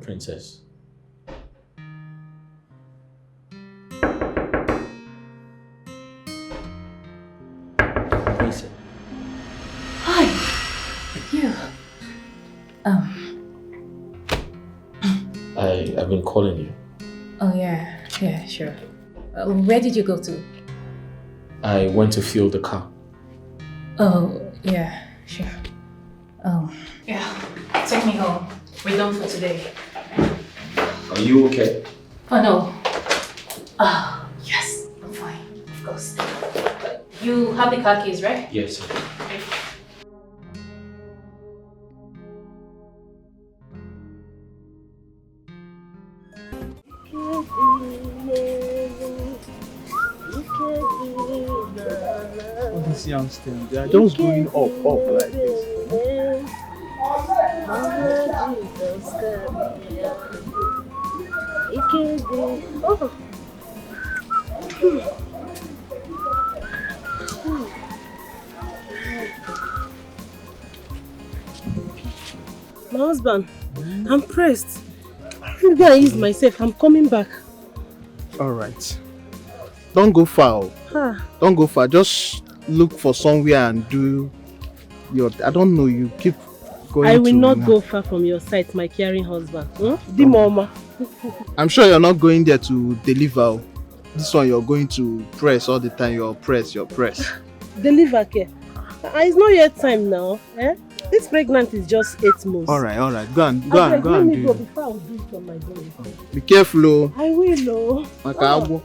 princess. Listen. Hi. You. I've been calling you. Oh yeah, sure. Where did you go to? I went to fuel the car. Oh, yeah, sure. Oh. Yeah, take me home. We're done for today. Are you okay? Oh no. Oh, yes, I'm fine, of course. You have the car keys, right? Yes. All these youngsters, they are just going up like this. My husband, I'm pressed. Maybe I ease myself. I'm coming back. Alright. Don't go far. Don't go far. Just look for somewhere and do your... I don't know, you keep going. I will not go far from your side, my caring husband. The mama. I'm sure you're not going there to deliver. This one you're going to press all the time. You're press. Deliver care. It's not yet time now. This pregnant is just 8 months. Alright. Go and do it. Before I will do it on my body. Be careful. I will.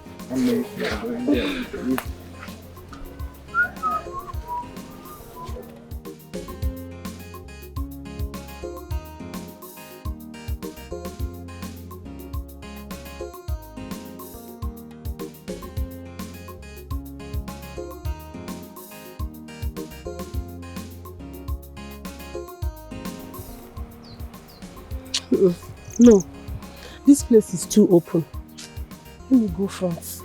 No, this place is too open. Let me go front.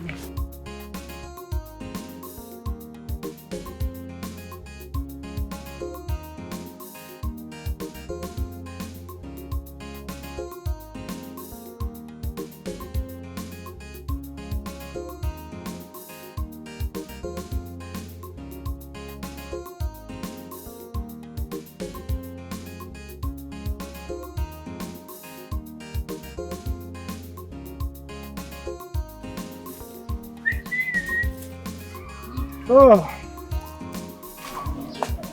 Oh,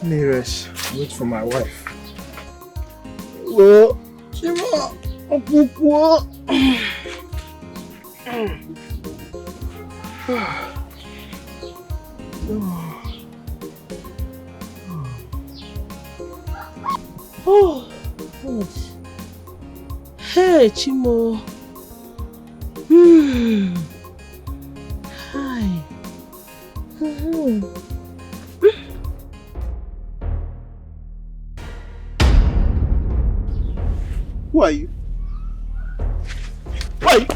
Nearest, wait for my wife. Oh, Chima, Apupo. Oh, God. Hey, Chimo. Hi. Who are you? Who are you?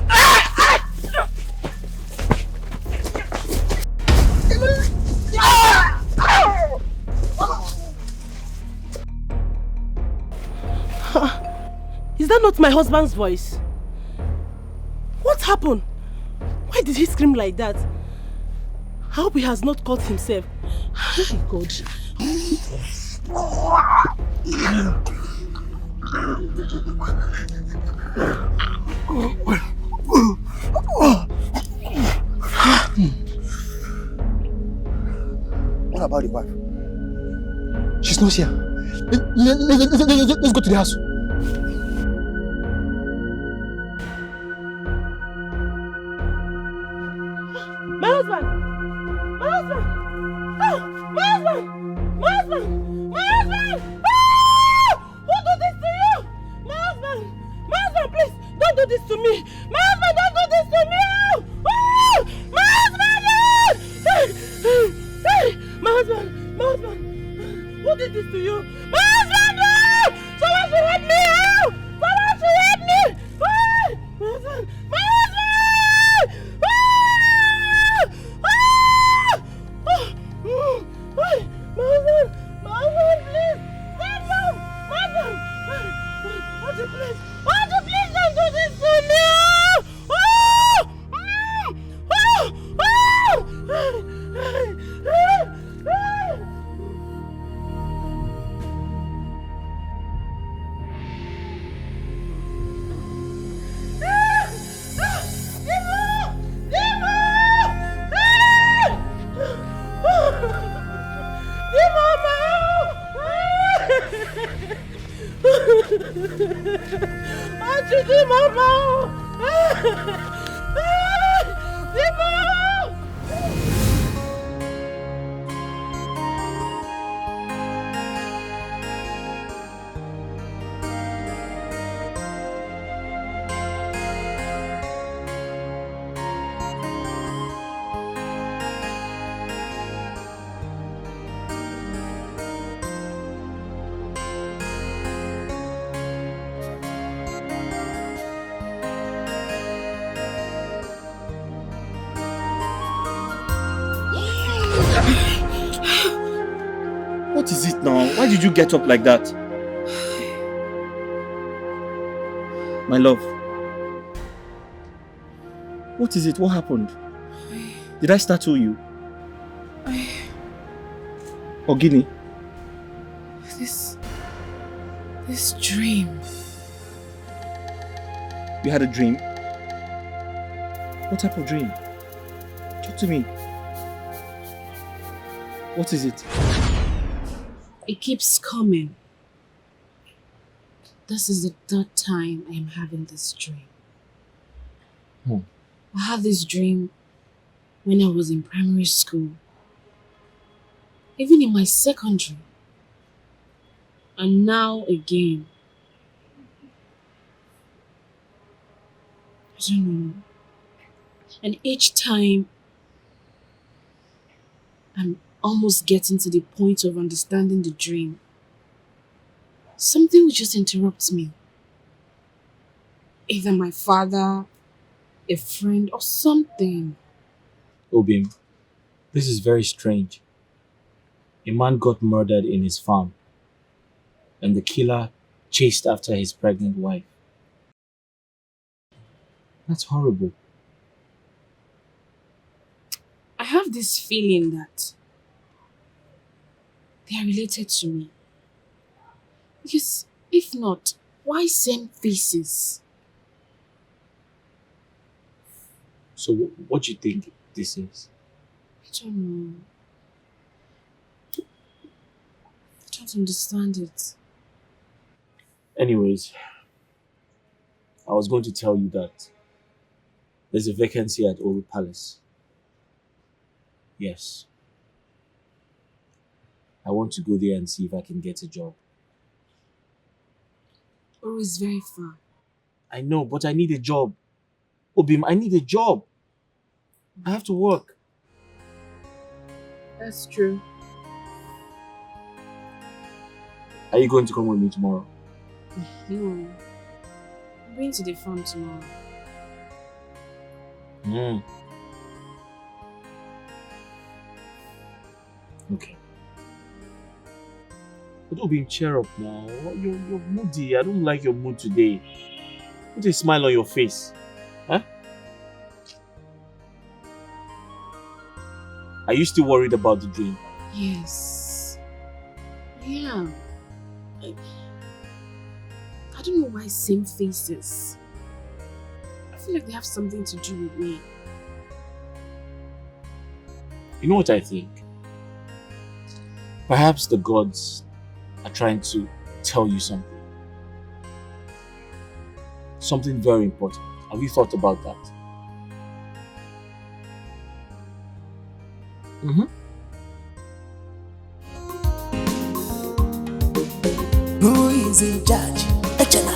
Is that not my husband's voice? What happened? Why did he scream like that? I hope he has not caught himself. Oh God. What about the wife? She's not here. Let's go to the house. My husband! My husband! Oh, my husband! My husband! My husband! Oh! Who did this to you? My husband! My husband, please! Don't do this to me! My husband, don't do this to me! Oh! My husband! Hey! My husband! My husband! Who did this to you? My husband! Oh! Someone should help me! Oh! Someone should help me! Oh! My husband! My husband! Oh! Oh! My husband, please! Stand up! Madam! Would you please Achidi mama. Dimo. What is it now? Why did you get up like that? My love. What is it? What happened? Did I startle you? Ogini? This dream. You had a dream? What type of dream? Talk to me. What is it? It keeps coming. This is the third time I am having this dream. I had this dream when I was in primary school. Even in my secondary. And now again. I don't know. And each time, I'm almost getting to the point of understanding the dream. Something will just interrupt me. Either my father, a friend, or something. Obim, this is very strange. A man got murdered in his farm, and the killer chased after his pregnant wife. That's horrible. I have this feeling that they are related to me. Because if not, why same faces? So what do you think this is? I don't know. I don't understand it. Anyways, I was going to tell you that there's a vacancy at Oru Palace. Yes. I want to go there and see if I can get a job. Oru is very far. I know, but I need a job. Obim, I need a job. I have to work. That's true. Are you going to come with me tomorrow? No. I'm going to the farm tomorrow. Okay. But Obim, cheer up now. You're moody. I don't like your mood today. Put a smile on your face. Huh? Are you still worried about the dream? Yes. Yeah. I don't know why same faces. I feel like they have something to do with me. You know what I think? Perhaps the gods are trying to tell you something. Something very important. Have you thought about that? Who is in charge? Echena.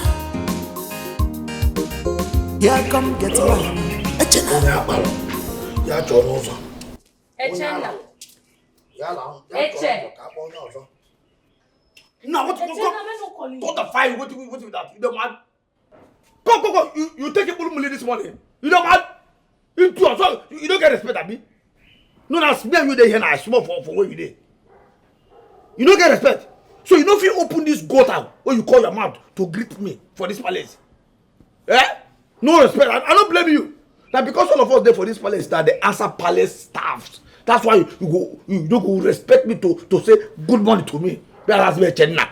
Here come get one. Echena. Echena. Eche. Now what the fire? What with that? You don't mad? Go. You take a full million this morning. You don't mad? You too. So you don't get respect at me. No, now smear you there here now. Small for where you there. You don't get respect. So you know if you open this gutter when you call your mouth to greet me for this palace. Eh? No respect. I don't blame you. Now because all of us there for this palace that they answer palace staffs. That's why you don't go respect me to say good morning to me. Whereas we Chena.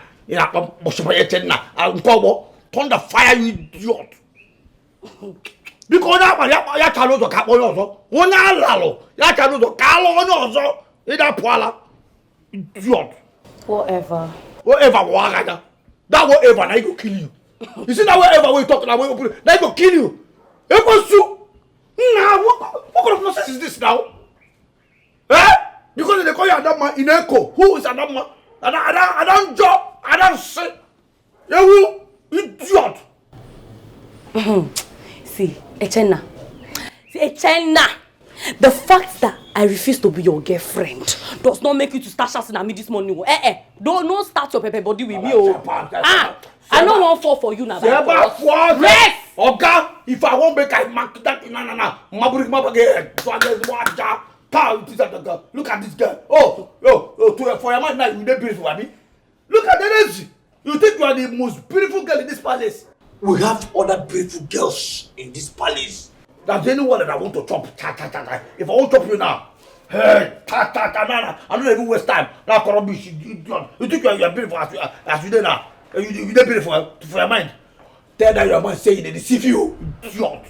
Turn the fire, you idiot. Because that one, ya chalo to kapo yoso. Wona lalo. Ya chalo to kalo yoso. Ida poala. Idiot. Whatever. Whatever wagada. That whatever na go kill you. You see that wherever we talk now, they go kill you. They go sue. Now, what kind of nonsense is this now? Eh? Because they call you Adam man in Echo. Who is Adam man? Adam job. Adam say. You idiot. See, Echena. The fact that I refuse to be your girlfriend does not make you to start shouting at me this morning. Don't start your pepper body with me. I don't want fall for you now. Yes! Okay, if I won't make I mark that look at this girl. For your man now, you don't beautiful, Abby. Look at the energy. You think you are the most beautiful girl in this palace? We have other beautiful girls in this palace. There's anyone that I want to chop. If I won't chop you now, hey, I don't even waste time. Now, rubbish, you think you are beautiful as you do now. You don't beautiful for your mind. Tell that your mind saying they deceive you. Idiot.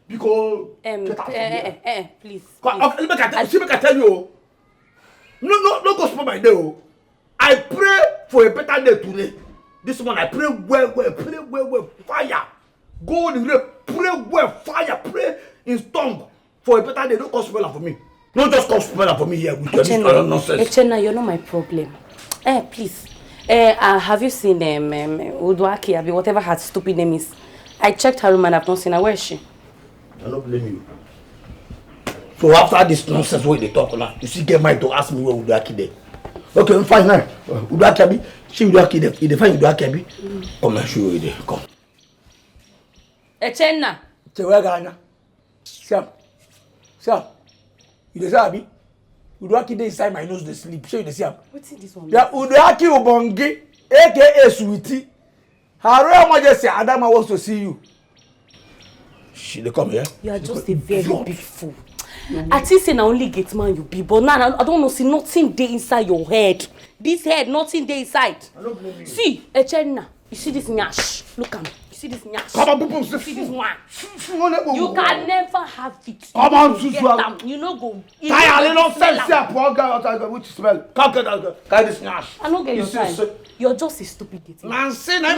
Because please. Let me tell you. No go spoil my day. I pray for a better day today. This one I pray well, fire. Go in the pray well, fire, pray in tongue for a better day. Don't come spoil for me. Don't just come spoil for me here with your nonsense. Echena, you're not my problem. Please. Have you seen Uduaki, whatever her stupid name is? I checked her room and I've not seen her. Where is she? I don't blame you. So after this nonsense where they talk now, you see get mind to ask me where Uduaki there. Okay, fine now. Uduaki, she Uduaki there. If they find Uduaki, come and show you there. Come. Echena. Chewegana. Sam. You dey see abi? Uduaki dey inside my nose dey sleep. Show you dey see am. What's this one? Yeah, Uduaki Ubongi, aka Sweetie. Her Royal Majesty Adama wants to see you. She dey come here. You are just a very big fool. I think say na only gate man you be, but now I don't know, see nothing dey inside your head. This head, nothing dey inside. I don't blame you. See, Echena, you see this nyash? Look at me. You see this nyash? Come on, you see this one? You You can never have it. Come on, you Susu. them. You know go. Tired, no sense here, poor guy outside which smell. Come get that guy this nyash. I don't get your time. You're just a stupid gate man. Man, say na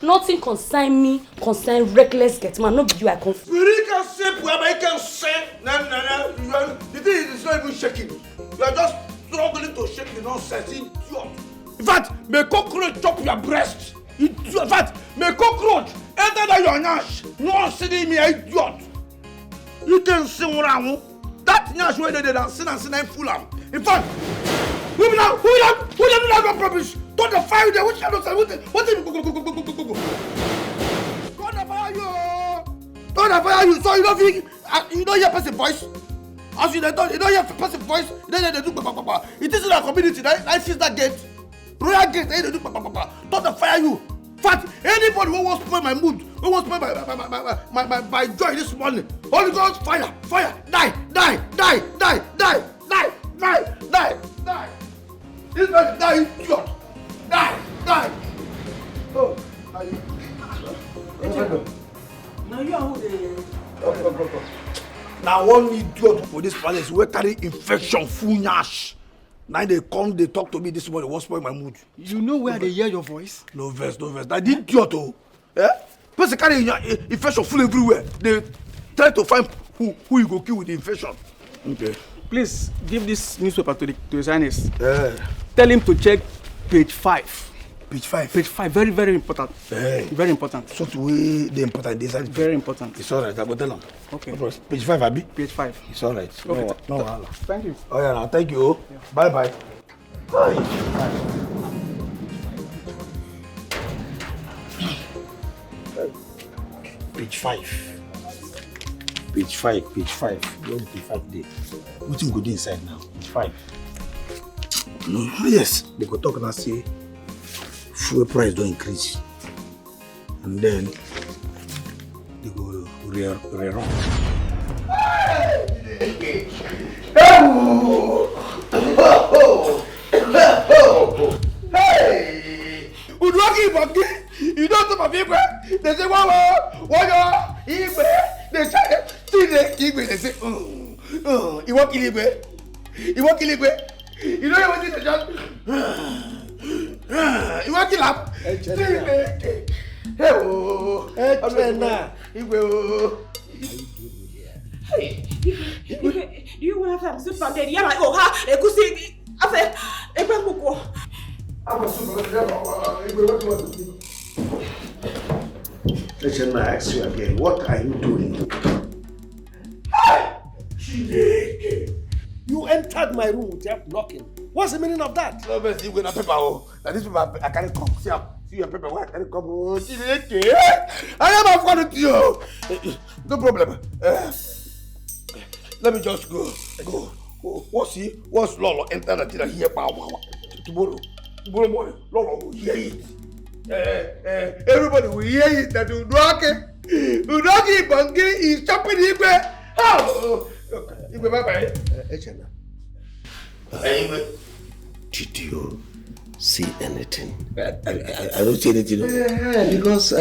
Nothing concern me, concern reckless gate man. No be you I confuse. We can say whoever you can say. No. The thing is not even shaking. You are just struggling to shake the nonsense. Idiot. In fact, may cockroach chop your breast. In fact, may cockroach enter that your nyash. No sitting me, idiot. You can sing around. That nyash where they did and sin and fool am. In fact, who do that rubbish? Don't the fire there. Which kind of say? What go. God fire you. Don't fire you. So you don't think you don't hear person voice. As you don't hear person voice. Then they do. It is in our community. I see that gate. Royal gate. They do. Don't fire you. Fact, anybody who wants to spoil my mood, who wants to spoil my joy this morning, Holy Ghost, fire, die. This man die, idiot. Die. Oh, Now you are who the... Now one idiot for this palace will carry infection, full nyash. Now they come, they talk to me this morning, what's spoil my mood? You know where they hear your voice? No verse. That idiot, person carry infection full everywhere. They try to find who you go kill with the infection. Okay. Please give this newspaper to the Zionist. Tell him to check page 5. Page 5? Page 5, very, very important. Very important. So to way the important design. Very important. It's alright, I go tell him. Okay. Page 5, Abi? Page 5. It's alright. Okay. No. Thank you. Oh yeah, now thank you. Yeah. Bye. Page 5. Page 5. Where the page 5 day? What you go do inside now? Page 5. No, yes. They go talk and say fuel price don't increase. And then they go re-run. Hey! Uduaki Bagi, you don't know my people. They say, wow, they say, see the Igwe, they say, you want Kiligwe? You know what you just... You want to laugh? Hey, oh. Hey, do you want to have some fun? Yeah, like, oh, ha, I could see. I said, I can't go. Listen, I ask you again, what are you doing? You entered my room without knocking. What's the meaning of that? No, but you going to paper. Oh, this paper I can't come. See your paper. Why I can't come? Oh, I am a friend to you. No problem. Let me just go. What's Lolo enter the dinner here? Tomorrow morning, Lolo will hear it. Everybody will hear it that Udoki Bangi is chopping him. Oh, bye. Did you see anything? I don't see anything. Because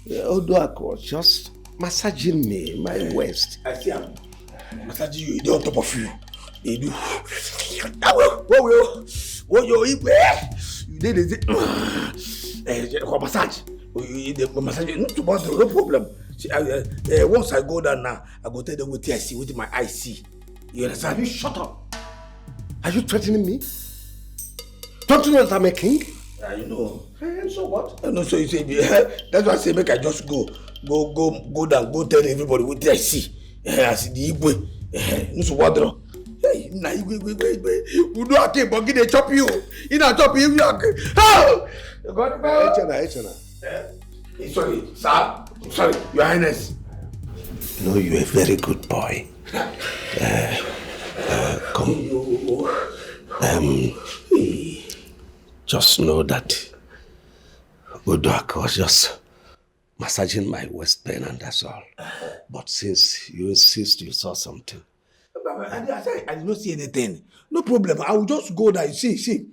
Odoak was just massaging me, my waist. I see him. Massaging you, he on top of you. He do. What you eat? You did it. Massage. Massage. No problem. Once I go down now, I go tell them what I see, with my eyes see. You understand? You shut up. Are you threatening me? Don't you know that I'm a king? You know. And so what? No, so you say, that's why I say make I just go down, go tell everybody what I see. I see the Igwe. No so what draw. Hey, na Igwe. You know I can't but they chop you. You know chop you. Oh! Echana. Sorry, sir. Sorry, Your Highness. No, you're a very good boy. Come. Just know that Udoak was just massaging my waist pain and that's all. But since you insist you saw something. I did not see anything. No problem. I will just go there. See.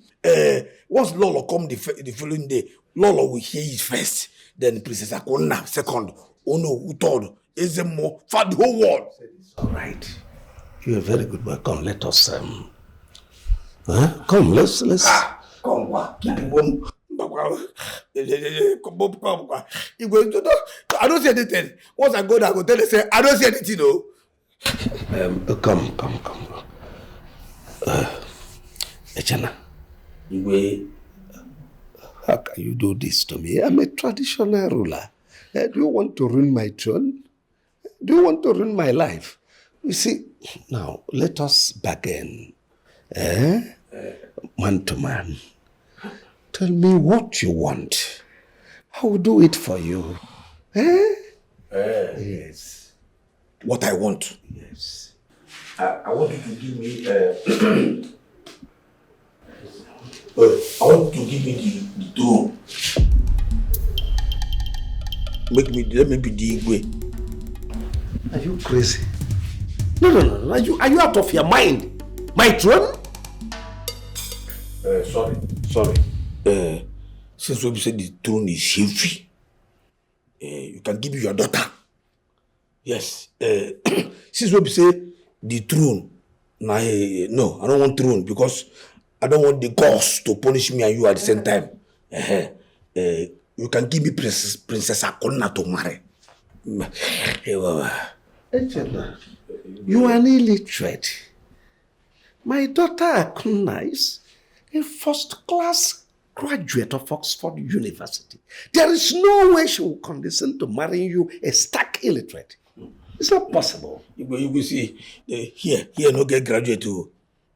Once Lolo come the following day, Lolo will hear it first. Then Princess Akona second. Oh no, third. Ezemo for the whole world. All right. You're a very good boy. Come, let us come, let's come, keep him warm. I don't see anything. Once I go there, I go tell them, say, I don't see anything, no. Come. Echana. How can you do this to me? I'm a traditional ruler. Do you want to ruin my throne? Do you want to ruin my life? You see, now, let us bargain. Man to man. Tell me what you want. I will do it for you. Yes. What I want? Yes. I want you to give me... I want you to give me the throne. Let me be the Igwe. Are you crazy? No. Are you out of your mind? My throne? Sorry. Since we said the throne is heavy, you can give me your daughter. Yes. Since we say the throne, no, I don't want throne because I don't want the gods to punish me and you at the same time. You can give me Princess Akona to marry. Echena, you are an illiterate. My daughter Akuna is a first-class graduate of Oxford University. There is no way she will condescend to marrying you, a stark illiterate. It's not possible. You will see, here no get graduate too.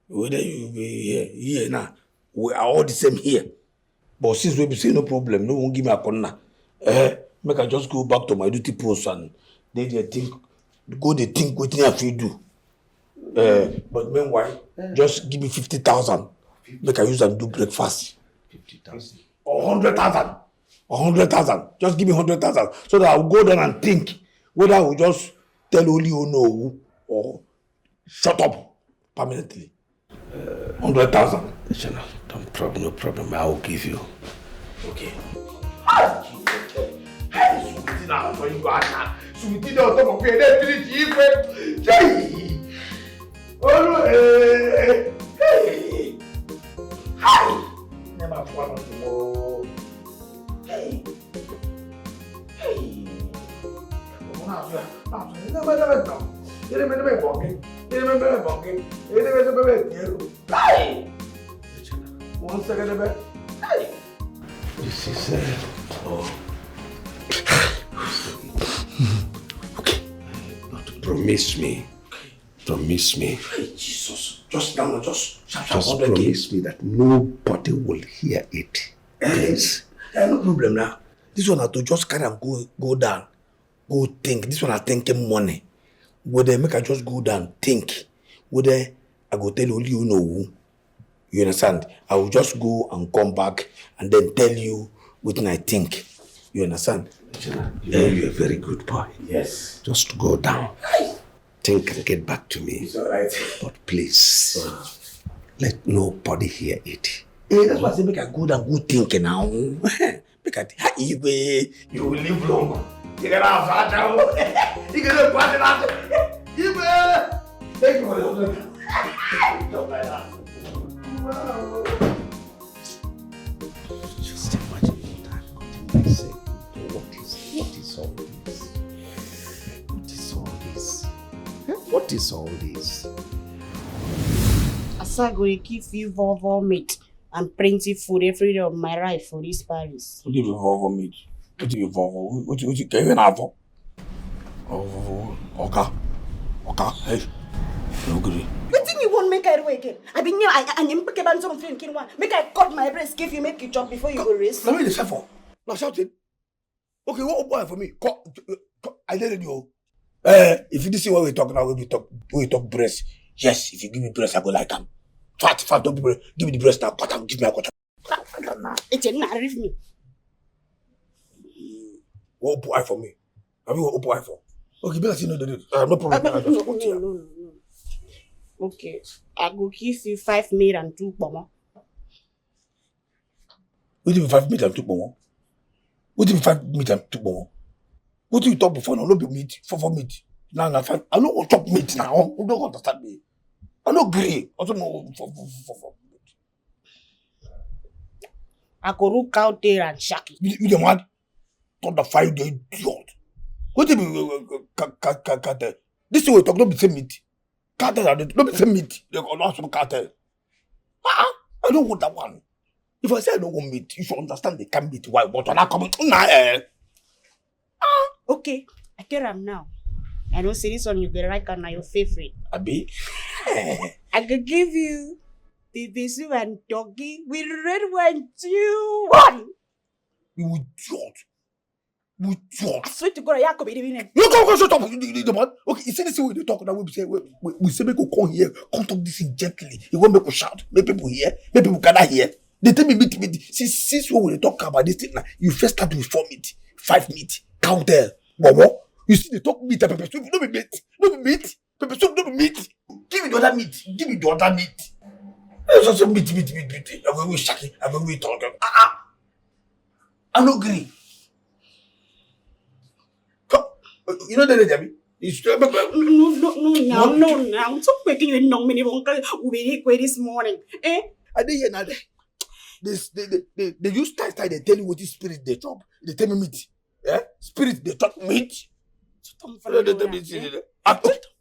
Whether you be here now, we are all the same here. But since we say no problem, no one give me a corner. Make I just go back to my duty post and they think what they have to do. But meanwhile, just give me 50,000. Make I use and do breakfast. 50,000. Or 100,000. 100,000. Just give me 100,000 so that I will go down and think whether I will just tell only you know or shut up permanently. 100,000. No problem. I will give you. Okay. Sweetie now for you, Asha. Sweetie on top of your head, oh, hey. Never follow tomorrow. Hey. Hey. One second, hey. This is okay. But promise me. Hey, Jesus. Just now, just promise me that nobody will hear it. Please. No problem now. This one I to just carry and go down. Go think. This one I thinking money. Would they make I just go down, think? Would they I go tell only you know who? You understand? I will just go and come back and then tell you what I think. You understand? You're a very good boy. Yes. Just go down. Think and get back to me. It's alright. But please, let nobody hear it. That's why I say make I go down, good thinking now. Make I think, you will live long. You get out of that. You get a party out. Thank you for the don't like that. Wow. Just imagine that. What is all this? What is all this? Asagori give you vovo meat and plenty food every day of my life for this Paris. What do you vovo meat? What do you vovo? What you can even have? Oh, okay, hey, no good. What thing you want make I do again? I been here, and you pick a band of thinking one. Make I cut my breast, give you make you jump before you go race. Let me listen for. Now shouting. Okay, what boy for me? I let you. If you see what we talk now, we talk breast. Yes, if you give me breast, I go like them. Fat, don't give me the breast now. Cut them, give me a cut. It's not with me. What boy for me? Have you what boy for? Okay, better see no problem. No. Okay, I go give you 5 meat and 2 pomo. What do you mean 5 meat and 2 pomo? What do you mean 5 meat and 2 pomo? What do you talk before now? No be meat, for meat. Now, I don't want to chop meat now. You don't understand me. I don't agree. I don't know for meat. I go look out there and shack it. You the man? Thought the fire the idiot. What do you mean? This way talk, don't be same meat. Cartel, don't be same meat. They go not some cartel. I don't want that one. If I say I don't want meat, you should understand they can meat. Why? But when I come Okay, I care am now. I don't say this one you be right and your favorite. Abi? I could give you the bisu and doggy with red wine 2-1. You idiot. I swear to God, I could be the You go shut up. The man. Okay, you see this way they talk now. We say make you come here, come talk this in gently. You won't make you shout, make people hear, make people cannot hear. They tell me meat. Since when we talk about this thing now, you first start with 4 meat, 5 meat, count there. Momo, you see they talk meat and pepper soup. No be meat. Pepper soup, no be meat. Give me the other meat. There's also meat. I'm going to shake it. I'm going to talk. I'm not agree. You know the Debbie? No. I'm so making you know many uncle we this morning. I didn't hear nothing. They use style. They tell you what is spirit they chop. They tell me meat. Yeah? Spirit they talk meat.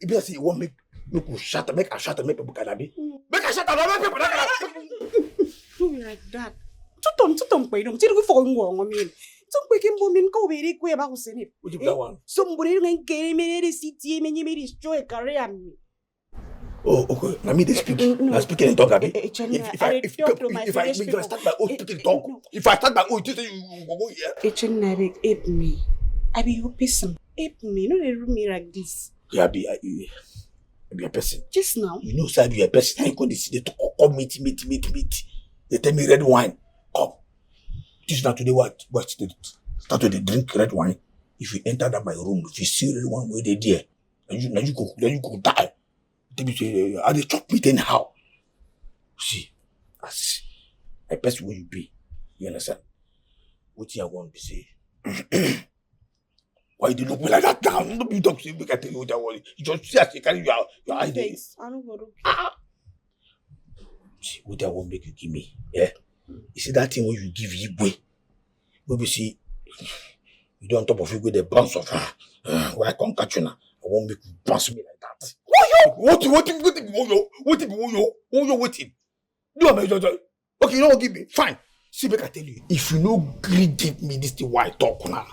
If you say you want make you shut make a shut make people can be. Make a shut make people do like that. Tuton pay them. Tell you for I mean. Some quick women go very quick about it. Would you that one? Somebody can get me the city and you may destroy a career. Oh, okay. Now me they speak. I speak and talk. If I start my own speaking talk, if I start my own, you go here. It's ape me. I be your person. Ape me. No, they room me like this. Yeah, be a person. Just now. You know, sir, be a person. I go to see they talk. Come meet. They tell me red wine. Come. This now today what they start to drink red wine. If you enter that my room, if you see red wine where they there, then you go die. They be say, are they chop meat anyhow? See, as a person where you be, you understand? What you want to say? Why you look me like that now? Don't be talk to me. I tell you what I want. You just see as you carry your idea. I don't go to. See, what I won't make you give me. Yeah. You see that thing when you give Igwe, we see you don't top of Igwe the bounce of her. Where I can't catch you now. I won't make you bounce me like that. What waiting? Do a major. Okay, you know what, give me. Fine. See, make I tell you, if you no greed give me this thing why I talk now.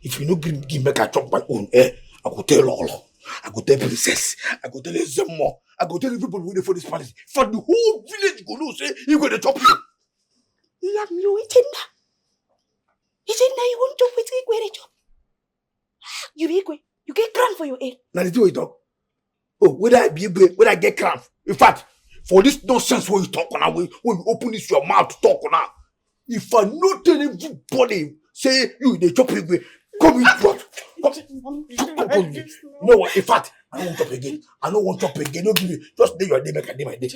If you no greed give me I chop my own I go tell Lolo. I go tell Princess. I go tell Zemo. I go tell everybody who for this palace. For the whole village go know say you going to chop you. Yeah, you waiting now. You want to wait where they chop. You get cramp for your head. Now the thing you talk. Oh, whether I be whether I get cramp. In fact, for this nonsense when you talk on when you open this your mouth to talk on now. If I not tell everybody say you they chop you, come in front. You know what? In fact, I don't want chop again. I don't want chop again. Don't give me. Just day your day, make a day my day.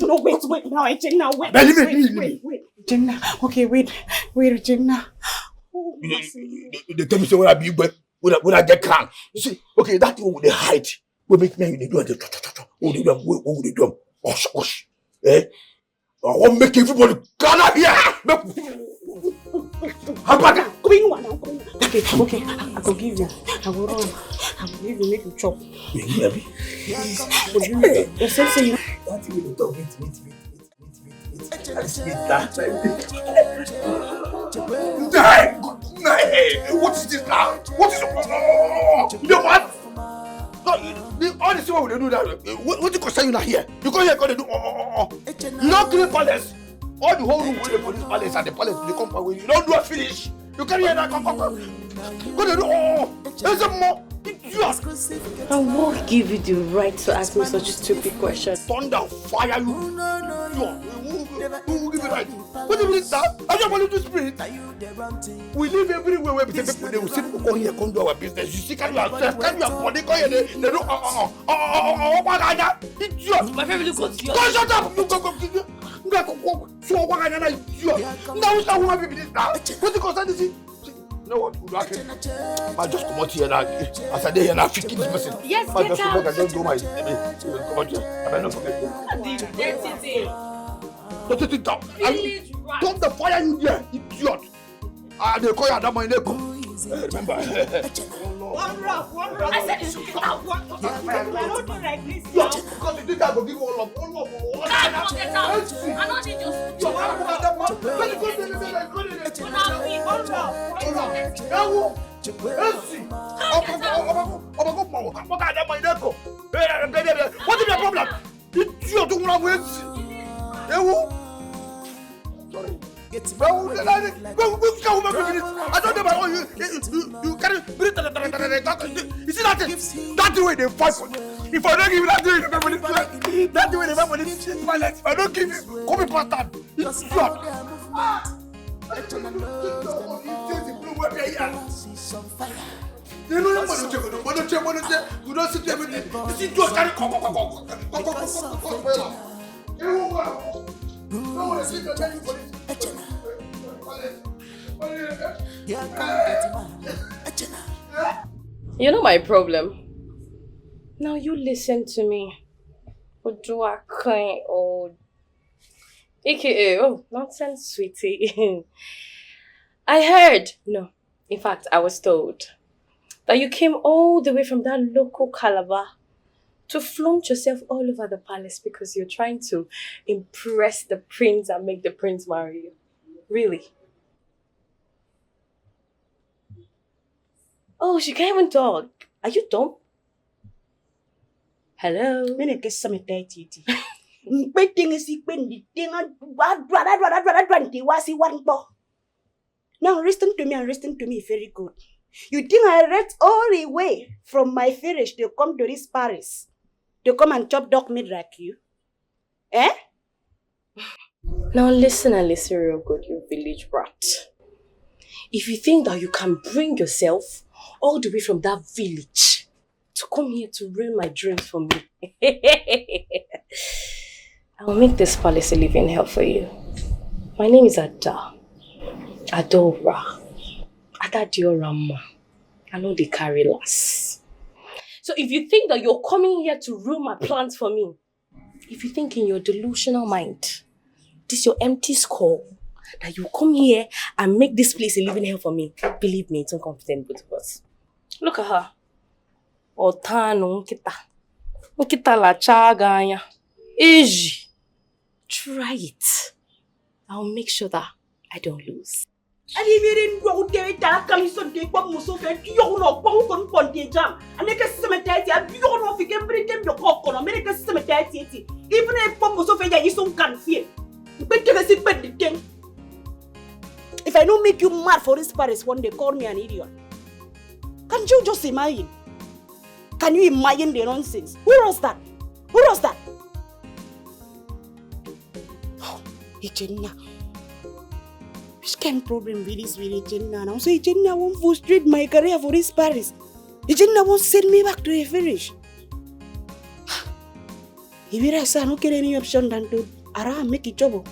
No, wait now, Regina, wait. Wait. Regina, okay, wait, Regina. Oh, they tell me say when I be when I get cramp. You see, okay, that thing with the height. We make me they do it. Oh, they do. What they do? Osh. I want make everybody gather here. How about that? Okay. I will give you. I will run. I will give you. Make you chop. Maybe. Yourself say you. That thing will talk. Wait. What is this now? What is you know what? All the people they do that. What you concern you not here? You go here, go they do. You don't clean palace. All the whole room where the police palace and the palace they come away. You don't do a finish. You carry here that come. Go they do. There's a more. I won't give you the right to ask me such stupid questions. Thunder, fire you. Who will give you right? What do you mean that? I don't want to spirit. We live everywhere where people they will see people come here, come do our business. You see, can you access? Can you afford it? They do idiot. My family goes to you. Go shut up. Go. So what can I do? Now it's not who have this now. What you concern this? You know what? I just come out here now. As I day now, 15 percent. Yes, I get just out. I just do my. Come out here. I better not forget. Don't take it down. Don't the fire you there, idiot. They call you Adam in Eko. Remember. One rock. I said you should get out. I don't do like this. Because you think I go give one love. I don't get out. I don't need your what is the problem? Idiot, don't want to sorry. I don't know about you carry you see that the way they fight for you. If I don't give you that way the family that the way the family if I don't give you come in pattern it's short. You know what you don't sit there with it. You see you carry You know my problem. Now you listen to me. AKA, oh, nonsense, sweetie. I heard, no, in fact, I was told that you came all the way from that local Calabar to flaunt yourself all over the palace because you're trying to impress the prince and make the prince marry you. Really? Oh, she can't even talk. Are you dumb? Hello? Now listen to me and listen to me very good. You think I left all the way from my village to come to this Paris to come and chop dog meat like you? Eh? Now listen and listen real good, you village brat. If you think that you can bring yourself all the way from that village to come here to ruin my dreams for me, I will make this palace a living hell for you. My name is Ada. Adora. Adadiorama. I know they carry less. So if you think that you're coming here to ruin my plans for me, if you think in your delusional mind, this your empty skull, that you come here and make this place a living hell for me, believe me, it's uncomfortable both of us. Look at her. Otano kita. Kita la chaganya. Eji. Try it. I'll make sure that I don't lose. And if you didn't go there, that comes so deep, but Musso fed you know, Pong Ponte Jam, and make a cemetery, and you know if you can bring them the cock on American cemetery. Even if Musso fed you so can't feel. But the thing. If I don't make you mad for this Paris one day, call me an idiot. Can't you just imagine? Can you imagine the nonsense? Who was that? Who was that? Oh, Regina. Which kind of problem with this with Regina now? So Regina won't frustrate my career for this Paris. Regina won't send me back to a finish. If you say no get any option than to make it trouble.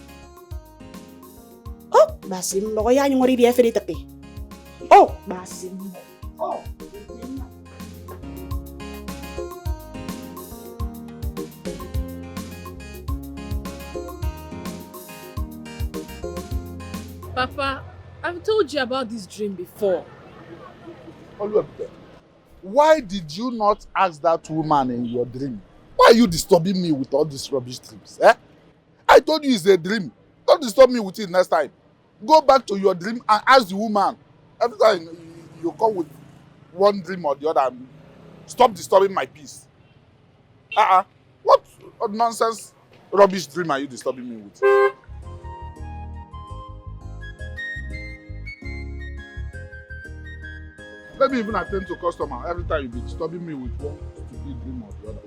Oh, Basim, no, I am already a ferry. Oh, Basim. Oh, Papa, I've told you about this dream before. Why did you not ask that woman in your dream? Why are you disturbing me with all these rubbish dreams? Eh? I told you it's a dream. Don't disturb me with it next time. Go back to your dream and ask the woman. Every time you come with one dream or the other, stop disturbing my peace. What nonsense rubbish dream are you disturbing me with? Let me even attend to customer every time you be disturbing me with one stupid dream or the other.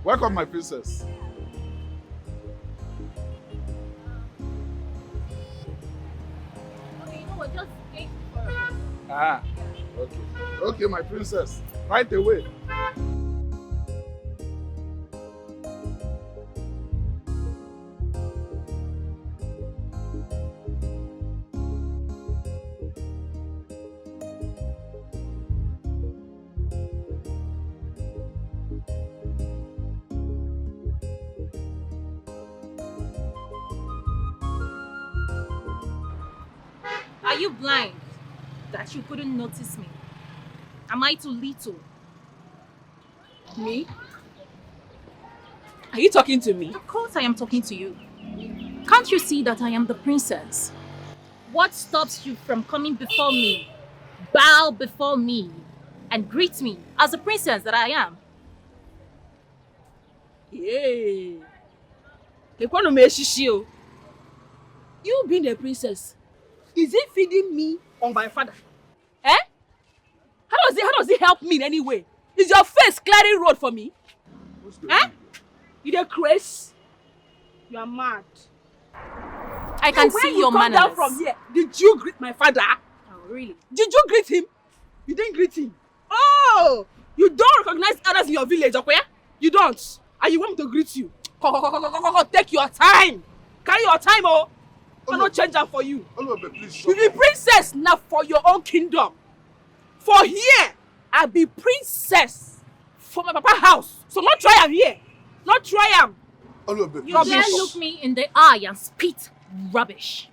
Welcome, my princess. Okay, you know what? Just wait for Okay. Okay, my princess. Right away. Are you blind that you couldn't notice me? Am I too little? me. Are you talking to me? Of course I am talking to you. Can't you see that I am the princess? What stops you from coming before me, bow before me, and greet me as the princess that I am? Yay! You being a princess, is it feeding me or my father? Eh? How does it help me in any way? Is your face clearing road for me? Eh? You the craze? You are mad. I can see your manners. When you come down from here, did you greet my father? Oh, really? Did you greet him? You didn't greet him. Oh! You don't recognize others in your village, okay? You don't. And you want me to greet you. Take your time. Carry your time, oh. I'm not changing for you. You be princess now for your own kingdom. For here, I be princess for my papa house. So not try am here. Not try am. You dare look me in the eye and spit rubbish.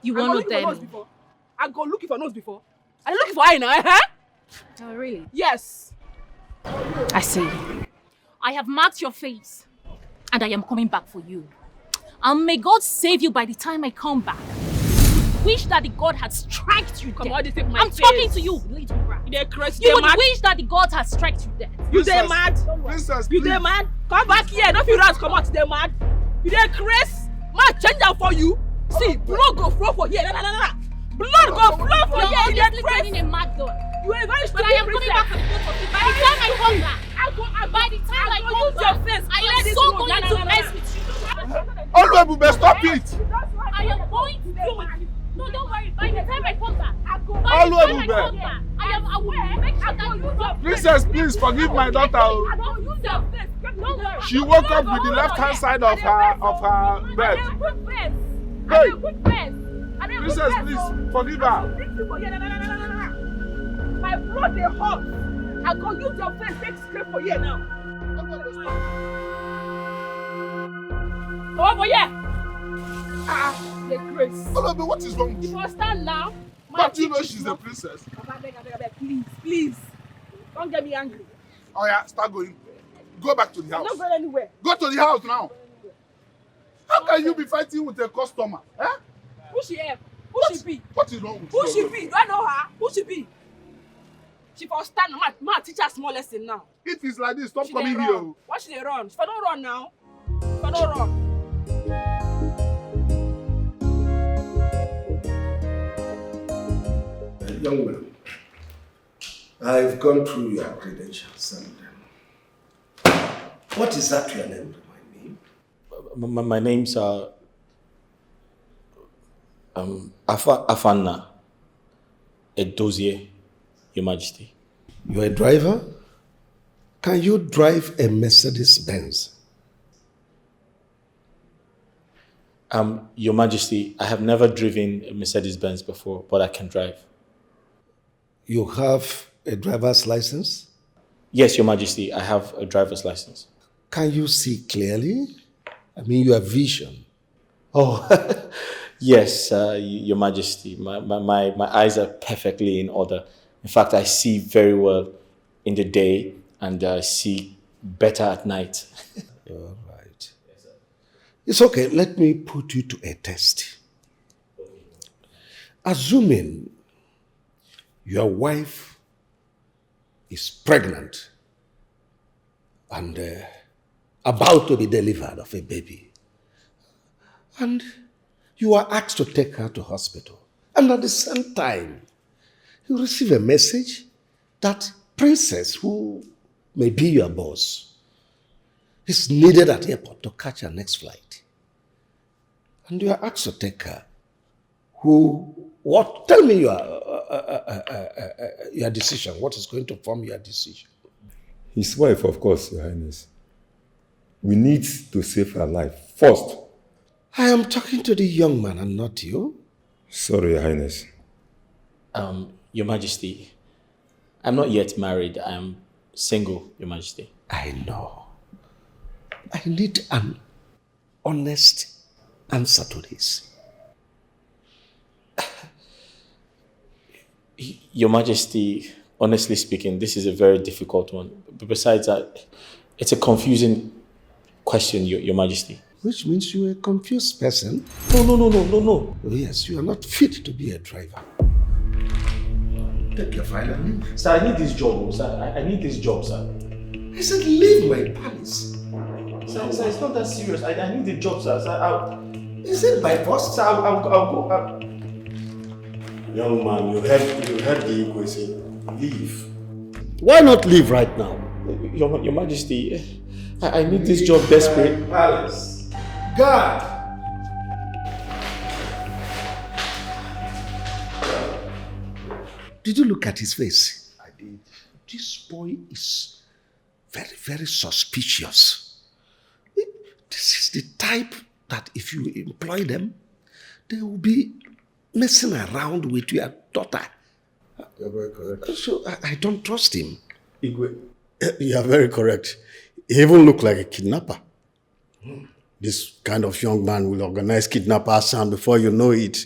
You want to tell me? I go looking for nose before. I looking for eye now, eh? Oh, really? Yes. I see. I have marked your face, and I am coming back for you. And may God save you by the time I come back. Wish that the God had struck you dead. I'm talking to you, little brat. You would wish that the God had struck you dead. You dey mad? Princess, you dey mad? Come back here. Don't feel rats come out. They mad? You dey crazy? Man, change that for you. See, blood go flow for here. Nah. Blood go flow for here. You dey crazy? A mad God. You are a very But I am coming back for the both of you. By the time I come back, by the time I come back, I am so going to mess with you. Oluebube, stop it! I am going to do it. No, don't worry. By the time I come back, I will make sure that you Princess, please forgive my daughter. I don't use your face. Don't worry. She woke up with the left-hand side of her bed. Hey! Princess, please, forgive her. My blood they hot. I go use your face take straight for you now. Over here. The grace. Hold on, what is wrong with you? you? Must stand now. Don't you know she's a princess? I beg, please. Don't get me angry. Oh yeah, start going. Go back to the house. I'm not going anywhere. Go to the house now. How can you be fighting with a customer? Eh? Who she help? Who she be? What is wrong with Who she be? Do I know her? Who she be? She for stand. Ma teach her small lesson now. If it's like this, stop She coming dey here. run. Why she dey run? If I don't run now. If I don't run. Young man, I've gone through your credentials and what is that your name? My name's Afanna Edozie, Your Majesty. You're a driver? Can you drive a Mercedes Benz? Your Majesty, I have never driven a Mercedes Benz before, but I can drive. You have a driver's license? Yes, Your Majesty, I have a driver's license. Can you see clearly? I mean, you have vision. Oh, yes, Your Majesty. My eyes are perfectly in order. In fact, I see very well in the day and see better at night. All right. It's okay. Let me put you to a test. Assuming your wife is pregnant and about to be delivered of a baby, and you are asked to take her to hospital, and at the same time, you receive a message that Princess, who may be your boss, is needed at the airport to catch her next flight. And you are asked to take her. Tell me your decision. What is going to form your decision? His wife, of course, Your Highness. We need to save her life first. I am talking to the young man and not you. Sorry, Your Highness. Your Majesty, I'm not yet married. I am single, Your Majesty. I know. I need an honest answer to this. Your Majesty, honestly speaking, this is a very difficult one. But besides that, it's a confusing question, Your Majesty. Which means you're a confused person. No. Oh, yes, you are not fit to be a driver. Take your file and leave. Sir, I need this job, sir. I need this job, sir. I said leave my palace. Sir, it's not that serious. I need the job, sir. Is it by force? Sir, I'll go. Young man, you heard the Igwe say, leave. Why not leave right now? Your Majesty, I need this job desperate. Palace. God! Did you look at his face? I did. This boy is very, very suspicious. This is the type that if you employ them, they will be messing around with your daughter. You're very correct. So I don't trust him. Igwe, you are very correct. He even looked like a kidnapper. This kind of young man will organize kidnappers, and before you know it,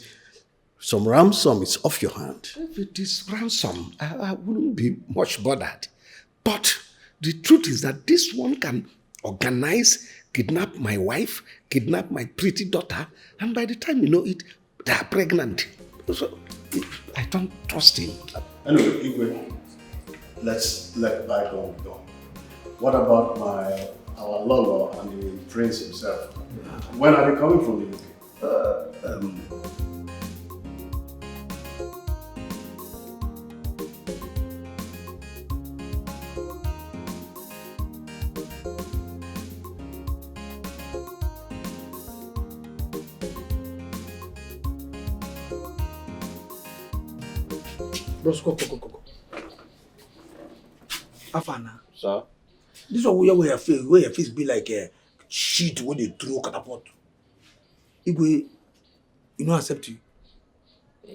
some ransom is off your hand. If it is ransom, I wouldn't be much bothered. But the truth is that this one can organize, kidnap my wife, kidnap my pretty daughter, and by the time you know it, they are pregnant. So I don't trust him. Anyway, Igwe, let's let bygone go. What about our Lolo and the prince himself? When are they coming from the UK? Bros, go. Afana. Sir? This one where your face be like a sheet when they throw catapult. Igwe, you don't accept you.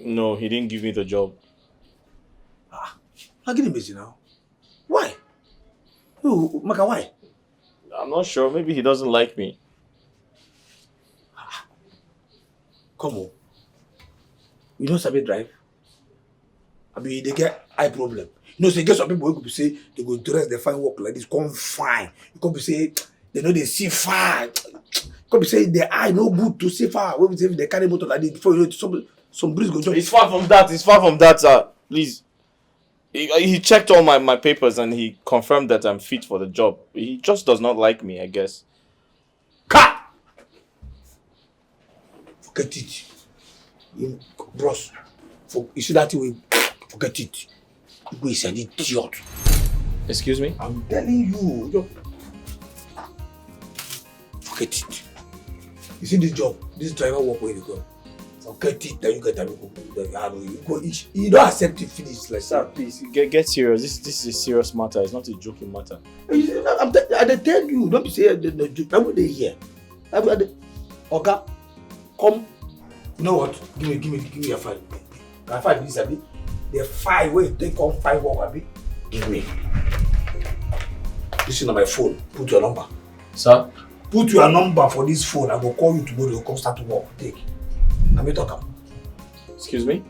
No, he didn't give me the job. I'm getting busy now. Why? Oh, Maka, why? I'm not sure. Maybe he doesn't like me. Come on. You don't sabi drive? I mean, they get eye problem. You know, so you get some people who could say they go dress, they find work like this, come fine. You could be say they know they see far. You could be say their eye no good to see far. When we say they carry motor like this before you know some breeze go jump. It's far from that. It's far from that, sir. Please. He checked all my papers and he confirmed that I'm fit for the job. He just does not like me, I guess. Cut! Forget it. Bros. You see that way? Forget it. You is an idiot. Excuse me? I'm telling you. Forget it. You see this job, this driver work where you go. Forget it, then you get a you don't accept it, finish like sir, please get serious. This is a serious matter. It's not a joking matter. I tell you, don't be saying the joke. I'm they here. Okay, come. You know what? Give me your file. I find this Abi. The file where you take on 5 work Abi. Give me. This is on my phone. Put your number. Sir? Put your number for this phone. I will call you tomorrow. You'll come start to work. Take. Let me talk. Excuse me?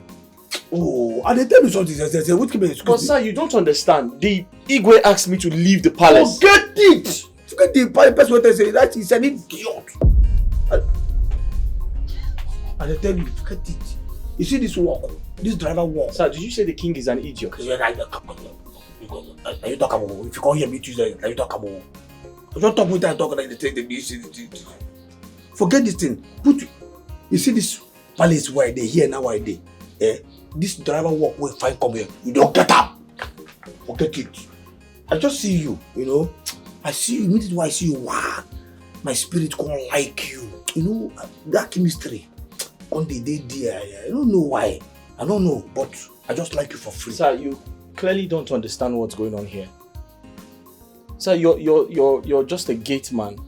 Oh, and they tell me something. They say, what can be excuse but me? Sir, you don't understand. The Igwe asked me to leave the palace. Forget it! Forget the person what they say. That is an idiot. And they tell you, forget it. You see this work, this driver work. Sir, did you say the king is an idiot? Are you talk about? If you can't hear me Tuesday, are you talk about? I don't talk with that talk like they take the forget this thing. You see this palace where they here now why they this driver work will find come here. You don't get up. Forget it. I just see you, you know. I see you, immediately when I see you, wow, my spirit gonna like you. You know, that chemistry on the day there. I don't know why. I don't know, but I just like you for free. Sir, you clearly don't understand what's going on here. Sir, you're just a gate man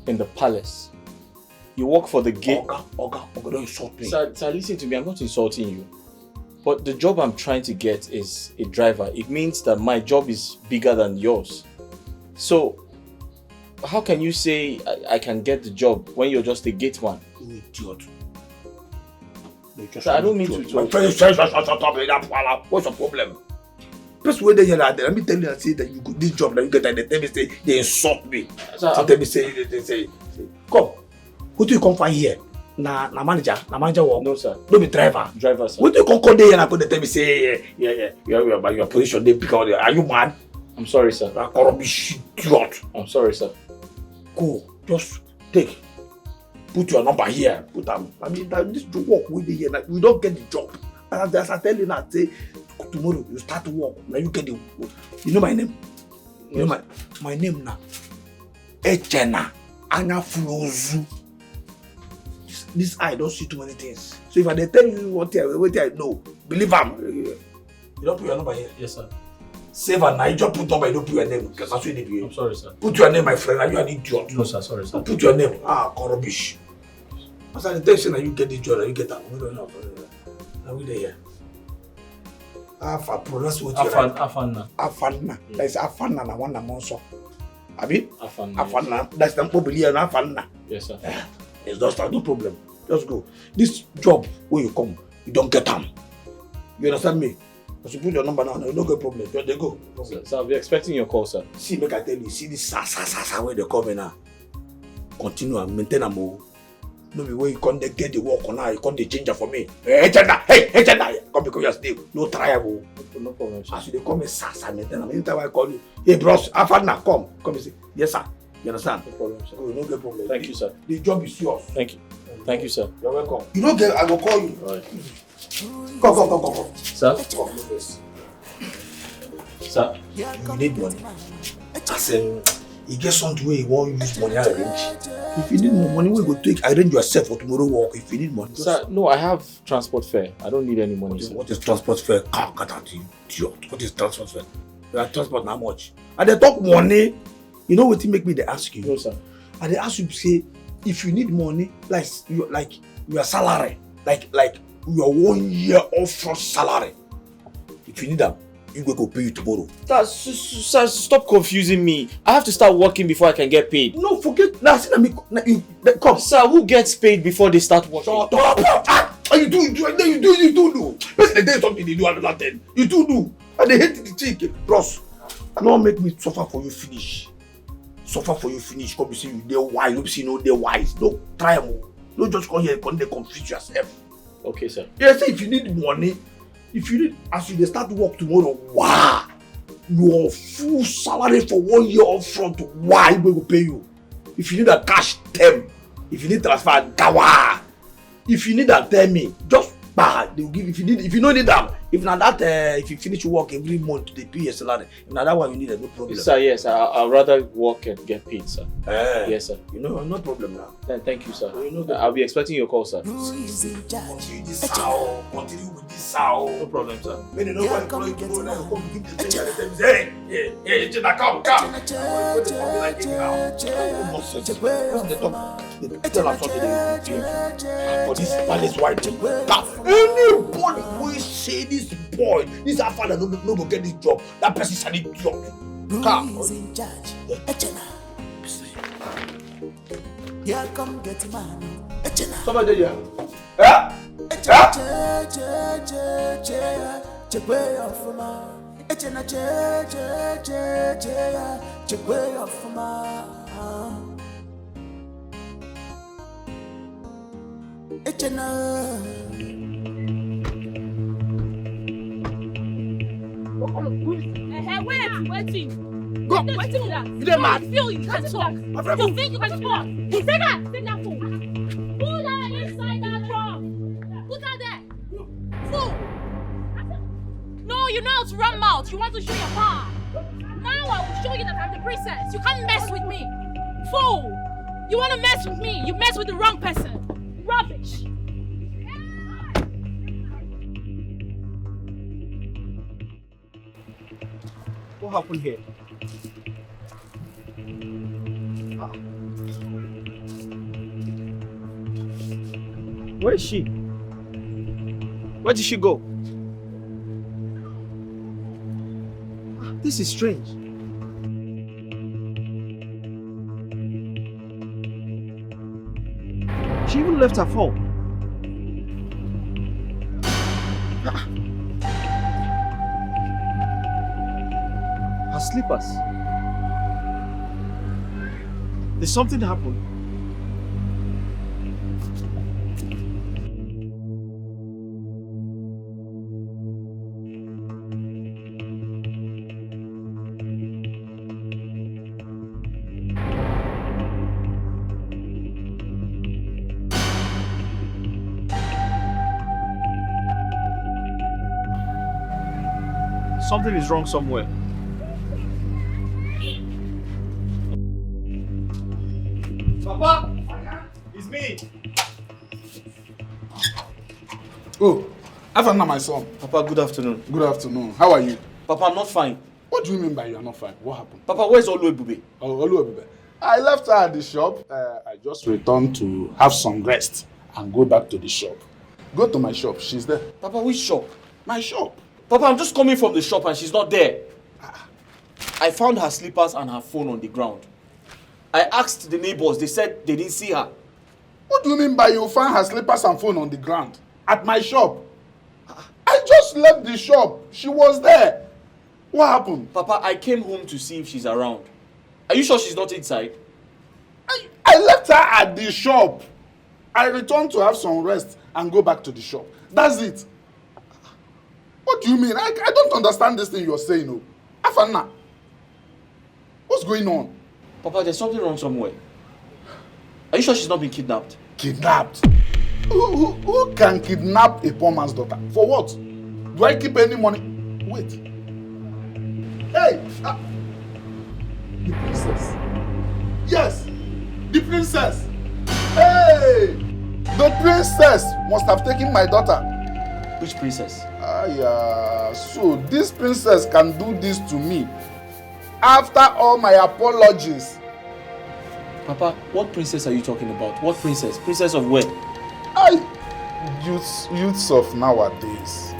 in the palace. You work for the gate. Oga, don't insult me. Sir, listen to me. I'm not insulting you. But the job I'm trying to get is a driver. It means that my job is bigger than yours. So, how can you say I can get the job when you're just a gate man? You idiot. Sir, I don't mean to. What's your problem? First when they hear that, let me tell you, I say that you got this job, that you get that, they tell me say they insult me. Sir, so tell me say, come. Who do you come find here? Na manager work. No sir. Don't be driver. Driver sir. Who do you come there and go tell me say your position they pick out there? Are you mad? I'm sorry sir. I can't rubbish idiot. I'm sorry sir. Go, just take. Put your number here. Put them. I mean this work will be here. Like, we don't get the job. As I tell you now, say tomorrow you start to work. Now you get the. You know my name. You know my name now. Echena Anya Fulozu. This eye don't see too many things. So if I tell you what I know, believe them. You don't put your number here. Yes sir. Save and I just put number. You don't put your name because that's what they do. I'm sorry sir. Put your name, my friend. Are you an idiot? No sir. Sorry sir. Put your name. Rubbish. As I tell you that you get the job, you get that. We don't know. Now we there. Pronounce what you like. Afanna. That's Afanna na one monso. Abi? Afanna. That's the probably Afanna. Yes sir. It's just no problem. Just go. This job when you come, you don't get them. You understand me? As you put your number now, you don't get problem. Just they go. So I'll be expecting your call, sir. See, make I tell you, see this sa where they come in now. Continue and maintain them. No be where you can't get the work on now, you can't change it for me. Hey, Chanda! Come because you're still no triable. No problem, sir. As you come in sa maintain them. Anytime I call you, hey bros, Afanna, come and say, yes sir. You understand? No problem, sir. Go, no get problem. Thank you, sir. The job is yours. Thank you. Thank you, sir. You're welcome. You don't get, I will call you. All right. Come. Sir? Come, please. Sir? You need money. As you get something where you want to use money, I arrange. If you need more money, we go take, arrange yourself for tomorrow work. If you need money. Sir, no, I have transport fare. I don't need any money, sir. What is transport fare? Cut out, idiot. What is transport fare? You are transport how much? And they talk money. You know what it make me they ask you? No, sir. And they ask you say, if you need money, like your salary, like your 1 year upfront salary. If you need them, you go pay you tomorrow. Sir, stop confusing me. I have to start working before I can get paid. No, forget. Now, come. Sir, who gets paid before they start working? Shut up! You do. Listen, there is something they do another thing. You do. And they hate the chick. Bros, no make me suffer for you finish. Suffer for you finish. Come you see you they're wise. You see no they're wise. No try them. No just come here and confuse yourself. Okay, sir. Yeah, say if you need money, as you start work tomorrow, wow, your full salary for 1 year upfront, why we will pay you? If you need a cash, them. If you need transfer, gawa. If you need that, tell me. Just they will give. If you don't need them, if not that, if you finish work every month, they pay your salary. If not that one, you need no problem. Sir, yes, I'd rather work and get paid, sir. Yes, sir. You know, no problem now. Thank you, sir. I'll be expecting your call, sir. Continue with this sound. No problem, sir. When you know what come give the thing, hey, Jenna, come. Tell us something for this palace white. Anybody who say this boy, this our father no go get this job, that person is an idiot. Come. In charge. Here come get man. Somebody there. Waiting. Go. Waiting with that. You're mad. Feel you can talk. You think you can talk. Take that phone. Put that inside that truck. Put that there. Fool. No, you know how to run mouth. You want to show your power. Now I will show you that I'm the princess. You can't mess with me. Fool. You want to mess with me. You mess with the wrong person. Rubbish. What happened here? Where is she? Where did she go? This is strange. She even left her phone. Her slippers. Did something happen? Something is wrong somewhere. Papa! It's me! Oh, Afternoon, my son. Papa, good afternoon. Good afternoon. How are you? Papa, I'm not fine. What do you mean by you are not fine? What happened? Papa, where's Oluebube? Oh, Oluebube. I left her at the shop. I just returned to have some rest and go back to the shop. Go to my shop. She's there. Papa, which shop? My shop. Papa, I'm just coming from the shop and she's not there. I found her slippers and her phone on the ground. I asked the neighbors. They said they didn't see her. What do you mean by you found her slippers and phone on the ground? At my shop? I just left the shop. She was there. What happened? Papa, I came home to see if she's around. Are you sure she's not inside? I left her at the shop. I returned to have some rest and go back to the shop. That's it. What do you mean? I don't understand this thing you're saying. No. Afana, what's going on? Papa, there's something wrong somewhere. Are you sure she's not been kidnapped? Kidnapped? Who can kidnap a poor man's daughter? For what? Do I keep any money? Wait. Hey! The princess. Yes! The princess! Hey! The princess must have taken my daughter. Which princess? So this princess can do this to me. after all my apologies. Papa, what princess are you talking about? What princess? Princess of where? Youths of nowadays,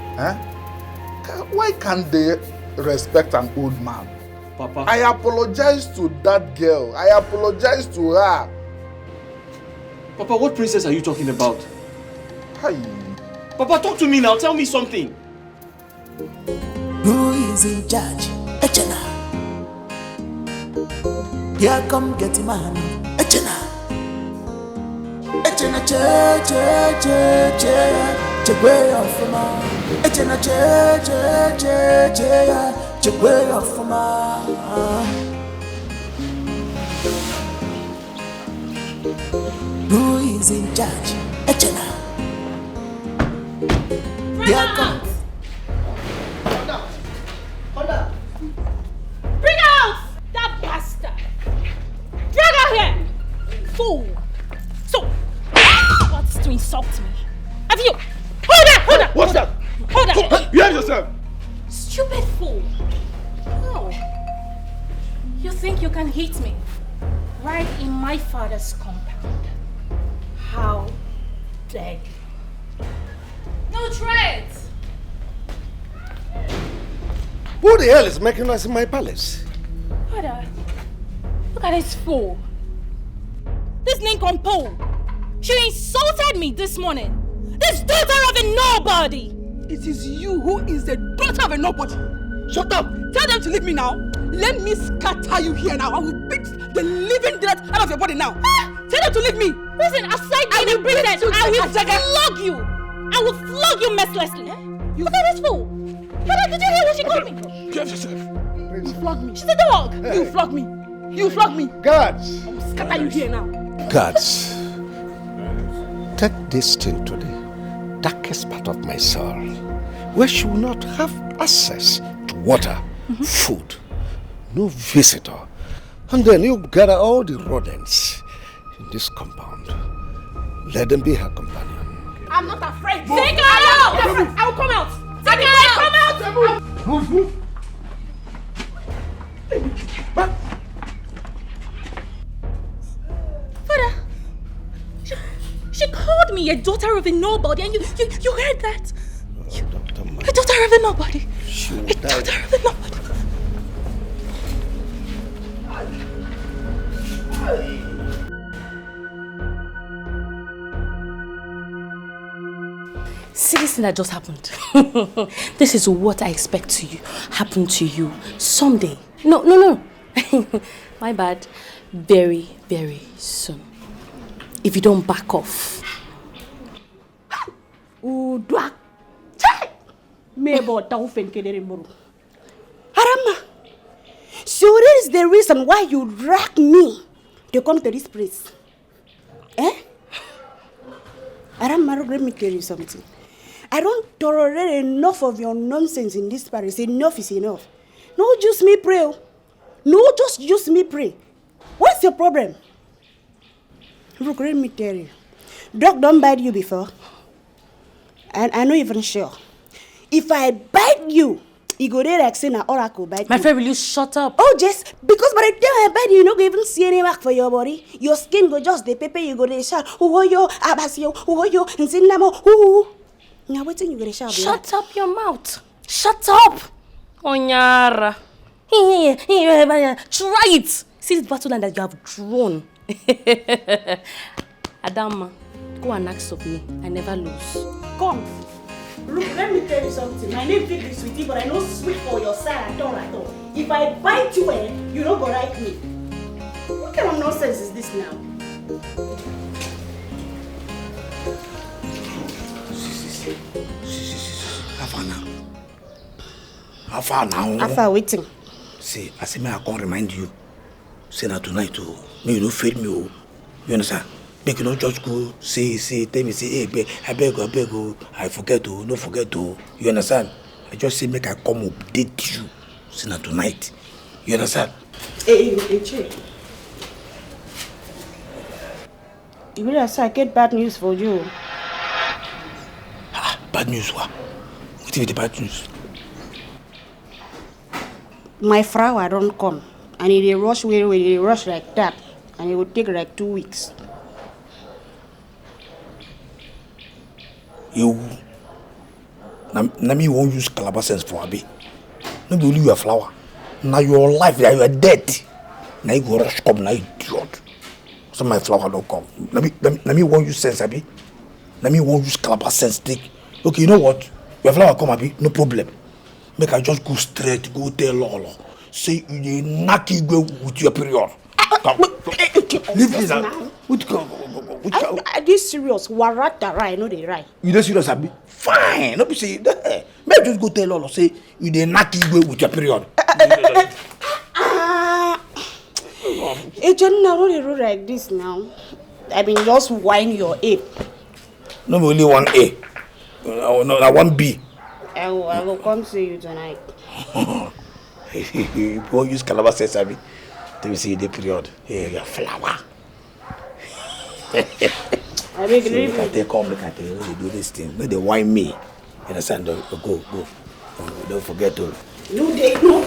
why can't they respect an old man? Papa. I apologize to that girl. I apologize to her. Papa, what princess are you talking about? Hi. Papa, talk to me now. Tell me something. Who is in charge? Echena. Here come get him man. Echena. Echena che way off from Echena che way off from Who is in charge? Echena. Here come. Hold up. Bring out that bastard. Drag her here. Fool. So, what's to insult me? Have you? Hold up. What's that? Hold up. Behave yourself. Stupid fool. Oh. You think you can hit me? Right in my father's compound. How dare you? No threats. Who the hell is making us in my palace? Father, look at this fool. This nincompoop. She insulted me this morning. This daughter of a nobody. It is you who is the daughter of a nobody. Shut up. Tell them to leave me now. Let me scatter you here now. I will beat the living death out of your body now. Tell them to leave me. Listen, aside being a princess, I will flog you. I will flog you mercilessly. Look at this fool. Father, did you hear what she called me? Behave yourself. You flog me. She's a dog. Hey. You flog me. You flog me. Guards. I will scatter you here now. Guards. Take this thing to the darkest part of my soul, where she will not have access to water, food, no visitor. And then you gather all the rodents in this compound. Let them be her companion. I'm not afraid. Take her out! I will come out. Take her out! Come out! Move. Father, she called me a daughter of a nobody, and you heard that? A daughter of a nobody. A daughter of a nobody. See this thing that just happened. This is what I expect to happen to you someday. No. My bad. Very, very soon. If you don't back off. Harama, so that is the reason why you drag me to come to this place. Harama, let me tell you something. I don't tolerate enough of your nonsense in this palace. Enough is enough. No, just me pray. No, just use me pray. What's your problem? Look, let me tell you. Dog don't bite you before. And I'm not even sure. If I bite you, you go there like saying an oracle bite My you. friend, will you shut up? Oh, just because by the time I bite you, you don't even see any mark for your body. Your skin go just the pepper, you go there shout, oh yo, abasio, oh yo, and sinamo, oh. Now waiting you go there shout. Shut up your mouth. Shut up. Onyara. Try it. See this battle line that you have drawn. Adama, go and ask of me. I never lose. Come. Look, let me tell you something. My name is Sweetie, but I know sweet for your side at all. If I bite you, you don't go like me. What kind of nonsense is this now? How far now? How far waiting? See, I say, I can't remind you. Say that tonight, me, you don't fail me. You understand? Make you not just go, say, tell me, say, hey, I beg, I forget, no forget, you understand? I just say, make I come update you. Say that tonight. You understand? Hey, Che. You really say I get bad news for you. Bad news, what? What is the bad news? my flower don't come. And it dey rush where they rush like that. And it would take like 2 weeks. You na me won't use calabar sense for Abi. No be only your flower. Now your life, you are dead. Now you go rush come, now you idiot. So my flower don't come. Let me won't use sense, Abi. Let me won't use calabar sense. Take. Okay, you know what? Your flower come, Abi, no problem. Make I just go straight, go tell Lolo. Say you dey knock you go with your period. Leave this now. Are this serious? Warata, right? No, they right. You dey serious, Abi? Fine. No be say that. May I just go tell Lolo say you dey knock you go with your period. Agent, now don't do like this now. I mean, just whine your ape. No be only one A. No, one B. I will come see you tonight. You won't use calabar sense, Abi. Let me see the period. Here, your flower. I beg you. Look at they come, look at they do this thing. No, they whine me. You understand? Go. Don't forget to. No, they no.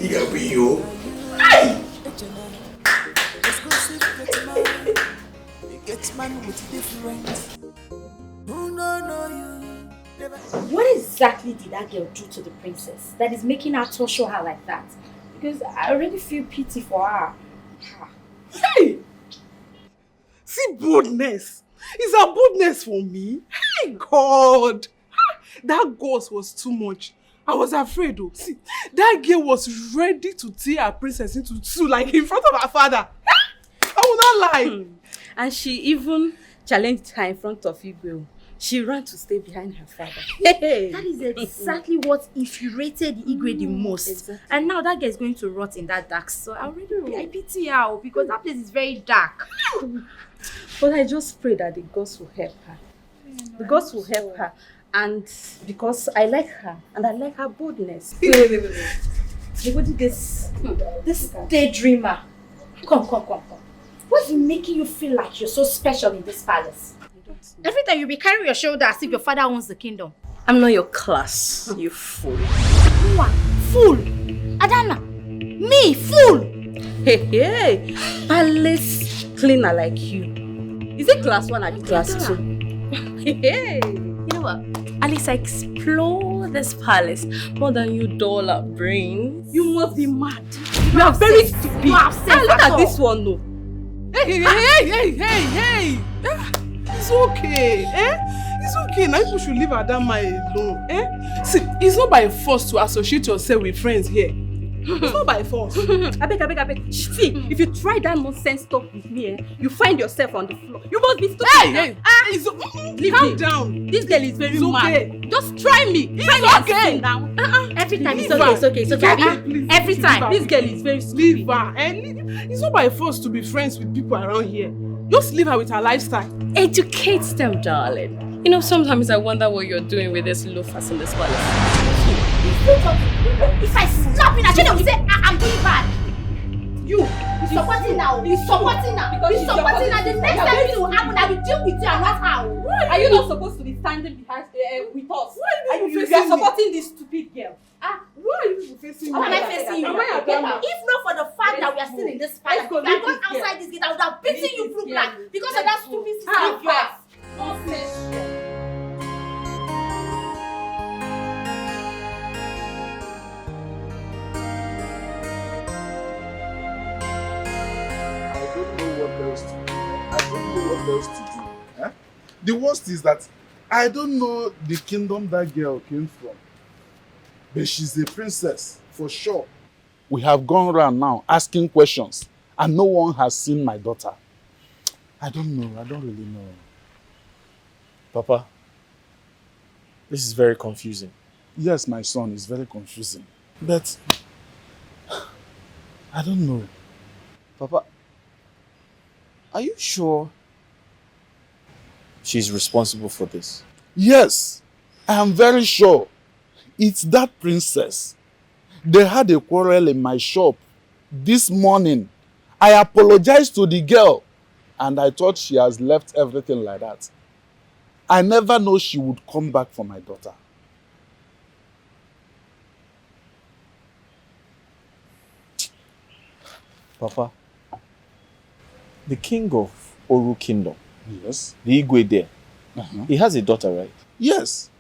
You can be you. What exactly did that girl do to the princess that is making her torture her like that? Because I already feel pity for her. Hey! See boldness. Is that boldness for me? Hey God! That ghost was too much. I was afraid though. See, that girl was ready to tear her princess into two like in front of her father. I will not lie. And she even challenged her in front of Igwe. She ran to stay behind her father. Hey. That is exactly what infuriated Igwe the most. Exactly. And now that girl is going to rot in that dark. So I pity her because that place is very dark. But I just pray that the gods will help her. The gods will help her. And because I like her and I like her boldness. Wait. What did this daydreamer? Come. What's making you feel like you're so special in this palace? Every time you be carrying your shoulder as if your father owns the kingdom. I'm not your class, you fool. Who are? Fool? Adana? Me? Fool? Hey. Palace cleaner like you. Is it class 1 or class 2? Hey. You know what? At least I explore this palace more than you dollar brains. You must be mad. You are very stupid. You are safe. Look at this one though. Hey. It's okay. It's okay. Now you should leave Adama alone. See, it's not by force to associate yourself with friends here. It's not by force. I beg. See, if you try that nonsense talk with me, you find yourself on the floor. You must be stupid. Calm down. This girl is very mad. Just try me. It's okay. Down. Every time it's okay. Every time. This girl is very stupid. Leave her. It's not by force to be friends with people around here. Just leave her with her lifestyle. Educate them, darling. You know, sometimes I wonder what you're doing with this loafers in this palace. If I slap you, I will say I'm doing bad. You're supporting now. You're supporting now. The next time this will happen, I will deal with you and not her. Are you not supposed to be standing behind with us? You are supporting this stupid girl. Why are you facing me? Am I facing you? If not for the fact that we are still in this palace, if I got outside this gate, I would have beaten you blue black because of that stupid sister of yours. I don't know what else to do. Eh? The worst is that I don't know the kingdom that girl came from. But she's a princess, for sure. We have gone around now asking questions, and no one has seen my daughter. I don't know. I don't really know. Papa, this is very confusing. Yes, my son, it's very confusing. But I don't know. Papa, are you sure she's responsible for this? Yes, I am very sure. It's that princess. They had a quarrel in my shop this morning. I apologized to the girl and I thought she has left everything like that. I never know she would come back for my daughter. Papa, the king of Oru Kingdom, yes, the Igwe there, he has a daughter, right? Yes.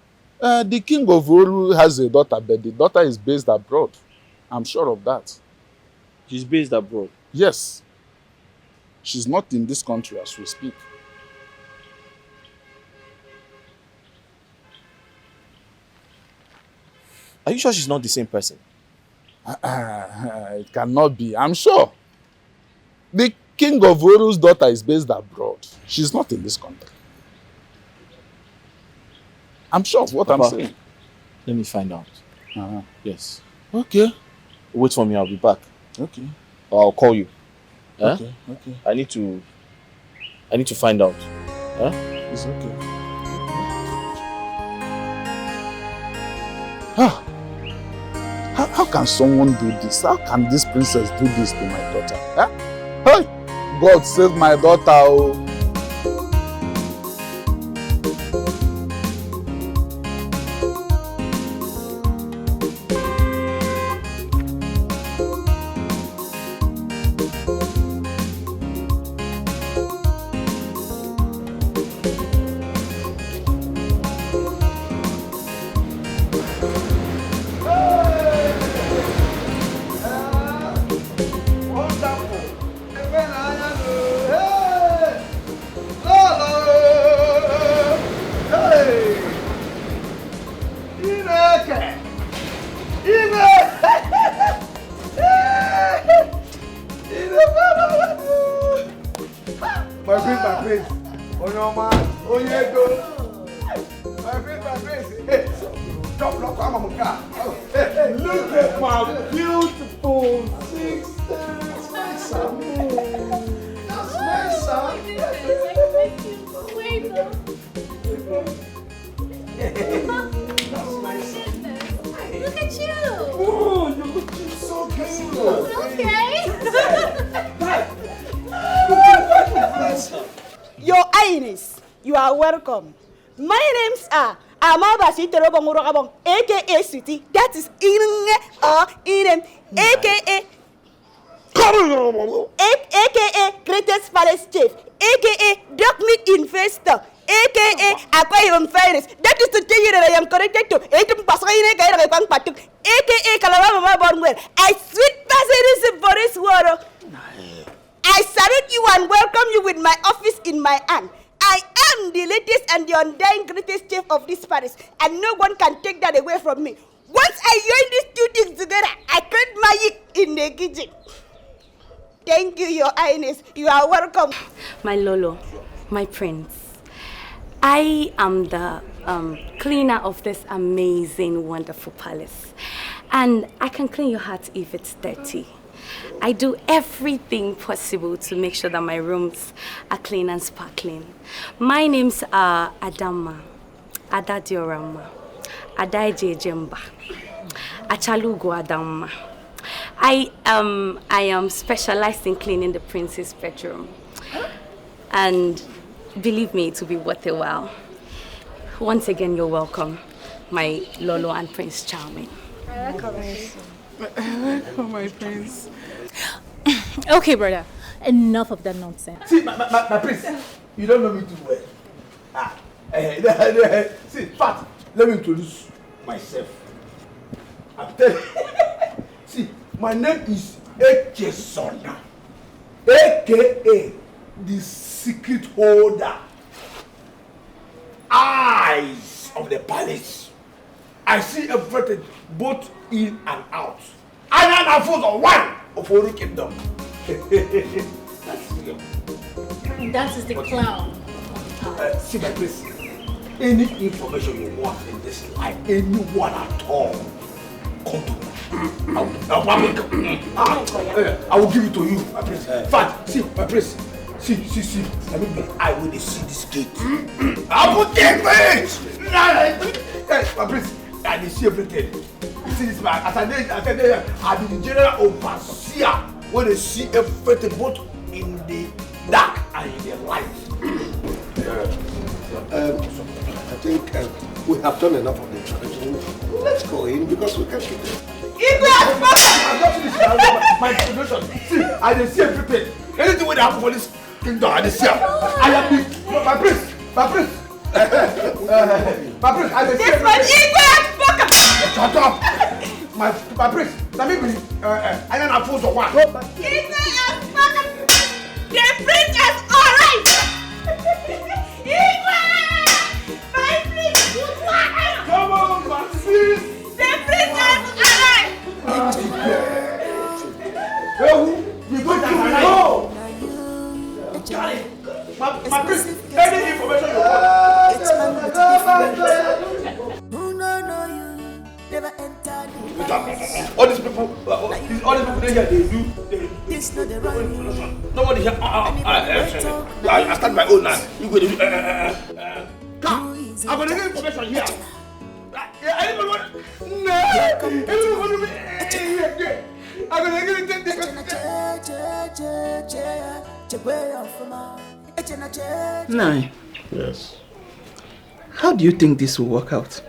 The king of Oru has a daughter, but the daughter is based abroad. I'm sure of that. She's based abroad? Yes. She's not in this country as we speak. Are you sure she's not the same person? It cannot be. I'm sure. The king of Oru's daughter is based abroad. She's not in this country. I'm sure of what Papa, I'm saying. Let me find out. Yes. Okay. Wait for me, I'll be back. Okay. Or I'll call you. Okay, okay. I need to find out. It's okay. How can someone do this? How can this princess do this to my daughter? Hey! God save my daughter. Oh. Welcome. My names are Amabasi Terobongurabong, aka City, that is Inem, aka Greatest Palace Chief, aka Dog Meat Investor, aka Aquarium Virus, that is to tell you that I am connected to aka Kalama Bornwell. I sweet passages for this water. I salute you and welcome you with my office in my hand. I am the latest and the undying greatest chief of this palace, and no one can take that away from me. Once I join these two things together, I create magic in the kitchen. Thank you, Your Highness. You are welcome. My Lolo, my prince, I am the cleaner of this amazing, wonderful palace. And I can clean your heart if it's dirty. I do everything possible to make sure that my rooms are clean and sparkling. My names are Adama, Adadiorama, Adaije Jemba, Achalugo Adama. I am specialized in cleaning the prince's bedroom. And believe me, it will be worth a while. Once again, you're welcome, my Lolo and Prince Charming. Oh, my prince. Okay, brother. Enough of that nonsense. See, my prince, you don't know me too well. See, Fat, let me introduce myself. I'm telling you. See, my name is Eke Sona, aka the secret holder. Eyes of the palace. I see everything both in and out. And I'm a foot of one of Oru Kingdom. That is the clown. See my place. Any information you want in this life, anyone at all, come to me. I will give it to you, my prince. Fact, see, my prince. See. I mean, I will see this gate. I will take it. My prince, I will see everything. You see this man, as I be the general overseer when they see everything both in the dark and in the light. think we have done enough of the tradition. Let's go in because we can't keep it. My introduction. See, I didn't see everything. Anything will happen for this kingdom, I didn't see. I am my prince. My prince, I didn't see everything. Shut up. My prince, let me be. I don't have food for one. The prince is alright! My prince! Come on, my sis! The prince is alright! You go to no! My prince, any information you want. All these people here, they do. Nobody here. I start my own now. You go to I'm going to get information here. Anybody want? No! Anybody want to be? I'm going to get it. Nine. Yes. How do you think this will work out?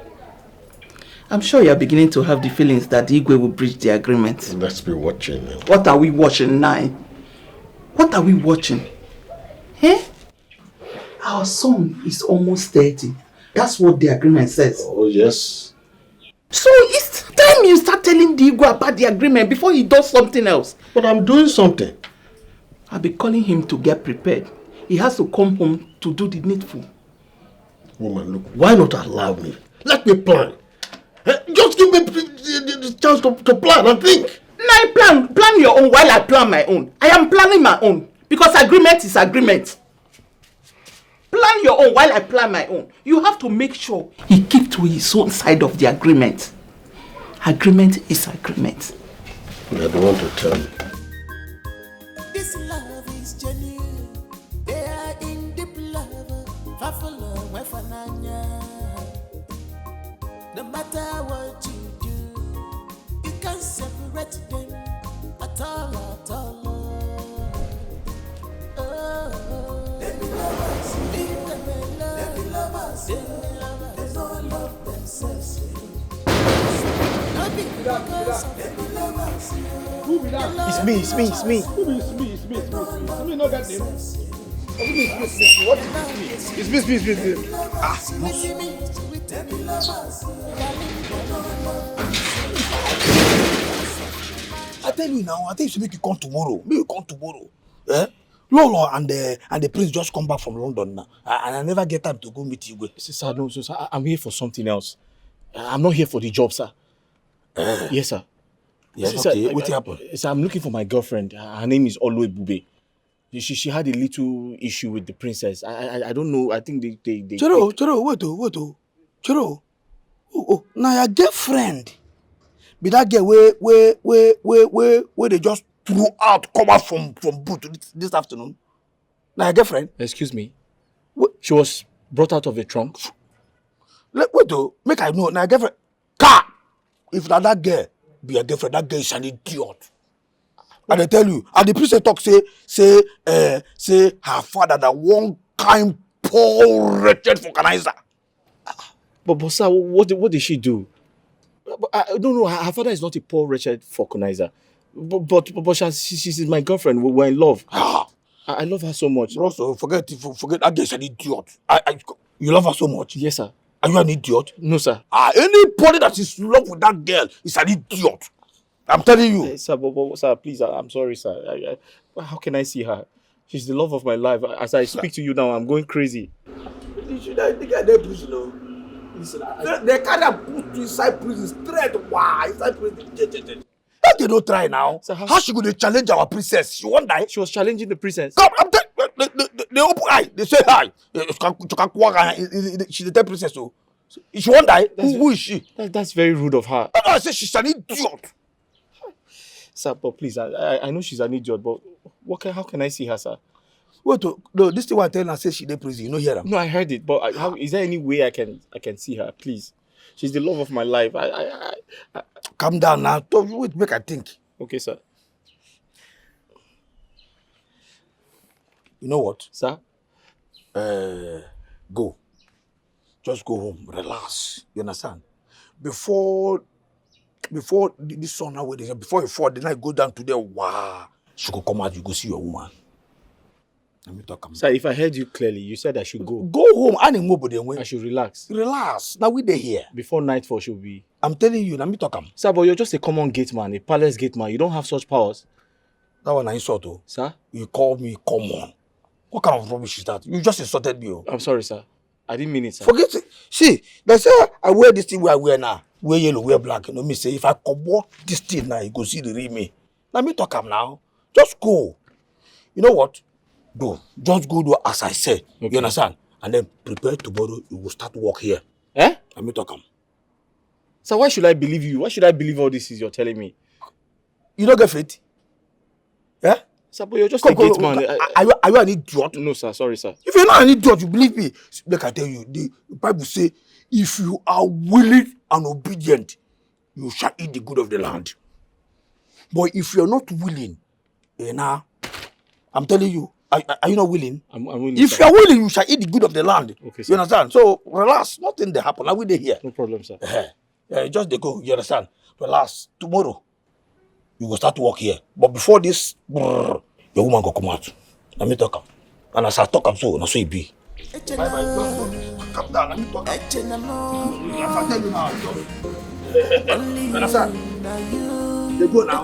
I'm sure you're beginning to have the feelings that Igwe will breach the agreement. Let's be watching. What are we watching, Nine? What are we watching? Eh? Our son is almost 30. That's what the agreement says. Oh, yes. So it's time you start telling the Igwe about the agreement before he does something else. But I'm doing something. I'll be calling him to get prepared. He has to come home to do the needful. Woman, look, why not allow me? Let me plan. Just give me the chance to plan and think. Now plan your own while I plan my own. I am planning my own because agreement is agreement. Plan your own while I plan my own. You have to make sure he keeps to his own side of the agreement. Agreement is agreement. I don't want to tell you. This love is genuine. They are in deep love. Fafalo, wefananya. No matter what you do, you can't separate them at all, at all. Oh, let me lovers, leave them alone. Let me lovers, they don't love themselves. It's me. Who me know that name? What is me? I tell you now, I think you should make you come tomorrow. Make you come tomorrow. Eh? Lolo and the prince just come back from London now. And I never get time to go meet you. Sir, no, sir, I'm here for something else. I'm not here for the job, sir. Yes, sir. Yes, sir, okay. What happened? Sir, I'm looking for my girlfriend. Her name is Oluebube. She had a little issue with the princess. I don't know. I think they Chero, wait. Chero. Oh, now your girlfriend. Be that girl where they just threw out, come out from boot this afternoon. Now your girlfriend. Excuse me. What? She was brought out of the trunk. Wait though, make I know. Now your girlfriend. Car! If not that girl be a girlfriend, that girl is an idiot. And I tell you, and the priest talk say her father that one kind poor wretched vulcanizer. But sir, what did she do? I don't know. Her father is not a poor wretched vulcanizer. But she's my girlfriend. We're in love. I love her so much. Also, forget that girl is an idiot. You love her so much? Yes, sir. Are you an idiot? No, sir. Anybody that is in love with that girl is an idiot. I'm telling you. Sir, sir, please, I'm sorry, sir. How can I see her? She's the love of my life. As I speak to you now, I'm going crazy. The guy there, prison, no? They kind of put you inside prison straight. Why? Inside prison. How they don't try now? Sir, how she going to challenge our princess? She won't die. She was challenging the princess. Come, I'm telling they open eye. They say hi. She's the third princess, so she won't die. Who is she? That's very rude of her. I say she's an idiot. Sir, but please, I know she's an idiot, but how can I see her, sir? Wait, no, this thing I tell her says she in prison. You know hear her? No, I heard it, but how is there any way I can see her? Please, she's the love of my life. I Calm down now. Don't wait, make I think. Okay, sir. You know what, sir? Go. Just go home, relax. You understand? Before this sun now, before you fall, the night go down to there, wow. She could come out, you go see your woman. Let me talk. Sir, if I heard you clearly, you said I should go. Go home. I should relax. Relax. Now we there here. Before nightfall should be. I'm telling you, let me talk. Sir, but you're just a common gate man, a palace gate man. You don't have such powers. That one I insult you. Sir? You call me common. What kind of rubbish is that? You just insulted me. I'm sorry, sir. I didn't mean it, sir. Forget it. See, they say I wear this thing where I wear now. Wear yellow, wear black. You know me say, if I come walk this thing now, you go see the real me. Let me talk now. Just go. You know what? Go. Just go do as I said. Okay. You understand? And then prepare tomorrow, you will start work here. Eh? Let me talk. So why should I believe you? Why should I believe all this is you're telling me? You don't get fit? Yeah? Sir, but you're just a gate man. Are you an idiot? No, sir. Sorry, sir. If you're not an idiot, you believe me. Like I tell you, the Bible say, if you are willing and obedient, you shall eat the good of the land. But if you're not willing, I'm telling you, are you not willing? I'm willing. If you're willing, you shall eat the good of the land. Okay, sir. You understand? So relax. Nothing there happen. I will here. No problem, sir. Just they go. You understand? Relax. Tomorrow, you will start to work here. But before this, your woman go come out. Let me talk. And as I talk, I'm so it be. Bye. Come down. Let me talk. I tell you now. You understand? They go now.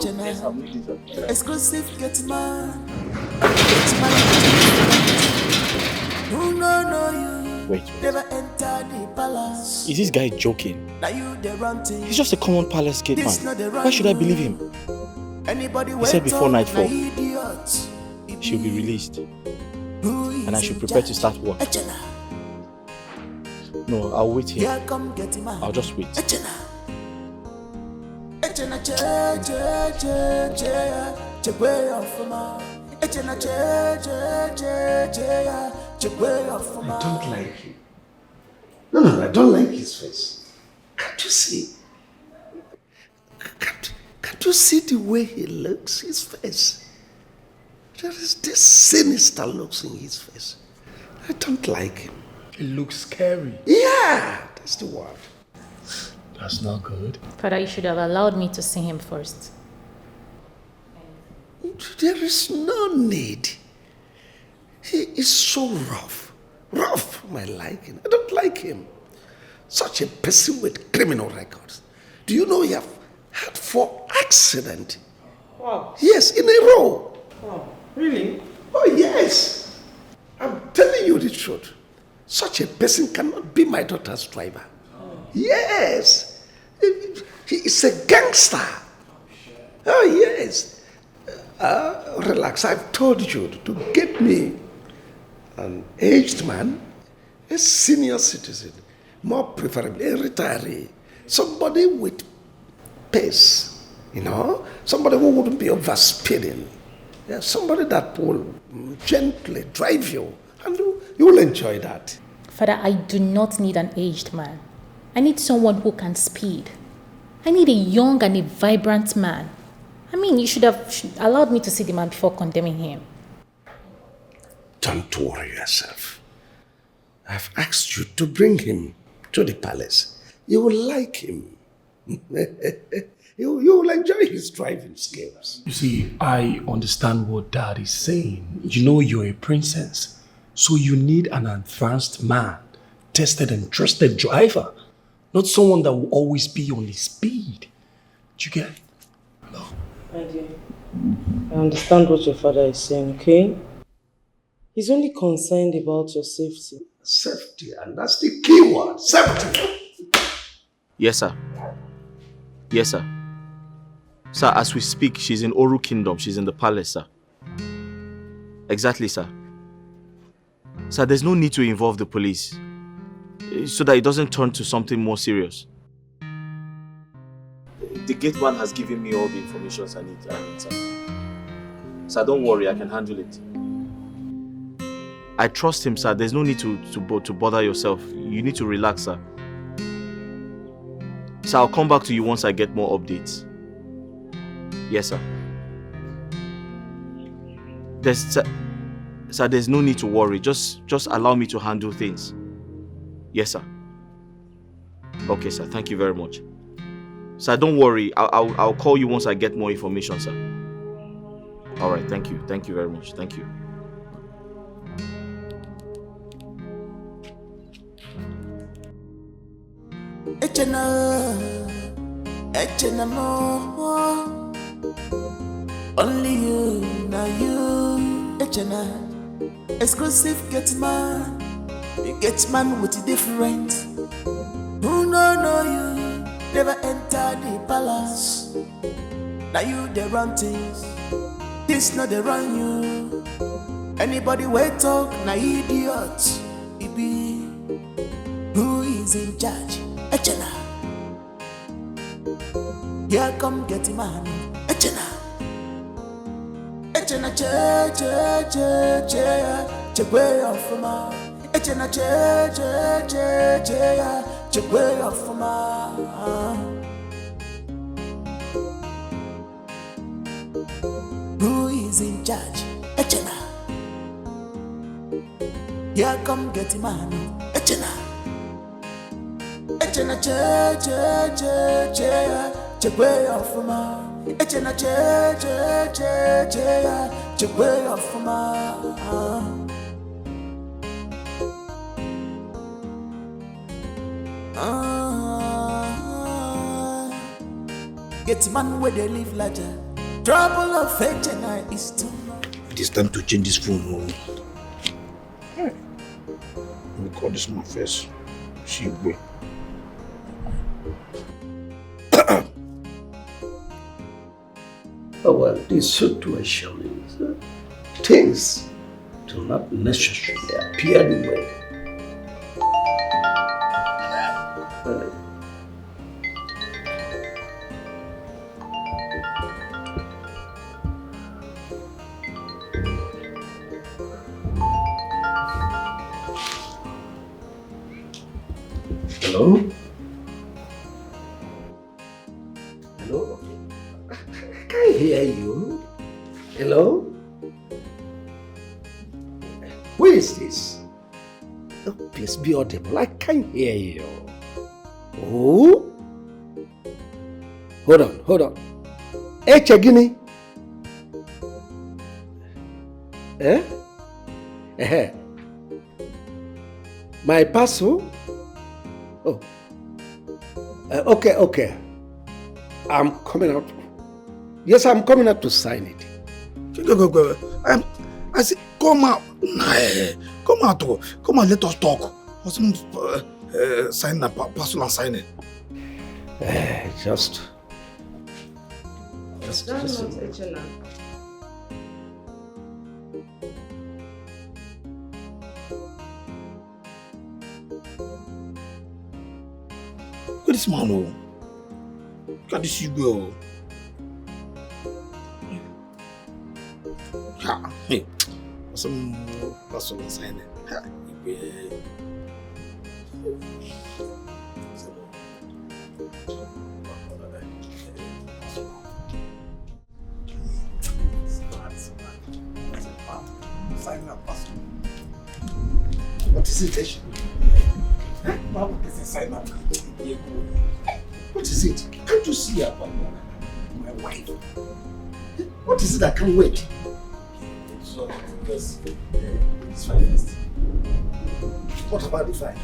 Exclusive get man. Wait. Never enter the palace. Is this guy joking? Now you the run thing. He's just a common palace gate man. Why should I believe him? He said before nightfall, she'll be released. And I should prepare to start work. No, I'll wait here. I'll just wait. I don't like him. No, I don't like his face. Can't you see? Can't you see the way he looks, his face? There is this sinister looks in his face. I don't like him. It looks scary. Yeah, that's the word. That's not good. Father, you should have allowed me to see him first. There is no need. He is so rough. Rough for my liking. I don't like him. Such a person with criminal records. Do you know he have had 4 accidents? Wow. Yes, in a row. Wow. Really? Oh, yes. I'm telling you the truth. Such a person cannot be my daughter's driver. Oh. Yes. He is a gangster. Oh, yes. Relax. I've told you to get me an aged man, a senior citizen, more preferably a retiree, somebody with pace, somebody who wouldn't be overspeeding, somebody that will gently drive you, and you will enjoy that. Father, I do not need an aged man. I need someone who can speed. I need a young and a vibrant man. I mean, you should have allowed me to see the man before condemning him. Don't worry yourself. I've asked you to bring him to the palace. You will like him. You will enjoy his driving skills. You see, I understand what Dad is saying. You know you're a princess, so you need an advanced man, tested and trusted driver, not someone that will always be on his speed. Do you get it? No. My dear, I understand what your father is saying, okay? He's only concerned about your safety. Safety, and that's the key word, safety. Yes, sir. Yes, sir. Sir, as we speak, she's in Oru Kingdom. She's in the palace, sir. Exactly, sir. Sir, there's no need to involve the police so that it doesn't turn to something more serious. The gate man has given me all the information I need, sir. Sir, don't worry, I can handle it. I trust him, sir. There's no need to bother yourself. You need to relax, sir. Sir, I'll come back to you once I get more updates. Yes, sir. Sir, there's no need to worry. Just allow me to handle things. Yes, sir. Okay, sir. Thank you very much. Sir, don't worry. I'll call you once I get more information, sir. All right. Thank you. Thank you very much. Thank you. Echena mo, only you, now you. Echena, exclusive get man, you get man with a different. Who know you, never enter the palace. Now you the run things, this not the run you. Anybody wait talk, na idiot. It be who is in charge. Echena, here come get him man. Echena, Echena che way off ma. Echena che way off ma. Who is in charge? Echena, here come get him man. Echena. Echena che way off ma. Echena che way off ma. Get man where they live larger. Trouble of Echena is too much. It is time to change this phone. Let me call this man first. See you. Oh, well, this situation is things do not necessarily appear the way. Hello? Hello? I can't hear you. Hello? Who is this? Oh, please be audible. I can't hear you. Oh? Hold on. Hey, Chegini. My parcel? Oh. Okay. I'm coming out. Yes, I'm coming out to sign it. Go. I said, come out. Come out. Come on, let us talk. Sign the parcel and sign it. Just. That's not Echena. Look at this man, oh. Look at this girl. Hey, some parcel and sign it. What is it? What is it? Can't you see about my wife? What is it I can't wait? So, it's fine first. What about the fine?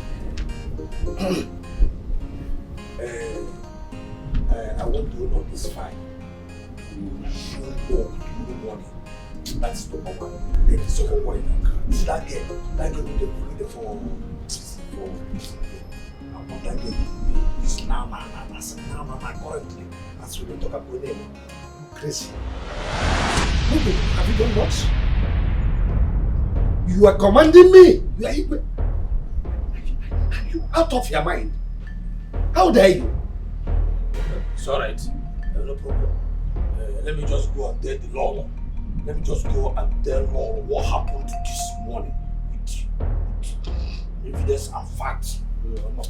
I want to know this fine. You should go tomorrow morning. That's the number one. Then the second one, is that girl with the for about that girl is now currently. As we don't talk about them. Crazy. Maybe, have you done what? You are commanding me. Are you out of your mind? How dare you? It's alright. No problem. Let me just go and tell the Lord. Let me just go and tell Lord what happened this morning with evidence and facts.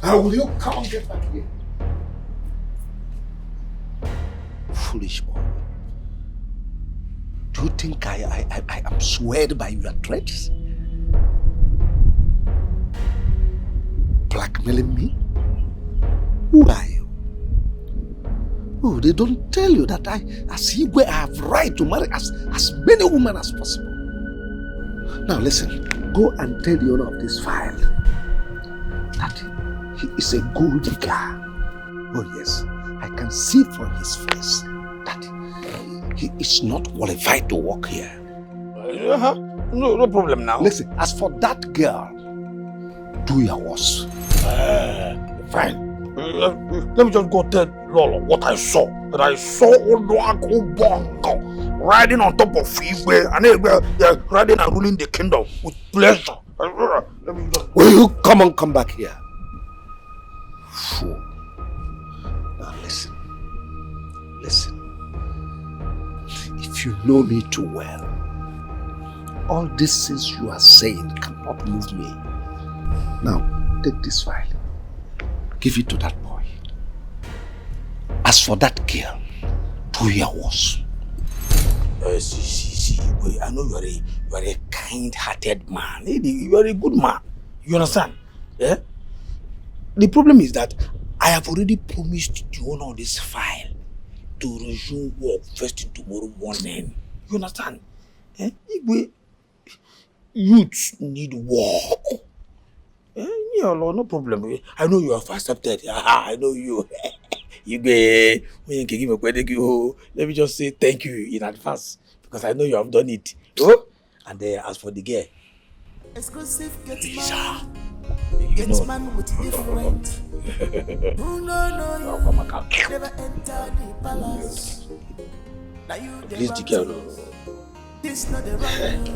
How will you come and get back here? Foolish boy. Do you think I am swayed by your threats? Blackmailing me? Who are you? Oh, they don't tell you that as Igwe, I have right to marry as many women as possible. Now listen, go and tell the owner of this file that he is a gold digger. Oh yes, I can see from his face that he is not qualified to work here. No problem now. Listen, as for that girl, do your worst. Fine. Let me just go tell Lolo what I saw. That I saw Odoako Bongo riding on top of Igwe and riding and ruling the kingdom with pleasure. Will you come back here? Fool. Now listen. If you know me too well, all these things you are saying cannot move me. Now, take this file. Give it to that boy. As for that girl, do your worst. See, I know you are a kind-hearted man. You are a good man. You understand? Yeah? The problem is that I have already promised the owner of this file to resume work first thing tomorrow morning. You understand? Eh? Youths need work. Yeah, no problem. I know you have accepted. I know you. Let me just say thank you in advance because I know you have done it. Oh? And as for the girl, Exclusive gets man with different. Who no, never enter the palace. Now you please the girl. This not the right.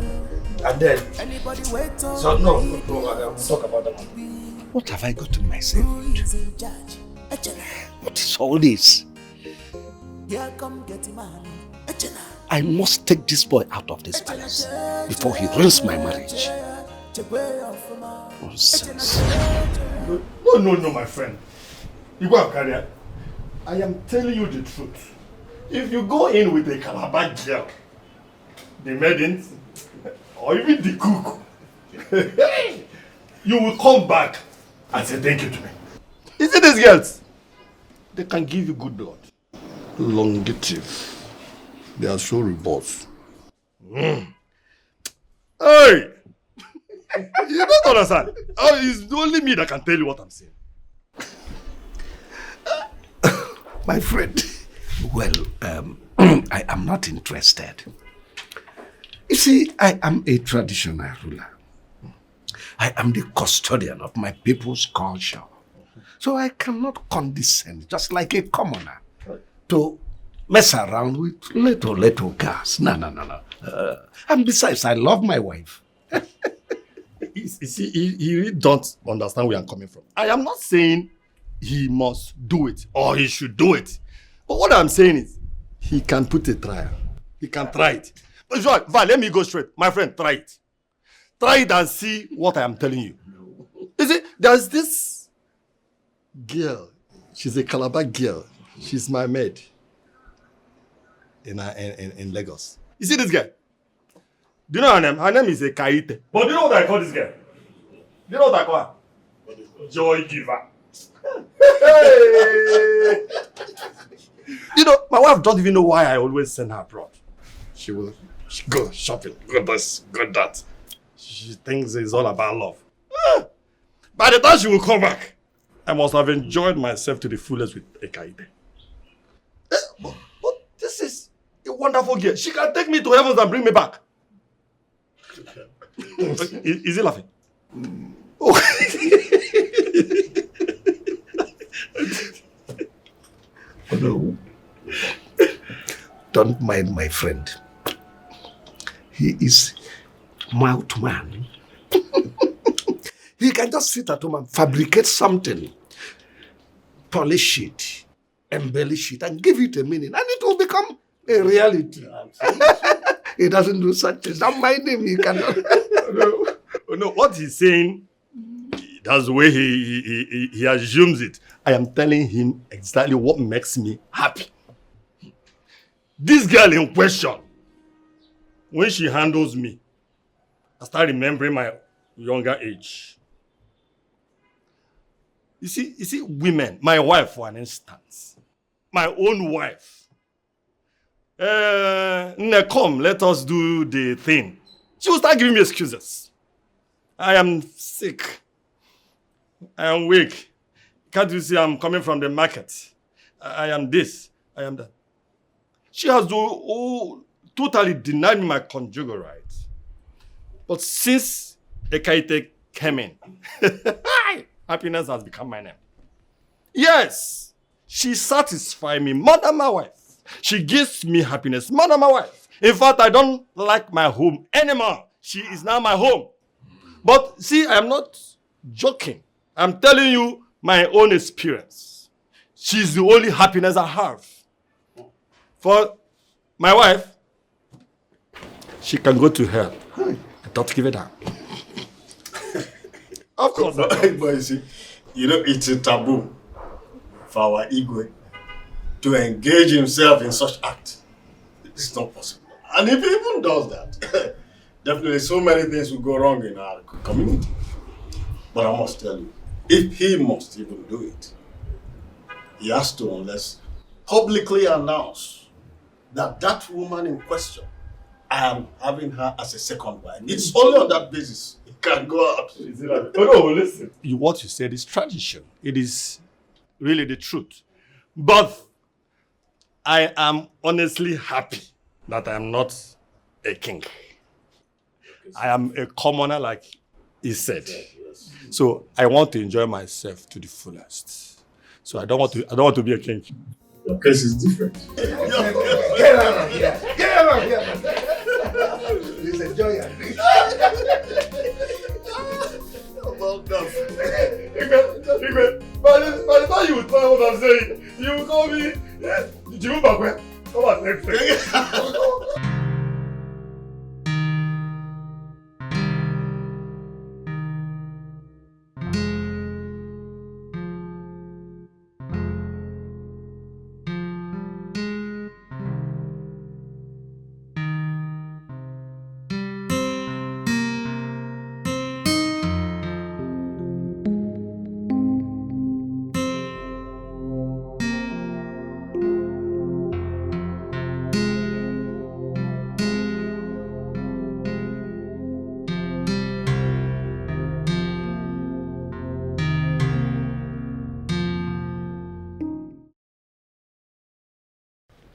And then, anybody wait on so no, we'll talk about that one. What have I gotten myself into? What is all this? Here come get man. I must take this boy out of this palace before he ruins my marriage. Nonsense. No, my friend. You go career. I am telling you the truth. If you go in with a Calabar girl, the maidens, or even the cook, you will come back and say thank you to me. You see these girls? They can give you good blood. Longative. They are so robust. Hey! You don't understand. Oh, it's only me that can tell you what I'm saying. My friend, well, I am not interested. You see, I am a traditional ruler. I am the custodian of my people's culture. So I cannot condescend, just like a commoner, to mess around with little girls. No. And besides, I love my wife. You see, he really don't understand where I'm coming from. I am not saying he must do it or he should do it. But what I'm saying is, he can put a trial. He can try it. But Val, let me go straight. My friend, try it. Try it and see what I am telling you. You see, there's this girl. She's a Calabar girl. She's my maid in Lagos. You see this girl? Do you know her name? Her name is Kaite. But do you know what I call this girl? Do you know what I call her? Joy giver. Hey! You know, my wife doesn't even know why I always send her abroad. She will go shopping, go this, go that. She thinks it's all about love. By the time she will come back, I must have enjoyed myself to the fullest with Kaite. But this is a wonderful girl. She can take me to heavens and bring me back. Is he laughing? Oh. Oh no. Don't mind my friend. He is mouth man. He can just sit at home and fabricate something, polish it, embellish it, and give it a meaning, and it will become a reality. He doesn't do such things. Don't mind him. He cannot. No, what he's saying, that's the way he assumes it. I am telling him exactly what makes me happy. This girl in question, when she handles me, I start remembering my younger age. You see, women, my wife, for an instance, my own wife. Come, let us do the thing. She will start giving me excuses. I am sick. I am weak. Can't you see I'm coming from the market? I am this. I am that. She has totally denied me my conjugal rights. But since Ekaite came in, happiness has become my name. Yes, she satisfies me more than my wife. She gives me happiness more than my wife. In fact, I don't like my home anymore. She is now my home. But see, I am not joking. I'm telling you my own experience. She's the only happiness I have. For my wife, she can go to hell. I don't give it up. Of course. But you see, it's a taboo for our Igwe to engage himself in such act. It's not possible. And if he even does that, definitely so many things will go wrong in our community. But I must tell you, if he must even do it, he has to, unless publicly announce that that woman in question, I am having her as a second wife. It's only on that basis he can go out. Oh no, listen. What you said is tradition. It is really the truth. But I am honestly happy that I am not a king. I am a commoner, like he said. So I want to enjoy myself to the fullest. So I don't want to be a king. Your case is different. Get out of here! Get out of here! Please enjoy your drink. Well done. By the time you would find what I'm saying, you will call me Jimu Bakwe. Come on, next.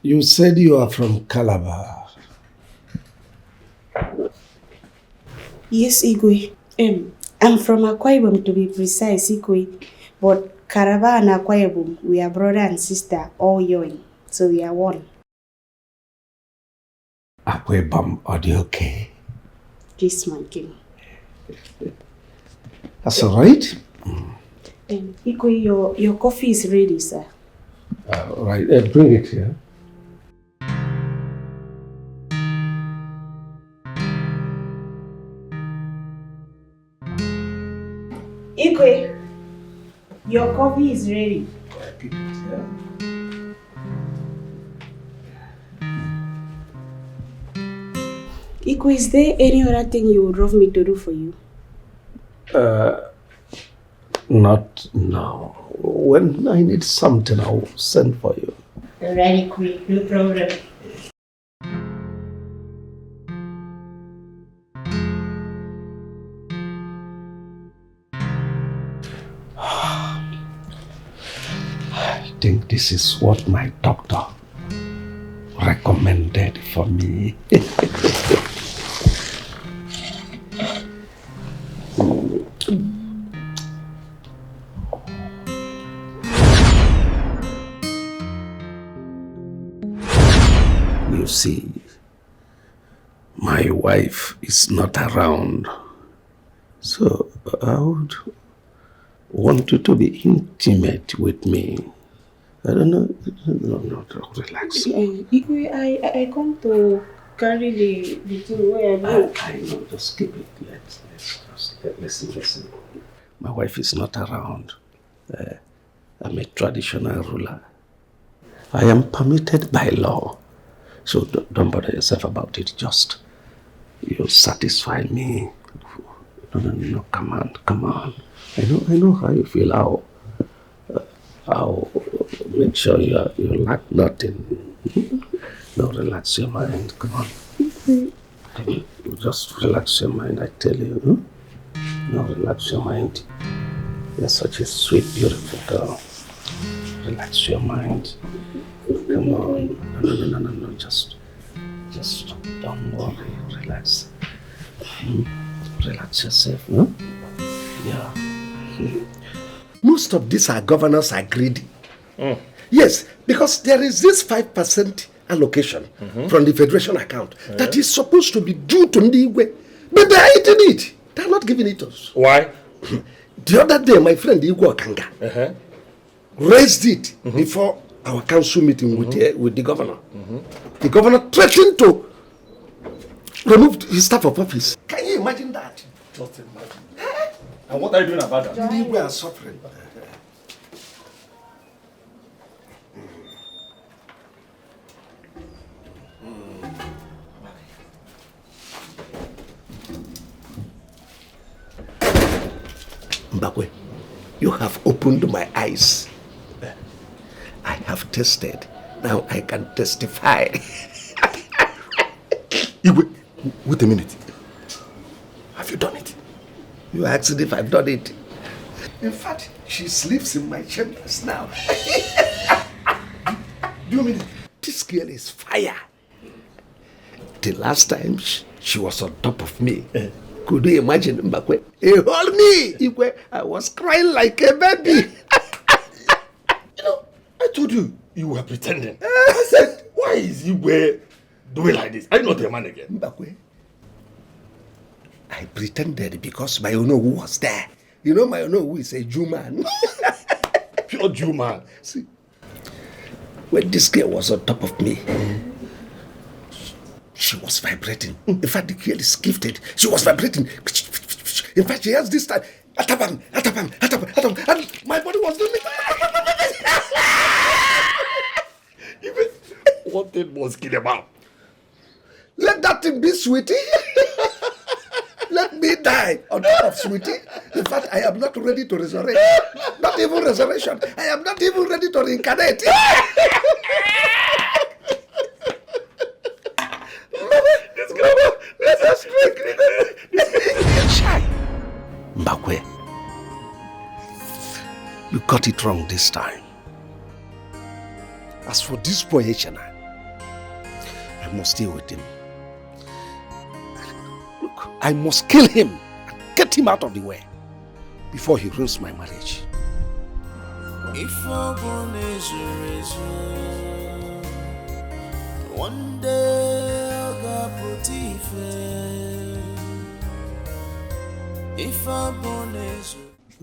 You said you are from Calabar. Yes, Igwe. I'm from Akwa Ibom, to be precise, Igwe. But Calabar and Akwa Ibom, we are brother and sister, all young. So we are one. Akwa Ibom, are you okay? Yes, my king. That's all right. Igwe, your coffee is ready, sir. Right, bring it here. Igwe, your coffee is ready. Igwe, is there any other thing you would love me to do for you? Not now. When I need something, I'll send for you. Very quick, no problem. I think this is what my doctor recommended for me. You see, my wife is not around, so I would want you to be intimate with me. I don't know. No, relax. Igwe, I come to carry the thing where I go. I know, just keep it. Listen. My wife is not around. I'm a traditional ruler. I am permitted by law. So don't bother yourself about it. Just, you satisfy me. No, come on. I know how you feel. Now, make sure you lack nothing. Now, relax your mind. Come on. Just relax your mind, I tell you. Now, relax your mind. You're such a sweet, beautiful girl. Relax your mind. Come on. No. Just don't worry. Relax. Relax yourself. Yeah. Most of these our governors are greedy. Yes, because there is this 5% allocation from the federation account that is supposed to be due to Ndigwe. But they are eating it. They are not giving it to us. Why? The other day, my friend Igwe Okanga raised it before our council meeting with the governor. The governor threatened to remove his staff of office. Can you imagine that? Just imagine. And what are you doing about that? The Igwe are suffering. Mbakwe, you have opened my eyes. I have tested. Now I can testify. Igwe, wait a minute. Have you done it? You asked if I've done it. In fact, she sleeps in my chambers now. Do you mean it? This girl is fire. The last time she was on top of me. Could you imagine, Mbakwe? He hold me! Igwe, I was crying like a baby. I told you were pretending. I said, why is Igwe doing like this? I'm not a man again. Mbakwe, I pretended because my Onowu was there. You know my Onowu is a Jew man. Pure Jew man. See, when this girl was on top of me, she was vibrating. In fact, the girl is gifted. She was vibrating. In fact, she has this time. Atapam. And my body was doing it. Even what thing was kill about? Let that thing be, sweetie. Let me die on top of sweetie. In fact, I am not ready to resurrect. Not even resurrection. I am not even ready to reincarnate. This girl, let us drink. Mbakwe, you got it wrong this time. As for this boy Echena, I must stay with him. Look, I must kill him and get him out of the way before he ruins my marriage. If I born is one day I got put if I born is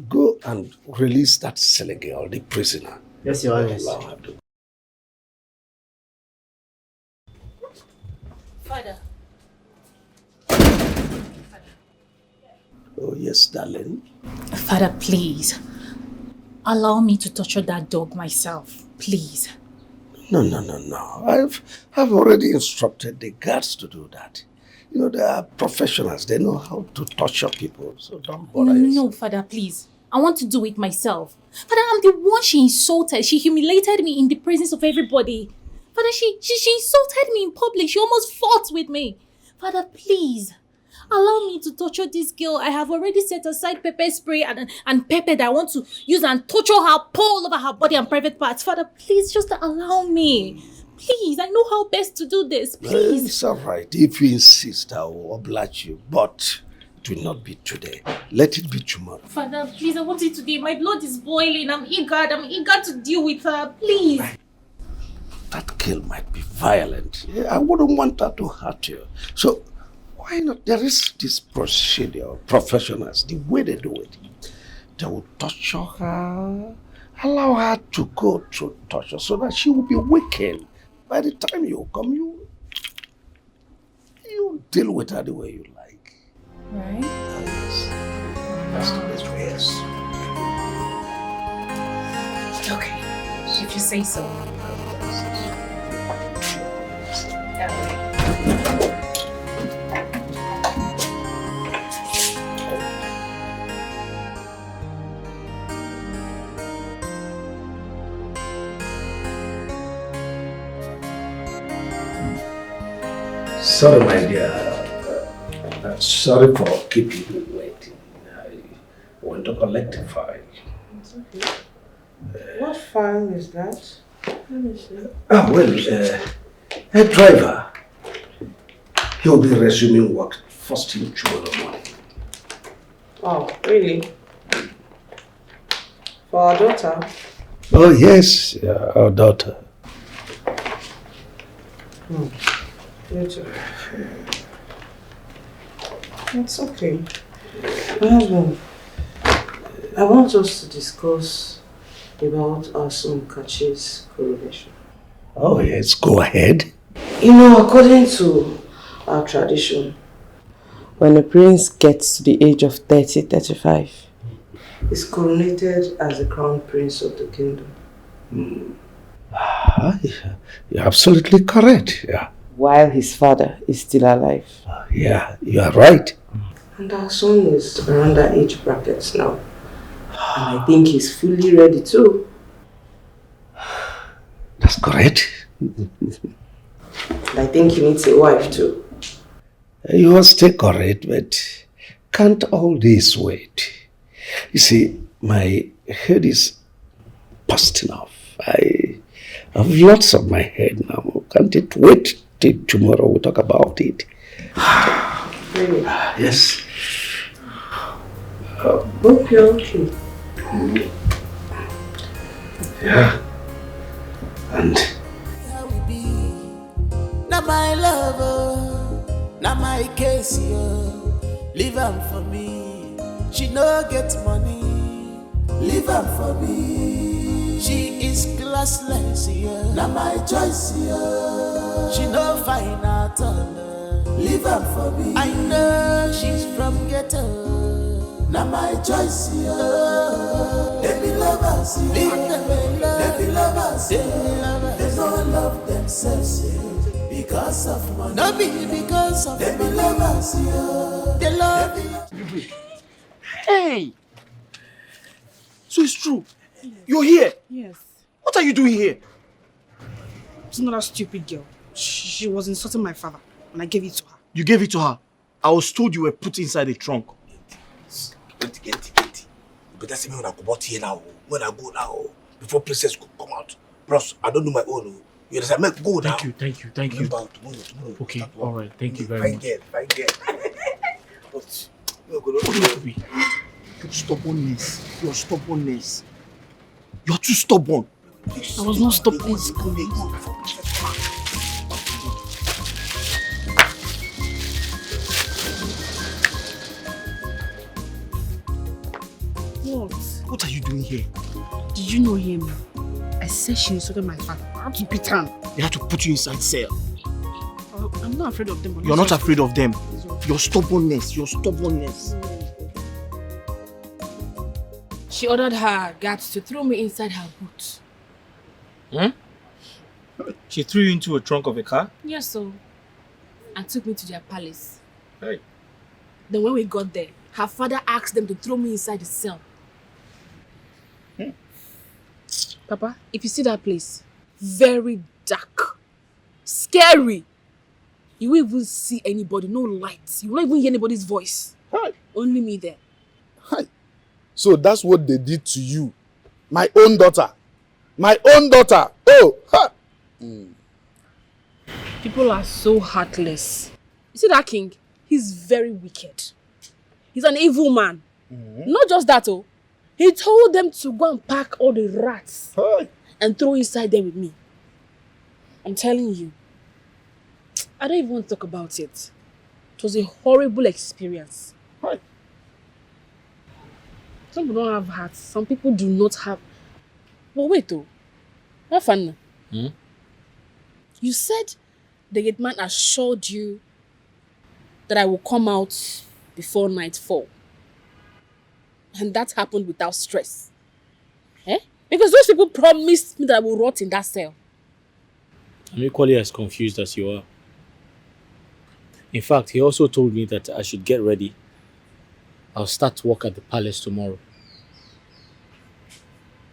Go and release that silly girl, the prisoner. Yes, Your Honor. Father. Oh, yes, darling. Father, please. Allow me to torture that dog myself. Please. No. I've already instructed the guards to do that. You know, they are professionals. They know how to torture people. So don't bother yourself. No, Father, please. I want to do it myself. Father, I'm the one she insulted. She humiliated me in the presence of everybody. Father, she insulted me in public. She almost fought with me. Father, please. Allow me to torture this girl. I have already set aside pepper spray and pepper that I want to use and torture her, pour all over her body and private parts. Father, please just allow me. Please, I know how best to do this. Please. It's all right. If you insist, I will oblige you. But it will not be today. Let it be tomorrow. Father, please, I want it today. My blood is boiling. I'm eager to deal with her. Please. That girl might be violent. I wouldn't want her to hurt you. So, why not? There is this procedure, professionals, the way they do it. They will torture her, allow her to go through torture so that she will be weakened. By the time you come, you deal with her the way you like. Right? Yes. That's the best way, yes. Okay, if you say so. Sorry, my dear. Sorry for keeping you waiting. I want to collect a file. It's okay. What file is that? Let me see. A driver. He'll be resuming work first thing tomorrow morning. Oh, really? For our daughter? Oh, yes, our daughter. Beautiful. It's okay. My husband, I want us to discuss about our son Kachi's coronation. Oh, yes, go ahead. You know, according to our tradition, when a prince gets to the age of 30, 35, he's coronated as the crown prince of the kingdom. You're absolutely correct. Yeah. While his father is still alive. Yeah, you are right. And our son is around that age bracket now. And I think he's fully ready too. That's correct. I think he needs a wife too. You are still correct, but can't all this wait? You see, my head is busting off. I have lots on my head now. Can't it wait till tomorrow we talk about it? Really? Yes. Hope you're okay. Yeah. And Now my lover, now my case, yeah. Leave am for me. She no get money. Leave am for me. She is classless, yeah. Now my choice, yeah. She no fine at all. Leave am for me. I know she's from ghetto. Now my choice, yeah. Let me love us, yeah. Let me love us, yeah. They don't love themselves, yeah. Because of money. No be because of money. Let me love us, yeah. They love me. Hey! So it's true. You're here. Yes. What are you doing here? It's not that stupid girl. She was insulting my father when I gave it to her. You gave it to her. I was told you were put inside the trunk. Get. You better see me when I go out here now. When I go now, before princess could come out. Bros, I don't do my own. You understand? Make go now. Thank you. Tomorrow. Okay, all right. Thank you very much. Fine girl. But you go to be. Your stubbornness. You're too stubborn. I was not stubborn. What are you doing here? Did you know him? I said she insulted my father. I had to beat her. They had to put you inside cell. I'm not afraid of them. You're not afraid of them. Your stubbornness. She ordered her guards to throw me inside her boot. She threw you into a trunk of a car? Yes, so. And took me to their palace. Hey. Then when we got there, her father asked them to throw me inside the cell. Papa, if you see that place, very dark, scary. You won't even see anybody, no lights. You won't even hear anybody's voice. Hi. Only me there. Hi. So that's what they did to you. My own daughter. Oh, ha. People are so heartless. You see that king? He's very wicked. He's an evil man. Not just that, oh. He told them to go and pack all the rats and throw inside them with me. I'm telling you. I don't even want to talk about it. It was a horrible experience. Some people don't have hearts. Some people do not have. But wait though. Have fun. You said the gate man assured you that I will come out before nightfall. And that happened without stress. Because those people promised me that I will rot in that cell. I'm equally as confused as you are. In fact, he also told me that I should get ready. I'll start work at the palace tomorrow.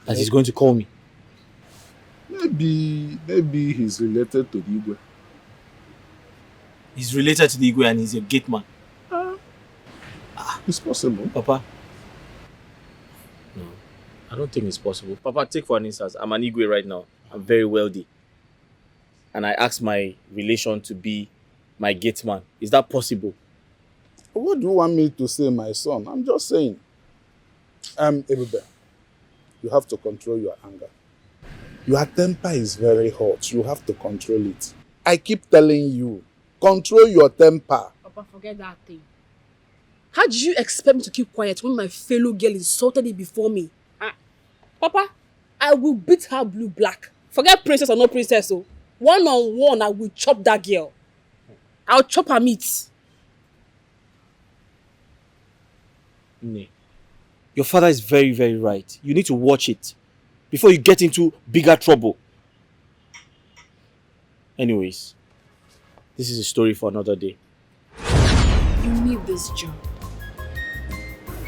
That he's going to call me. Maybe he's related to Igwe. He's related to the Igwe and he's a gate man. It's possible. Papa. No, I don't think it's possible. Papa, take for an instance, I'm an Igwe right now. I'm very wealthy. And I asked my relation to be my gate man. Is that possible? What do you want me to say, my son? I'm just saying. Ebube, you have to control your anger. Your temper is very hot. You have to control it. I keep telling you, control your temper. Papa, forget that thing. How did you expect me to keep quiet when my fellow girl insulted it before me? Papa, I will beat her blue black. Forget princess or no princess. So, one-on-one, I will chop that girl. I'll chop her meat. Nee. Your father is very, very right. You need to watch it before you get into bigger trouble. Anyways, this is a story for another day. You need this job.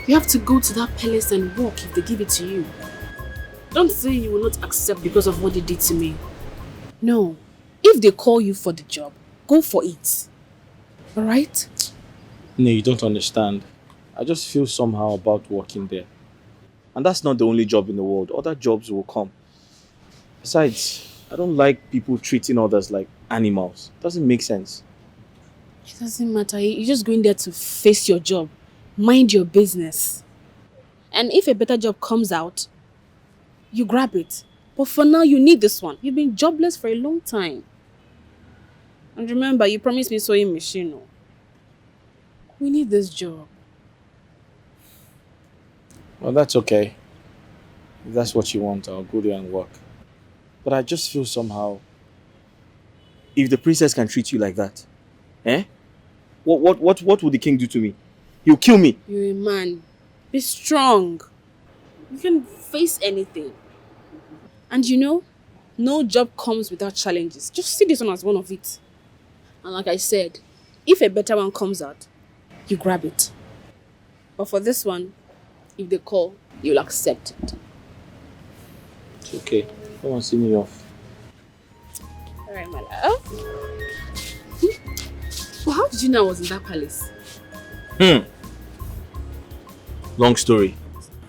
You have to go to that palace and work if they give it to you. Don't say you will not accept because of what they did to me. No. If they call you for the job, go for it. Alright? No, you don't understand. I just feel somehow about working there. And that's not the only job in the world. Other jobs will come. Besides, I don't like people treating others like animals. It doesn't make sense. It doesn't matter. You're just going there to face your job. Mind your business. And if a better job comes out, you grab it. But for now, you need this one. You've been jobless for a long time. And remember, you promised me sewing machine. No? We need this job. Well, that's okay. If that's what you want, I'll go there and work. But I just feel somehow, if the princess can treat you like that, what would the king do to me? He'll kill me. You're a man. Be strong. You can face anything. And you know, no job comes without challenges. Just see this one as one of it. And like I said, if a better one comes out, you grab it. But for this one, if they call, you'll accept it. It's okay. Come on, see me off. Alright, my love. Well, how did you know I was in that palace? Long story.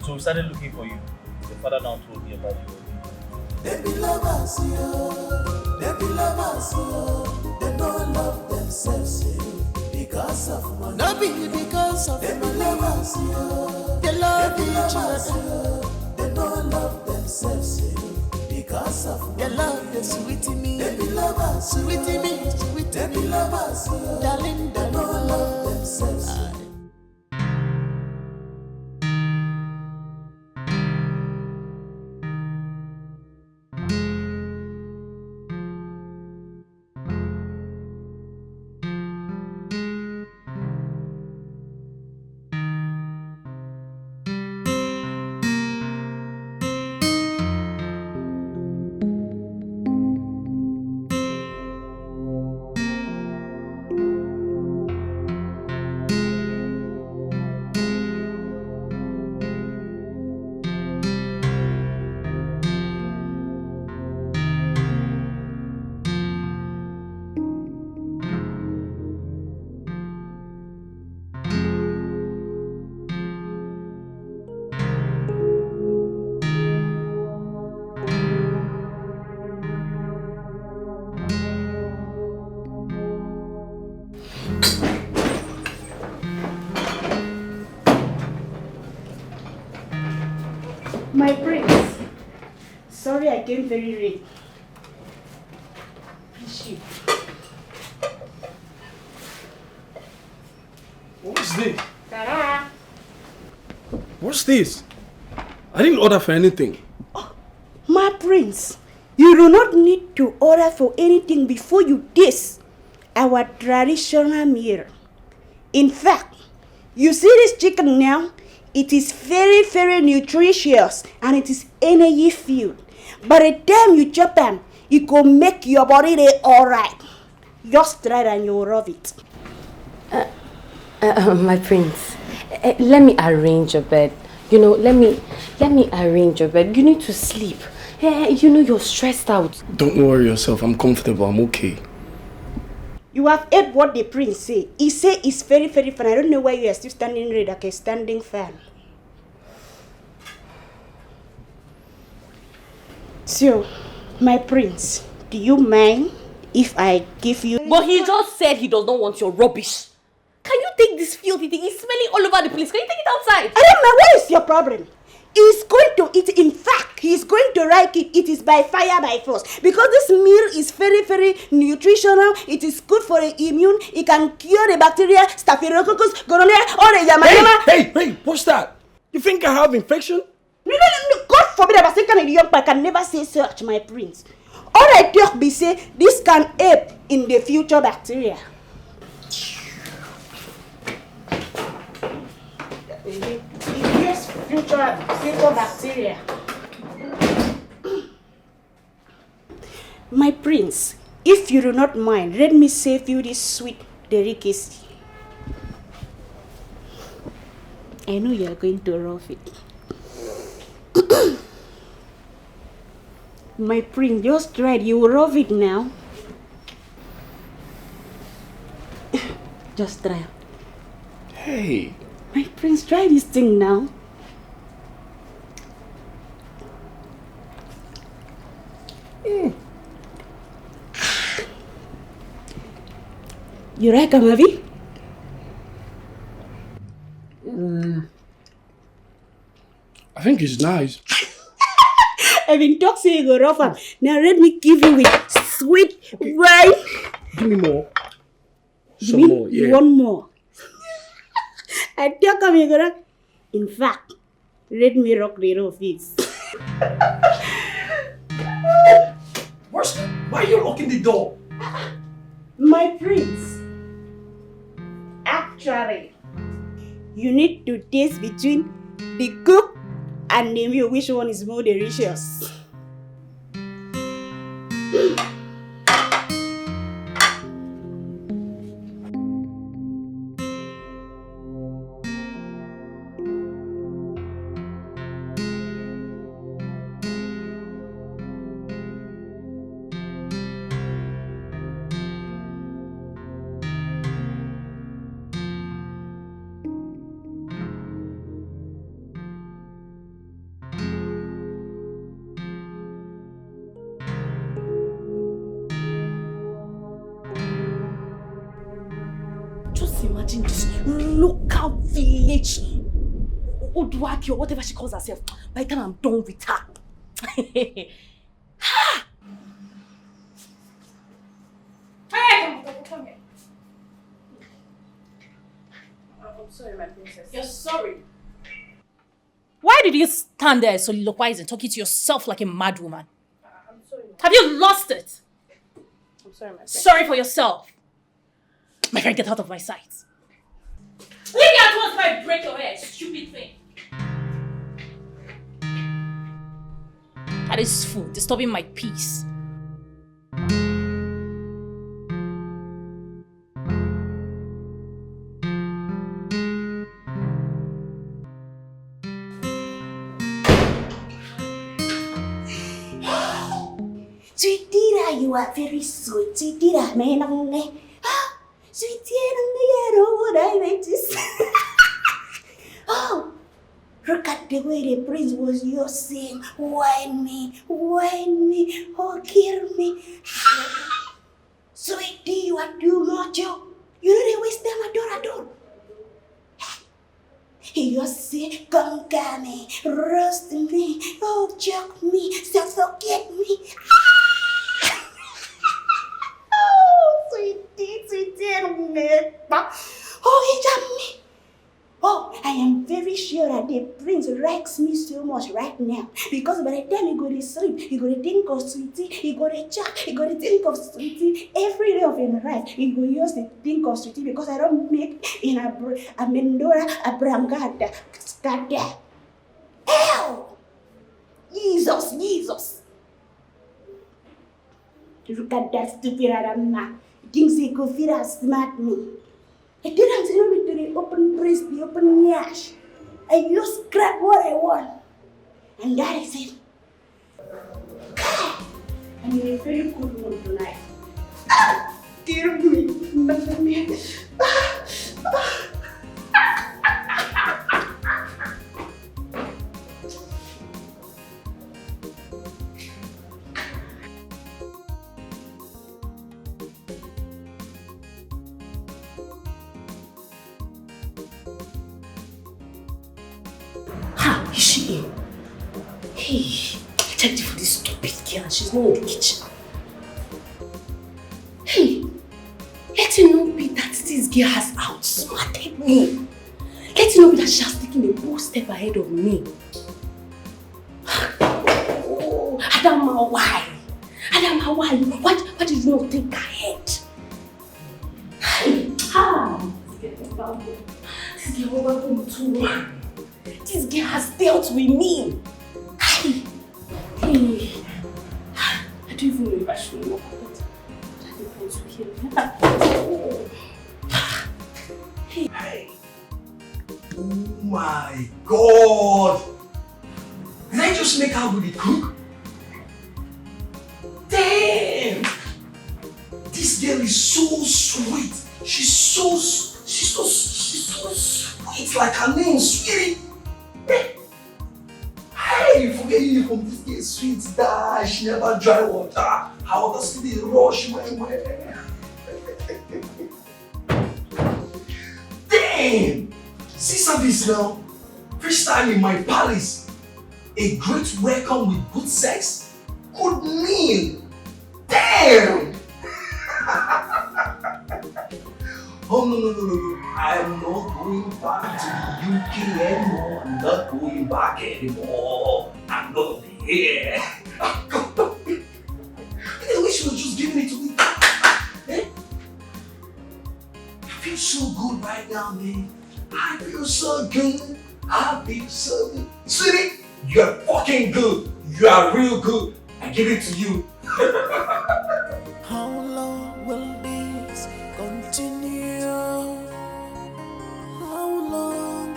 So we started looking for you. The father now told me about you. They be lovers, yo. They be lovers, yo. They don't love themselves, yo. Because of money. No be because of money. They be lovers, yo. They love each other. They don't love themselves, yo. Because of money. They love the sweetie me. They be lovers, sweetie me, sweetie me. They be lovers, yo. Darling, they don't love themselves, yo. My prince. Sorry I came very late. Appreciate. What's this? Ta-da! What's this? I didn't order for anything. My prince, you do not need to order for anything before you taste our traditional meal. In fact, you see this chicken now? It is very, very nutritious and it is energy filled. By the time you chop them, it will make your body alright. Just try it and you'll love it. My prince, let me arrange your bed. You know, let me arrange your bed. You need to sleep. You know you're stressed out. Don't worry yourself. I'm comfortable. I'm okay. You have heard what the prince say. He say it's very, very fun. I don't know why you are still standing red like a standing fan. So, my prince, do you mind if I give you... But he just said he does not want your rubbish. Can you take this filthy thing? It's smelling all over the place. Can you take it outside? I don't know. What is your problem? He's going to eat. In fact, he's going to like it. It is by fire, by force. Because this meal is very, very nutritional. It is good for the immune. It can cure the bacteria, staphylococcus, gonorrhea, or the yamayama. Hey, what's that? You think I have infection? No. God forbid I was saying a young man can never say such, my prince. All I talk be say, this can help in the future bacteria. Yes, future bacteria. My prince, if you do not mind, let me save you this sweet delicacy. I know you are going to rough it. My prince, just try it. You will rough it now. Just try. Hey. My prince, try this thing now. You like a movie? I think it's nice. I've been talking you go rough up. Now let me give you with sweet wine. Give me more. Some Give me more, yeah. One more. I talk you go rough. In fact, let me rock the rough this. Why are you locking the door? My prince, actually, you need to taste between the cook and the meal which one is more delicious. Just imagine this local village Oduaki or whatever she calls herself. By the time I'm done with her. Hey, come here. I'm sorry, my princess. You're sorry. Why did you stand there soliloquizing, talking to yourself like a mad woman? I'm sorry. Have you lost it? I'm sorry, my princess. Sorry for yourself. My friend, get out of my sight. Leave me at once before I break your head, stupid thing. That is food, disturbing my peace. Sweetie, you are very sweet. Sweetie, man, sweetie, I don't know what I meant to say. Oh, look at the way the prince was just saying, whine me, oh, kill me. Sweetie, you are too much. You know they waste them at all. He just say, conquer me, roast me, oh, choke me, suffocate me. Oh, sweetie, oh, he jumped me. Oh, I am very sure that the prince likes me so much right now. Because by the time he go to sleep, he go to think of sweetie, he go to chat, he go to think of sweetie. Every day of his life, he go use to think of sweetie because I don't make in a Mendora, a Brangada, Skada. Hell! Jesus! Look at that stupid Adama. He thinks he could feel smart me. I didn't tell me to the open breast, the open nyash. I just grab what I want. And that is it. I'm in a very good mood tonight. kill me. Ha! Is she in? Hey, I checked for this stupid girl and she's not in the kitchen. Hey, let it not be that this girl has outsmarted me. Let it not be that she has taken a bold step ahead of me. Oh, Adama, why? Adama, why? Why did you not think ahead? This girl over too. This girl has dealt with me. Hey, I don't even know if I should know about it. Hey. Oh my God! Did I just make her with the cook? Damn! This girl is so sweet. She's so sweet, like her name, sweetie. Hey, you forget you from this girl, sweet dash, she never dry water. How does it rush my way? Damn! See service now. First time in my palace. A great welcome with good sex, good meal. Damn! Oh no. I'm not going back to the UK anymore. I'm not going back anymore. I'm not here. I wish you were just giving it to me. Eh? I feel so good right now, man. I feel so good. I feel so good. Sweetie, you're fucking good. You are real good. I give it to you. How long will this continue? How long?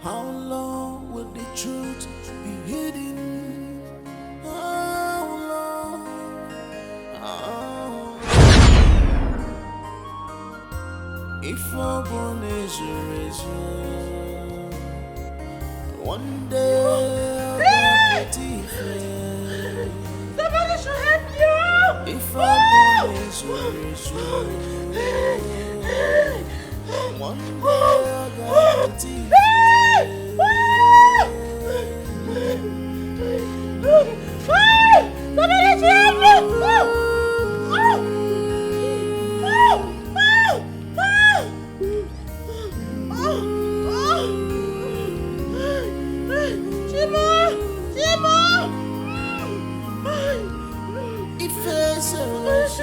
How long will the truth be hidden? How long? If a born is one day I'll be different. Somebody should help you! If a born is one day I'll be different. Somebody should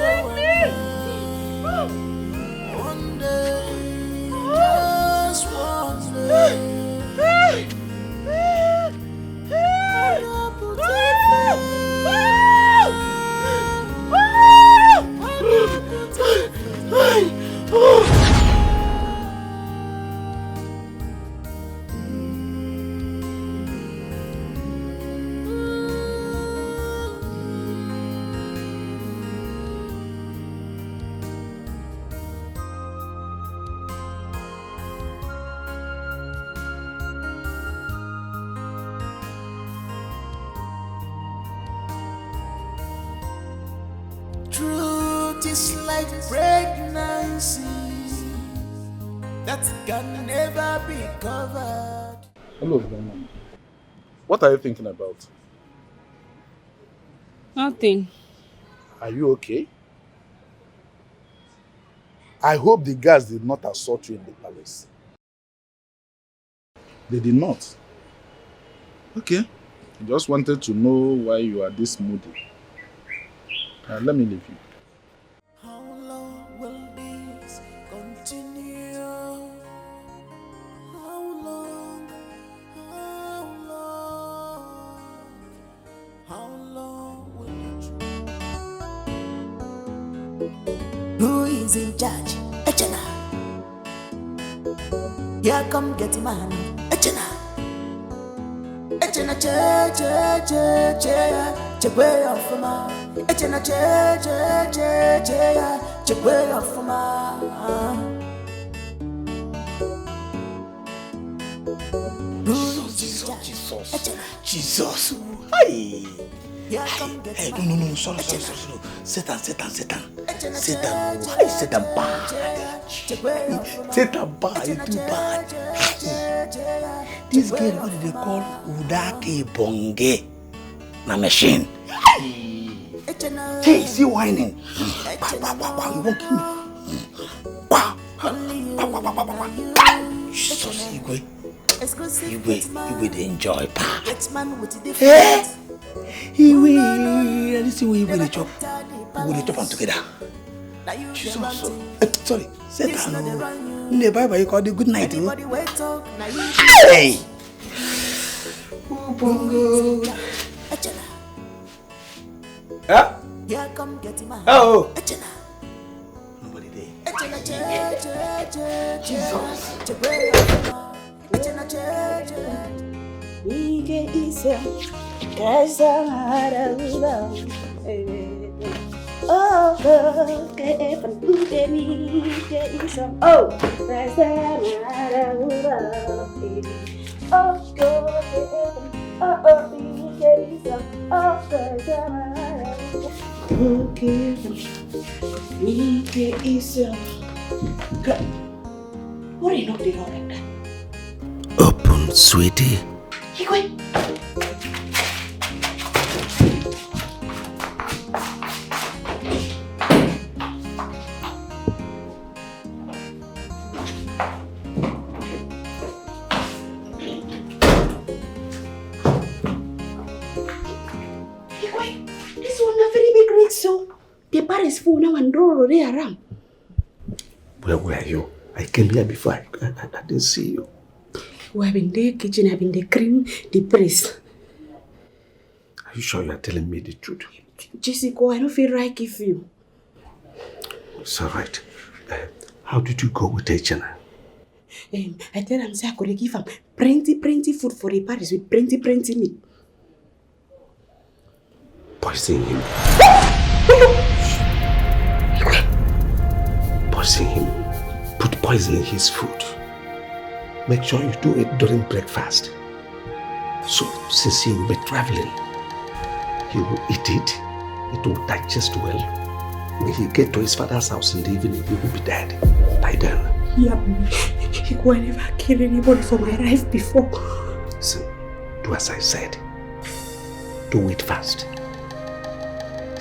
help you! One day, just one day. Truth is like pregnancy that can never be covered. Hello, Grandma. What are you thinking about? Nothing. Are you okay? I hope the guards did not assault you in the palace. They did not. Okay. I just wanted to know why you are this moody. Let me leave you. How long will this continue? How long? How long will it? Who is in charge? Echena. Here come get man. Echena. Echena, che. chegwe ofuma. Echena chegwe ofuma. Jesus. Hey. Hey, no, sorry. Satan. Satan, why Satan bad? Satan bad, you too bad. This girl, what do they call Udake Bonge? Na machine. Hey, see whining. You won't kill me. Jesus, you will enjoy part. Eh? He will. Let's see we will chop. We will chop them together. Jesus. Sorry. Satan. In the Bible, you call it good night. Hey! Bongo. Huh? Oh. Nobody there. Jesus. What are you not doing like that? Open, sweetie. This one a very big rig, so the bar is full now and roll around. Where were you? I came here before. I didn't see you. We have been the kitchen, I've been the cream, the press. Are you sure you are telling me the truth? Jessica, I don't feel right if you. It's all right. How did you go with Regina? I tell him say I could give him plenty food for the Paris with plenty meat. Poison him. Poison him. Put poison in his food. Make sure you do it during breakfast. So, since he will be traveling, he will eat it. It will digest well. When he get to his father's house in the evening, he will be dead by then. Yeah, he could never kill anybody for my life before. Listen, do as I said. Do it fast.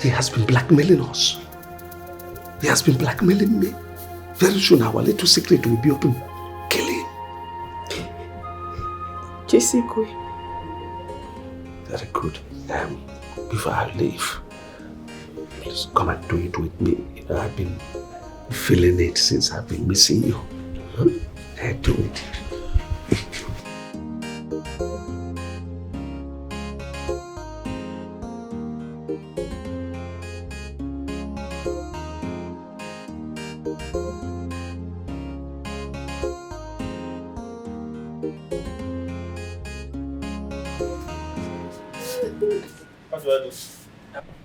He has been blackmailing us. He has been blackmailing me. Very soon our little secret will be open. Kill him. Jessica. Very good. Before I leave, please come and do it with me. You know, I've been feeling it since I've been missing you. Do it. What do I do?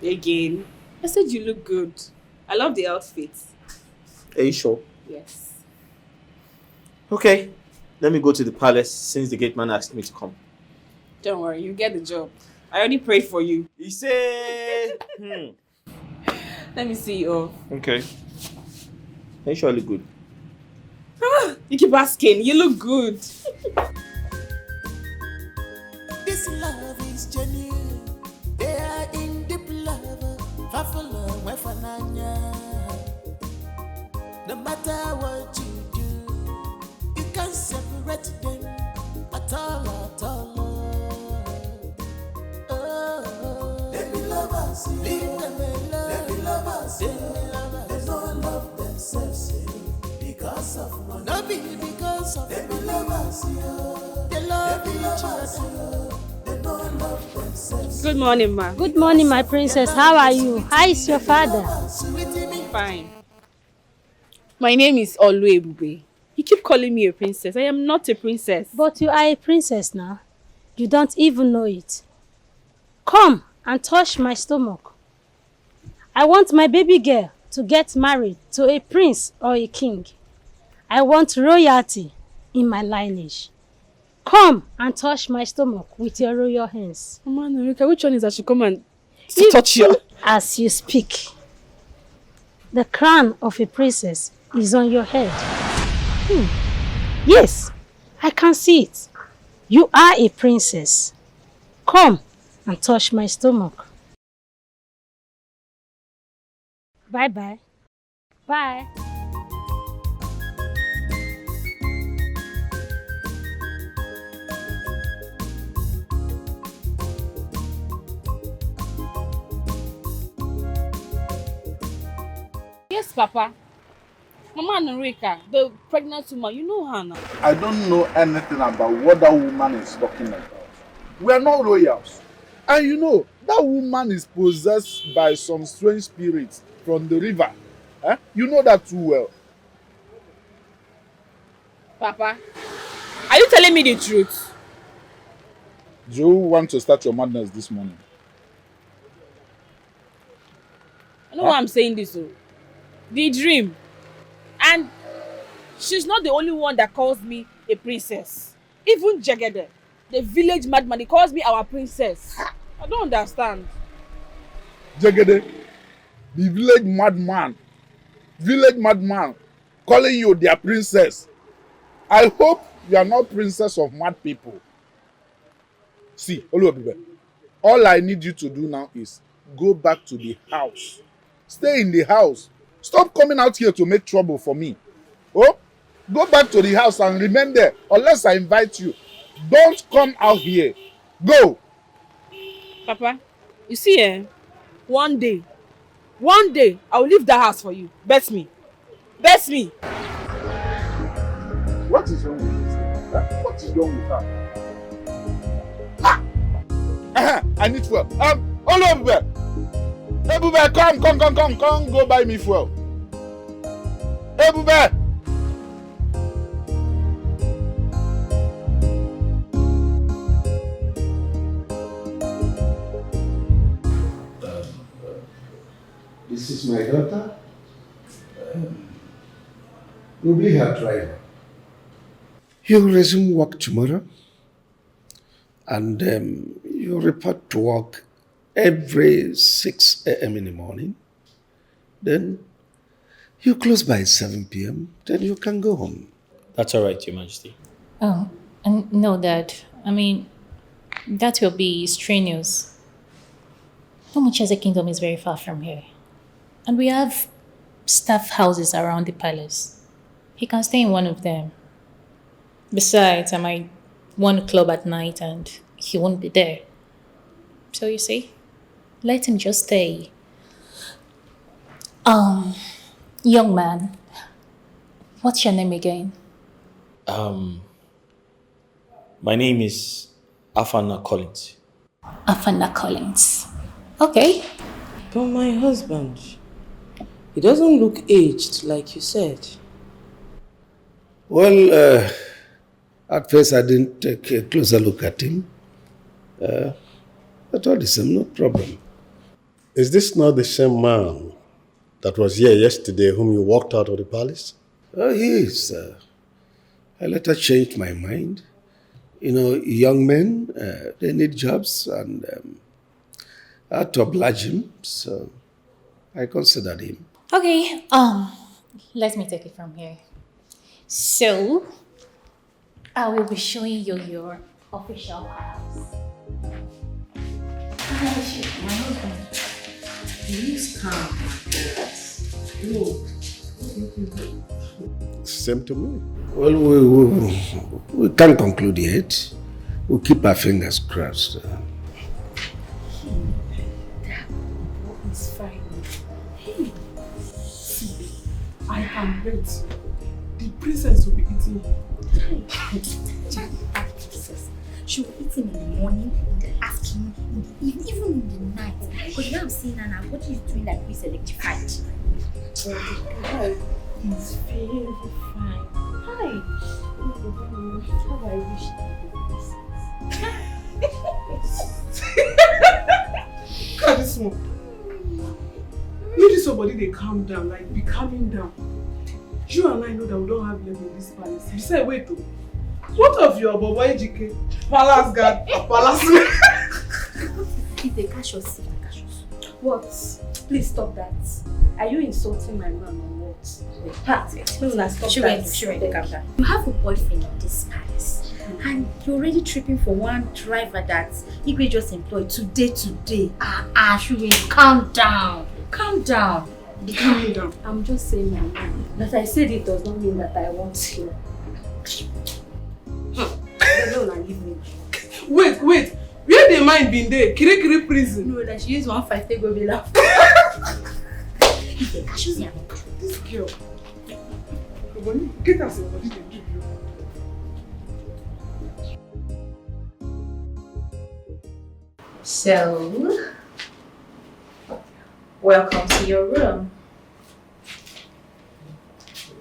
Again. I said you look good. I love the outfit. Are you sure? Yes. Okay. Let me go to the palace since the gate man asked me to come. Don't worry, you get the job. I already prayed for you. He said... Let me see you. Okay. Are you sure I look good? You keep asking. You look good. This love is genuine. They are in deep love. Fafala wefananya. No matter what you do, you can't separate them at all. Let me love us, leave them alone. Let me love us, they don't love themselves because of money. No be because of let me love us, they love each other. They don't love themselves. Good morning, ma. Good morning, my princess. How are you? How is your father? Fine. My name is Oluebube. You keep calling me a princess. I am not a princess. But you are a princess now. You don't even know it. Come, and touch my stomach. I want my baby girl to get married to a prince or a king. I want royalty in my lineage. Come and touch my stomach with your royal hands. Mama Norika, which one is that she come and touch you? As you speak, the crown of a princess is on your head. Yes, I can see it. You are a princess. Come and touch my stomach. Bye-bye. Bye. Yes, Papa. Mama Norika, the pregnant woman, you know her now. I don't know anything about what that woman is talking about. We are not royals. And you know, that woman is possessed by some strange spirits from the river. You know that too well. Papa, are you telling me the truth? Do you want to start your madness this morning? I know why I'm saying this. The dream. And she's not the only one that calls me a princess. Even Jegede, the village madman, he calls me our princess. I don't understand. Jegede, the village madman, calling you their princess. I hope you are not princess of mad people. See, all I need you to do now is go back to the house. Stay in the house. Stop coming out here to make trouble for me. Oh, go back to the house and remain there unless I invite you. Don't come out here. Go. Papa, you see, one day, I will leave that house for you. Bet me. What is wrong with this? What is wrong with her? I need fuel. All over there. Ebube, come, go buy me fuel. Ebube! This is my daughter. You'll be her driver. You'll resume work tomorrow. And you report to work every 6 a.m. in the morning. Then you close by 7 p.m. Then you can go home. That's all right, Your Majesty. Oh, no, Dad. I mean, that will be strenuous. Umucha's kingdom is very far from here. And we have staff houses around the palace. He can stay in one of them. Besides, I might want to club at night and he won't be there. So you see, let him just stay. Young man, what's your name again? My name is Afana Collins. Afana Collins. Okay. But my husband, he doesn't look aged like you said. Well, at first I didn't take a closer look at him. But all the same, no problem. Is this not the same man that was here yesterday whom you walked out of the palace? Oh, he is. I later changed my mind. You know, young men, they need jobs, and I had to oblige him, so I considered him. Okay, let me take it from here. So, I will be showing you your official house. My husband, please come. Same to me. Well, we can't conclude yet. We'll keep our fingers crossed. It's fine. Hey, see, I am ready. The princess will be eating him. She will eat him in the morning, in the afternoon, in the evening, even in the night. Because now I'm seeing her now, what is doing like we selectified? He's very fine. Hi. How I wish that small. Maybe somebody they calm down, like be calming down. You and I know that we don't have love in this palace. Besides, wait though. What of your Bobo Dikeh? Palace guard, a palace man. If they catch us, what? Please stop that. Are you insulting my man or what? Stop that. You have a boyfriend in this palace, and you're already tripping for one driver that Igwe just employed today. Shuwe, calm down. Calm down. Be calming down. I'm just saying my man. That I said it does not mean that I want you. Wait. Where the mind been there? Kiri prison. No, like she used 1.5 to go be laugh. This girl. Get us a body to give you. So, welcome to your room.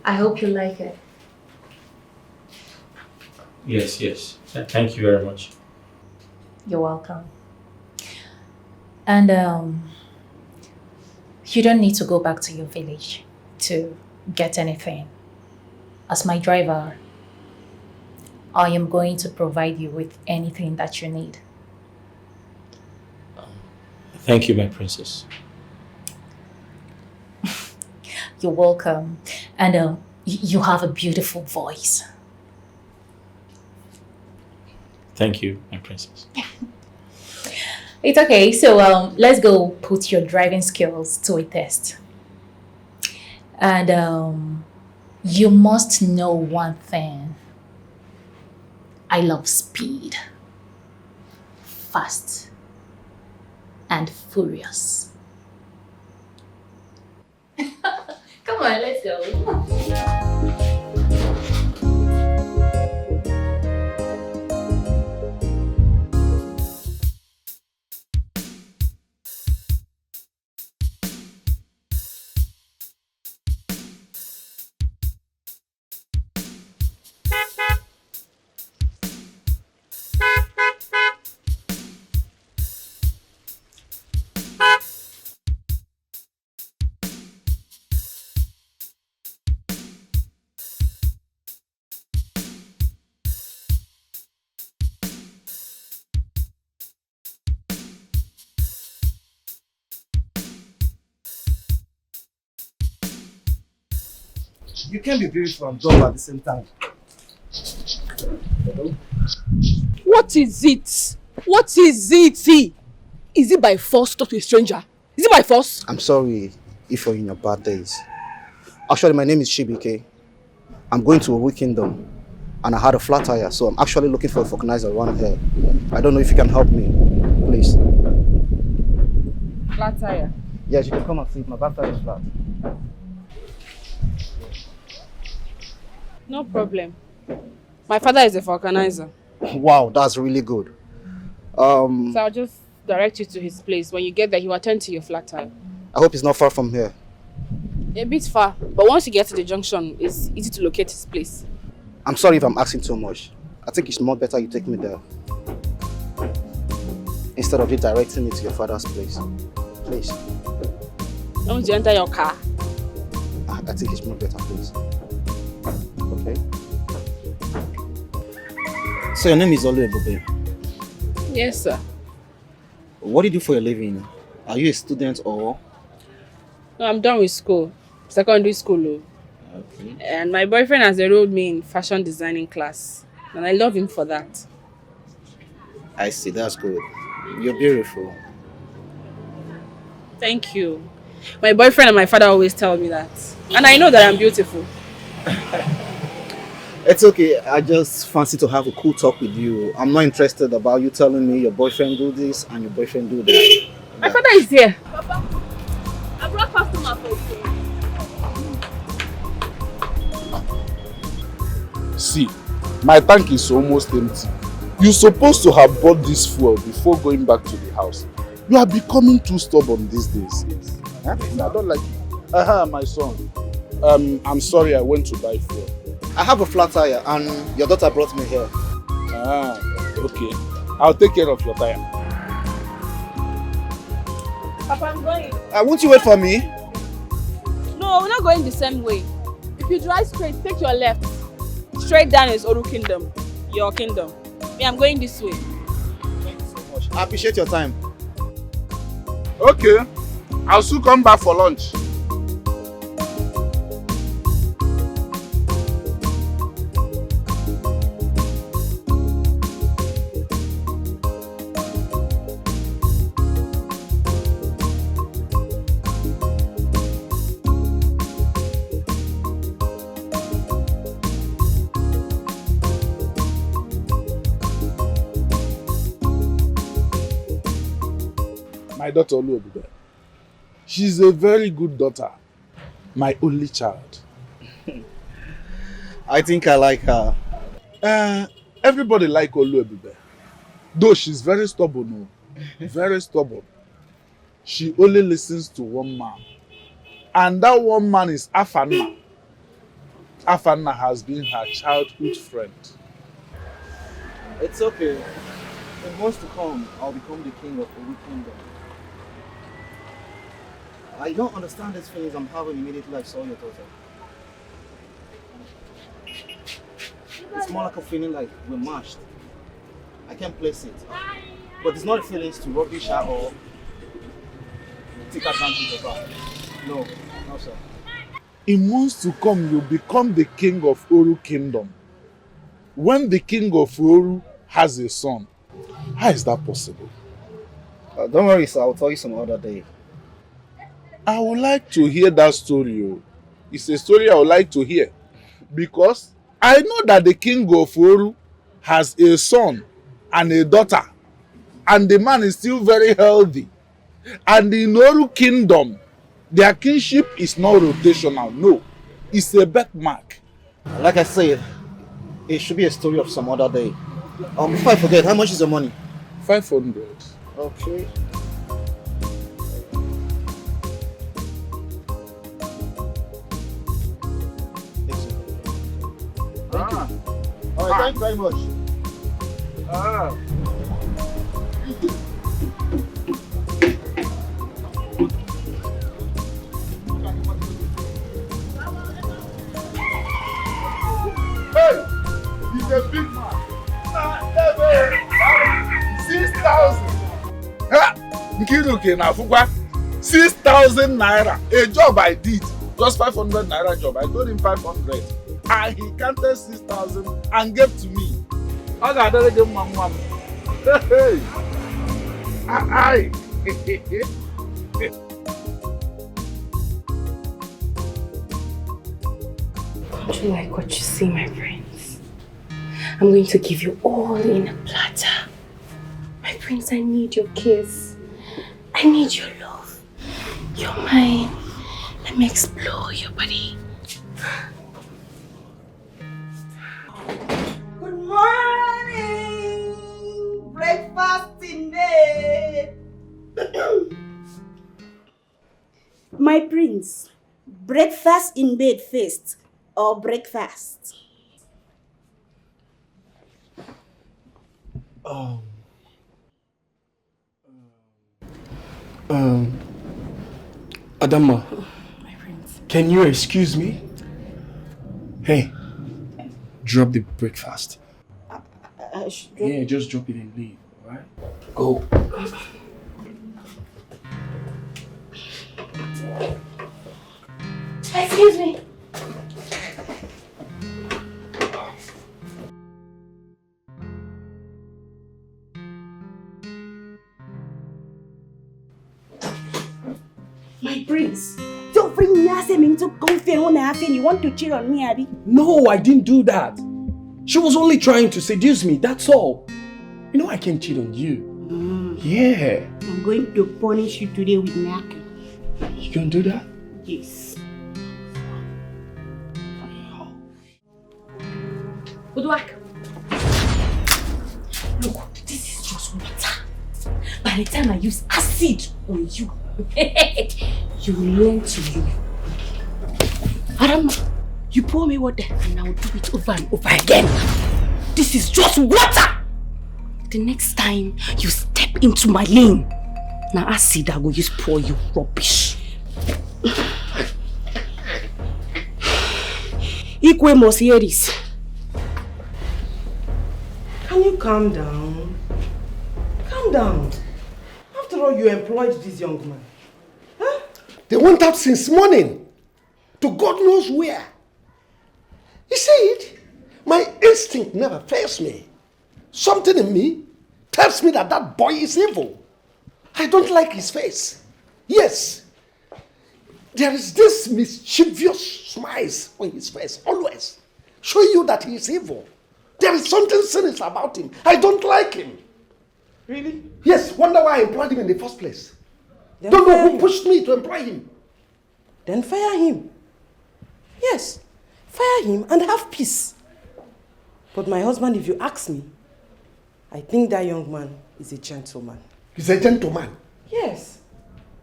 I hope you like it. Yes. Thank you very much. You're welcome. And you don't need to go back to your village to get anything. As my driver, I am going to provide you with anything that you need. Thank you, my princess. You're welcome. And you have a beautiful voice. Thank you, my princess. It's okay. So let's go put your driving skills to a test. And you must know one thing. I love speed. Fast. And furious. Come on, let's go. You can't be beautiful and dumb at the same time. What is it? What is it? Is it by force to talk to a stranger? Is it by force? I'm sorry if you're in your bad days. Actually, my name is Chibike. I'm going to a weak kingdom and I had a flat tire, so I'm actually looking for a vulcanizer around here. I don't know if you can help me, please. Flat tire? Yes, you can come and see it. My back tire is flat. No problem. My father is a vulcanizer. Wow, that's really good. So I'll just direct you to his place. When you get there, he will attend to your flat tire. I hope it's not far from here. A bit far, but once you get to the junction, it's easy to locate his place. I'm sorry if I'm asking too much. I think it's more better you take me there. Instead of you directing me to your father's place. Please. Don't you enter your car? I think it's more better, please. Okay. So your name is Oluebube? Yes, sir. What do you do for a living? Are you a student or? No, I'm done with school. Secondary school. Okay. And my boyfriend has enrolled me in fashion designing class. And I love him for that. I see, that's good. You're beautiful. Thank you. My boyfriend and my father always tell me that. And I know that I'm beautiful. It's okay. I just fancy to have a cool talk with you. I'm not interested about you telling me your boyfriend do this and your boyfriend do that. My father is here. Papa, I brought customer for you. See, my tank is almost empty. You're supposed to have bought this fuel before going back to the house. You are becoming too stubborn these days. Huh? I don't like it. My son. I'm sorry I went to buy fuel. I have a flat tire and your daughter brought me here. Okay. I'll take care of your tire. Papa, I'm going. Won't you wait for me? No, we're not going the same way. If you drive straight, take your left. Straight down is Oru Kingdom. Your kingdom. Me, I'm going this way. Thank you so much. I appreciate your time. Okay. I'll soon come back for lunch. My daughter Oluobibe. She's a very good daughter. My only child. I think I like her. Everybody like Oluobibe. Though she's very stubborn. Very stubborn. She only listens to one man. And that one man is Afanna. Afanna has been her childhood friend. It's okay. In months to come, I'll become the king of Oru Kingdom. I don't understand these feelings I'm having immediately I saw your daughter. It's more like a feeling like we're matched. I can't place it. But it's not a feeling to rubbish her or take advantage of her. No, no sir. In months to come, you'll become the king of Oru Kingdom. When the king of Oru has a son, how is that possible? Don't worry sir, I'll tell you some other day. I would like to hear that story. It's a story I would like to hear. Because I know that the king of Oru has a son and a daughter. And the man is still very healthy. And in Oru Kingdom, their kinship is not rotational. No, it's a birthmark. Like I said, it should be a story of some other day. Before I forget, how much is the money? 500. Okay. Thank you. All right, thank you very much. Hey, he's a big man. 6,000. Nkiruke na Fugwa. 6,000 naira. A job I did. Just 500 naira job. I told him 500. And he counted 6,000 and gave to me. I got to give my mom. Hey. Aye. Don't you like what you see, my prince? I'm going to give you all in a platter. My prince, I need your kiss. I need your love. You're mine. Let me explore your body. Good morning! Breakfast in bed! My prince, breakfast in bed first or breakfast? Adama, can you excuse me? Hey, drop the breakfast. Yeah, just drop it and leave, alright? Go. Excuse me. My prince, don't bring me to confess when I have you want to cheat on me, Abby. No, I didn't do that. She was only trying to seduce me, that's all. You know I can't cheat on you. Yeah. I'm going to punish you today with knacking. You gonna do that? Yes. Good work. Look, this is just water. By the time I use acid on you, you will learn to live. Arama, you pour me water and I will do it over and over again. This is just water. The next time you step into my lane, Now acid I go use pour you rubbish. Ikwe must hear this. Can you calm down? Calm down. After all, you employed this young man. Huh? They went out since morning to God knows where. You see it? My instinct never fails me. Something in me tells me that that boy is evil. I don't like his face. Yes, there is this mischievous smile on his face, always, showing you that he is evil. There is something sinister about him. I don't like him. Really? Yes, wonder why I employed him in the first place. Then Don't know fire who him. pushed me to employ him. Then fire him. Yes, fire him and have peace. But my husband, if you ask me, I think that young man is a gentleman. He's a gentleman. Yes.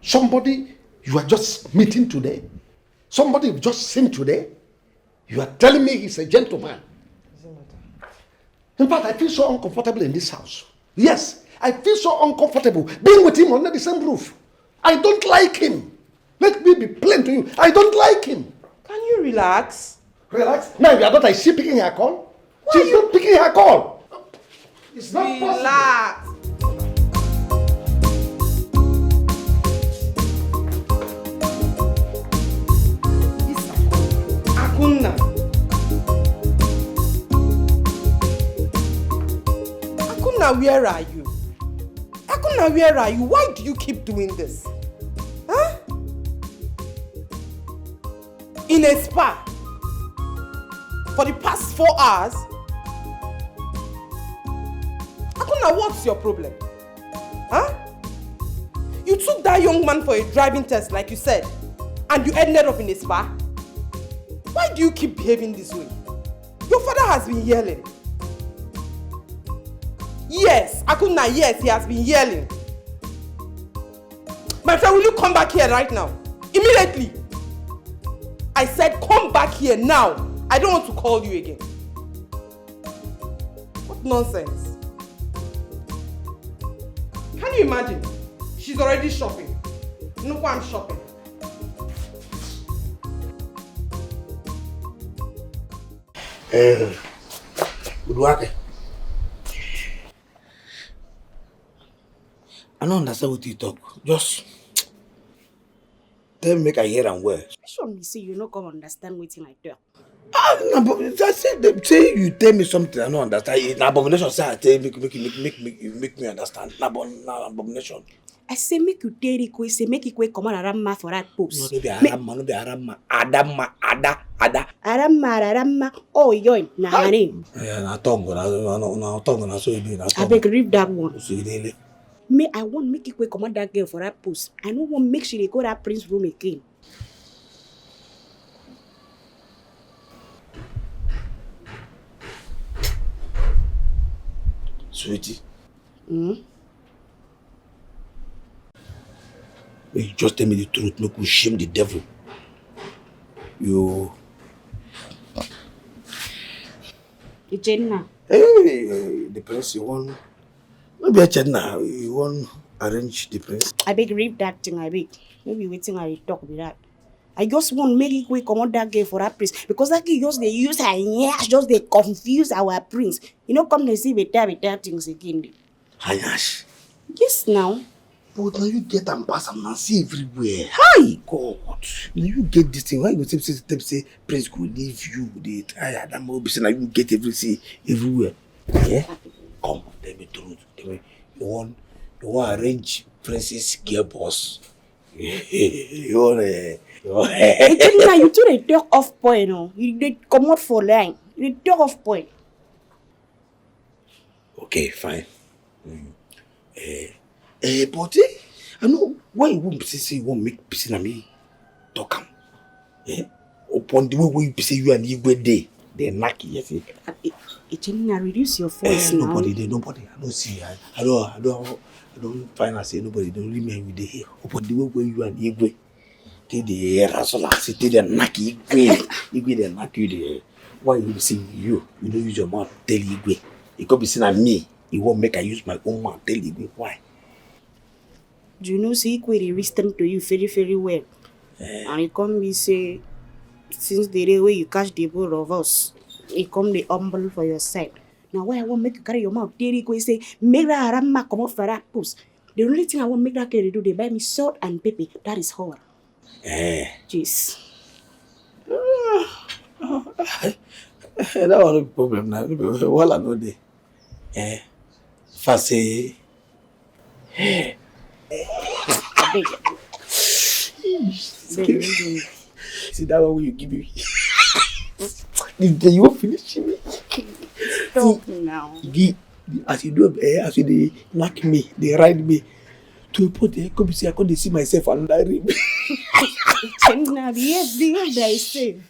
Somebody you are just meeting today, somebody you've just seen today, you are telling me he's a gentleman. In fact, I feel so uncomfortable in this house. Yes, I feel so uncomfortable being with him under the same roof. I don't like him. Let me be plain to you. I don't like him. Can you relax? Relax? Now your daughter, is she picking her call? She's not picking her call. It's not Relax. Akunna. Akunna, where are you? Akunna, where are you? Why do you keep doing this? Huh? In a spa? For the past 4 hours? Akunna, what's your problem? Huh? You took that young man for a driving test, like you said, and you ended up in a spa? Why do you keep behaving this way? Your father has been yelling. Yes, Akunna, yes, he has been yelling. My friend, will you come back here right now? Immediately. I said come back here now. I don't want to call you again. What nonsense. Can you imagine? She's already shopping. No one shopping. Good work. I don't understand what you talk. Just tell me make I hear and well. Sure me say you no come understand wetin I talk. No, but just say you tell me something I don't understand. It's an abomination. Say I tell you make me understand. Na abomination. I say make you tell Ikwe, say make Ikwe come on Aramma for that post. No be Aramma, no be Aramma. Ada. Aramma. Oh, yoy, na her name. Yeah, na tongue, na so you do. I beg read that one. So you dey. Me, I want make Ikwe come on that girl for that post. I don't want make sure they go that prince room again. Sweetie. Hmm? You just tell me the truth, make you shame the devil. You. Regina. Hey, the prince, you want. Maybe a China, you want arrange the prince. I beg read that thing, I beg. Maybe waiting I talk with that. I just want make Ikwe come on that girl for that prince. Because that girl just they use her nyash, just they confuse our prince. You know, come to see better things again. Hayash. Yes, now. But now you get and pass and now see everywhere. Hi, God. Now you get this thing. Why you say prince could leave you? They tired. I'm now you get everything everywhere. Yeah? Come, tell me truth. Tell me, you want arrange princess girl boss. You want Regina, you do the talk off point, no? You did come out for line. You did talk off point. Okay, fine. But I know why you won't say you won't make peace in me talk am. Upon the way you say you and you go there, they knock you. Regina, reduce your voice now. Nobody. I don't see. I don't find out say nobody. Don't remain with the hair. Upon the way you and you go, they razzle us. They knock you. They knock you there. Why you see you? You don't use your mouth. Tell you go. It could be seen at me. It won't make I use my own mouth. Tell you go. Why? Do you know see Query listen to you very, very well? And he come be say, since the day where you catch the both of us, he come the humble for your side. Now why I want make you carry your mouth? They go say, make that Arama come off for that post. The only thing I want make that carry do, they buy me salt and pepper. That is all. Jeez. That was no problem now. Well, I know the Fassi. See that one you give me. You won't finish me. Stop now. As you do, as you they knock me, they ride me. To put the come see, I couldn't see myself and I read. Now behave they say.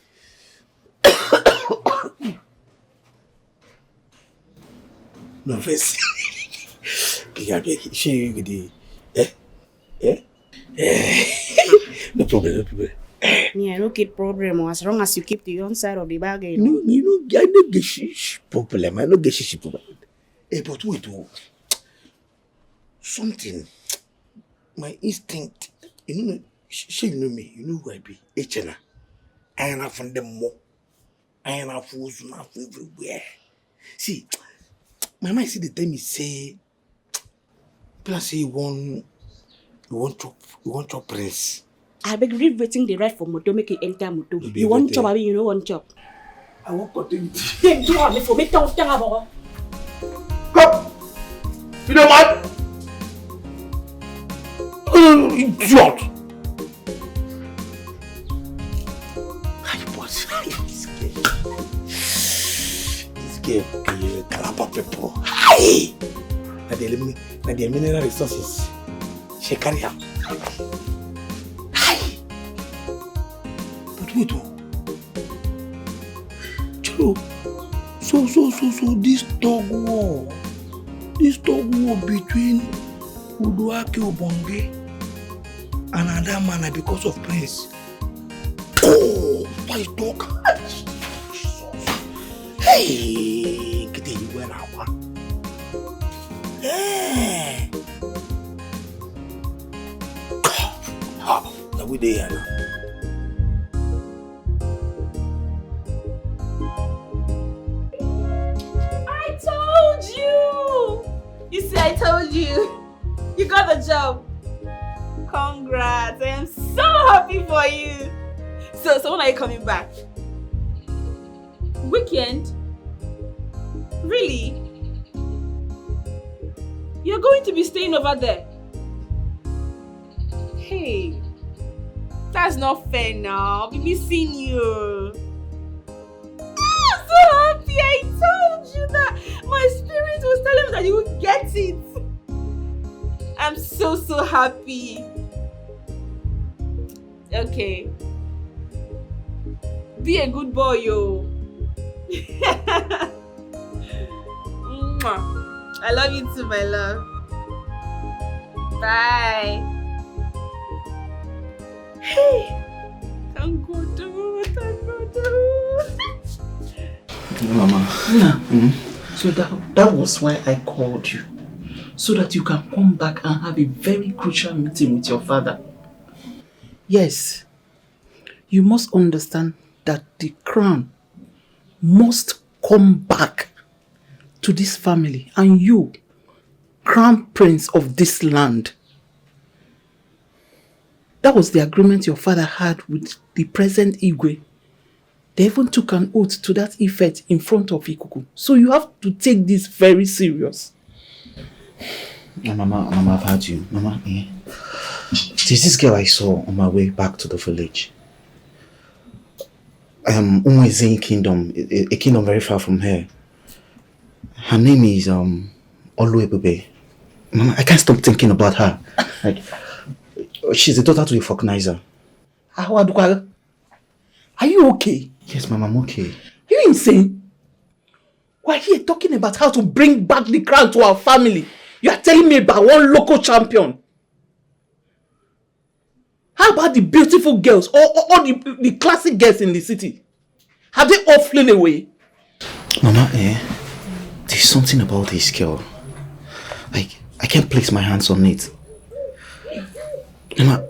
No face. She the no problem. Yeah, no kid problem as long as you keep the own side of the bargain. No, I no get shish problem. I no get shish problem. But wait, something. My instinct, you know, she know me. You know who I be. Echena. I am from them more. I am a fool everywhere. See, my mind see the time he say, plus say you want chop prince. I beg read waiting the right for moto make it enter moto. You want chop, I mean you know want chop. I want continue. Then do me for me tongue about. Come, you know what? Idiot! This girl, Calabar people. Hi! Now the mineral resources. She carry her. Hi! But wait, Chilo. So this dog war between Uduake Obonge and Adamana because of Prince. Oh, my dog. Hey, get you where I want. Hey. Now we there now. I told you! You see, I told you. You got the job. Congrats. I am so happy for you. So when are you coming back? Weekend? Really? You're going to be staying over there? Hey, that's not fair now. I'll be missing you. I'm so happy. I told you that. My spirit was telling me that you would get it. I'm so happy. Okay. Be a good boy, yo. I love you too, my love. Bye. Hey. Thank God. Mama. Yeah. So that was why I called you. So that you can come back and have a very crucial meeting with your father. Yes. You must understand that the crown must come back to this family, and you, crown prince of this land. That was the agreement your father had with the present Igwe. They even took an oath to that effect in front of Ikuku. So you have to take this very serious. Mama, I've had you. Mama, there's this girl I saw on my way back to the village. Umwezin Kingdom, a kingdom very far from here. Her name is Oluebube. Mama, I can't stop thinking about her. Like, she's the daughter to a Falconizer. Are you okay? Yes, Mama, I'm okay. Are you insane? We're here talking about how to bring back the crown to our family. You are telling me about one local champion. How about the beautiful girls or the classic girls in the city? Have they all flown away? Mama, there's something about this girl. Like, I can't place my hands on it. Mama,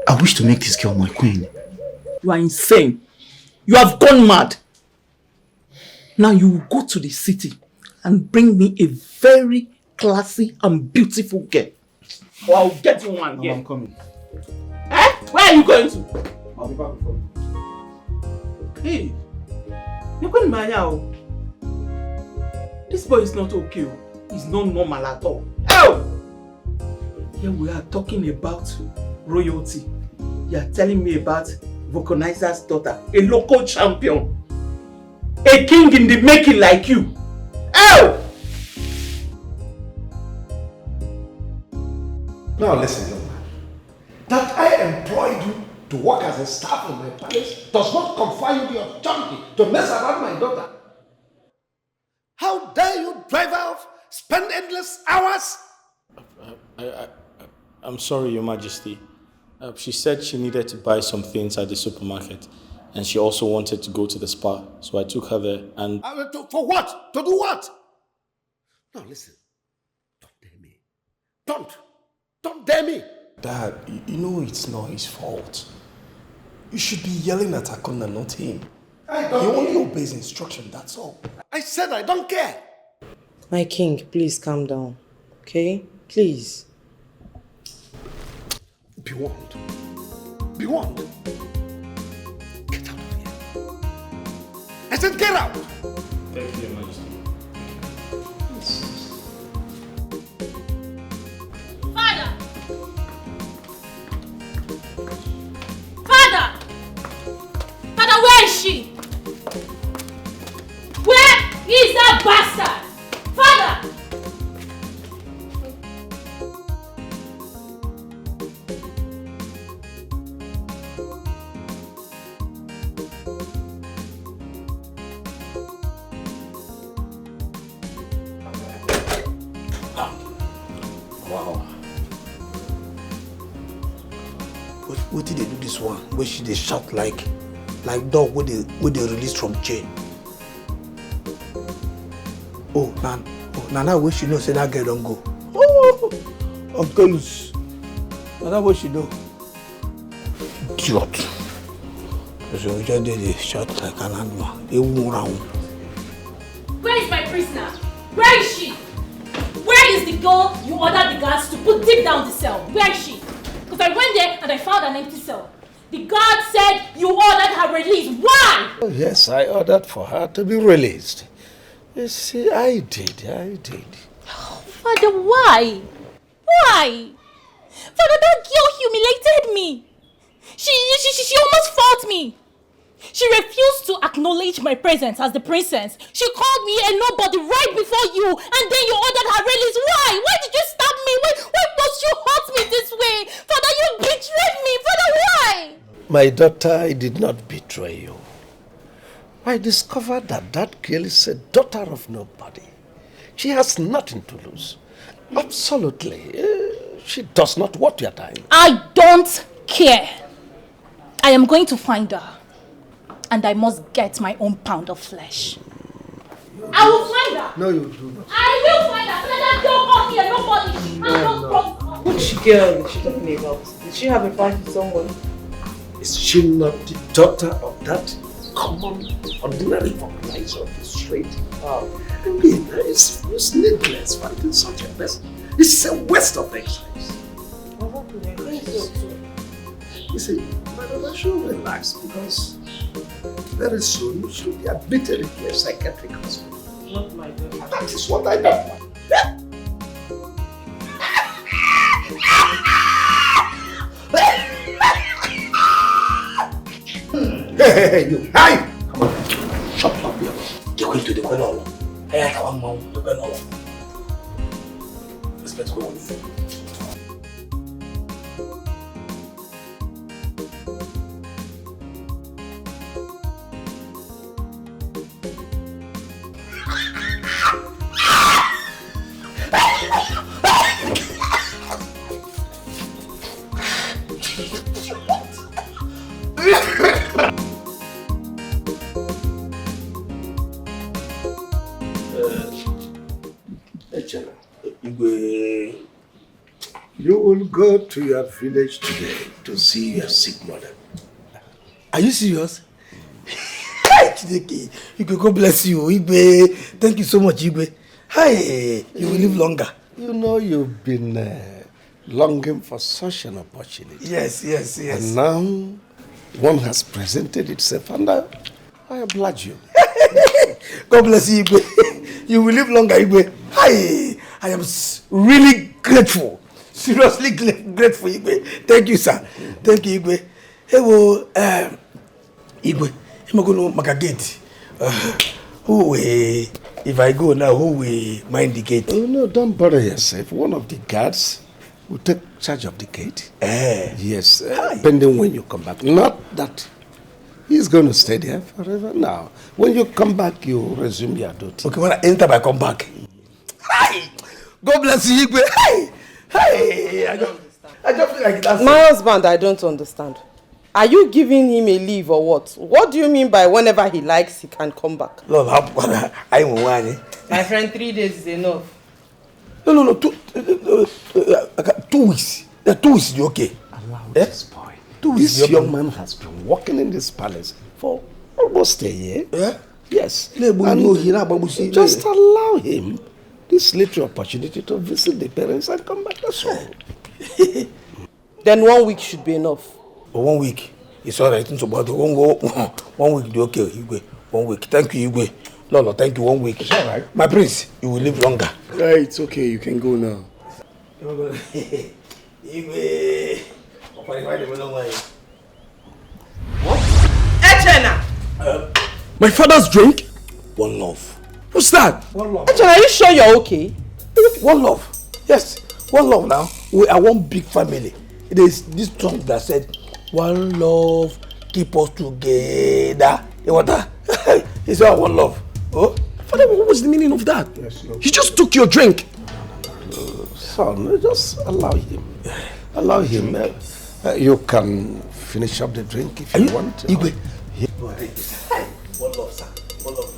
I wish to make this girl my queen. You are insane. You have gone mad. Now you will go to the city and bring me a very classy and beautiful girl. Or I'll get you one girl. I'm coming. Eh? Where are you going to? I'll be back before you. Hey, you're going to this boy is not okay. He's not normal at all. Oh! Here we are talking about royalty. You are telling me about Vulcanizer's daughter, a local champion. A king in the making like you. Oh! Now listen, young man. That I employed you to work as a staff in my palace does not confer you the authority to mess around my daughter. How dare you drive her off, spend endless hours? I'm sorry, Your Majesty. She said she needed to buy some things at the supermarket, and she also wanted to go to the spa, so I took her there and... For what? To do what? Now listen, don't dare me. Don't dare me. Dad, you know it's not his fault. You should be yelling at Akona, not him. He only obeys instruction, that's all. I said I don't care. My king, please calm down. Okay? Please. Be warned. Be warned. Get out of here. I said get out. Thank you, Your Majesty. Father! Father! Father, where is she? Where is that bastard? Father! Wow. What did they do this one? Where she they shout like dog when they release from chain. Oh, now where she know say that girl don't go. Oh, uncles. Now what she know? Idiot. So we just did they shout like an animal. They won't round. Where is my prisoner? Where is she? Where is the girl you ordered the guards to put deep down the cell? Where is she? Because I went there and I found an empty cell. The guard said you ordered her release. Why? Oh, yes, I ordered for her to be released. You see, I did. Father, why? Why? Father, that girl humiliated me. She almost fought me. She refused to acknowledge my presence as the princess. She called me a nobody right before you, and then you ordered her release. Why? Why did you stab me? Why must you hurt me this way? Father, you betrayed me. Father, why? My daughter, I did not betray you. I discovered that girl is a daughter of nobody. She has nothing to lose. Absolutely. She does not want your time. I don't care. I am going to find her. And I must get my own pound of flesh. I will find her. No, you do not. I will find her. That girl called me a nobody. Which girl is she talking about? Did she have a fight with someone? Is she not the daughter of that common, ordinary organizer of the street? I mean, it's needless fighting such a person. It's a waste of exercise. You see, my should relax because very soon you should be admitted into a psychiatric hospital. Not my daughter. That is what I don't want. Hey, you! Hey! Come on, shut up here. They're going to the corner. Hey, I can't mount the corner. Let's go on. You will go to your village today to see your sick mother. Are you serious? Hi, Chideki. Igwe, God bless you. Igwe, thank you so much, Igwe. Hi, you will live longer. You know you've been longing for such an opportunity. Yes. And now one has presented itself, and I oblige you. God bless you, Igwe. You will live longer, Igwe. Hi, I am really grateful. Seriously grateful, Igwe. Thank you, sir. Thank you, Igwe. Hey, well, Igwe, I'm going to make a gate. If I go now, who will mind the gate? Oh, no, don't bother yourself. One of the guards will take charge of the gate. Yes, depending when you come back. Not that he's going to stay there forever now. When you come back, you resume your duty. Okay, when I enter, I come back. Hi! God bless you, Igwe. Hi! I just feel like that's My husband, I don't understand. Are you giving him a leave or what? What do you mean by whenever he likes, he can come back? Love, I want My friend, 3 days is enough. No. 2 weeks. 2 weeks is okay. Allow this boy. This young man has been working in this palace for almost a year. Yeah? Yes. And just allow him this little opportunity to visit the parents and come back. That's all. Then 1 week should be enough. 1 week. It's all right. It's about 1 week. Okay, Igwe. 1 week. Thank you, Igwe. No, thank you. 1 week. It's all right. My prince, you will live longer. Yeah, it's okay. You can go now. Igwe. What? Echena! My father's drink? One love. What's that? One love. Echena, are you sure you're okay? One love. Yes. One love now. We are one big family. It is this song that said, one love, keep us together. You want that? It's all one love. Oh? Father, what was the meaning of that? Yes, no. He just took your drink. Son, just allow him. Allow him. You can finish up the drink if you want. Igwe. One love, sir. One love.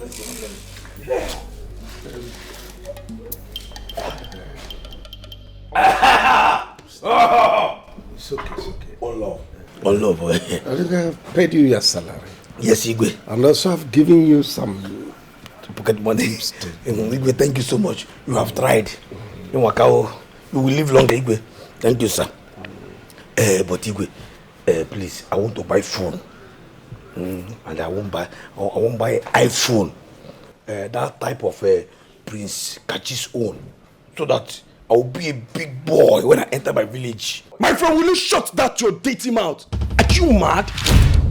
It's okay. One love. One love. I think I've paid you your salary. Yes, Igwe. And also I've given you some pocket money. Igwe, thank you so much. You have tried. You will live longer, Igwe. Thank you, sir. But Igwe, please, I want to buy phone. And I won't buy iPhone. That type of Prince Kachi's own. So that I will be a big boy when I enter my village. My friend, will you shut that your dating mouth? Are you mad?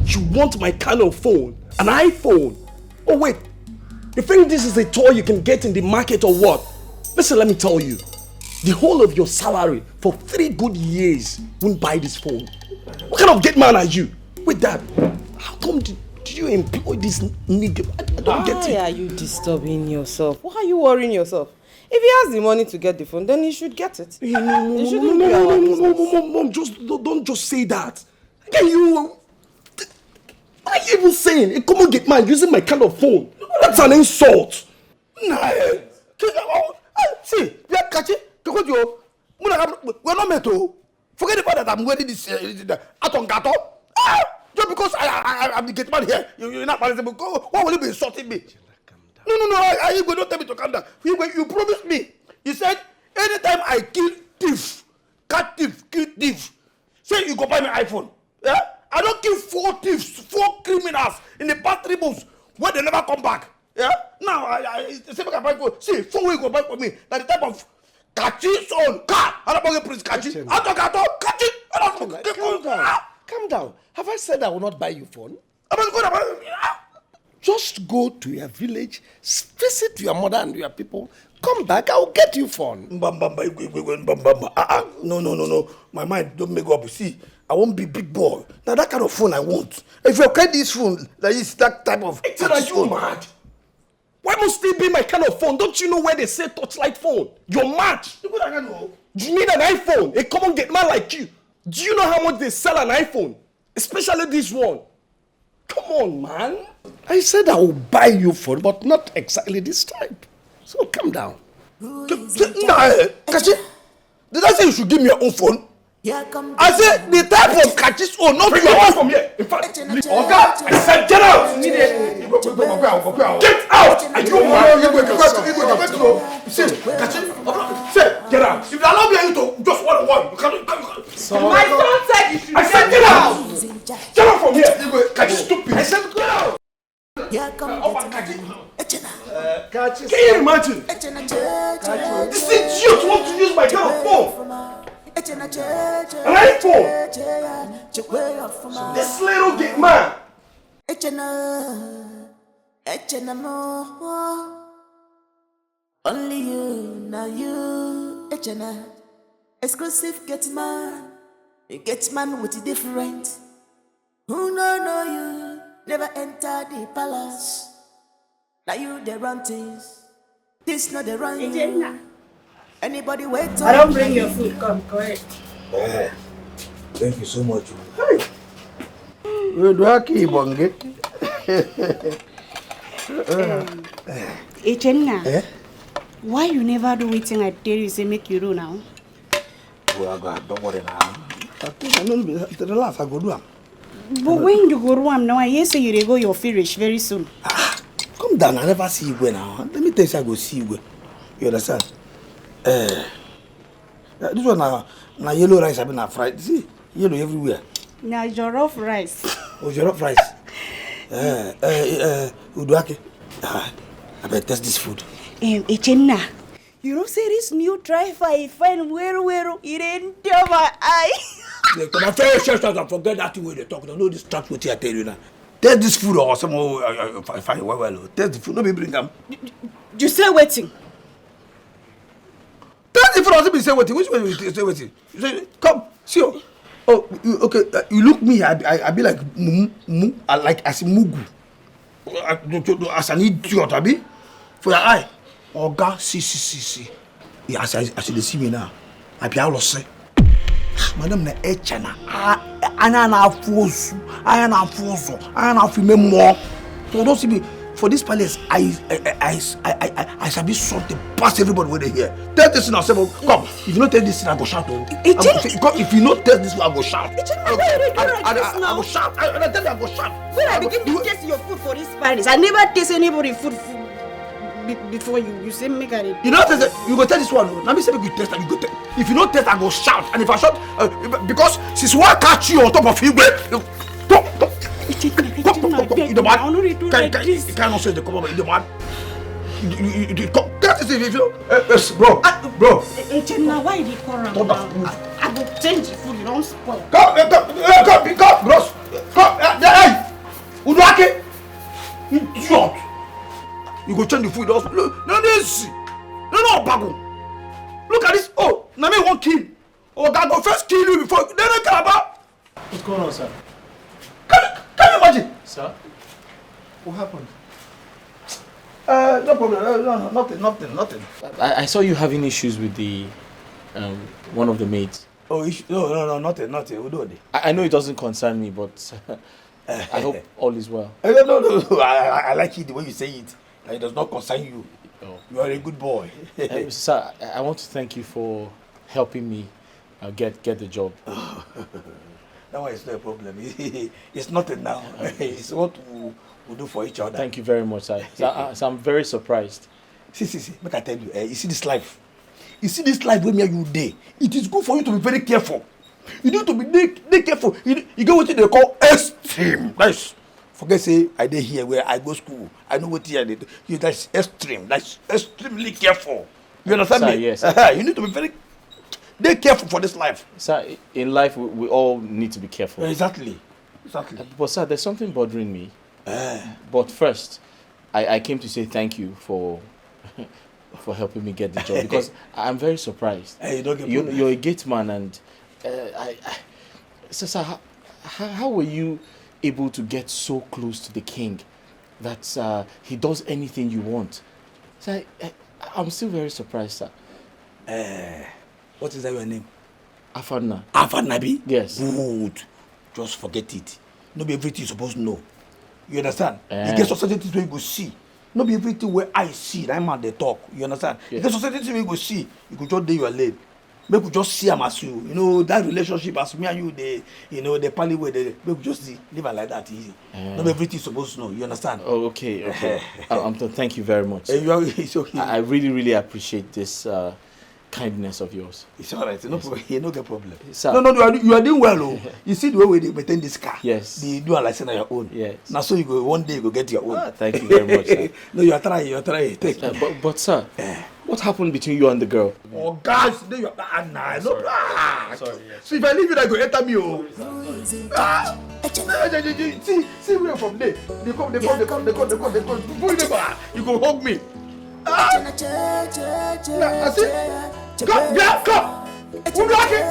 You want my kind of phone? An iPhone? Oh wait, you think this is a toy you can get in the market or what? Listen, let me tell you. The whole of your salary for 3 good years won't buy this phone. What kind of gate man are you? Wait, Dad, how come did you employ this nigga? I don't get it. Why are you disturbing yourself? Why are you worrying yourself? If he has the money to get the phone, then he should get it. Mom, don't just say that. Again, what are you even saying? A common gate man using my kind of phone. That's an insult. Nah, see, we're not meant to. Forget the fact that I'm wearing this atongato. Just because I'm the gate man here, you're not manageable. Why will you be insulting me? No, I will not tell me to calm down. You promised me. You said, anytime I kill thief, cat thief, kill thief, say you go buy me iPhone. Yeah? I don't kill 4 thieves, 4 criminals in the past 3 months where they never come back. Yeah? Now, I say, see, 4 weeks go buy for me. Like the type of Kachi's own car. I don't want Prince Kachi. Calm down. Have I said I will not buy you phone? Just go to your village, visit your mother and your people. Come back, I will get you phone. No. My mind don't make up. See, I won't be big boy. Now that kind of phone I want. If you get this phone, that is that type of. Are you mad? Why must it be my kind of phone? Don't you know where they say touchlight phone? You're mad. You need an iPhone, a common gate man like you. Do you know how much they sell an iPhone? Especially this one. Come on, man. I said I will buy you phone, but not exactly this type. So calm down. Kachi, Did I say you should give me your own phone? I said the type of catches own, not your own. From here. In fact, Oga, I said get out. Immediately. Get out. I don't want you. Say, get out. If you allow me to just one, you can't. My son said you should I said get out. Get out from here. Catch stupid. I said get out. Can you imagine? This idiot wants to use my kind of phone. An iPhone. This little gay man. Only you, now you, exclusive get man. You get man with different. Who know you, never enter the palace. Now you the run things. This not the run you. Anybody wait? I don't bring your food. Come, go ahead. Thank you so much. Hey. Echenna, why you never do wetin I tell you say make you do now? Well, God, don't worry now. I think I know relax, I go do am. But when you go do am now, I hear say you dey go your finish very soon. Come down, I never see you now. Let me tell you, I go see you. You understand? This one na yellow rice, I been fried. See, yellow everywhere. Now jollof rice. Oh, jollof rice. Uduake. I better test this food. Echenna, you know say this new driver I find where it enter my eye. When I tell you, forget that thing when they talk. Don't know this trap what I tell you now. Test this food or some fine well. Test the food. No be bring them. You say waiting. Test the food. Also be say waiting. Which way you say waiting? You say come see. Oh, okay. You look me. I be like mumu. I like as mugu. As an idiot, I be for your eye. Oga, see. Yeah, as you see me now, I be all say. Madam na echana. Anya na afuosu. Anya na afume more. So don't see me for this palace. I shall be something past everybody when they hear. Tell this thing I say, come. If you not tell this thing, I go shout. If you not tell this thing, I go shout. I go shout. I tell you, I go shout. When I begin to taste your food for this palace, I never taste anybody food before you say make I. You know taste. You go tell this one. Let me say make you taste and you go tell. If you not taste, I go shout. And if I shout, because since one catch you on top of you, you the man. You cannot say the come over. You the man. You can't say if you bro. Echenna, why did you call around now? I go change the food. You don't spoil. Come, bros. Come, hey, Uduake. Idiot. You go change the food. No, this. No, bago. Look at this. Oh, now me won't kill. Oh, God, go first kill you before. Then I care about. What's going on, sir? Can you imagine? Sir? What happened? No problem. Nothing. I saw you having issues with the one of the maids. Oh, no, nothing. We'll do it. I know it doesn't concern me, but I hope all is well. No. I like it the way you say it. It does not concern you. Oh. You are a good boy. Sir, I want to thank you for helping me get the job. That one is not a problem. It's nothing now. It's what we do for each other. Thank you very much, sir. So I'm very surprised. See. Make I tell you, you see this life. You see this life where me and you day. It is good for you to be very careful. You need to be careful. You get what they call extreme. That's forget say I dey here where I go school. I know what here they do. That's extreme. That's extremely careful. You understand sir, me? Yes. You need to be very careful for this life. Sir, in life we all need to be careful. Exactly. But sir, there's something bothering me. But first, I came to say thank you for helping me get the job because I'm very surprised. Hey, you don't get you're a gate man and sir, how were you able to get so close to the king that he does anything you want? So I'm still very surprised, sir. What is that your name? Afanna. Afannabi? Yes. Good. Just forget it. Not be everything you're supposed to know. You understand? You get certain things where you go see. Not be everything where I see. That man they talk. You understand? Yes. You get certain things where you go see. You could just do your lane. make we just see am as you know that relationship as me and you dey the pally way dey make we just live am like that easy. Not everything supposed to know, you understand? Oh, okay. Thank you very much. It's okay. I really appreciate this kindness of yours. It's all right. No problem. You no get problem. Sir. No, you are doing well. Oh. You see the way we maintain this car. Yes. They do a license on your own. Yes. Now so you go one day you go get your own. Thank you very much. Sir. No, you are trying. Take. But sir, what happened between you and the girl? Oh guys, you are no. Sorry. Yes. So if I leave you, I go enter me. Oh. See where from there. They come. You go hug me. I see. Come. Who like it?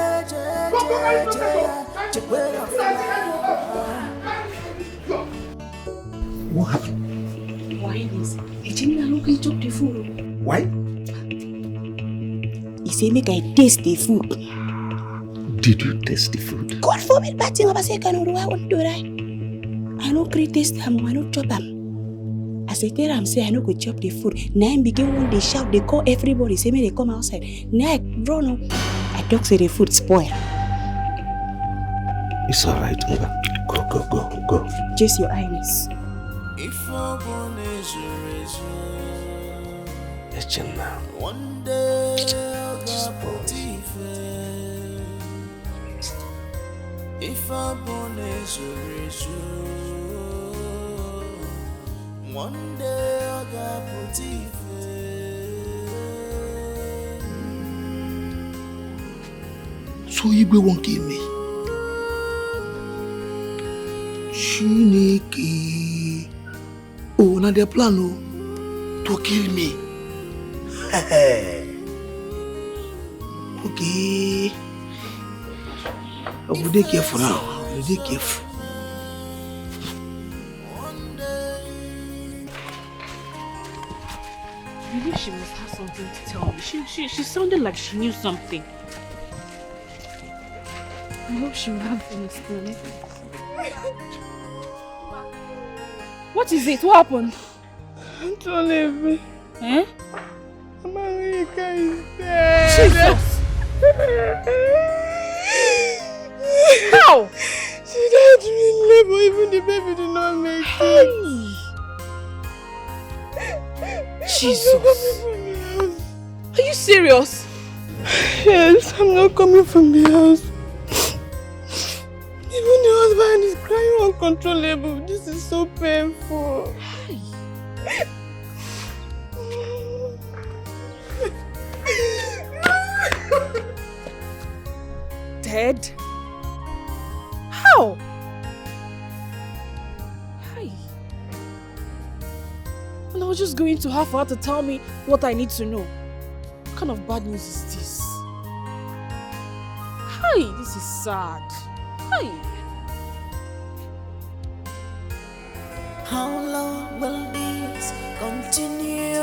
What happened? Why is Regina looking to the food? Why? He say make I taste the food. Did you taste the food? God forbid, bad thing about say can do I want to do right. I no create taste am, I no chop am. As I tell am say I no go chop the food. Now I begin when they shout, they call everybody, say me they come outside. Now I run up. I talk say the food spoil. It's alright, Mba. Go. Just your eyes. Regina. One day if I'm born as a one day I got put So Igwe won't kill me. Chineke. Oh, now their plan to kill me. Okay. I will be careful now. I will be careful. Maybe she must have something to tell me. She sounded like she knew something. I hope she will have an explanation. What is it? What happened? Don't leave me. Eh? America is dead. Jesus! How? She died in labor, even the baby did not make it. Jesus! Are you serious? Yes, I'm not coming from the house. Even the husband is crying uncontrollable. This is so painful. Dead? How? Hi. And I was just going to her for her to tell me what I need to know. What kind of bad news is this? Hi, this is sad. Hi. How long will this continue?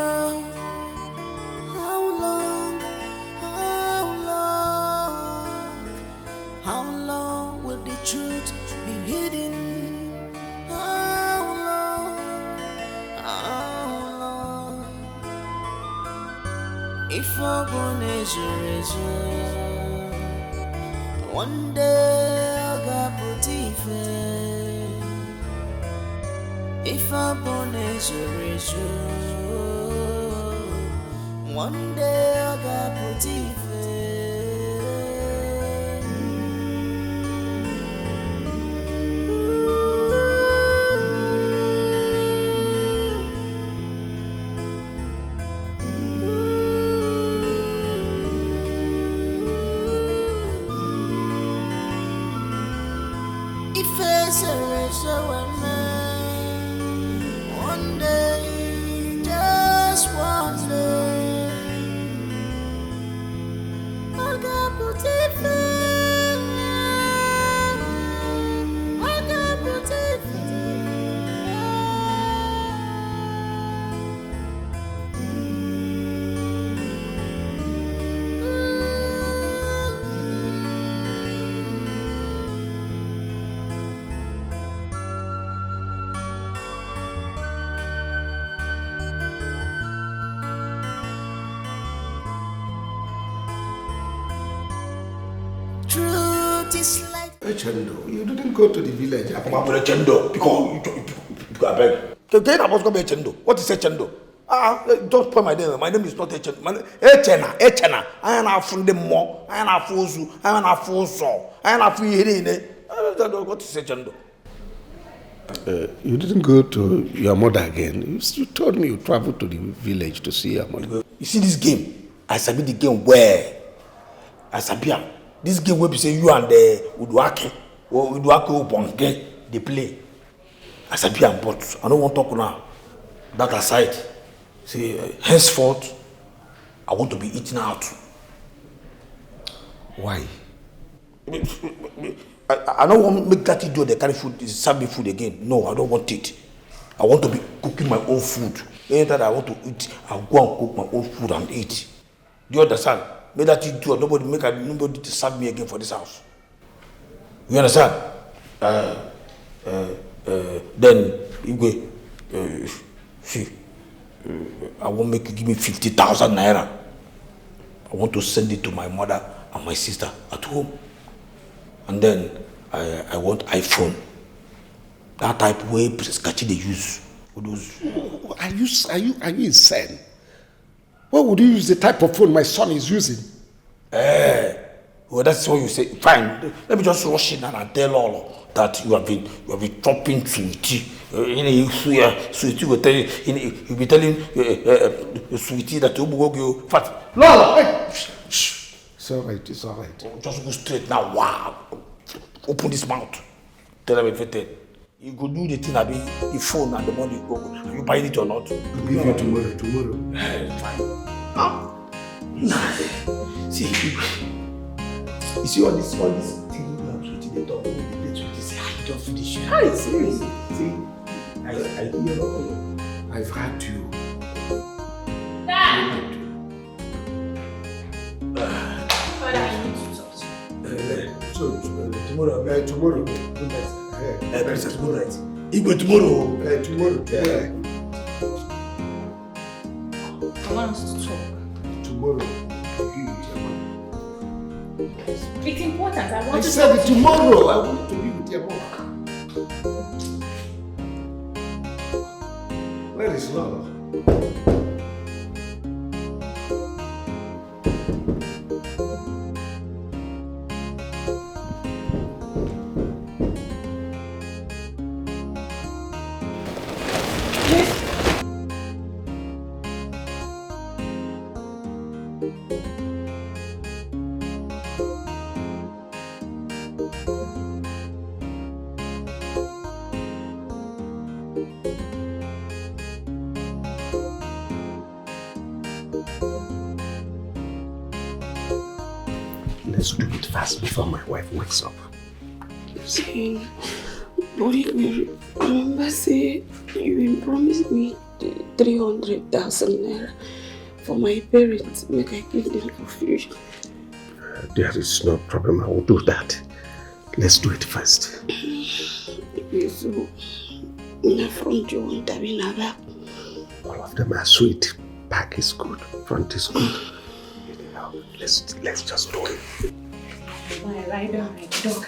How long? How long will the truth be hidden? How long? If I'm born as a one day I got put if I'm born as a one day I got put one day, just one day, I got put is like. Chendo, you didn't go to the village. I come up with a chendo because I beg. What is a chendo? Don't put my name. My name is not a chendo. Echena. I am not from the more. I am not Fuzu. I am not Fuso. I am not free. What is a chendo? You didn't go to your mother again. You told me you traveled to the village to see your mother. You see this game? I sabi the game where I sabi am. This game where you say you and the Uduake or Uduake Bonke they play. I sabi am, but I don't want to talk now. That aside, see, henceforth, I want to be eaten out. Why? I don't want to make that idiot they carry food, serve me food again. No, I don't want it. I want to be cooking my own food. Anytime I want to eat, I'll go and cook my own food and eat. Do you understand? Make that idiot, nobody to serve me again for this house. You understand? Then you go, see, I won't make you give me 50,000 naira. I want to send it to my mother and my sister at home. And then I want iPhone. That type way Skachi they use. Are you insane? Why would you use the type of phone my son is using? Well, that's what you say. Fine. Let me just rush in and I tell all that you have been chopping sweetie. Sweetie will tell you. You'll be telling sweetie that you will go fat. No. Shh. It's all right. Just go straight now. Wow. Open this mouth. Tell them everything. You go do the thing, the phone and the money go. Are you buying it or not? I'll give you tomorrow. Fine. Nah. See, you see all this thing you have written the dog with the plate with this. I don't finish. Hi, see. I hear I've had you. Dad! Father, I need to talk to you. So, tomorrow. Good night. Princess, good night. Igwe, tomorrow. Tomorrow. Yeah. I want us to talk. Tomorrow. It's important. I want to said talk tomorrow. I want to be with your mom. Where is Lolo? Let's do it fast before my wife wakes up. See, remember say you promised me 300,000 naira for my parents, make I give them for future. There is no problem, I will do that. Let's do it first. So, front you want to be back. All of them are sweet. Back is good, front is good. Let's just do it. my rider, my dog.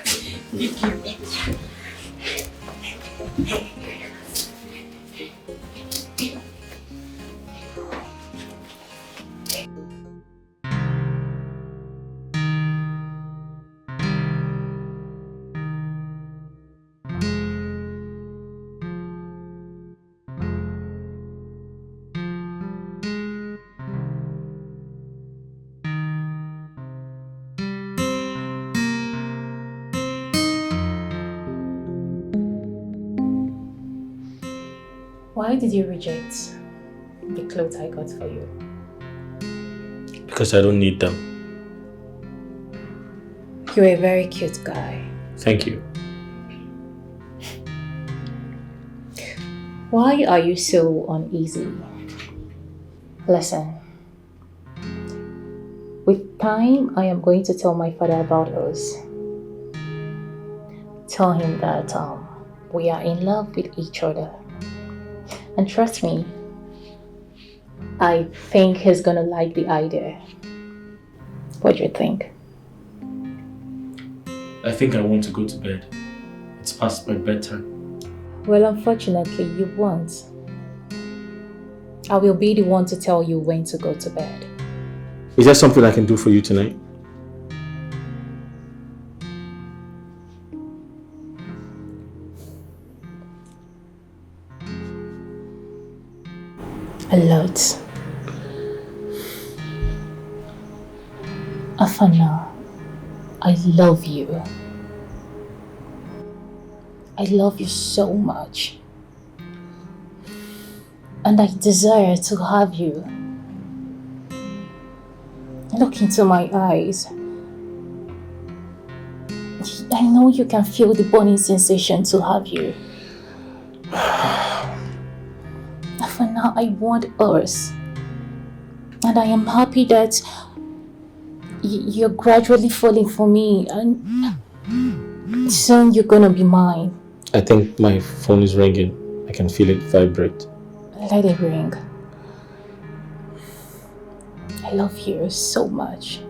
Thank you. Why did you reject the clothes I got for you? Because I don't need them. You're a very cute guy. Thank you. Why are you so uneasy? Listen. With time, I am going to tell my father about us. Tell him that we are in love with each other. And trust me, I think he's gonna like the idea. What do you think? I think I want to go to bed. It's past my bedtime. Well, unfortunately, you won't. I will be the one to tell you when to go to bed. Is there something I can do for you tonight? A lot. Afana, I love you. I love you so much. And I desire to have you. Look into my eyes. I know you can feel the burning sensation to have you. For now, I want us. And I am happy that you're gradually falling for me, and soon you're gonna be mine. I think my phone is ringing. I can feel it vibrate. Let it ring. I love you so much.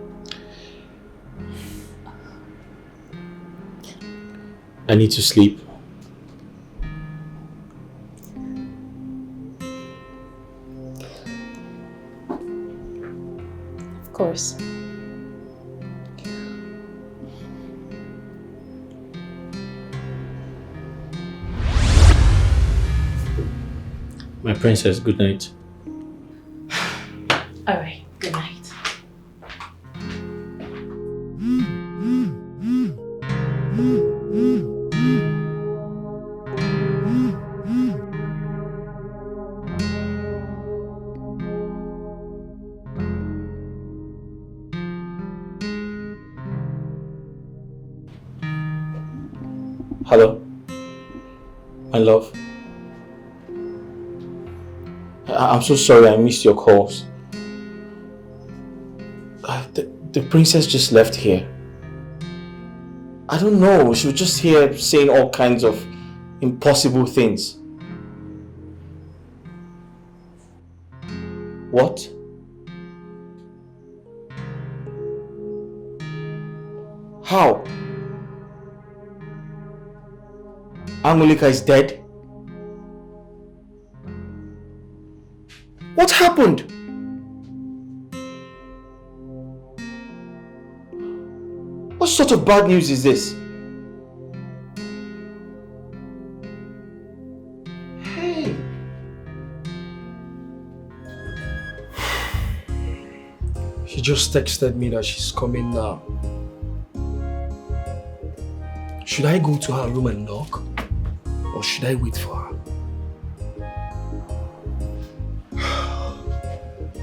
I need to sleep. Of course. My princess, good night. All right, good night. Hello? My love? I'm so sorry I missed your calls. The princess just left here. I don't know, she was just here saying all kinds of impossible things. What? How? Angelica is dead? What happened? What sort of bad news is this? Hey! She just texted me that she's coming now. Should I go to her room and knock? Or should I wait for her?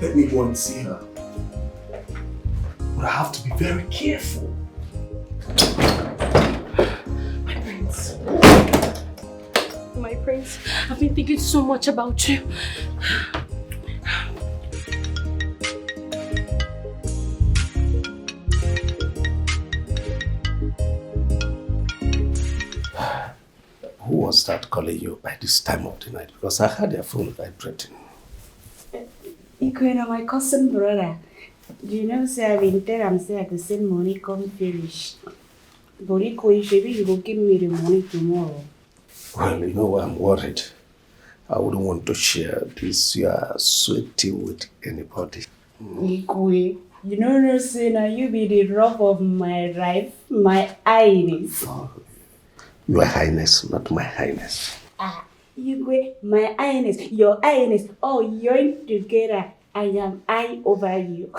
Let me go and see her. But I have to be very careful. My prince. My prince, I've been thinking so much about you. Who was that calling you by this time of the night? Because I heard your phone vibrating. Ikwena, my cousin brother. Do you know, say I've been telling him say I could send money come finish. But maybe you will give me the money tomorrow. Well, you know why I'm worried. I wouldn't want to share this sweaty with anybody. Ikwe, you know no say now you be the rock of my life, my highness. Oh, your highness, not my highness. Ikwe, my highness, your highness, oh, you're together. I am I over you.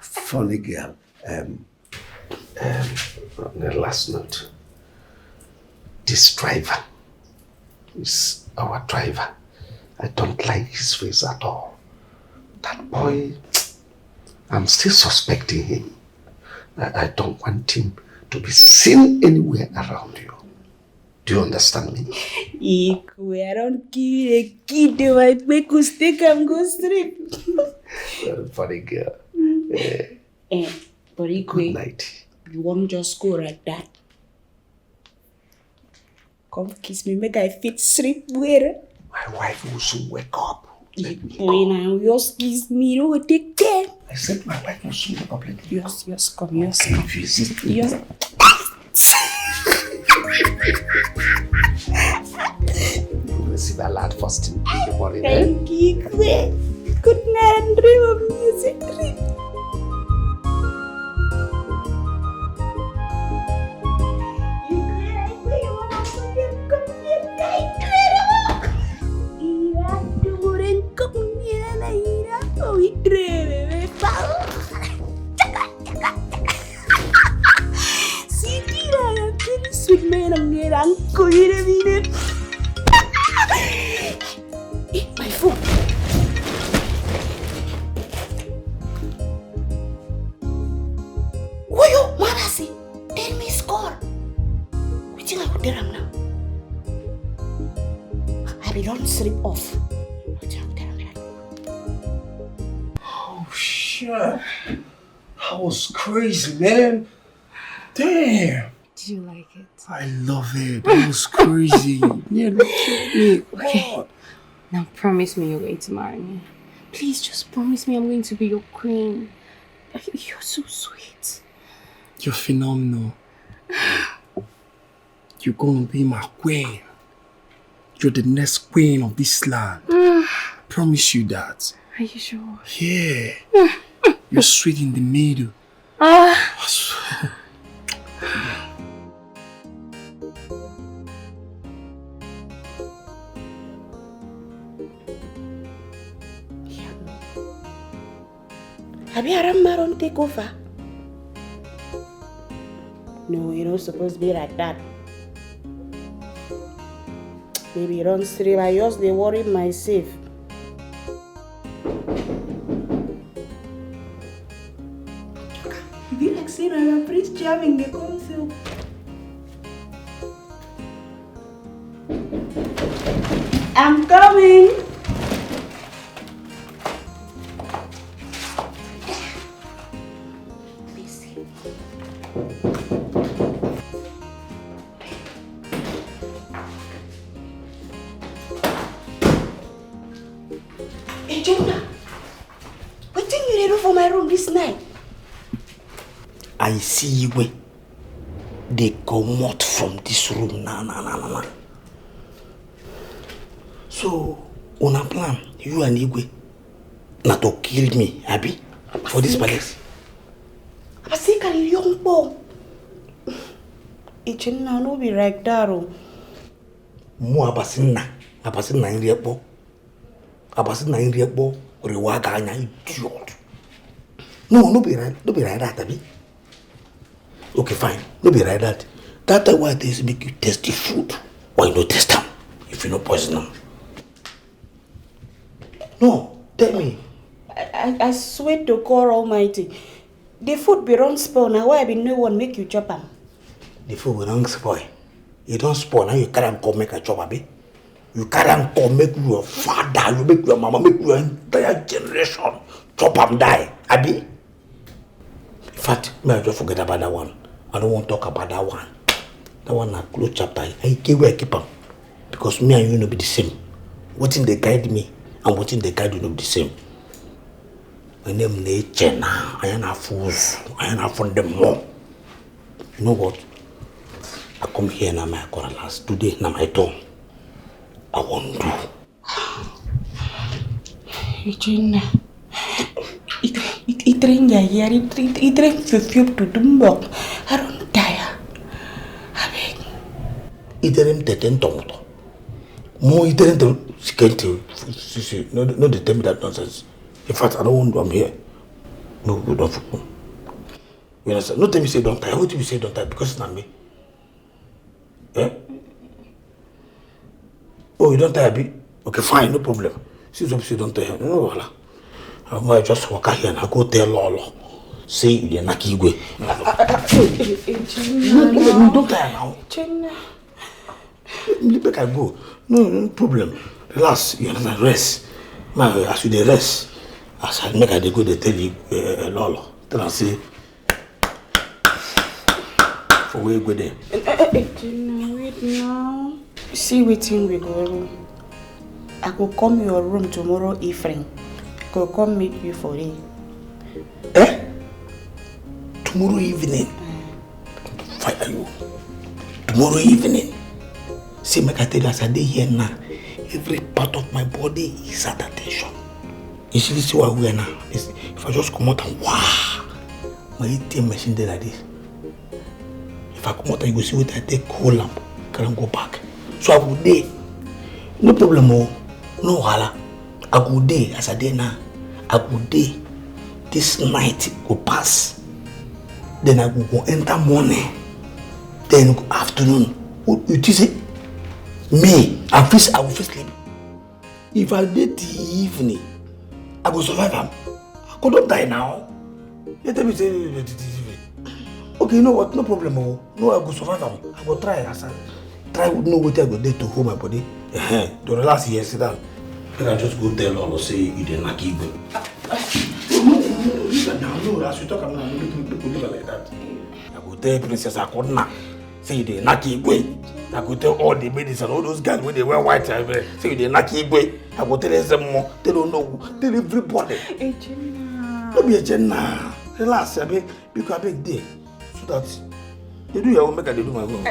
Funny girl. On the last note, this driver is our driver. I don't like his face at all. That boy, I'm still suspecting him. I don't want him to be seen anywhere around you. Do you understand me? Ikwe, I don't give a kid to my make you stick and go straight. Very funny girl. But Ikwe, good night. You won't just go like that. Come kiss me, make I fit sleep well. My wife will soon wake up. When I just kiss me, you will take care. I said my wife must soon be complete. Yes, come. Yes. You will see that lad first in the morning. Thank you. Good night and dream of music. Sweet man, I'm getting uncle. My phone. Woyo, Marasi, tell me score. Which I would tell now. I be don't sleep off. Oh shit. That was crazy, man. Damn. Did you like it? I love it. That was crazy. Yeah, look at me. Okay. Now promise me you're going to marry me. Please just promise me I'm going to be your queen. You're so sweet. You're phenomenal. You're gonna be my queen. You're the next queen of this land. I promise you that. Are you sure? Yeah. You're sweet in the middle. Have you had a Maron take over? No, you're not supposed to be like that. Maybe you don't sleep. I just they worry myself. Be like saying I'm a prince jamming the council. I'm coming. Hey, Jonah, what thing you do for my room this night? I see where they come out from this room. Nah. So, on a plan, you and Igwe, not to kill me, Abby, for this palace. I think I'm a young boy. It's not be like that. Mo abasina in repo. Abasina in repo, rewaga anya idiot. No be right that, Abby. Okay, fine, no be right that. That's why they make you taste the food. Why you no taste them if you no poison them? No, tell me. I swear to God Almighty, the food be wrong spoil. Now why be no one make you chop them? The food will not spoil. You don't spoil. Now you can't come make a chop, Abby. You can't come make your father, you make your mama, make your entire generation chop and die, Abby. In fact, may I just forget about that one. I don't want to talk about that one. That one na close chapter. I keep them. Because me and you no be the same. What in they guide me and what in they guide you no be the same. My name is Chena. I am not fools. I am not from them more. You know what? I come here now, my corner last. Today, now my turn. I want to. Regina, it rain here. It rain fulfilled to Dumbok. I don't tire. I beg. It rain teten tomato. More it rain to skate. No, they tell me that nonsense. In fact, I don't want to. I'm here. No, we don't. You understand? No, tell me say don't tire. What do you say don't tire? Because it's not me. Eh? Oh, you don't tire, Abi? Okay, fine, no problem. Since you don't tire, no, voila. I might just walk out here and I go tell Lolo. Say you're not Igwe. No, don't tire now. Let me go. No problem. Relax, you understand? Rest. As you dey rest, as I make I dey go, they tell you Lolo. Tell her say for where you go there. Wait now. See wetin we go. I go come your room tomorrow evening. Go come meet you for it. tomorrow evening. Fire you. Tomorrow evening. See, make I tell you, as I dey here now, every part of my body is at attention. You see this what we are now? If I just come out and wow, my ATM machine there like this. If I come out and you go see what I take cool lamp, can go back. So I go there. No problem, no wahala. I go there as I dey now. I go there. This night go pass. Then I go enter morning. Then go afternoon. You see? Me, I will sleep. If I did the evening, I will survive him. I could not die now. Let me say, okay, you know what? No problem. No, I will survive him. I will try. As I try, know what I go do to hold my body. To relax here, sit down. Then I just go tell all say you didn't knock you. No, as we talk about now, like that. I go tell Princess Akodna, say you didn't knock you. I go tell all the ladies and all those guys when they wear white, say you didn't knock you. I go tell them more. They don't know. Tell everybody. Don't be a Jenna. Relax, I beg. Because I beg there. So that they do your own, make I do my own.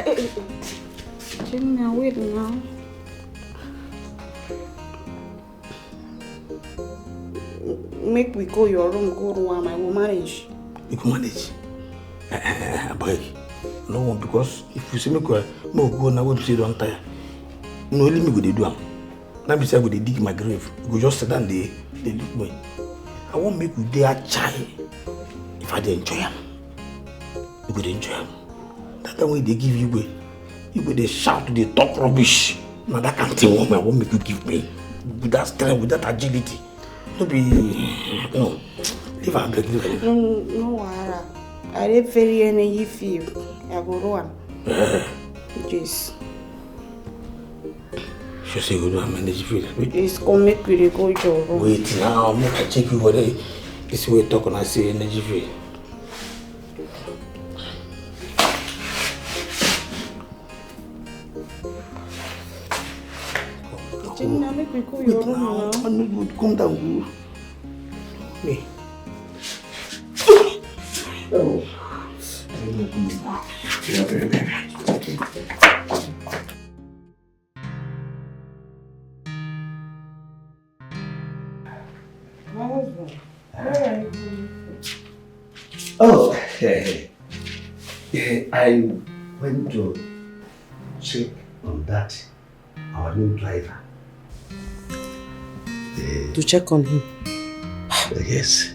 Jenna, wait now. Make we go your room, go to one, I will manage. You can manage. Boy, no one, because if you see me go now, what you don't tire. No, let me go to do them. Now be say I go to dig my grave. You go just sit down there, they look me. I won't make you dare try. If I dey enjoy them, you go enjoy them. That time when they give you way, you go they shout, they talk rubbish. Now that can't thing I won't make you give me. With that strength, with that agility. No, leave her break, leave her. No, Ara. I dey very energy feel. I go run. Just. She say go do am energy feel. Just come make we go your room. Wait now, make I check you for there. This way talk and I say energy feel. Jenna, make me go your room now. Come down. Me. Oh. Yeah, very. My husband, where are you going? Oh, I went to check on that, our new driver. To check on him? Yes.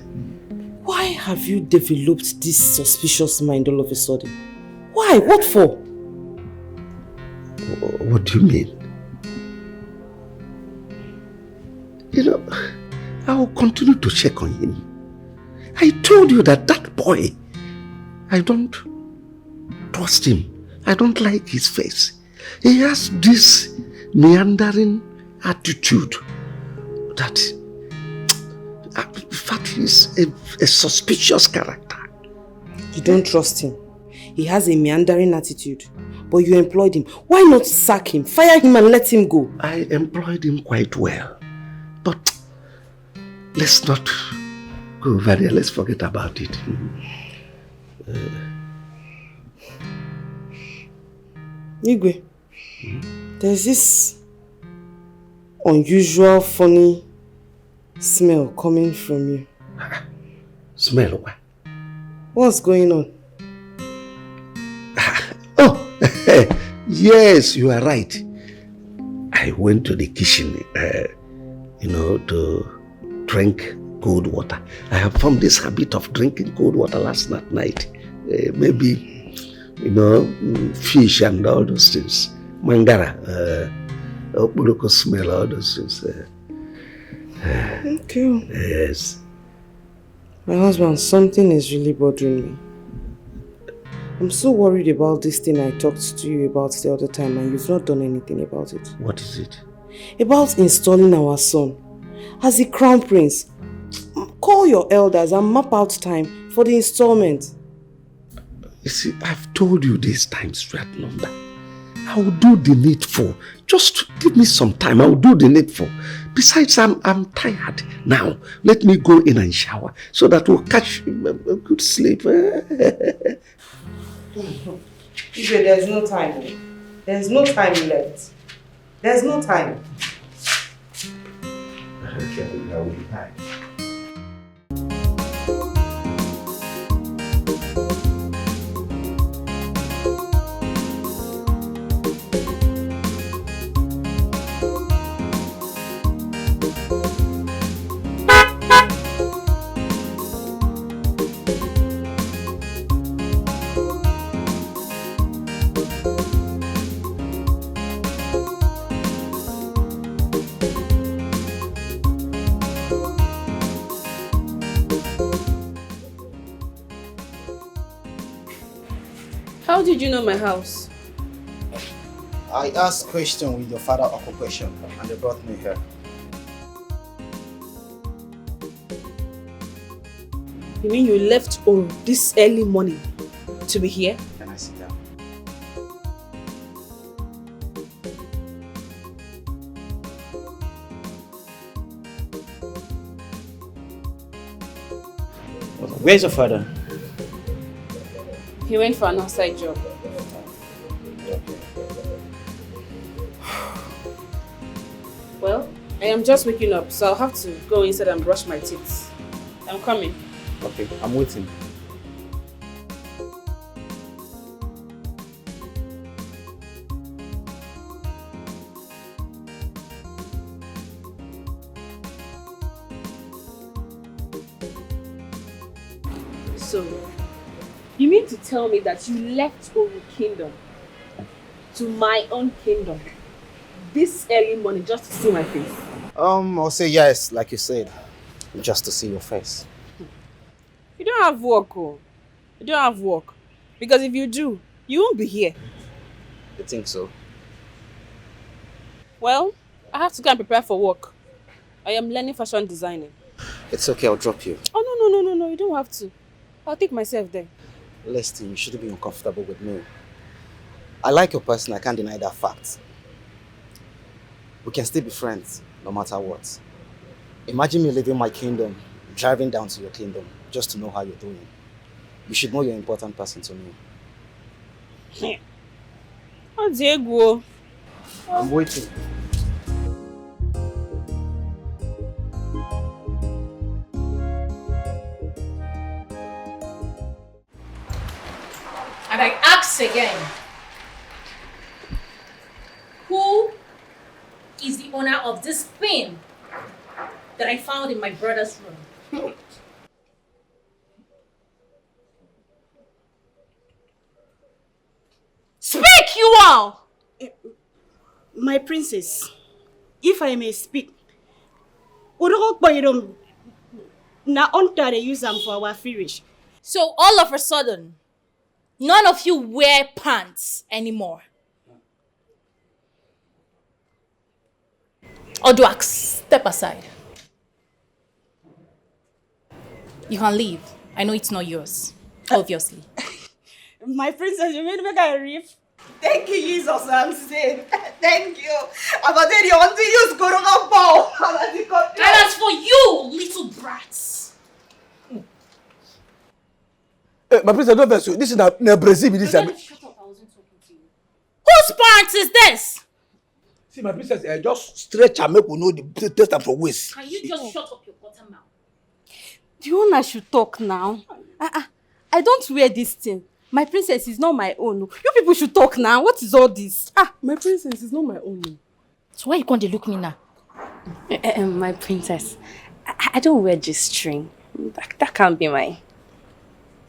Why have you developed this suspicious mind all of a sudden? Why? What for? What do you mean? You know, I will continue to check on him. I told you that boy, I don't trust him. I don't like his face. He has this meandering attitude that, in fact, he's a suspicious character. You don't trust him. He has a meandering attitude. But you employed him. Why not sack him, fire him and let him go? I employed him quite well. But let's not go over there. Let's forget about it. Igwe, there's this unusual, funny smell coming from you. Smell what? What's going on? Oh, yes, you are right. I went to the kitchen, to drink cold water. I have formed this habit of drinking cold water last night. Maybe, fish and all those things. Mangara, Oburoko smell, all those things. Okay. Yes. My husband, something is really bothering me. I'm so worried about this thing I talked to you about the other time and you've not done anything about it. What is it? About installing our son as the crown prince. Call your elders and map out time for the installment. You see, I've told you this time straight number. I will do the needful. Just give me some time. I will do the needful. Besides, I'm tired. Now, let me go in and shower so that we'll catch a good sleep. Ibe, there's no time. There's no time left. There's no time. Okay, there will be time. How did you know my house? I asked question with your father occupation and they brought me here. You mean you left Oro this early morning to be here? Can I sit down? Where's your father? He went for an outside job. Well, I am just waking up, so I'll have to go inside and brush my teeth. I'm coming. Okay, I'm waiting. So, you mean to tell me that you left Oro Kingdom to my own kingdom this early morning just to see my face? I'll say yes, like you said, just to see your face. You don't have work, oh. You don't have work. Because if you do, you won't be here. You think so? Well, I have to go and prepare for work. I am learning fashion designing. It's okay, I'll drop you. Oh, no, you don't have to. I'll take myself there. Leslie, you shouldn't be uncomfortable with me. I like your person, I can't deny that fact. We can still be friends, no matter what. Imagine me leaving my kingdom, driving down to your kingdom, just to know how you're doing. You should know you're an important person to me. What's the ego? I'm waiting. And I ask again, who is the owner of this thing that I found in my brother's room? Speak, you all! My princess, if I may speak, na onta they use them for our FREE. So all of a sudden, none of you wear pants anymore. Oduak, step aside. You can leave. I know it's not yours, obviously. My princess, you made me make a riff. Thank you, Jesus, I'm saying. Thank you. I'm going to want to use Goroga ball. And as for you, little brats. My princess, don't vex you. This is na Brazil. This Shut up, I wasn't talking to you. Whose pants is this? See, my princess, just stretch and make we know the taste and for waste. Can you just shut up your bottom mouth? Do you want I should talk now? I don't wear this thing. My princess is not my own. You people should talk now. What is all this? My princess is not my own. So why you going to look me now? My princess, I don't wear this string. That can't be mine.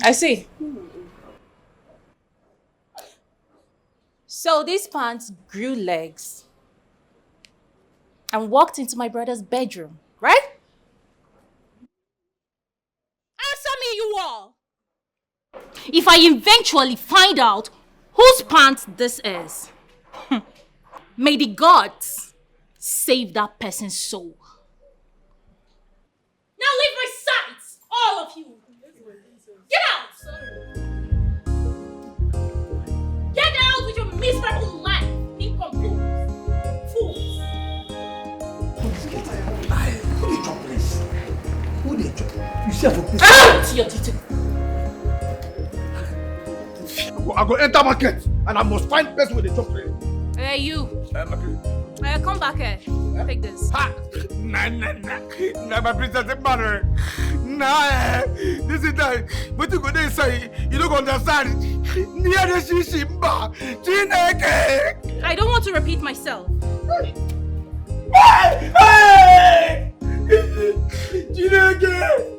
I see. So these pants grew legs and walked into my brother's bedroom, right? Answer me, you all! If I eventually find out whose pants this is, may the gods save that person's soul. Now leave my sight, all of you! Get out! Get out with your miserable life, incomplete fools! To your duty. I go enter market and I must find person with the job place. Hey, you. Come back here. Take this. Ha! Nah, my princess, it matter. Nah, this is that. What you gonna say? You don't understand. Near the shishimba, Chineke. I don't want to repeat myself. Hey! Chineke!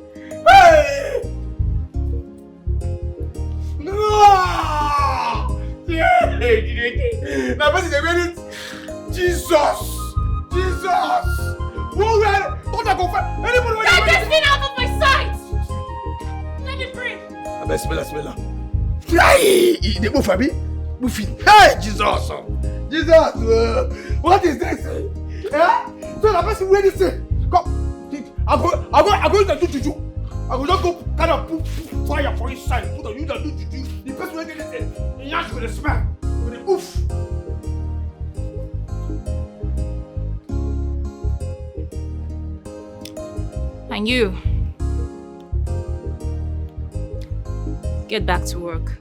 Hey! No! Yeah, Chineke. Now, what's the minute? Jesus! Who ran? Don't go find anybody. Get this thing out of my sight! Let me breathe. I bet smell. Hey! They move for me? Moving. Hey, Jesus! What is this? So the person where they say, come, I'm going to do juju. I will not go kind of put fire for his side. Put on you that do juju. The person where they say, he has with a smell, with a oof. And you, get back to work.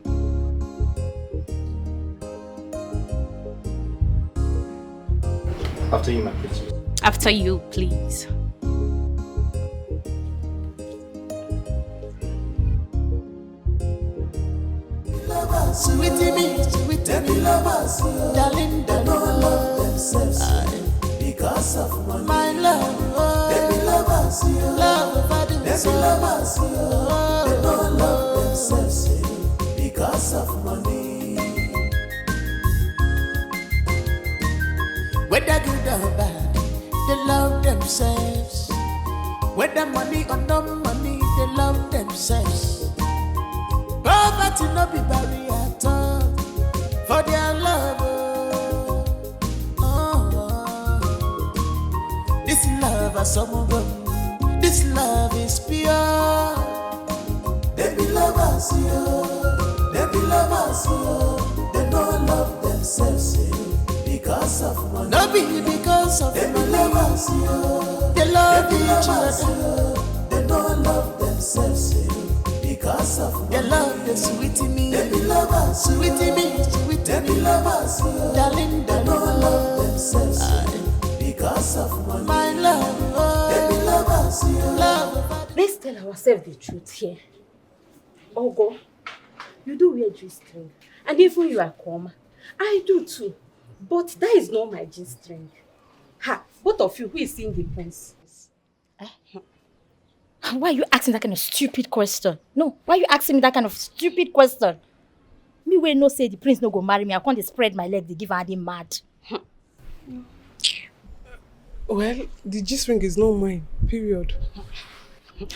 After you, my princess. After you, please. Sweetie me, lovers, darling, they don't love themselves because of money. My love, baby lovers, love baby lovers, they don't love themselves because of money. Whether good or bad, they love themselves. Whether money or no money, they love themselves. Poverty no be barrier at all for their love. This love is some this love is pure. They be lovers, they be lovers, they don't love themselves because of money. No be because of they money. Be lovers, they love each other. They don't love themselves because of money. They love the sweetie me. They be lovers, sweetie me, sweetie they be lovers, darling. They don't love themselves because of money. My love, they be lovers, love. Let's tell ourselves the truth here. Ogo, you do wear G-string, and even you are Kwoma. I do too, but that is not my G-string. Ha! Both of you, who is seeing the prince? Why are you asking that kind of stupid question? No, why are you asking me that kind of stupid question? Me wey no say the prince no go marry me, I can't spread my leg, they give her mad. Well, the G-string is not mine, period.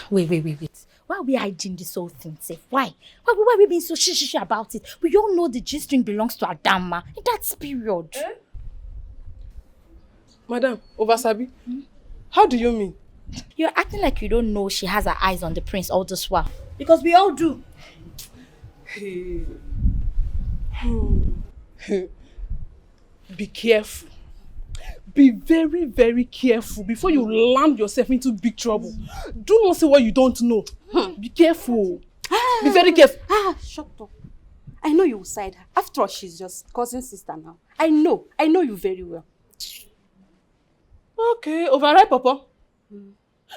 Wait. Why are we hiding this whole thing, safe? Why are we being so shish about it? We all know the G-string belongs to Adama. That's period. Madam, Ovasabi, how do you mean? You're acting like you don't know she has her eyes on the prince all this while. Because we all do. Be careful. Be very, very careful before you land yourself into big trouble. Do not say what you don't know. Be careful. Be very careful. Shut up. I know you will side her. After all, she's just cousin sister now. I know you very well. Okay, override, Papa.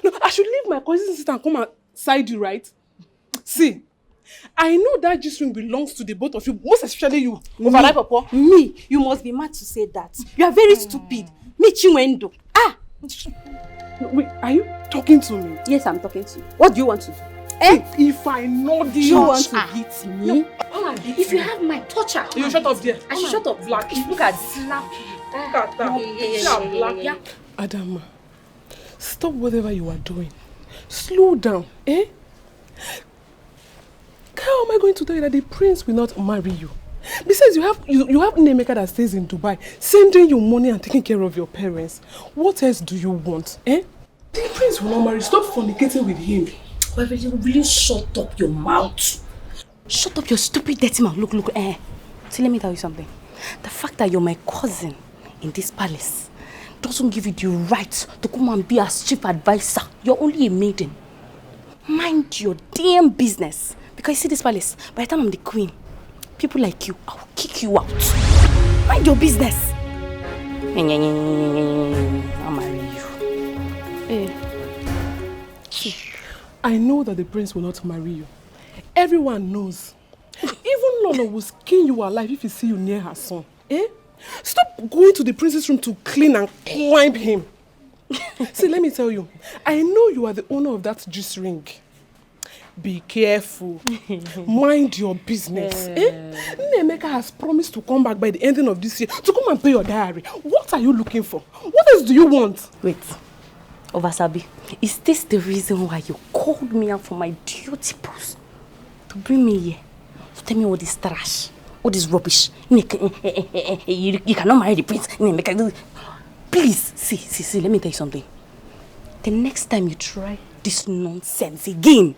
No, I should leave my cousin sister and come and side you, right? See, I know that G-string belongs to the both of you, most especially you. Override, Papa. Me, you must be mad to say that. You are very stupid. Me, Chinwendo. Wait, are you talking to me? Yes, I'm talking to you. What do you want to do? If I know do you want to beat me? No. If you have my toucher, you shut up there. I should shut up. Black. Look at slap you. Look at that. Yeah. Adama, stop whatever you are doing. Slow down, How am I going to tell you that the prince will not marry you? Besides, you have Nemeka that stays in Dubai, sending you money and taking care of your parents. What else do you want, The prince will not marry. Stop fornicating with him. Well, will you shut up your mouth? Shut up your stupid dirty mouth. Look. See, let me tell you something. The fact that you're my cousin in this palace doesn't give you the right to come and be as chief advisor. You're only a maiden. Mind your damn business. Because you see this palace, by the time I'm the queen, people like you, I'll kick you out. Mind your business. I'll marry you. I know that the prince will not marry you. Everyone knows. Even Lolo will skin you alive if he see you near her son. Stop going to the prince's room to clean and climb him. See, let me tell you. I know you are the owner of that juice ring. Be careful. Mind your business. Nemeka has promised to come back by the ending of this year to come and pay your diary. What are you looking for? What else do you want? Wait. Ovasabi, is this the reason why you called me out for my duty post? To bring me here? To tell me all this trash? All this rubbish? You cannot marry the prince. Please, see, let me tell you something. The next time you try this nonsense again,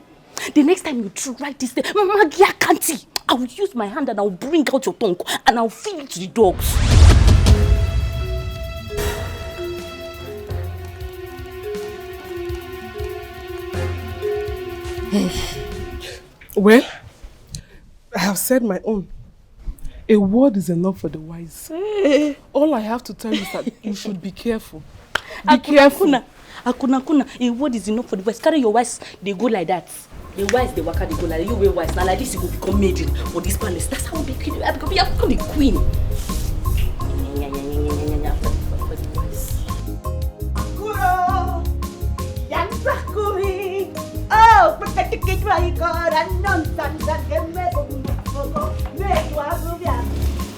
the next time you try this thing, Magia Kanti, I will use my hand and I will bring out your tongue and I will feed it to the dogs. Well, I have said my own. A word is enough for the wise. All I have to tell you is that you should be careful. Be careful. Akuna, a word is enough for the wise. Carry your wise, they go like that. The wise, they waka, they go like that. You were wise. Now like this, you will become maiden for this palace. That's how we become the queen. Oh, protect the kid while you got a nonsense and get me go. Me to Azubia.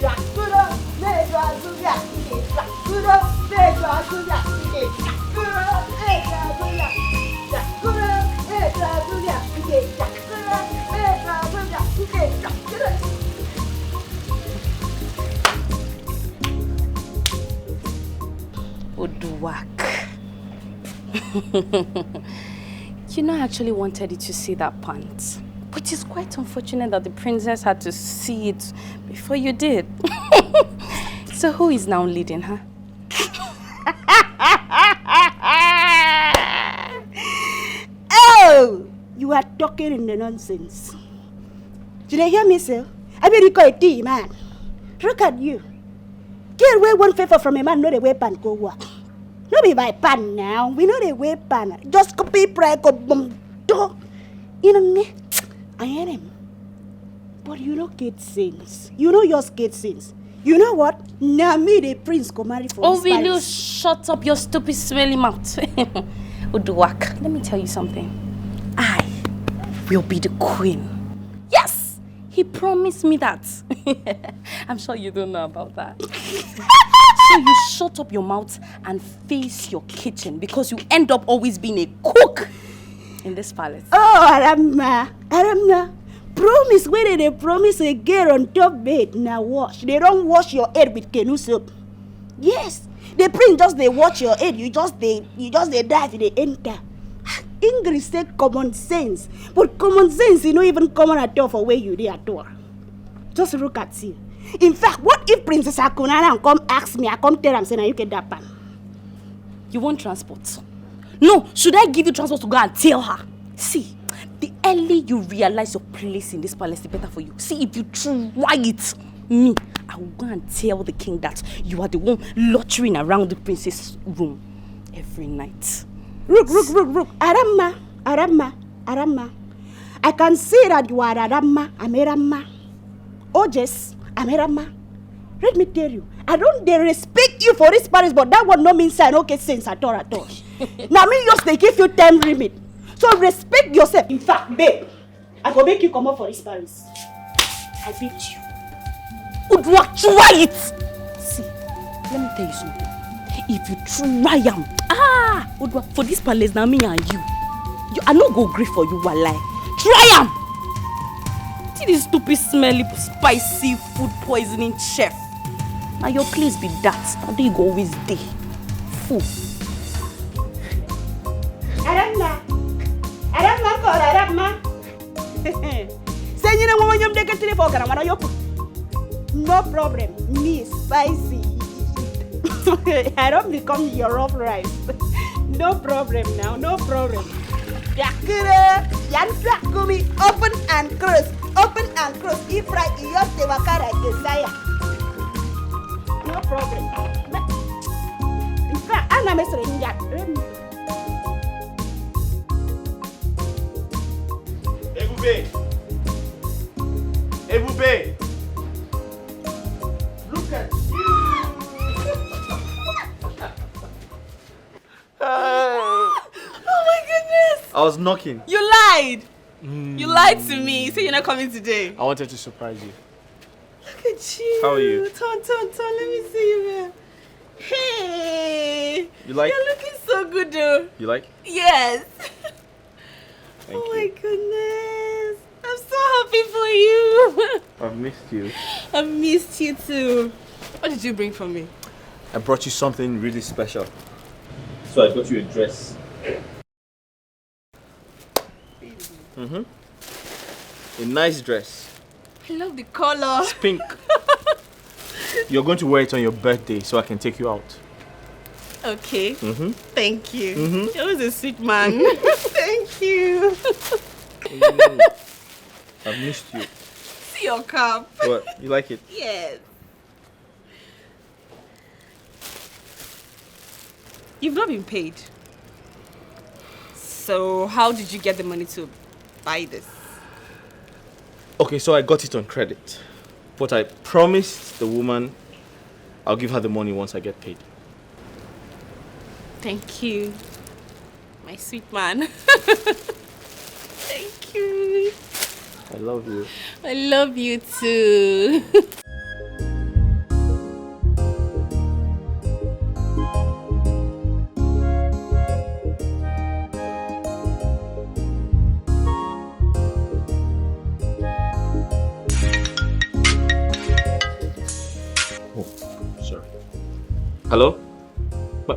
Yakuro, me to Azubia. Yakuro, me to Azubia. Yakuro, me to Azubia. Yakuro, me to Azubia. Yakuro, me to Azubia. Oduwak. You know, I actually wanted you to see that pant. But it's quite unfortunate that the princess had to see it before you did. So who is now leading her? Oh! You are talking in the nonsense. Did you hear me, sir? I mean, you call it tea, man. Look at you. Get away one favor from a man, not a weapon, go work. No be my pan now. We know the way pan. Just copy pride go bum do. You know me? I am him. But you know get sense. You know yours get sense. You know what? Now me the prince go marry for Oh, will you shut up your stupid smelly mouth? Uduwak, let me tell you something. I will be the queen. Yes! He promised me that. I'm sure you don't know about that. So you shut up your mouth and face your kitchen because you end up always being a cook in this palace. Oh, Aramna. Promise where they promise a girl on top bed. Now wash. They don't wash your head with canoe soap. Yes. The prince just they wash your head. You just they dive in the enter. English say common sense. But common sense is not even common at all for where you there at all. Just look at you. In fact, what if Princess Akunana come ask me, I come tell them, say, now you get that pan. You want transport? No, should I give you transport to go and tell her? See, the early you realize your place in this palace, the better for you. See, if you try it, me, I will go and tell the king that you are the one loitering around the princess' room every night. Rook. Arama. I can see that you are Arama, Amerama. Oh, yes. Amerama, let me tell you, I don't respect you for this palace, but that one no means I don't get sense at all. Now me just they give you time limit. So respect yourself. In fact, babe, I go make you come up for this palace. I beat you. Udwa, try it. See, let me tell you something. If you try Udwa, for this palace now me and you I no go agree for you, walai. Try See this stupid, smelly, spicy food poisoning chef. Now your place be that. Now they go always day. Fool. Arama. Say you know when you take a telephone, no problem. Me spicy. I don't become your rough rice. No problem now. No problem. Open and close. Open and close. If right, you have to work like a desire. No problem. In fact, I'm not saying that. Ebube! Look at Oh my goodness! I was knocking. You lied! You lied to me. You said you're not coming today. I wanted to surprise you. Look at you. How are you? Tonto, let me see you, man. Hey! You like? You're looking so good, though. You like? Yes. Thank oh my goodness. I'm so happy for you. I've missed you. I've missed you too. What did you bring for me? I brought you something really special. So I got you a dress. A nice dress. I love the color. It's pink. You're going to wear it on your birthday so I can take you out. Okay. Thank you. Mhm. You're always a sweet man. Thank you. I've missed you. See your cup. What? You like it? Yes. You've not been paid. So how did you get the money to buy this? Okay, so I got it on credit. But I promised the woman I'll give her the money once I get paid. Thank you, my sweet man. Thank you. I love you. I love you too. Hello?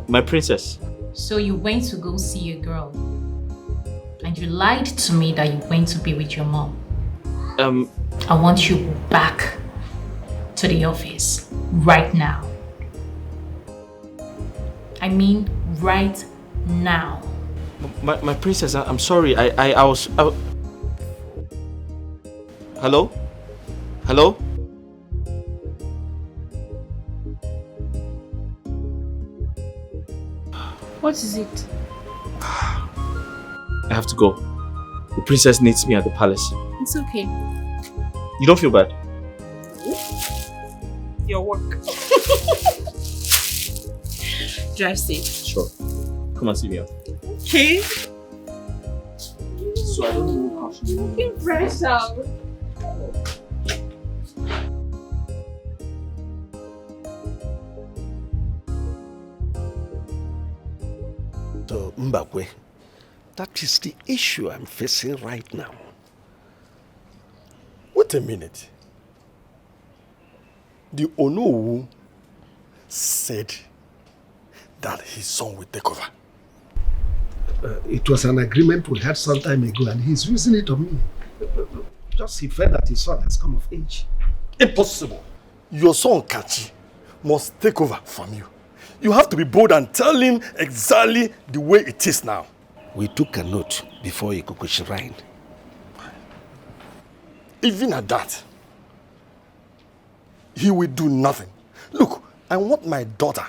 My princess. So you went to go see a girl. And you lied to me that you went to be with your mom. I want you back to the office right now. I mean right now. My princess, I'm sorry. I was... Hello? Hello? What is it? I have to go. The princess needs me at the palace. It's okay. You don't feel bad? Your work. Drive safe. Sure. Come and see me out. Okay. So I don't know how she... Looking fresh out. So, Mbakwe, that is the issue I'm facing right now. Wait a minute. The Onowu said that his son will take over. It was an agreement we had some time ago, and he's using it on me. Just he felt that his son has come of age. Impossible. Your son, Kachi, must take over from you. You have to be bold and tell him exactly the way it is now. We took a note before Ikuku Shrine. Even at that, he will do nothing. Look, I want my daughter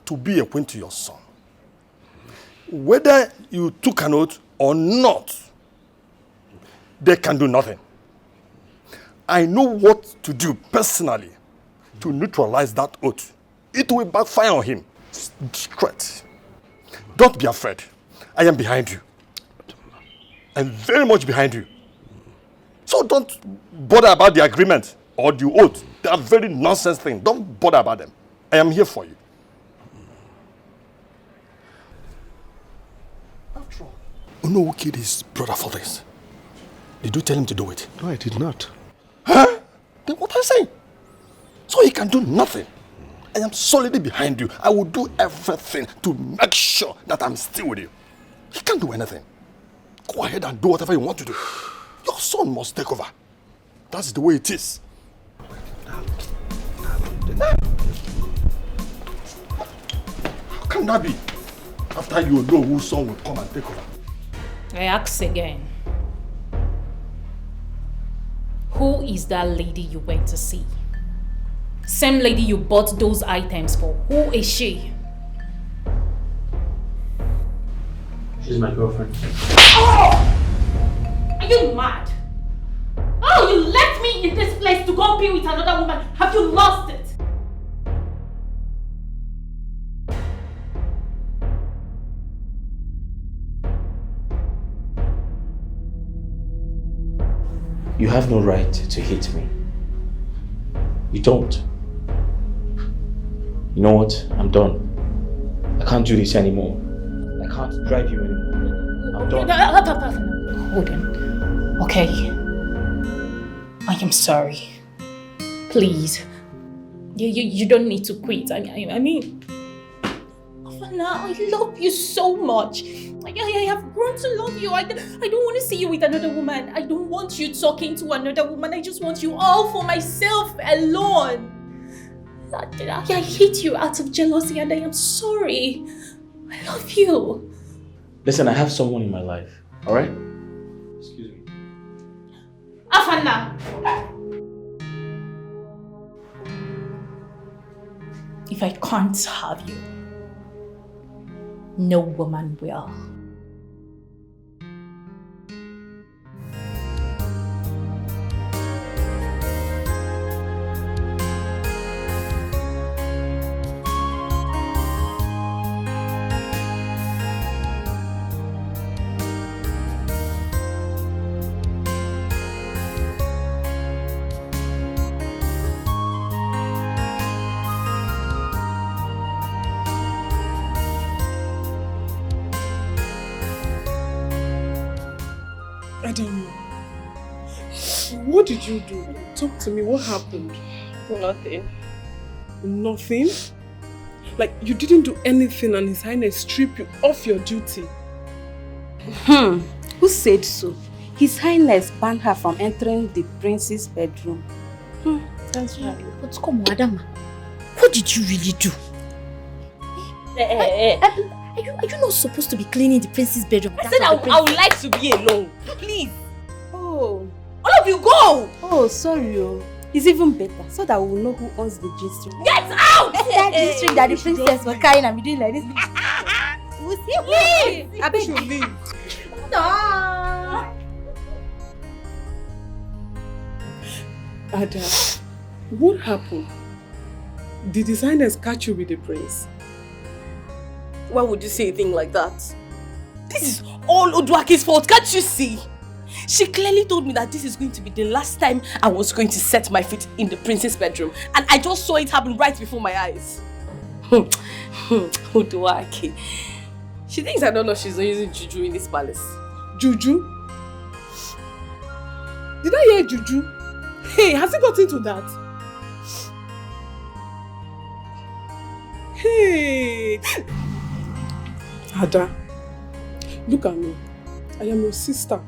to be a queen to your son. Whether you took an oath or not, they can do nothing. I know what to do personally to neutralize that oath. It will backfire on him. Straight. Don't be afraid. I am behind you. I'm very much behind you. So don't bother about the agreement or the oath. They are very nonsense things. Don't bother about them. I am here for you. After all, you know who killed his brother for this? Did you tell him to do it? No, I did not. Huh? Then what are you saying? So he can do nothing. I am solidly behind you. I will do everything to make sure that I'm still with you. He can't do anything. Go ahead and do whatever you want to do. Your son must take over. That's the way it is. How can that be? After you know whose son will come and take over. I ask again. Who is that lady you went to see? Same lady you bought those items for. Who is she? She's my girlfriend. Oh! Are you mad? Oh, you left me in this place to go be with another woman. Have you lost it? You have no right to hit me. You don't. You know what? I'm done. I can't do this anymore. I can't drive you anymore. I'm done. Hold on. Okay. I am sorry. Please. You don't need to quit. I mean, Afana, I love you so much. I have grown to love you. I don't want to see you with another woman. I don't want you talking to another woman. I just want you all for myself alone. I hate you out of jealousy and I am sorry. I love you. Listen, I have someone in my life, alright? Excuse me. Afana! If I can't have you, no woman will. I don't know. What did you do? Talk to me. What happened? Nothing. Nothing? Like you didn't do anything and His Highness stripped you off your duty? Who said so? His Highness banned her from entering the prince's bedroom. That's right. But come on, Adama. What did you really do? Are you not supposed to be cleaning the prince's bedroom? I said I would like to be alone. Please. Oh. All of you go! Oh, sorry. It's even better so that we will know who owns the G-string. Get out! That G-string that the princess was carrying and be doing like this. We'll see. Leave! I bet you leave. No. Ada, what happened? Did His Highness catch you with the prince? Why would you say a thing like that? This is all Oduake's fault, can't you see? She clearly told me that this is going to be the last time I was going to set my feet in the prince's bedroom. And I just saw it happen right before my eyes. Oduake. She thinks I don't know she's not using juju in this palace. Juju? Did I hear juju? Hey, has it got into that? Hey! Ada, look at me. I am your sister.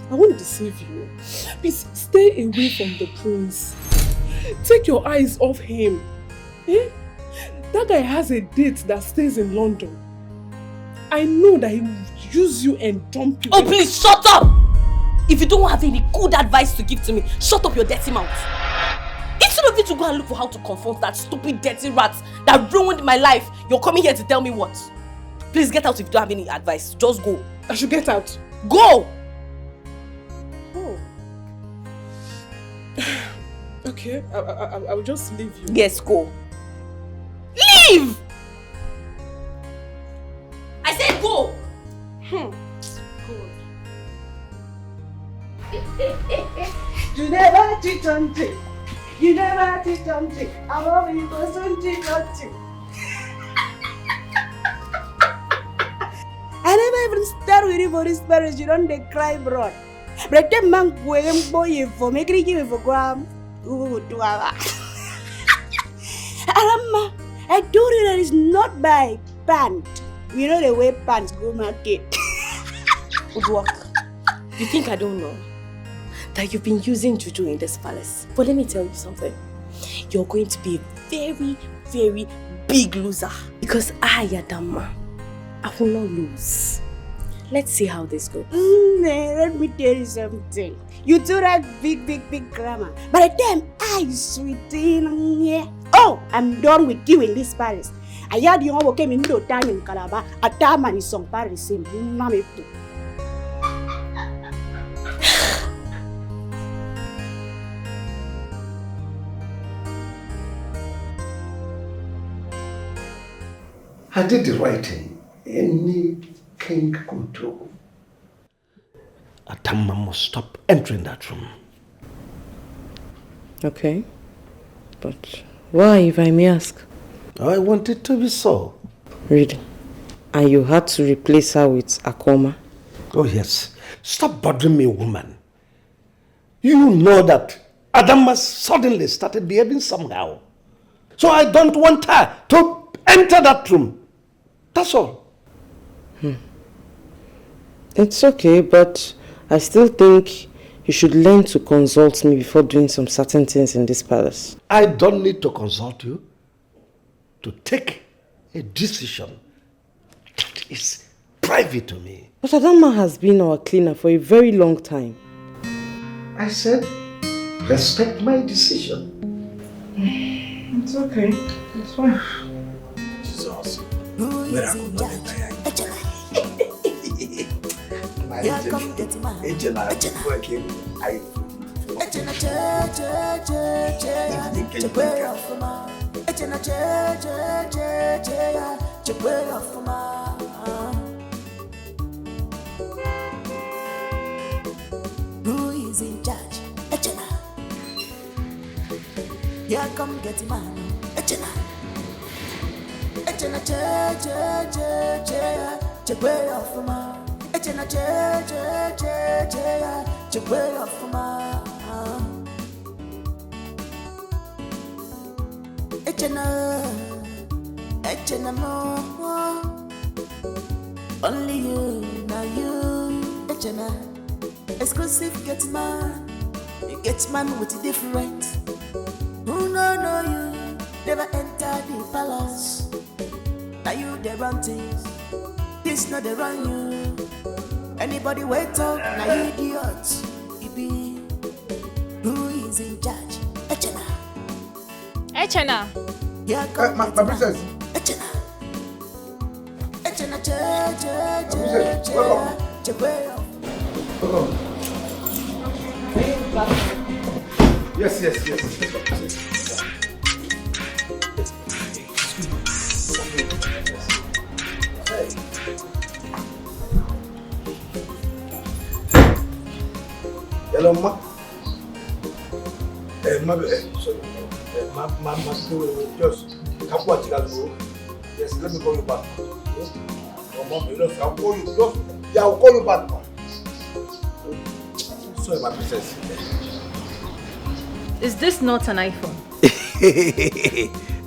I won't deceive you. Please stay away from the prince. Take your eyes off him. Eh? That guy has a date that stays in London. I know that he will use you and dump you. Oh, please shut up! If you don't have any good advice to give to me, shut up your dirty mouth. Instead of you to go and look for how to confront that stupid dirty rat that ruined my life, you're coming here to tell me what? Please get out if you don't have any advice. Just go. I should get out. Go! Oh. Okay, I will just leave you. Yes, go. Leave! I said go! You never cheat on me. You never cheat on me. I love you, but don't cheat on me. I never even start with you for this marriage. You don't they cry, bro. But the man going boy for making you for gram. Arama, I told you that it's not by pant. You know the way pants go market. Udwak, you think I don't know that you've been using juju in this palace? But let me tell you something. You're going to be a very, very big loser. Because I, Adama, I will not lose. Let's see how this goes. Let me tell you something. You do that big grammar. By the time I sweetie, oh, I'm done with you in this Paris. I heard you all came in no time in Calabar. A time and is on Paris. I did the right thing. Any king could do. Adama must stop entering that room. Okay. But why, if I may ask? I want it to be so. Really? And you had to replace her with Akoma? Oh yes. Stop bothering me, woman. You know that Adama suddenly started behaving somehow. So I don't want her to enter that room. That's all. It's okay, but I still think you should learn to consult me before doing some certain things in this palace. I don't need to consult you to take a decision that is private to me. But Adama has been our cleaner for a very long time. I said, respect my decision. It's okay. It's fine. Jesus. Who is in charge? Echena. Yeah, come get man. Echena. Echena, way off ma. Echena, way off ma. Echena more. Only you, now you. Echena. Exclusive get man. You get man with a different. Who know you? Never enter the palace. Now you they run things. This not they run you. Anybody wait up, now you idiots. It be who is in charge? Echena. Echena. Yeah, come my princess. Echena. Echena, welcome. Yes. Hello, ma. Just come watch that. Yes, let me call you back. I'll call you. I'll call you back. Sorry, my princess. Is this not an iPhone?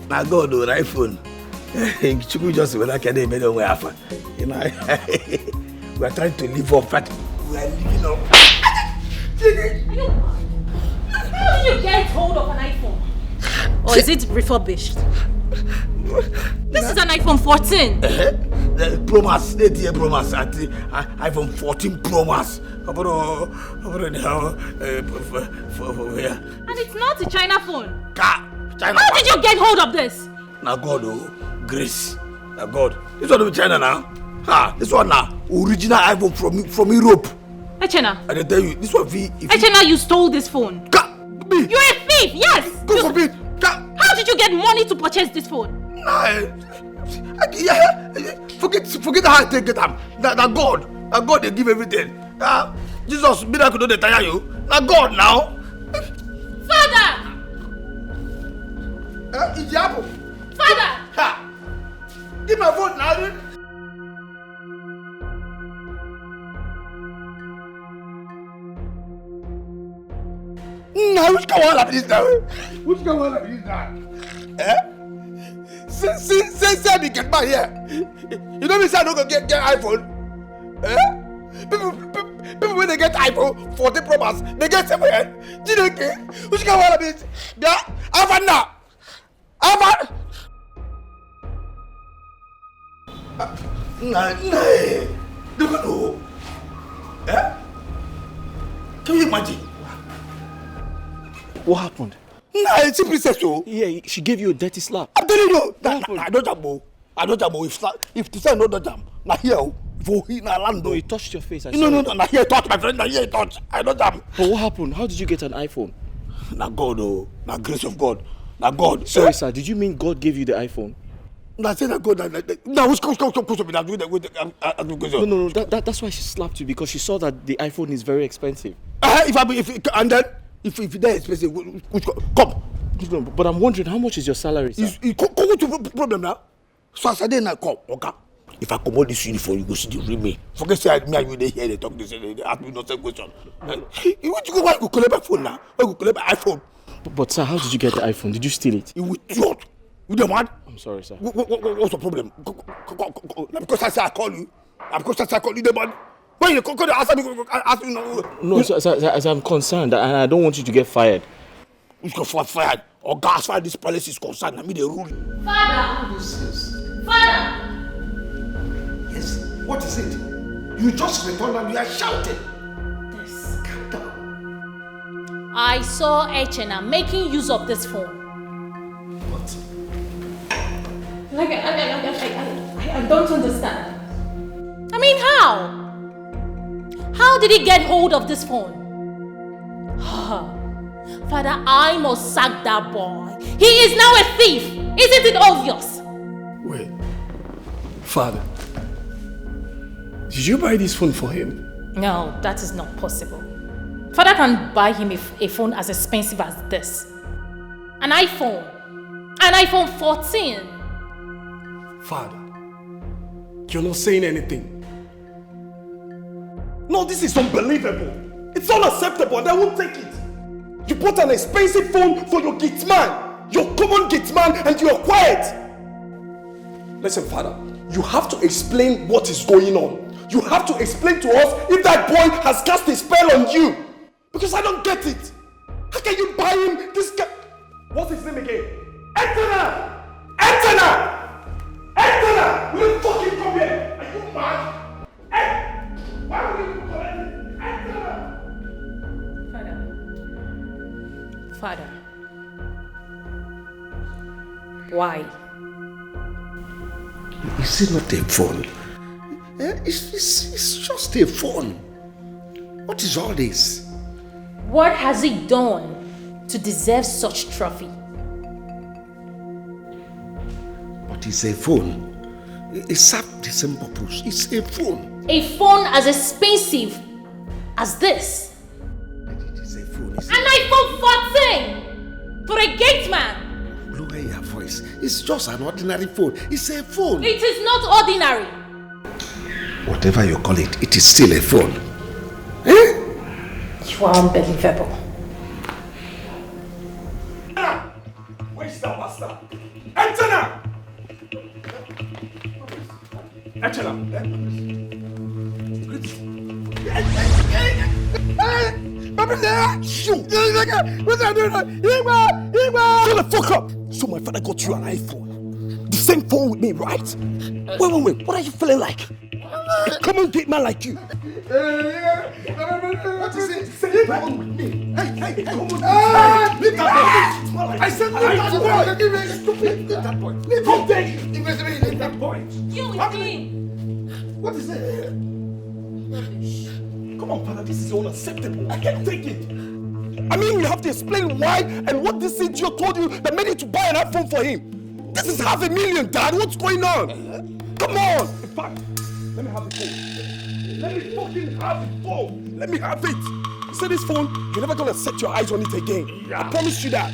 Now go do an iPhone. You just when I can make it way after. You know, we are trying to live up, but we are living up. How did you get hold of an iPhone? Or is it refurbished? This is an iPhone 14. The Pro Max, 8-year Pro Max, iPhone 14 Pro Max. And it's not a China phone. China. How did you get hold of this? Now God, grace. Now God. This one is China now. This one now, original iPhone from Europe. Echena. I tell you, this one Echena, you stole this phone. You're a thief, yes. Go for me. How did you get money to purchase this phone? Forget how I take it. Now God, they give everything. Jesus, miracle don't tire you. Now God now. Father. Idiabo. Father. Give my phone now. Now which come on like this now? Which come on like this now? Say me get back here. You know me say I don't go get iPhone. People when they get iPhone 14 Pro Max, they get somewhere. Dikeh, which come on like this? Yeah, Avan now. Avan. Look know. Eh? Can you imagine? What happened? Nah, it's a princess, oh. Yeah, she gave you a dirty slap. I'm telling you, I don't jam. I don't jam. If the son don't jam, now here, for he na land. No, he touched your face. No, now here touch, my friend. Now here touch. I don't jam. But what happened? How did you get an iPhone? Na God, oh, na grace of God, na God. Sorry, sir. Did you mean God gave you the iPhone? Na say na God. Now who's come? No. That's why she slapped you, because she saw that the iPhone is very expensive. If they're expensive, come. No, but I'm wondering, how much is your salary, sir? Come to problem now. So I said, now come, okay. If I come out this uniform, you go see the real me. Forget say me and you they hear they talk this, they ask me no same question. You want to go why you collect my phone now? Why you collect my iPhone? But sir, how did you get the iPhone? Did you steal it? You idiot. You the man? I'm sorry, sir. What's the problem? Because I say I call you. Because I say I call you the man. When you come to ask me no. No, sir, as I'm concerned, and I don't want you to get fired. You can fired. Or gas fire this palace is concerned. I mean the rule. Father! Father! Yes, what is it? You just returned and you are shouting. This. Calm down. I saw Echena making use of this phone. What? Like, I don't understand. I mean, how? How did he get hold of this phone? Father, I must sack that boy. He is now a thief. Isn't it obvious? Wait. Father, did you buy this phone for him? No, that is not possible. Father can buy him a phone as expensive as this. An iPhone. An iPhone 14. Father, you're not saying anything. No, this is unbelievable. It's unacceptable and I won't take it. You bought an expensive phone for your gate man. Your common gate man, and you're quiet. Listen, Father, you have to explain what is going on. You have to explain to us if that boy has cast a spell on you. Because I don't get it. How can you buy him this guy? What's his name again? Antenna! Antenna! Antenna! Will you fucking come here? Are you mad? Hey! Why will you come here? Antenna! Father. Why? Is it not a phone? It's just a phone. What is all this? What has he done to deserve such trophy? But it's a phone. It serves the same purpose. It's a phone. A phone as expensive as this? It is a phone. An iPhone 14 for a gate man. Lower your voice. It's just an ordinary phone. It's a phone. It is not ordinary. Whatever you call it, it is still a phone. You are unbelievable. Where's the master? Antenna! Shut the fuck up! So my father got you an iPhone. The same phone with me, right? Wait. What are you feeling like? Come on, gate man like you. What is it? Say phone with me. Hey, come on. Leave that boy. I said leave that boy. Leave that boy. You with him. What is it? Come on, father, this is unacceptable. I can't take it. I mean, you have to explain why and what this idiot told you that made you to buy an iPhone for him. This is $500,000, Dad. What's going on? Come on. In fact, let me have the phone. Let me fucking have the phone. Let me have it. You see this phone? You're never gonna set your eyes on it again. Yeah. I promise you that.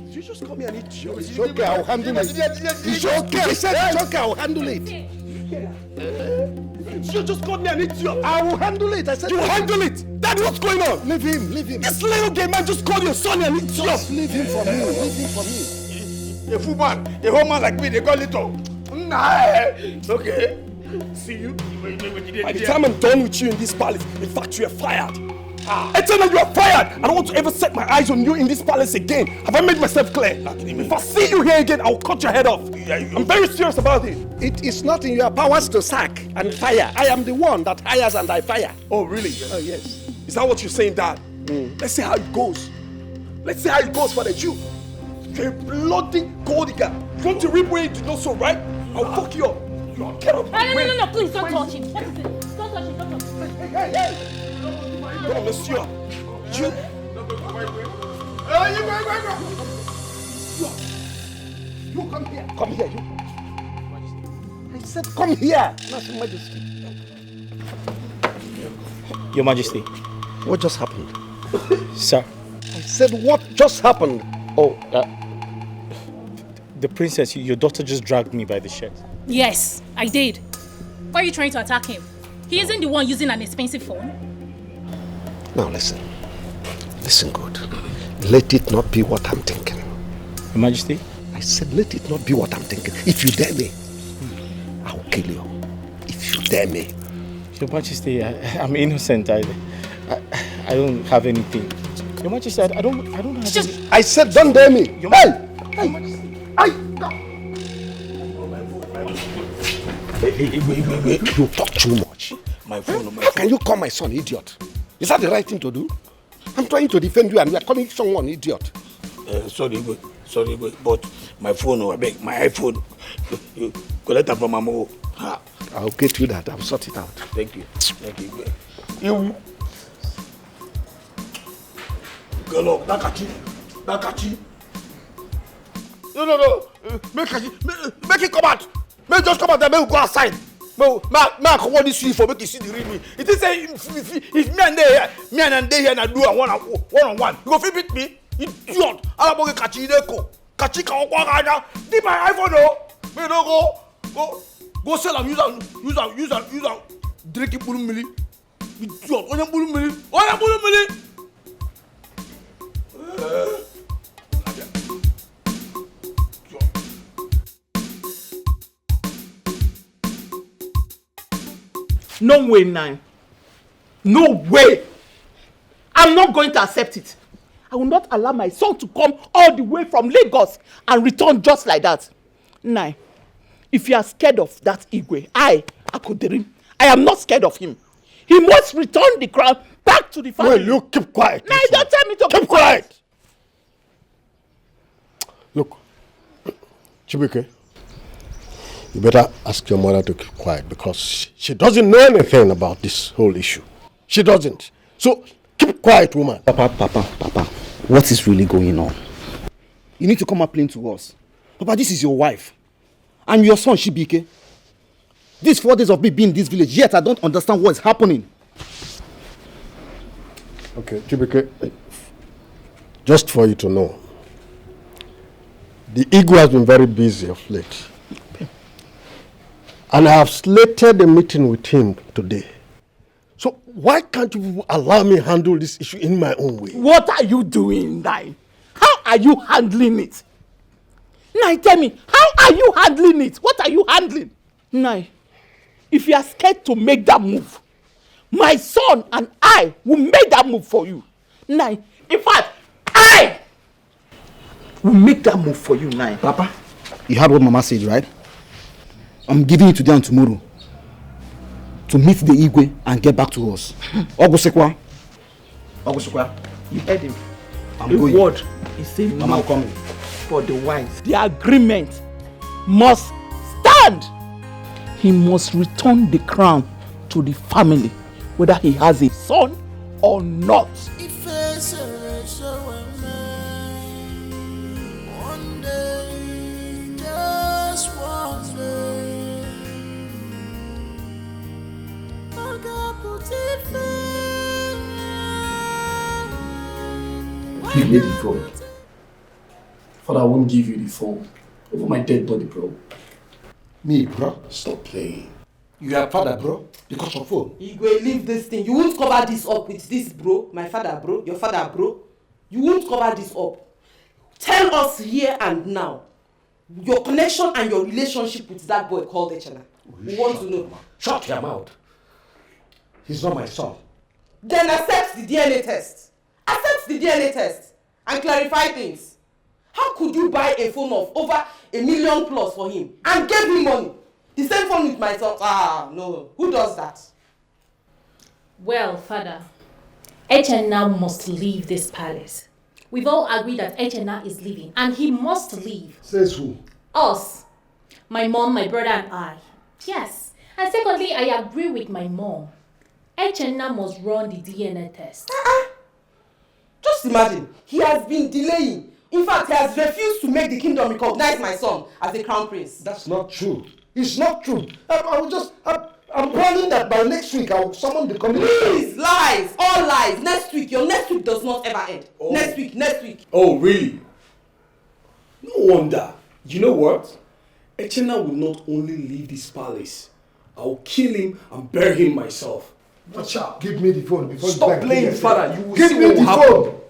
You just call me an idiot. It's okay, I'll handle it. It's okay, I said it's okay, I'll handle it. You just called me an idiot. I will handle it. I said you handle it. Dad, what's going on? Leave him. This little gay man just called your son an idiot. Just leave him for me. A fool man, a whole man like me, they call little. Nah, it's okay. See you. By the time I'm done with you in this palace, in fact, you are fired. I tell you, you are fired. I don't want to ever set my eyes on you in this palace again. Have I made myself clear? If I see you here again, I'll cut your head off. I'm very serious about it. It is not in your powers to sack and fire. I am the one that hires and I fire. Oh, really? Oh, yes. Is that what you're saying, Dad? Let's see how it goes. Let's see how it goes for the Jew. You're a bloody gold digger. You want to reap where you do not sow, right? I'll fuck you up. Get up. No, please don't touch him. What is it? Don't touch him, don't touch him. Hey. Oh, monsieur. You. You come here. Come here, you. I said come here. Not Your Majesty. Your Majesty. What just happened? Sir. I said what just happened? Oh, the princess, your daughter just dragged me by the shirt. Yes, I did. Why are you trying to attack him? He isn't the one using an expensive phone. Now listen. Listen good. Let it not be what I'm thinking. Your Majesty? I said let it not be what I'm thinking. If you dare me, I'll kill you. If you dare me. Your Majesty, I'm innocent. I don't have anything. Your Majesty, I don't have any... I said don't dare me. Hey! Your Majesty. You talk too much. My phone. How can you call my son idiot? Is that the right thing to do? I'm trying to defend you and you are calling someone idiot. Sorry, but my phone, I beg, my iPhone. You collect it from my mom. I'll get you that. I'll sort it out. Thank you. You. Girl up, Nakachi. No. Make it come out. Make just come out and make it go outside. I come on this week for make you see the real me. It is say if me and they here and do a one-on-one. You go fit beat me? Idiot. I don't want to catch you there. Catch you can walk around. Did my iPhone though? Me don't go sell and use and drink it bulu mili. Idiot. Oya bulu mili. No way, Nine. No way. I'm not going to accept it. I will not allow my son to come all the way from Lagos and return just like that. Nine, if you are scared of that Igwe, Akoderim, I am not scared of him. He must return the crown back to the family. Well, you keep quiet. Nine, don't tell me to keep quiet. Look, Chibuike, you better ask your mother to keep quiet because she doesn't know anything about this whole issue. She doesn't. So, keep quiet, woman. Papa, what is really going on? You need to come and explain to us. Papa, this is your wife. And your son, Shibike. These 4 days of me being in this village, yet I don't understand what is happening. Okay, Chibike, just for you to know, the Igwe has been very busy of late. And I have slated a meeting with him today. So why can't you allow me handle this issue in my own way? What are you doing, Nai? How are you handling it? Nai, tell me, how are you handling it? What are you handling? Nai, if you are scared to make that move, my son and I will make that move for you. Nai, in fact, I will make that move for you, Nai. Papa, you heard what Mama said, right? I'm giving it to them tomorrow to meet the Igwe and get back to us. Ogusekwa, you heard him. I'm going. Word is a Mama, I'm coming. For the wise. The agreement must stand. He must return the crown to the family, whether he has a son or not. One day, just one day, I got put it Give me the phone. Father, I won't give you the phone. Over my dead body, bro. Me, bro? Stop playing. You are father, bro? Because of phone? Igwe, leave this thing. You won't cover this up with this, bro. My father, bro. Your father, bro. You won't cover this up. Tell us here and now your connection and your relationship with that boy called Echena. We want to know. Shut your mouth. He's not my son. Then accept the DNA test. Accept the DNA test and clarify things. How could you buy a phone of over $1 million plus for him and gave him money? The same phone with my son. Ah, no. Who does that? Well, Father, Echena must leave this palace. We've all agreed that Echena is leaving, and he must leave. Says who? Us. My mom, my brother, and I. Yes. And secondly, I agree with my mom. Echena must run the DNA test. Just imagine, he has been delaying. In fact, he has refused to make the kingdom recognize my son as a crown prince. That's not true. It's not true. I'm planning that by next week I will summon the committee. Please, lies, all lies. Next week, your next week does not ever end. Oh. Next week. Oh, really? No wonder. You know what? Echena will not only leave this palace, I will kill him and bury him myself. Watch out. Give me the phone before Stop playing, Father. You will give see me what the will happen. phone.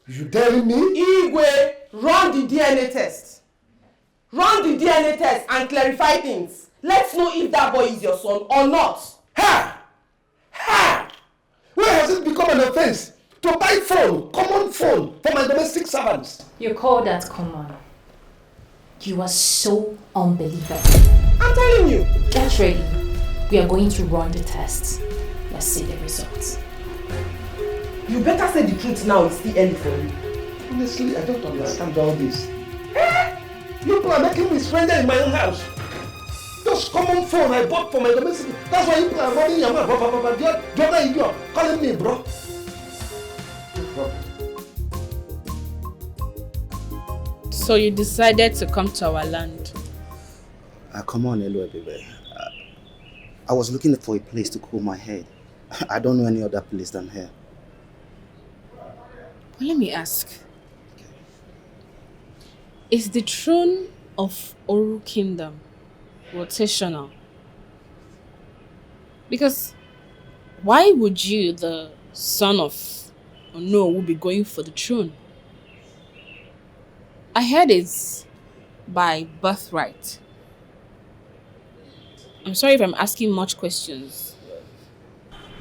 You telling me? Igwe, run the DNA test. Run the DNA test and clarify things. Let's know if that boy is your son or not. Ha! Ha! Where has it become an offense to buy phone, common phone, for my domestic servants? You call that common? You are so unbelievable. I'm telling you. Get ready. We are going to run the test. Let's see the results. You better say the truth now. It's still early for you. Honestly, I don't understand all this. You people are making me stranger in my own house. Just common phone I bought for my domestic. That's why you people are running your mouth. The other idiot calling me bro. So you decided to come to our land? Come on, Elo, baby. I was looking for a place to cool my head. I don't know any other place than here. Well, let me ask. Is the throne of Oru Kingdom rotational? Because why would you, the son of Ono, will be going for the throne? I heard it's by birthright. I'm sorry if I'm asking much questions.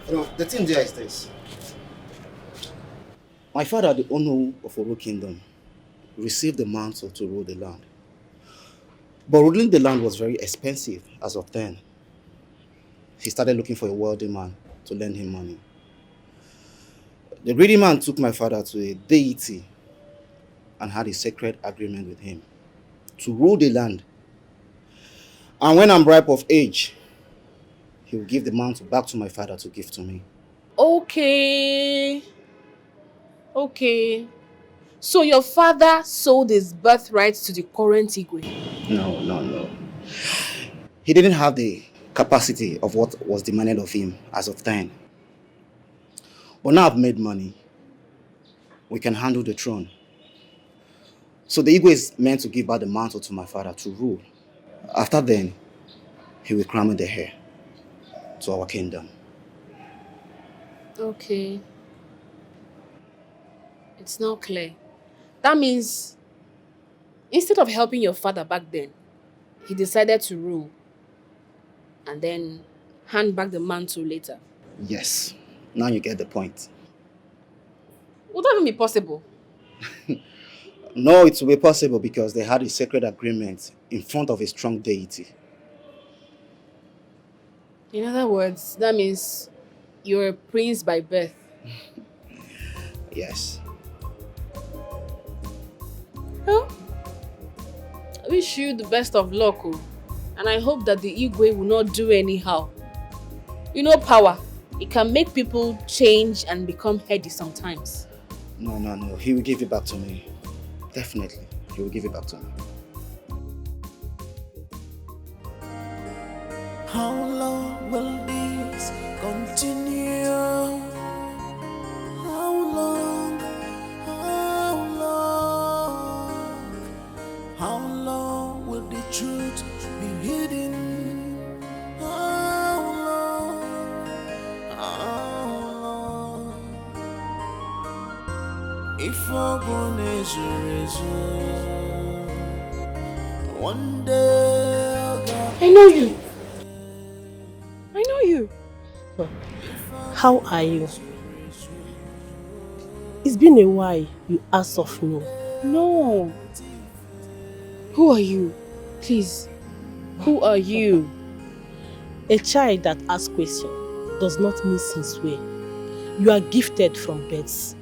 The thing there is this. My father, the Ono of Oru Kingdom, received the mantle to rule the land. But ruling the land was very expensive as of then. He started looking for a wealthy man to lend him money. The greedy man took my father to a deity and had a sacred agreement with him to rule the land. And when I'm ripe of age, he will give the mantle back to my father to give to me. Okay. So your father sold his birthright to the current Igwe? No. He didn't have the capacity of what was demanded of him as of then. But now I've made money. We can handle the throne. So the Igwe is meant to give back the mantle to my father to rule. After then, he will crown me the heir to our kingdom. Okay. It's now clear. That means, instead of helping your father back then, he decided to rule and then hand back the mantle later. Yes. Now you get the point. Would that even be possible? No, it will be possible because they had a sacred agreement in front of a strong deity. In other words, that means you're a prince by birth. Yes. Well, I wish you the best of luck, and I hope that the Igwe will not do anyhow. You know power, it can make people change and become heady sometimes. No. He will give it back to me. Definitely, he will give it back to me. How long will this continue? How long? How long will the truth be hidden? How long? If I'm gonna one day I know you. How are you? It's been a while you asked of me. No. Who are you? Please. Who are you? A child that asks questions does not mean sincere. You are gifted from birth.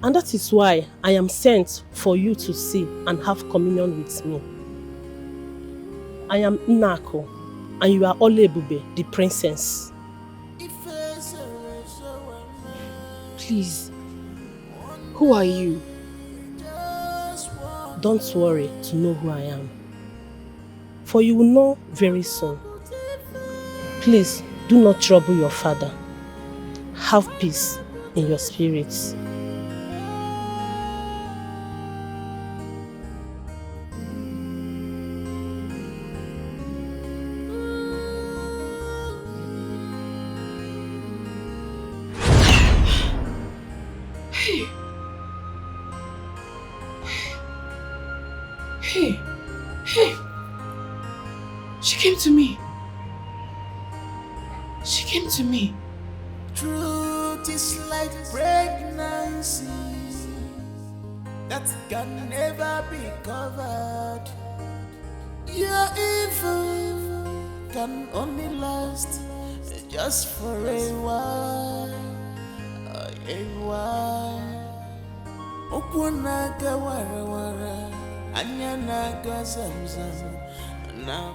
And that is why I am sent for you to see and have communion with me. I am Inako, and you are Olebube, the princess. Please. Who are you? Don't worry to know who I am. For you will know very soon. Please do not trouble your father. Have peace in your spirits. Hey. Hey. Hey. She came to me. She came to me. Truth is like pregnancy that can never be covered. Your evil can only last just for a while. A while. Okunaga wara wara, anyanaga zamzam.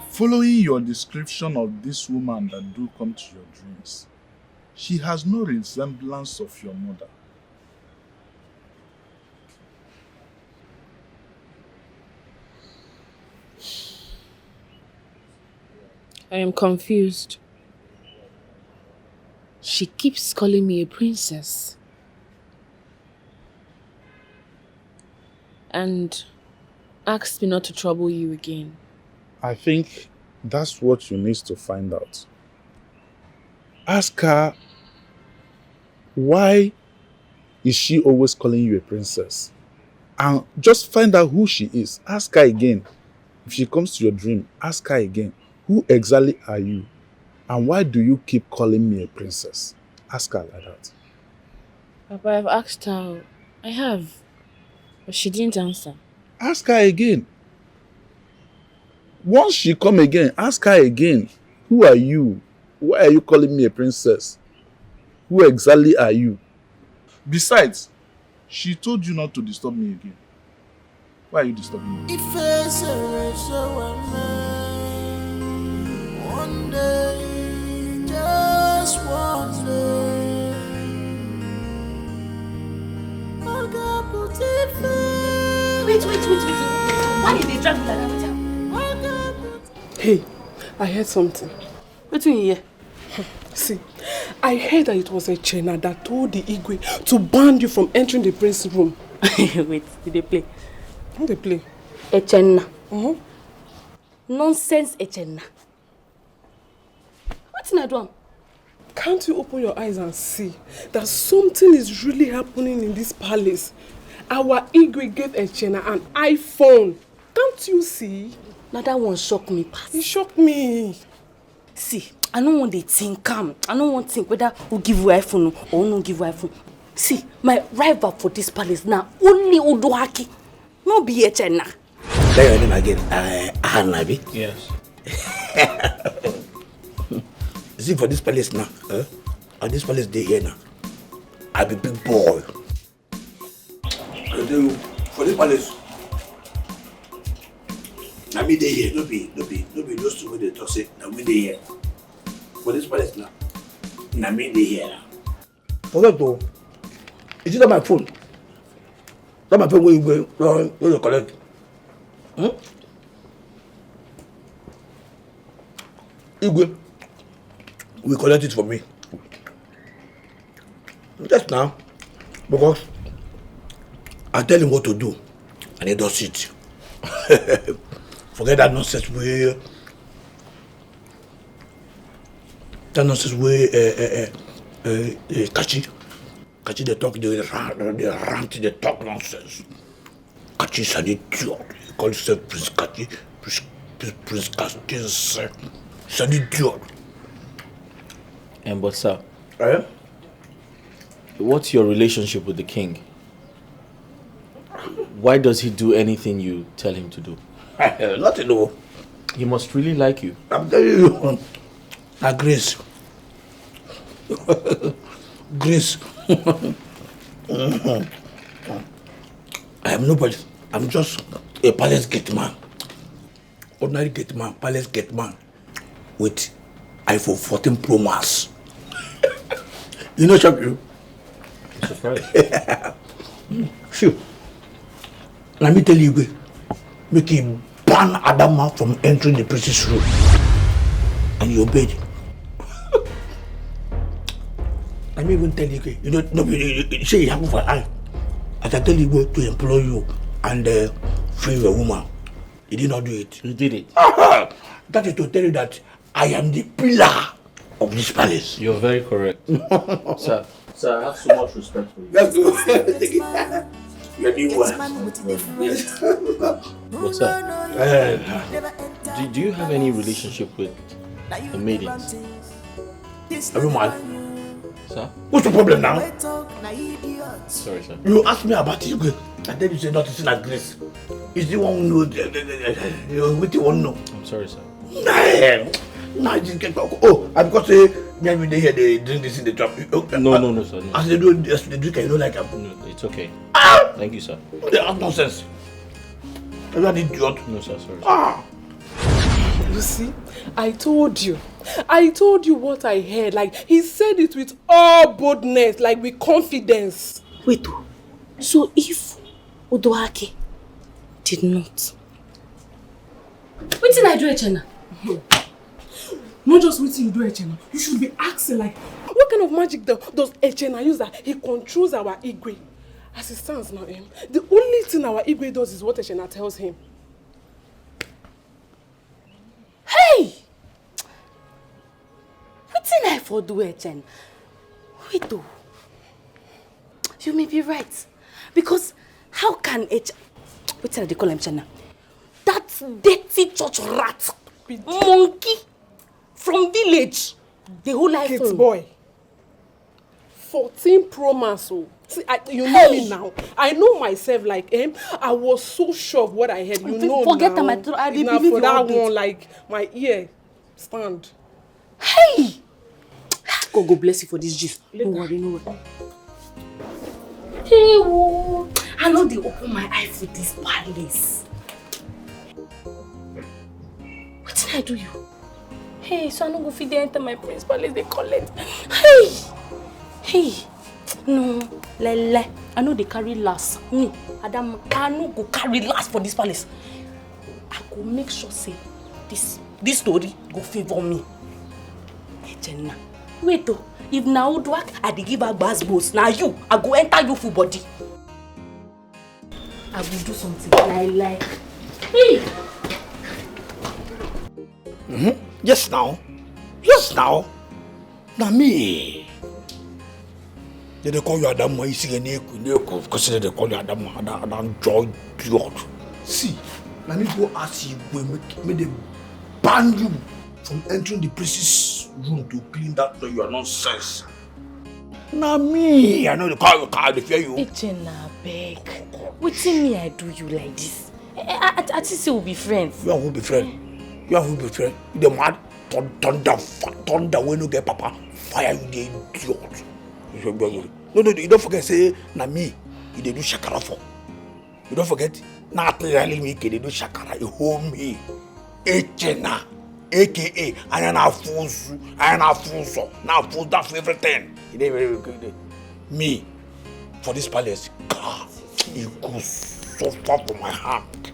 Following your description of this woman that do come to your dreams, she has no resemblance of your mother. I am confused. She keeps calling me a princess. And asked me not to trouble you again. I think that's what you need to find out. Ask her, why is she always calling you a princess? And just find out who she is. Ask her again. If she comes to your dream, ask her again, who exactly are you? And why do you keep calling me a princess? Ask her like that. Papa, I've asked her. I have. But she didn't answer. Ask her again. Once she come again, ask her again, who are you? Why are you calling me a princess? Who exactly are you? Besides, she told you not to disturb me again. Why are you disturbing me? One day, just one day, Wait. Why did they drag me like that? Hey, I heard something. What do you hear? See, I heard that it was a Chena that told the Igwe to ban you from entering the prince's room. Wait, did they play? How they play? A Chena. Nonsense, a Chena. What's in that one? Can't you open your eyes and see that something is really happening in this palace? Our Igwe gave a Chena an iPhone. Can't you see? Now that one shocked me. It shocked me. See, I don't want to think calm. I don't want to think whether we'll give you iPhone or not give you iPhone. See, my rival for this palace now only Udohaki. No be a Chena. Then again, Hanabi. Yes. See, for this palace now, and this palace they here now, I be big boy. I tell you, for this palace, I mean they here, no be those two they talk say, I mean they here. For this palace now, I mean they here now. Forget though, is it on my phone? Not my phone where you collect. Igwe, we collect it for me. Just now, because I tell him what to do, and he does it. Forget that nonsense way. That nonsense way. Kachi they talk, they rant, they talk nonsense. Kachi is an idiot. He calls himself Prince Kachi. Prince Kachi is an idiot. But sir, What's your relationship with the king? Why does he do anything you tell him to do? Nothing, no. He must really like you. I'm telling you. Grace. Grace. I am nobody. I'm just a palace gate man. Ordinary gate man, palace gate man. With iPhone 14 Pro Max. You know, shock you? I'm surprised. Sure. Let me tell you, make him ban Adama from entering the priest's room. And he obeyed. Let me even tell you, you know, no, you say you have for eye. As I tell you to employ you and free a woman, he did not do it. He did it. That is to tell you that I am the pillar of this palace. You're very correct. Sir, I have so much respect for you. That's good. You're the one. What's up? Do you have any relationship with the maidens? Everyone. Sir? What's the problem now? Sorry, sir. You asked me about it, and then you say nothing like Grace. Is the one who knows, what you want to know? I'm sorry, sir. Nah, just get back. Oh, I because they here they drink this in the trap. No, sir. No. As they do, they drink, you know, like No, it's okay. Thank you, sir. They have nonsense. You're an idiot. No, sir. Sorry. You see, I told you what I heard. Like, he said it with all boldness, like with confidence. Wait, so if Odoake did not, what did I do, Echena? Not just what you do, Echena. You should be asking, like, what kind of magic does Echena use that he controls our Igwe? As it stands now, the only thing our Igwe does is what Echena tells him. hey! What did I for do, Echena? Wait, though. You may be right. Because how can what did they call him, Echena? That dirty church rat, monkey from village, the whole life. Kids boy. 14 Pro Max. See, you know me now. I know myself like him. I was so sure of what I heard. You know forget now. I believe for that you one, like my ear stand. Hey! God go bless you for this gist. No worry, no worry. Hey, whoa. I know they open my eye for this palace. What did I do you? Hey, so I don't go feed they enter my prince palace, they collect. Hey! No, lele. I know they carry last. Me, Adam, I no go carry last for this palace. I go make sure say this story go favor me. Hey, Jenna. Wait though, if now do I dey give her bass now you, I go enter you full body. I will do something like. Hey! Yes now. Now me. They call you Adam, you see any because they call you Adam, Joy. See, let me go ask you, may they ban you from entering the priest's room to clean that so you are nonsense. Now me, I know they call you car, they fear you. Echena, beg. What me I do you like this? I just say we'll be friends. You and who be friend? The mad thunder when you get papa fire you the idiot. No, you don't forget say na me you dey do shakara for. You don't forget not really me they do shakara you hold me. Echena, aka I am a fool now fool that for everything. You dey very good. Me for this palace, God, it goes so far from my hand.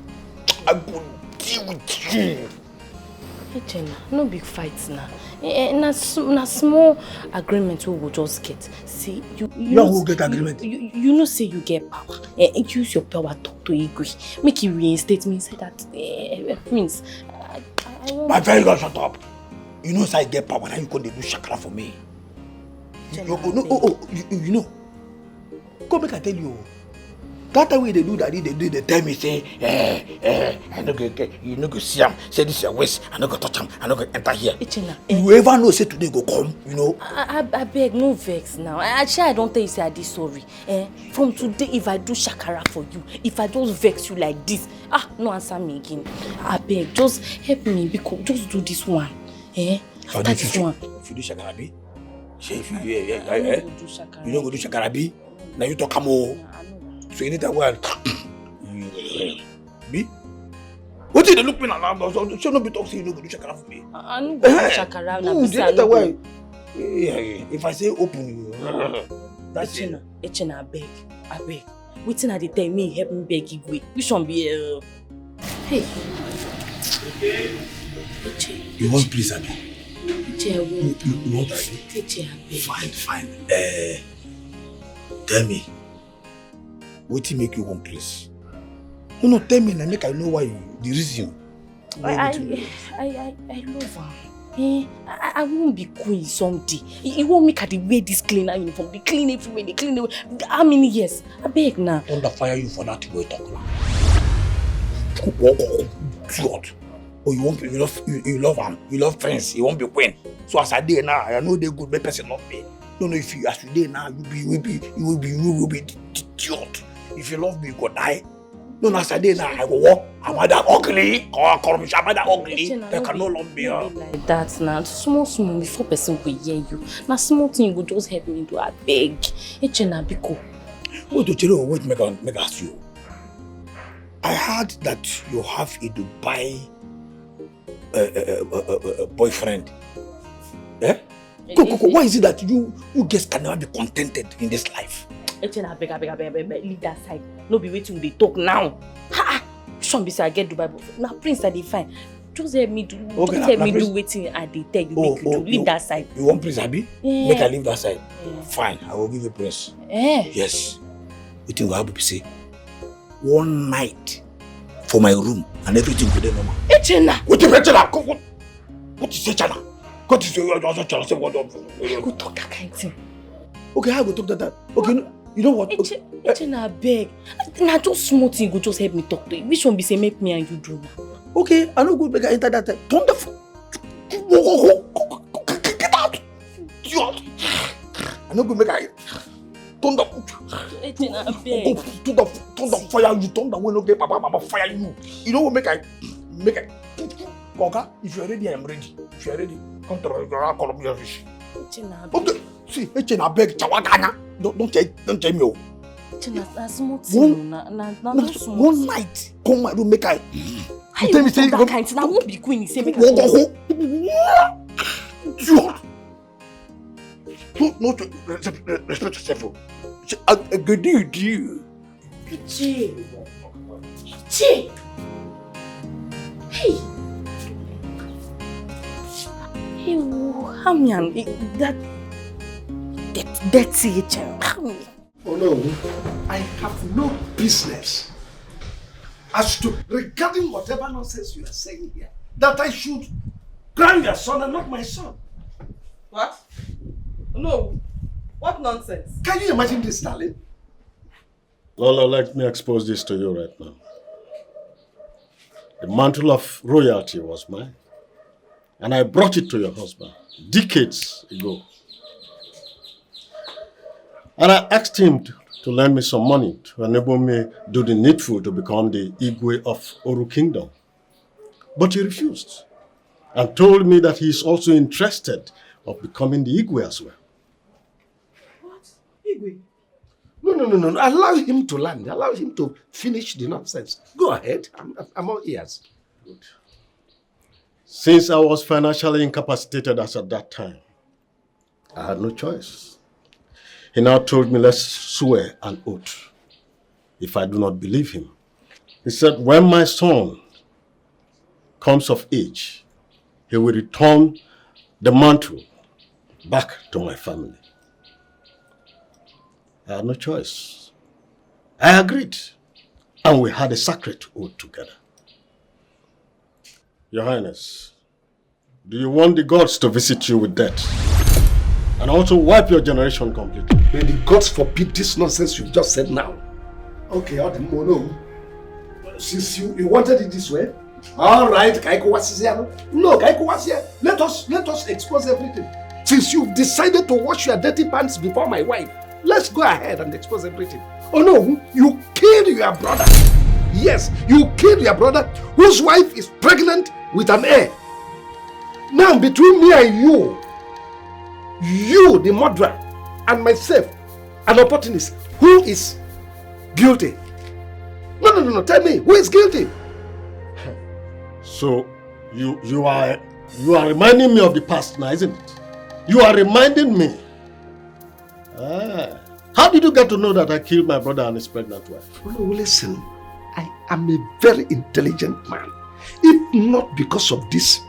I go deal with you. Echena, no big fights now. Na small agreement we will just get. See, you will get agreement. You know, say you get power. Use your power talk to Igwe. Make you reinstate me. Say that, Prince. My very God, shut up. You know, say I get power. Now you can do shakara for me. You know. Go make I tell you. That time when they do that, they tell me, say, I no go get, you no go see him, say this is your waist, I no go touch him, I no go enter here. You ever know, say today go come, you know? I beg, no vex now. Actually, I don't tell you, say I did sorry. From today, if I do shakara for you, if I just vex you like this, no answer me again. I beg, just help me, because just do this one. After this one. If you do shakara, be? If you don't go do shakara, be? Now you talk more. So you need that word. Me? What did they look me now? So not be talking, you don't go do shakara for me. I don't go do shakara. No, you need that word. If I say open, that's it. Echena, I beg. Waiting at the time, me help me beg Igwe. We shouldn't be Hey. You want please, Abi? You want Abi? Fine. Tell me. What do you make you want please? No, tell me and make I know why the reason. I love her. I won't be queen someday. It won't make her the wear this cleaner uniform. They clean everywhere, they clean everywhere. How many years? I beg now. Under fire you for that way talk now. God. Oh, you love him, you love friends, you won't be queen. So as I did now, I know they good, but person not me. No, if you as you did now, you will be idiot. If you love me, you go die. No, as I did now, I go walk. Am I that ugly? Am I that ugly? They can no love me. Like that now, small before person will hear you. Now small thing you go just help me do. I beg. Echena biko. Wait to tell you what make ask you. I heard that you have a Dubai boyfriend. Eh? Go. Why is it that you guys can never be contented in this life? Echena, beg, leave that side. No be waiting they talk now. Shouldn't be say I get Dubai boyfriend. Now Prince I dey fine. Just help me do. Okay, just help me do waiting I dey tell you make you do. Leave that side. You want Prince Abi? Yeah. Make I leave that side. Yeah. Fine, I will give you Prince. Yes. You think I will say one night for my room and everything go there normal. Echena. What is Echena? What is Echena? What is your Echena? Go talk that kind of thing. Okay, I go talk that. Okay, you know what? Echena, beg. Now just small thing go just help me talk to you. Which one be say make me and you do now? Okay, I no go make I enter that time. Turn the get out. I no go make I turn the Echena, beg. Turn the fire you. Turn the way no get Papa fire you. You know what make I. Koga, if you are ready, I am ready. If you are ready, come to the call me your fish. Echena, okay. See, Echena beg chawagana. Don't tell me. Echena, small thing. One night, come my room make I. You tell me say that kind thing. I won't be queen. Say make No, respect yourself. A good deal. Che. Hey, how many that dirty Echena? Oh no, I have no business as to regarding whatever nonsense you are saying here, that I should crown your son and not my son. What? No. What nonsense? Can you imagine this, darling? Lola, let me expose this to you right now. The mantle of royalty was mine, and I brought it to your husband decades ago. And I asked him to lend me some money to enable me do the needful to become the Igwe of Oru Kingdom. But he refused and told me that he is also interested of becoming the Igwe as well. What? Igwe? No. Allow him to land. Allow him to finish the nonsense. Go ahead. I'm all ears. Good. Since I was financially incapacitated as at that time, I had no choice. He now told me, let's swear an oath if I do not believe him. He said, when my son comes of age, he will return the mantle back to my family. I had no choice. I agreed, and we had a sacred oath together. Your Highness, do you want the gods to visit you with death and also wipe your generation completely? May the gods forbid this nonsense you've just said now. Okay, no. Since you wanted it this way, all right, no, let us expose everything. Since you've decided to wash your dirty pants before my wife, let's go ahead and expose everything. Oh no, you killed your brother. Yes, you killed your brother whose wife is pregnant with an heir. Now between me and you the murderer, and myself, an opportunist, who is guilty? No, tell me, who is guilty? So, you are reminding me of the past now, isn't it? You are reminding me. How did you get to know that I killed my brother and his pregnant wife? Oh, listen, I am a very intelligent man. If not because of this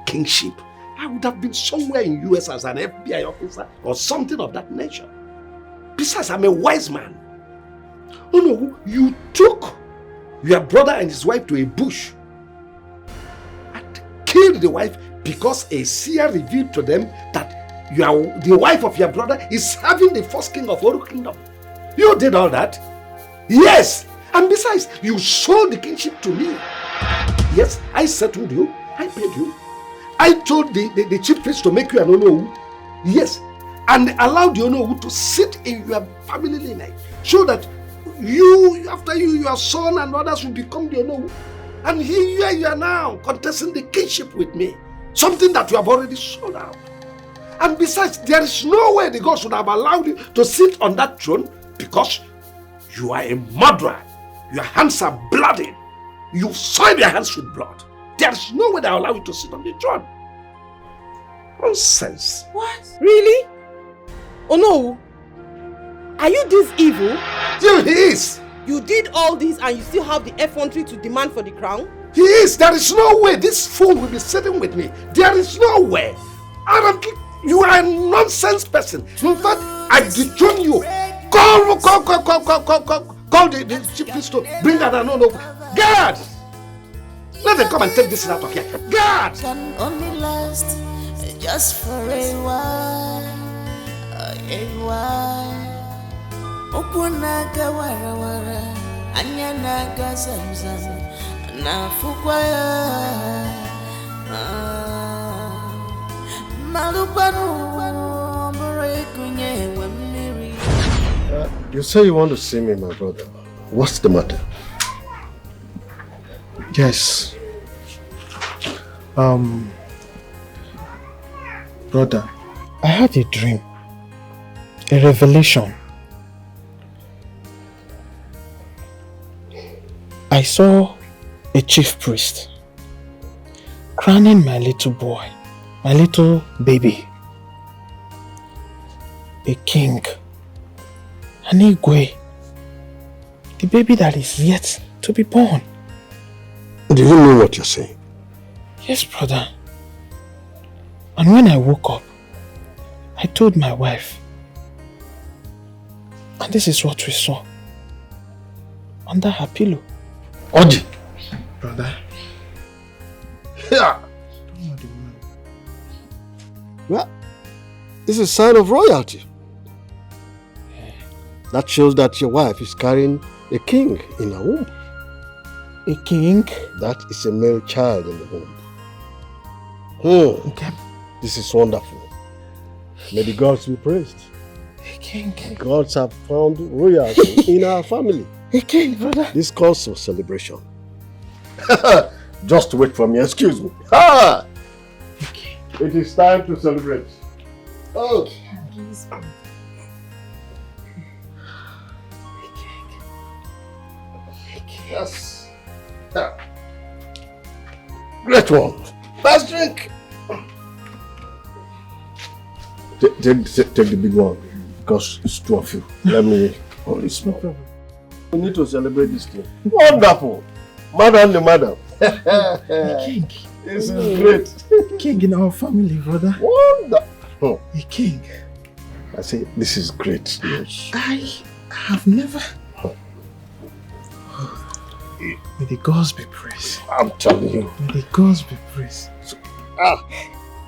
kingship, I would have been somewhere in US as an FBI officer or something of that nature. Besides, I'm a wise man. Oh no, you took your brother and his wife to a bush and killed the wife because a seer revealed to them that the wife of your brother is having the first king of Oru Kingdom. You did all that? Yes! And besides, you sold the kingship to me. Yes, I settled you. I paid you. I told the chief priest to make you an Onowu. Yes. And allowed the Onowu to sit in your family lineage. So that after your son and others will become the Onowu. And here you are now contesting the kingship with me. Something that you have already sold out. And besides, there is no way the gods would have allowed you to sit on that throne because you are a murderer. Your hands are bloody. You soiled your hands with blood. There is no way they allow you to sit on the throne. Nonsense. What? Really? Oh no. Are you this evil? Yeah, he is. You did all this and you still have the effrontery to demand for the crown? He is. There is no way this fool will be sitting with me. There is no way. You are a nonsense person. In fact, I dethrone you. Call the chief priest to bring that no. Guard! Let them come and take this out of here. Guard! Can only last just for a while. Okunaga wara wara, anyanaga zamzam, na fukwaya. You say you want to see me, my brother. What's the matter? Yes. Brother, I had a dream. A revelation. I saw a chief priest crowning my little boy, my little baby, a king, an Igwe, the baby that is yet to be born. Do you know what you're saying? Yes, brother. And when I woke up, I told my wife, and this is what we saw under her pillow. Oji! Brother. Yeah. Well, this is a sign of royalty. That shows that your wife is carrying a king in her womb. A king? That is a male child in the womb. Okay. This is wonderful. May the gods be praised. A king. The gods have found royalty in our family. A king, brother. This calls for celebration. Just wait for me, excuse me. Ah! Okay. It is time to celebrate. Oh. Yes. Yeah. Great one. First drink. Take the big one because it's two of you. Let me hold this one. We need to celebrate this thing. Wonderful. Mother and the madam. King. This is great. King in our family, brother. Wonderful. A king. I say, this is great news. I have never... May the gods be praised. I'm telling you. May the gods be praised.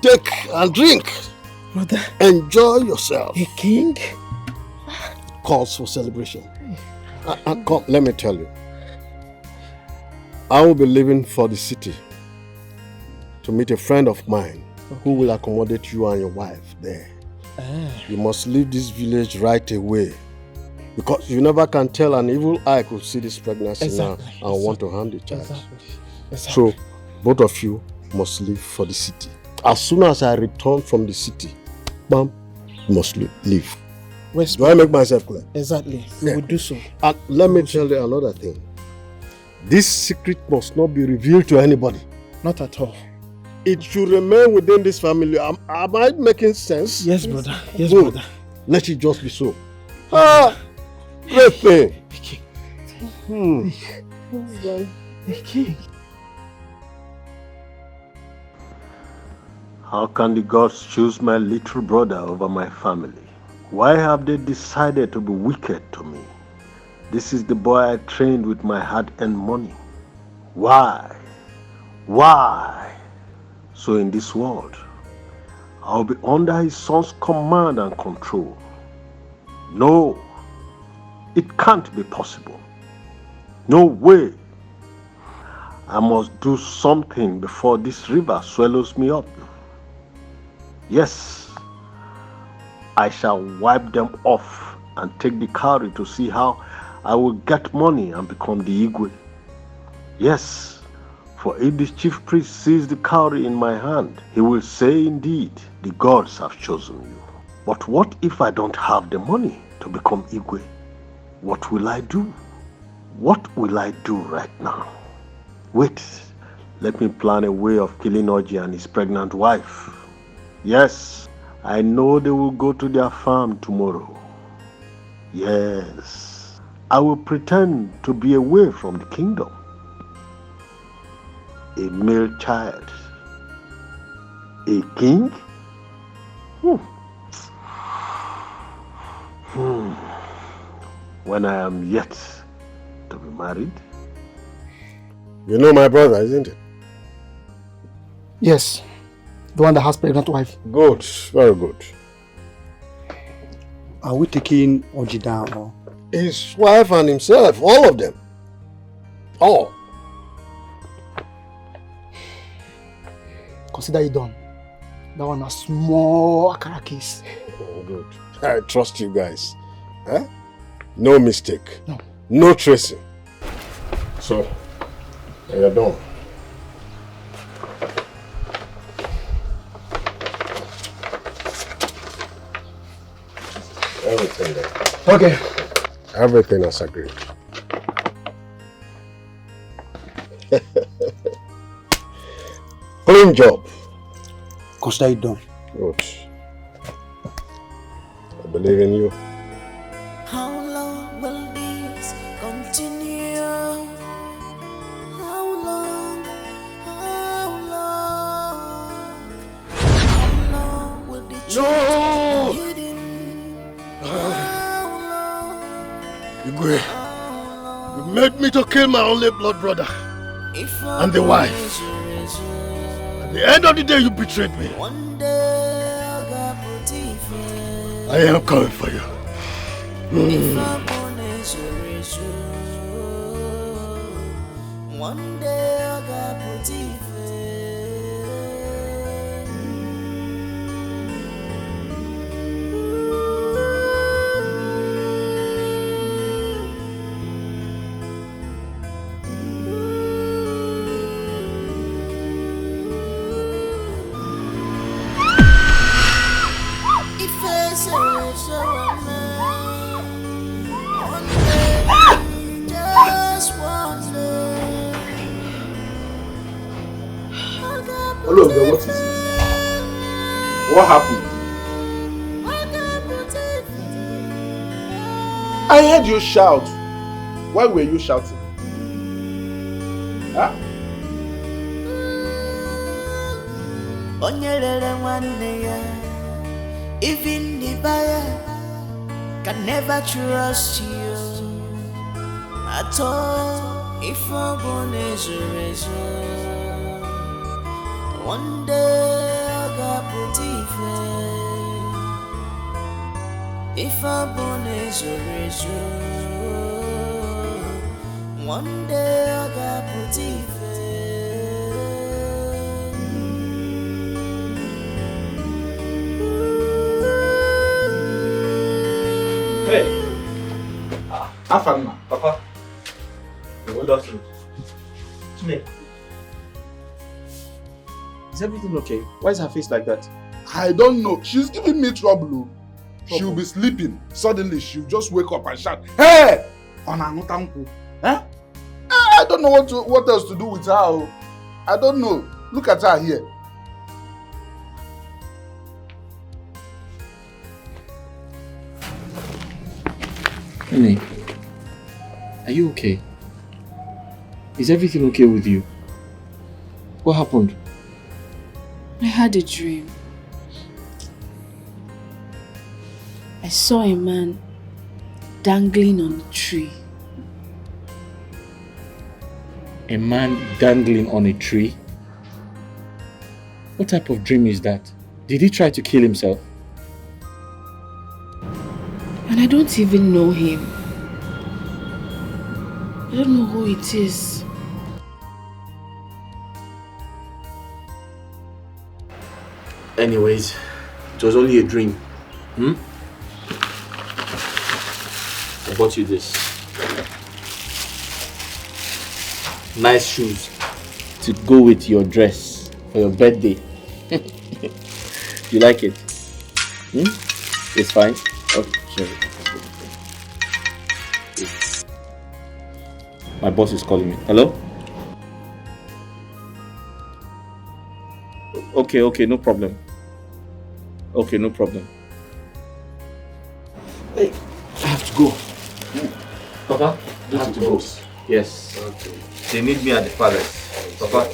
Take and drink. Brother. Enjoy yourself. A king? Calls for celebration. Come, let me tell you. I will be leaving for the city to meet a friend of mine who will accommodate you and your wife there. You must leave this village right away, because you never can tell an evil eye could see this pregnancy now and want to harm the child. So, both of you must leave for the city. As soon as I return from the city, bam, you must leave. Do I make myself clear? Exactly. We will do so. And let me tell you another thing. This secret must not be revealed to anybody. Not at all. It should remain within this family. Am I making sense? Yes, brother. Yes, Good. brother. Let it just be so. Great thing. How can the gods choose my little brother over my family? Why have they decided to be wicked to me? This is the boy I trained with my hard-earned money. Why? Why? So in this world, I'll be under his son's command and control. No, it can't be possible. No way. I must do something before this river swallows me up. Yes, I shall wipe them off and take the cowrie to see how I will get money and become the Igwe. Yes, for if the chief priest sees the cowrie in my hand, he will say indeed, the gods have chosen you. But what if I don't have the money to become Igwe? What will I do? What will I do right now? Wait, let me plan a way of killing Oji and his pregnant wife. Yes, I know they will go to their farm tomorrow. Yes, I will pretend to be away from the kingdom. A male child. A king? When I am yet to be married? You know my brother, isn't it? Yes. The one that has pregnant wife. Good, very good. Are we taking Oji down or? His wife and himself, all of them. All. Consider it done. That one a small akara case. Oh, good. I trust you guys. Eh? No mistake. No. No tracing. So, you're done. Everything there. Okay. Everything as agreed. Clean job. Consider it done. Good. I believe in you. How long will this continue? How long? How long? How long will the truth be hidden? Igwe, you made me to kill my only blood brother and the wife. At the end of the day, you betrayed me. I am coming for you. One day I got put Hello, girl, what is it? What happened? I heard you shout. Why were you shouting? Huh? Even the buyer can never trust you at all. If I'm born as a razor, one day I got put if I'm born as a razor. one day I got put Hey! Have fun, man. Papa. What else? Snake. Is everything okay? Why is her face like that? I don't know. She's giving me trouble. She'll be sleeping. Suddenly, she'll just wake up and shout, "Hey! On Anutanku." Huh? I don't know what else to do with her. I don't know. Look at her here. Ini, are you okay? Is everything okay with you? What happened? I had a dream. I saw a man dangling on a tree. A man dangling on a tree? What type of dream is that? Did he try to kill himself? And I don't even know him. I don't know who it is. Anyways, it was only a dream. I bought you this. Nice shoes to go with your dress for your birthday. You like it? It's fine? Okay, sure. My boss is calling me. Hello? Okay, no problem. Okay, no problem. Hey, I have to go. Papa, I have to go. Yes. Okay. They need me at the palace. Papa,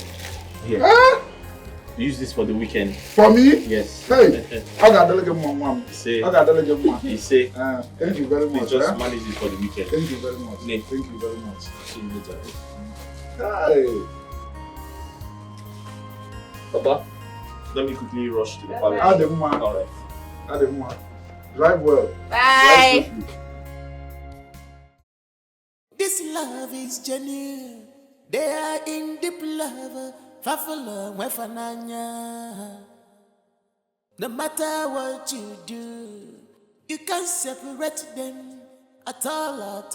here. Use this for the weekend. For me? Yes. Hey, I got to delegate mom. Say. I got to delegate mom. He say. Thank you very much. Just manage it for the weekend. Thank you very much. Nate. Thank you very much. See you later. Hey. Papa, let me quickly rush to the palace. Alright. Drive well. Bye. This love is genuine. They are in deep love. Fafala wefananya. No matter what you do, you can't separate them at all.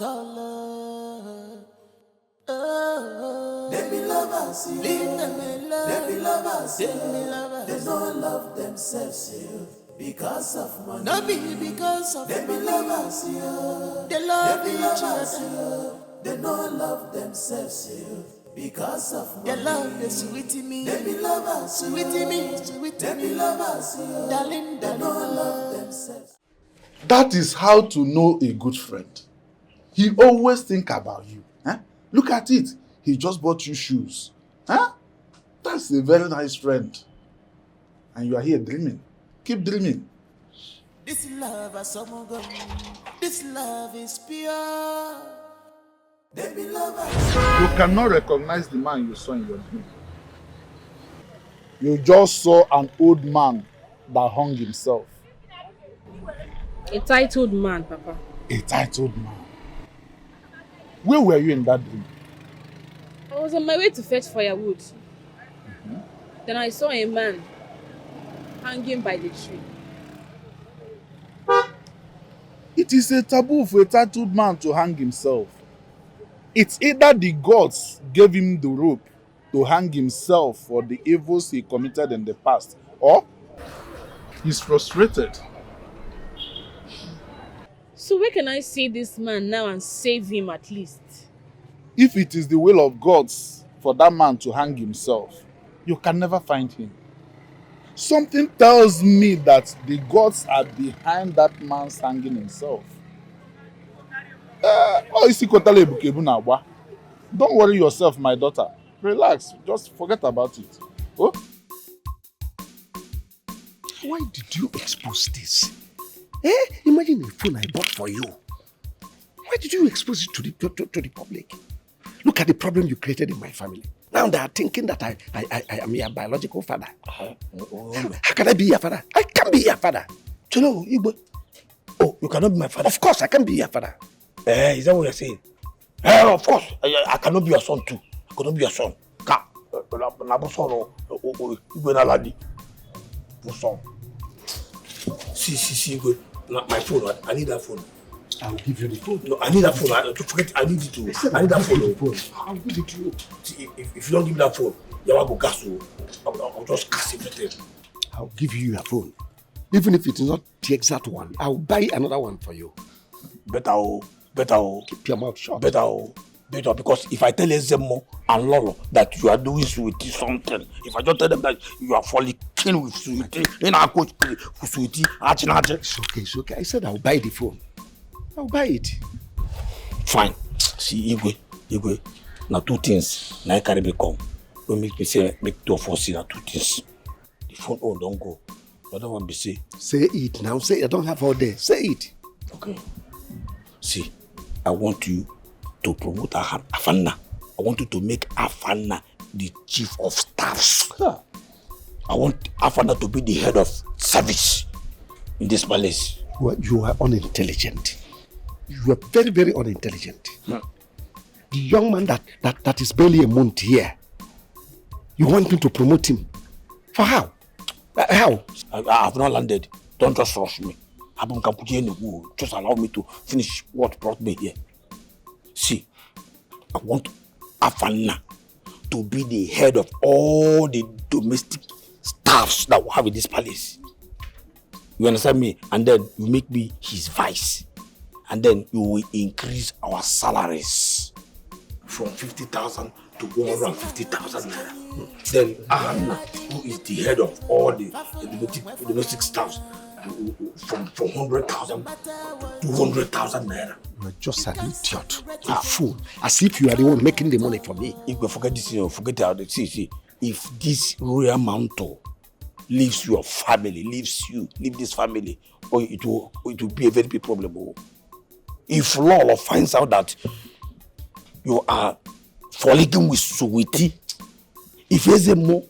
Oh, they be lovers, you. Leave them alone. They be lovers, they be lovers. They don't love themselves, you. Because of money. No be because of they money. They be lovers, you. They love each other. They don't love themselves, you. Because of money. They love the sweetie me. They be lovers, sweetie me, sweetie me. They be lovers, you. Darling, they don't love themselves. That is how to know a good friend. He always think about you. Huh? Look at it. He just bought you shoes. Huh? That's a very nice friend. And you are here dreaming. Keep dreaming. This love is someone gone. This love is pure. They be lovers. You cannot recognize the man you saw in your dream. You just saw an old man that hung himself. A titled man, Papa. A titled man. Where were you in that dream? I was on my way to fetch firewood. Then I saw a man hanging by the tree. It is a taboo for a tattooed man to hang himself. It's either the gods gave him the rope to hang himself for the evils he committed in the past, or he's frustrated. So where can I see this man now and save him at least? If it is the will of gods for that man to hang himself, you can never find him. Something tells me that the gods are behind that man's hanging himself. Don't worry yourself, my daughter. Relax, just forget about it. Oh? Why did you expose this? Imagine a phone I bought for you. Why did you expose it to the public? Look at the problem you created in my family. Now they are thinking that I am your biological father. How can I be your father? I can't be your father. Cholo, Igbo. Oh, you cannot be my father? Of course I can be your father. Is that what you're saying? Of course, I cannot be your son too. I cannot be your son. See, my phone. I need that phone. I'll give you the phone. No, I need that phone. I need it too. I need that phone. I'll give it to you. See, if you don't give me that phone, you will go gas. I'll just gas everything. I'll give you your phone. Even if it is not the exact one, I'll buy another one for you. Better. Keep your mouth shut. Better, because if I tell Ezemo and Lolo that you are doing Sweetie something, if I just tell them that you are falling kin with Sweetie, in our coach with Sweetie, It's okay. I said I'll buy the phone. I'll buy it. Fine. See, Igwe, now two things. Now I carry me come. Don't make me say, make 2 of us see now 2 things. The phone, don't go. I don't want to be say. Say it now. Say it. I don't have all day. Say it. Okay. See, I want you to promote Afanna. I want you to make Afanna the chief of staffs. Huh. I want Afanna to be the head of service in this palace. You are unintelligent. You are very, very unintelligent. The young man that is barely a month here, you want me to promote him? For how? How? I have not landed. Don't just rush me. Just allow me to finish what brought me here. See, I want Afanna to be the head of all the domestic staffs that we have in this palace. You understand me? And then you make me his vice. And then you will increase our salaries from 50,000 to 150,000 naira. Then Afanna, who is the head of all the domestic staffs, from 100,000 to 200,000 naira. You are just an idiot, a fool. As if you are the one making the money for me. If you forget this, forget how to see. If this royal mantle leaves your family, leave this family, or it will be a very big problem. If Lolo finds out that you are falling with Sweetie, if Ezemo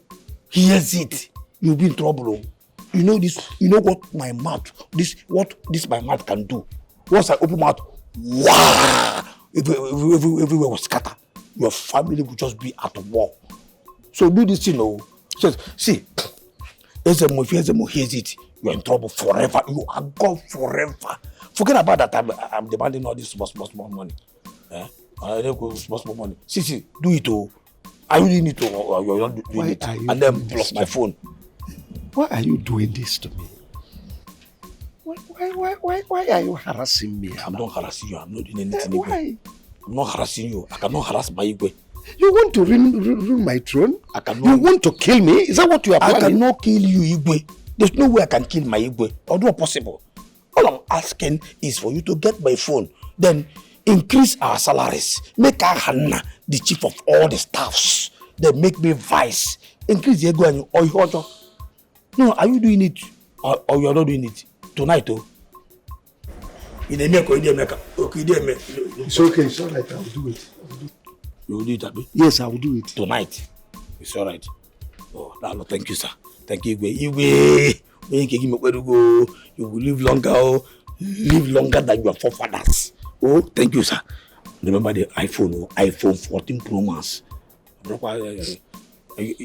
hears it, you'll be in trouble. You know this. You know what my mouth my mouth can do. Once I open mouth, wow! Everywhere will scatter. Your family will just be at war. So do this, See, if Ezemo hears it, you are in trouble forever. You are gone forever. Forget about that. I'm demanding all this small money. I don't go small money. See, do it. I really need to. You're not doing it. And then plus my phone. Why are you doing this to me? Why are you harassing me? I'm not harassing you. I'm not doing anything. Why? I'm not harassing you. I cannot harass my Igwe. You want to ruin my throne? I cannot. You want to kill me? Is that what you are planning? I cannot kill you, Igwe. There's no way I can kill my Igwe. Although possible. All I'm asking is for you to get my phone. Then increase our salaries. Make Afanna the chief of all the staffs. Then make me vice. Increase the Igwe or you. No, are you doing it or you are not doing it tonight? It's okay, it's alright, I will do it. You will do it, Abi? Yes, I will do it. Tonight? It's alright. Oh, no, thank you, sir. Thank you, Igwe. You will live longer than your forefathers. Oh, thank you, sir. Remember the iPhone 14 Pro Max.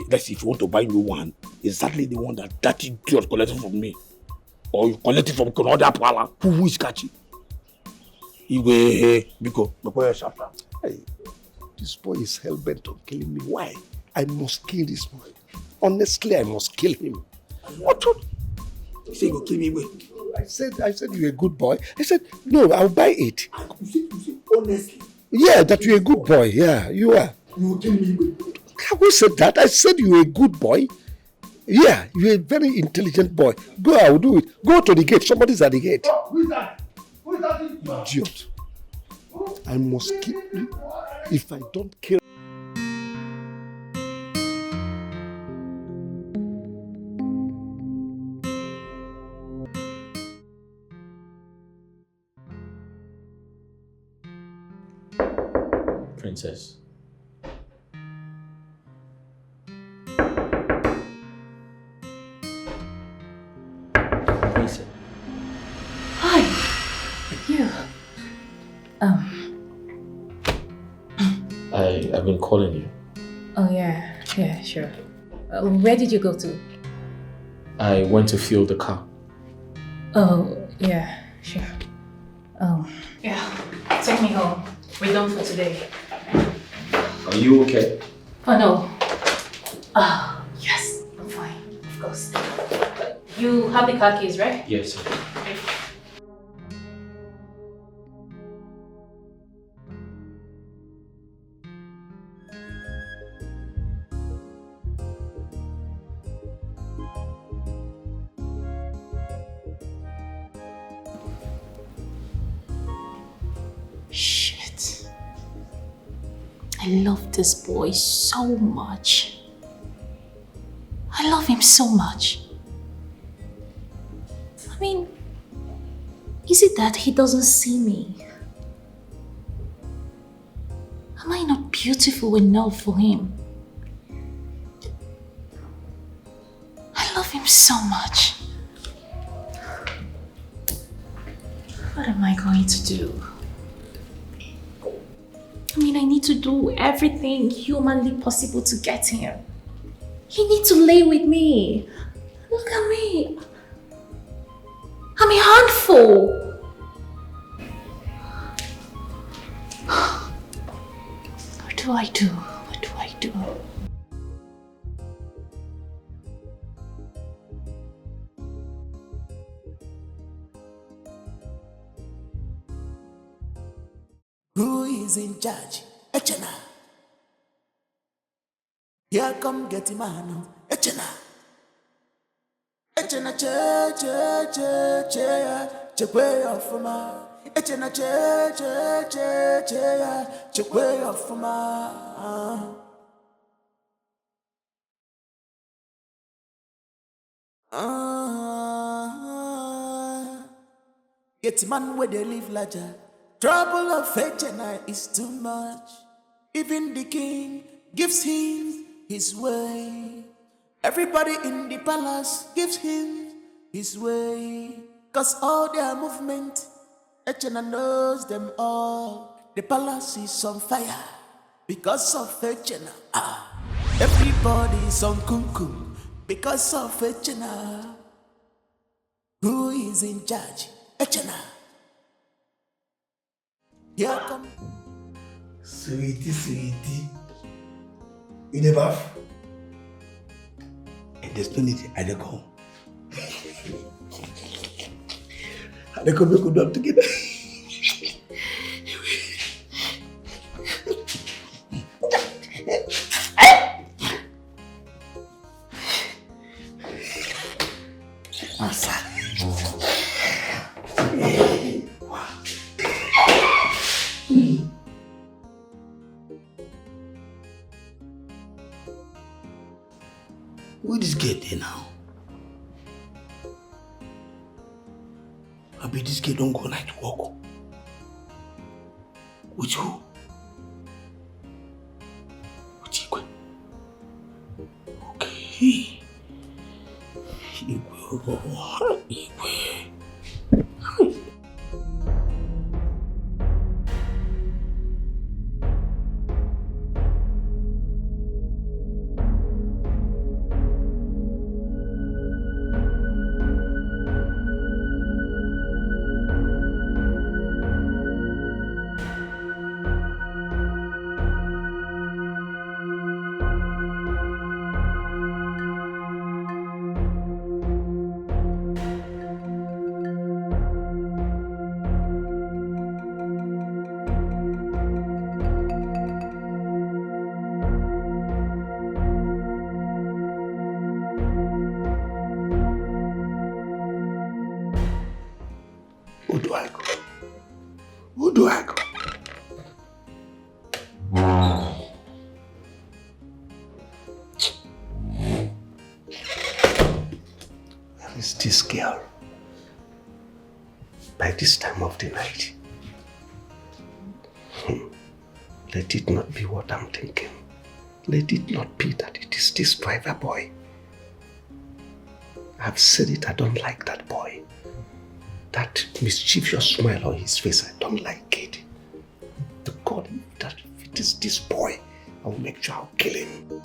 Let's see, if you want to buy new one, exactly the one that idiot collected from me. Or you collect it from another pala. Who is catching? Hey, this boy is hell-bent on killing me. Why? I must kill this boy. Honestly, I must kill him. What? You say you kill me? I said you're a good boy. I said, no, I'll buy it. You say honestly? Yeah, that you're a good boy. Yeah, you are. You will kill me? Who said that? I said you're a good boy. Yeah, you're a very intelligent boy. Go, I will do it. Go to the gate. Somebody's at the gate. Oh, who is that? Who is that? Idiot. I must kill you. If I don't kill... Princess. Hi. You. I've been calling you. Oh, yeah, sure. Where did you go to? I went to fuel the car. Oh, yeah, sure. Oh, yeah. Take me home. We're done for today. Are you okay? Oh, no. Oh, yes, I'm fine, of course. You have the car keys, right? Yes, sir. Shit. I love this boy so much. I love him so much. I mean, is it that he doesn't see me? Am I not beautiful enough for him? I love him so much. What am I going to do? I mean, I need to do everything humanly possible to get him. He needs to lay with me. Look at me. I'm a handful. What do I do? What do I do? Who is in charge? Echena. Here come get him man. Echena. Echena che way off ma. Echena che way off ma. Get man where they live larger. Trouble of Echena is too much. Even the king gives him his way. Everybody in the palace gives him his way. Cause all their movement, Echena knows them all. The palace is on fire because of Echena. Everybody's on kumkum because of Echena. Who is in charge? Echena. Here come. Sweetie. You dey bath? And there's no need I dey go. I dey go make we do together. Where this girl dey now? I bet this girl don't go night walk. With who? With Igwe. Okay. Igwe. Who do I go? Where is this girl? By this time of the night. Let it not be what I'm thinking. Let it not be that it is this driver boy. I've said it, I don't like that boy. That mischievous smile on his face, I don't like it. To God, that notice this boy, I will make sure I'll kill him.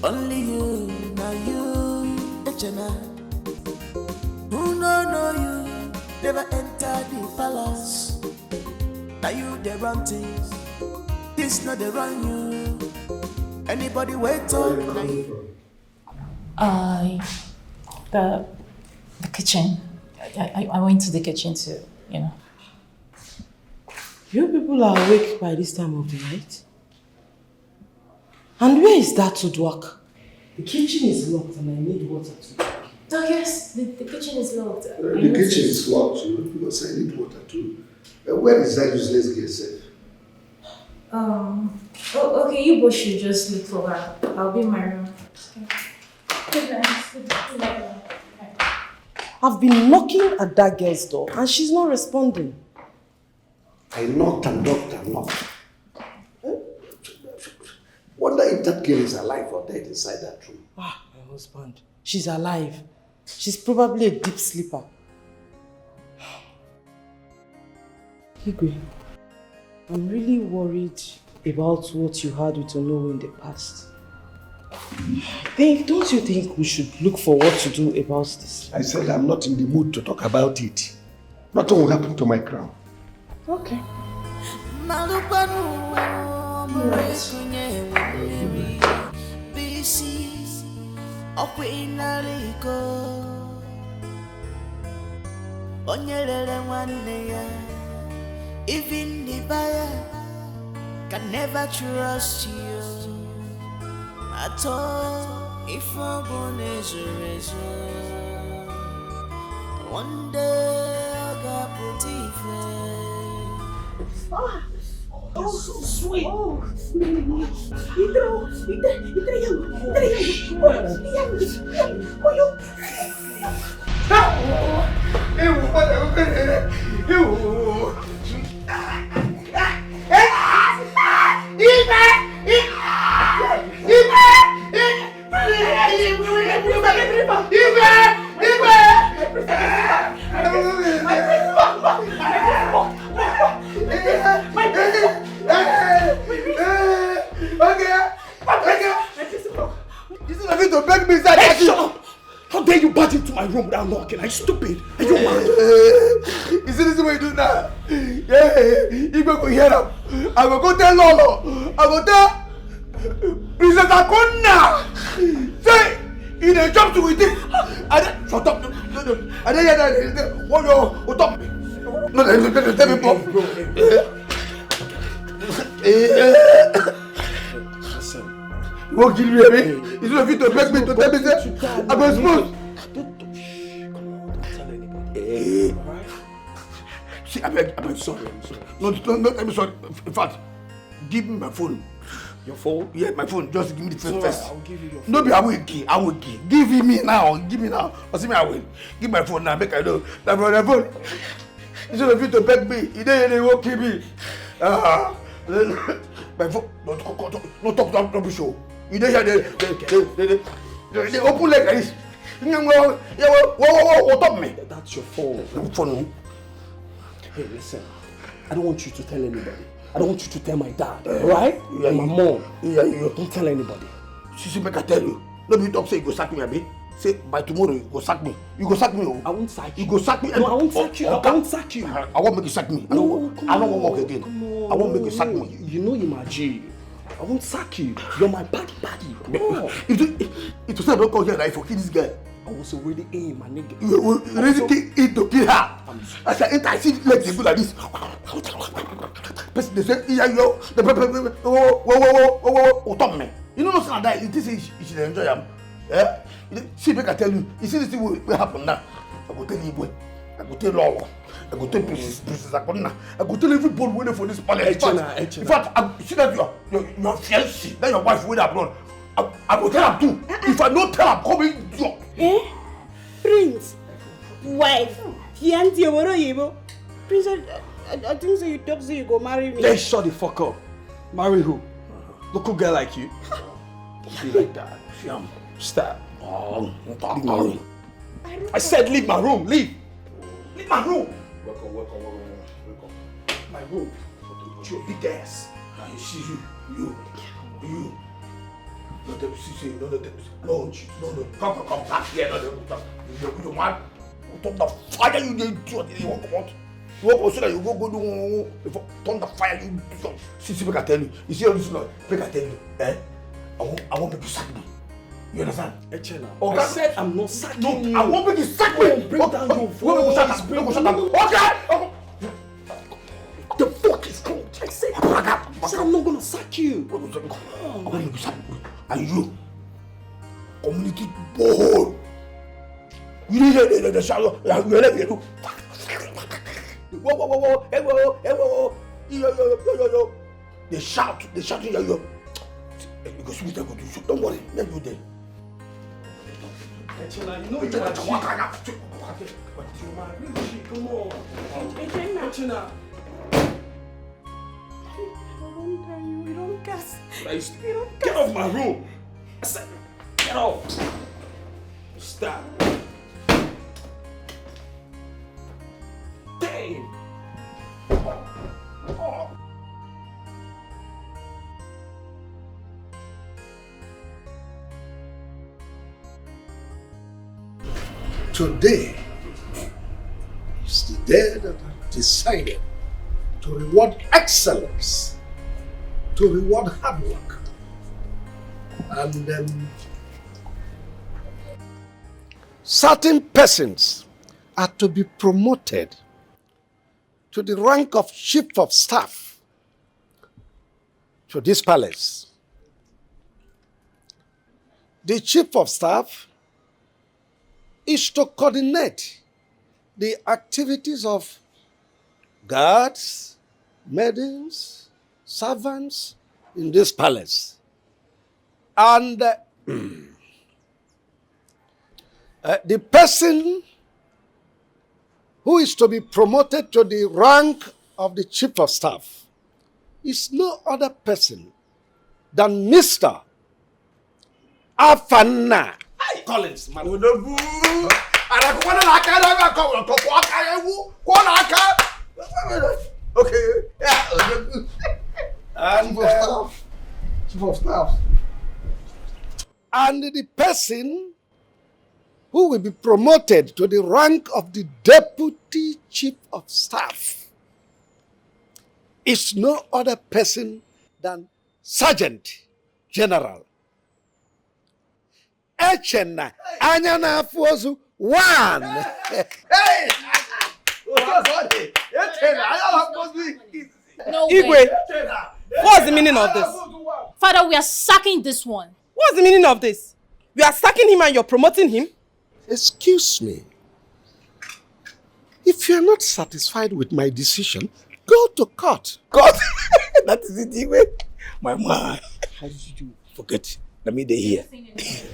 Only you, now you, Regina. Who know you, never enter the palace. Now you they run things, this not they run you. Anybody wait on you? The kitchen. I went to the kitchen to, you know. You people are awake by this time of the night? And where is that to work? The kitchen is locked and I need water to drink. Oh yes, the kitchen is locked. The kitchen is locked too, because I need water too. Where is that useless girl safe? Okay, you both should just look for her. I'll be in my room. Okay. Good night. I've been knocking at that girl's door and she's not responding. I knocked and knocked and knocked. Wonder if that girl is alive or dead inside that room. Ah, my husband. She's alive. She's probably a deep sleeper. Igwe, I'm really worried about what you had with Onowu in the past. Don't you think we should look for what to do about this? I said I'm not in the mood to talk about it. Nothing will happen to my crown. Okay. Even the buyer can never trust you at all. If I'm born as a razor, one day I got put Oh, so sweet. Oh, To beg me inside. Hey, shut up! How dare you barge into my room without knocking? Are you stupid? Are you mad? You see this way you do now? Yeah, you go hear them. I will go tell Lolo. I will tell Princess Akona. Say, in a job to with it. Shut up. I didn't hear that. What stop me? No, let me pop. You won't kill me, baby. It's not fit to beg me to tell me that I'm a smooth. Don't tell anybody. See, I'm sorry. No, I'm sorry. In fact, give me my phone. Your phone? Yeah, my phone. Just give me the phone first. I'll give you your phone. No, be I will give. Give me now. Give me now. Or see me, I will. Give my phone now. Make I know. That my phone. It's not fit to beg me. They won't kill me. My phone. Don't talk to show. You don't hear they open like this. What up me? That's your phone. Phone. Hey, listen. I don't want you to tell anybody. I don't want you to tell my dad, alright? Yeah, My mom. Yeah, you. Don't tell anybody. See, make I tell you. Let me talk say you go sack me, abi. Say by tomorrow you go sack me. You go sack me. Oh. I won't sack you. You go sack me. No, I won't sack you. I won't sack you. I won't make you sack me. I don't want work again. I won't make you sack me. You know you're my G. I won't sack you. You're my buddy. Come on. It was not come here like for kill this guy. I was already in, my nigga. You really think to kill her? As I enter, I see legs go like this. Person they say, yeah, yo, the whoa, talk me. You know what's not that? It is you should enjoy them. Yeah. See, make I tell you. You see this thing will happen now. I go tell you, I go tell Lolo. I go tell Princess Akona. I go tell everybody waiting for this palace. In fact, I see that your fiancé, that your wife waiting abroad. I go tell him too. If I don't tell him, come in, drop. Eh? Prince, wife, fiancé, what are you? Prince, I think so you talk so you go marry me. Let's shut the fuck up. Marry who? Local girl like you? Don't be like that. Stop. Leave my room. I said leave my room. Leave. Leave my room. Welcome. My room. With your big ass. You see you. No, come back here. You man. Turn the fire you did. You won't come out. You won't so that you go do before turn the fire you do. See, make I tell you. You see all this noise? Make I tell you. I want people to sack me. You understand? I said I'm not sacking you. I want people to sack me. Bring down your voice. Okay. The fuck is wrong? I said I'm not gonna sack you. I want people to sack me. And you, community boy. You need the shadow. You let me do. Whoa. Yo. They shout, yo. Because we don't go to shoot. Don't worry, let you there. You know you're my come on. Regina. You don't gas. Get off my room. I said, get off. Stop. Damn. Today is the day that I've decided to reward excellence, to reward hard work. And certain persons are to be promoted to the rank of chief of staff to this palace. The chief of staff is to coordinate the activities of guards, maidens, servants in this palace. And the person who is to be promoted to the rank of the chief of staff is no other person than Mr. Afana Collins. Okay. And chief of staff. And the person who will be promoted to the rank of the deputy chief of staff is no other person than Sergeant General Echena Anyana Fozu 1. Hey! No Igwe, way. what's the meaning of this? Father, we are sacking this one. What's the meaning of this? You are sacking him and you're promoting him? Excuse me. If you are not satisfied with my decision, go to court. Court? That is it, Igwe. My man. How did you forget? Let me here.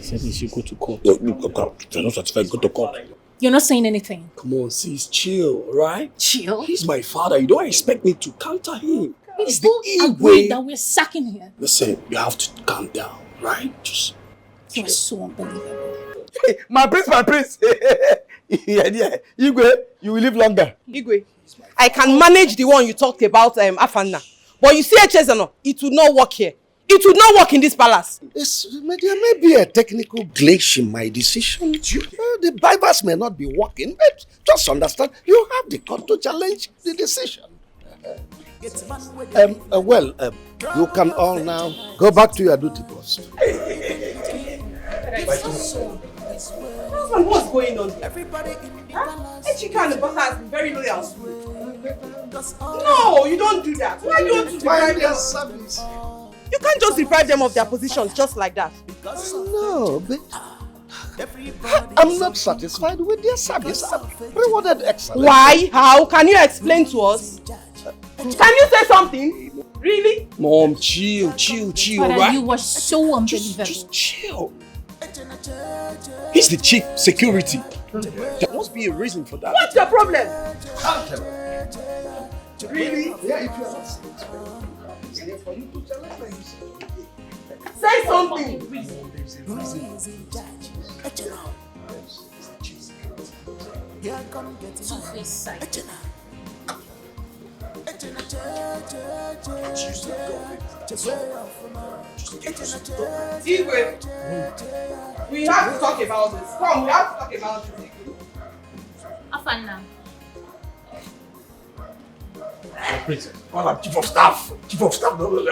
Said you should go to court. You're not satisfied, go to court. You're not saying anything. Come on, sis, chill, right? Chill? He's my father. You don't expect me to counter him. It's the agree that we're sacking him. Listen, you have to calm down, right? Just You're so unbelievable. Hey, my prince. Yeah. Igwe, you will live longer. Igwe, I can manage the one you talked about, Afana. But you see HSN, it will not work here. It will not work in this palace. There may be a technical glitch in my decision. The Bibles may not be working, but just understand, you have the call to challenge the decision. You can all now go back to your duty post. Husband, what's going on here? Chika and the butter has been very loyal. No, you don't do that. Why don't you deprive them? Service. You can't just deprive them of their positions just like that. No, but I'm not satisfied with their service. I've rewarded excellence. Why? How? Can you explain to us? Can you say something? Really? Mom, chill, Father, right? you were so unbelievable. Just chill. He's the chief security. There must be a reason for that. What's your problem? Really? Yeah, if you are say something. Igwe, we have to talk about this. Come, we have to talk about this. Afana. Princess, call up Chief of Staff. Chief of Staff, no,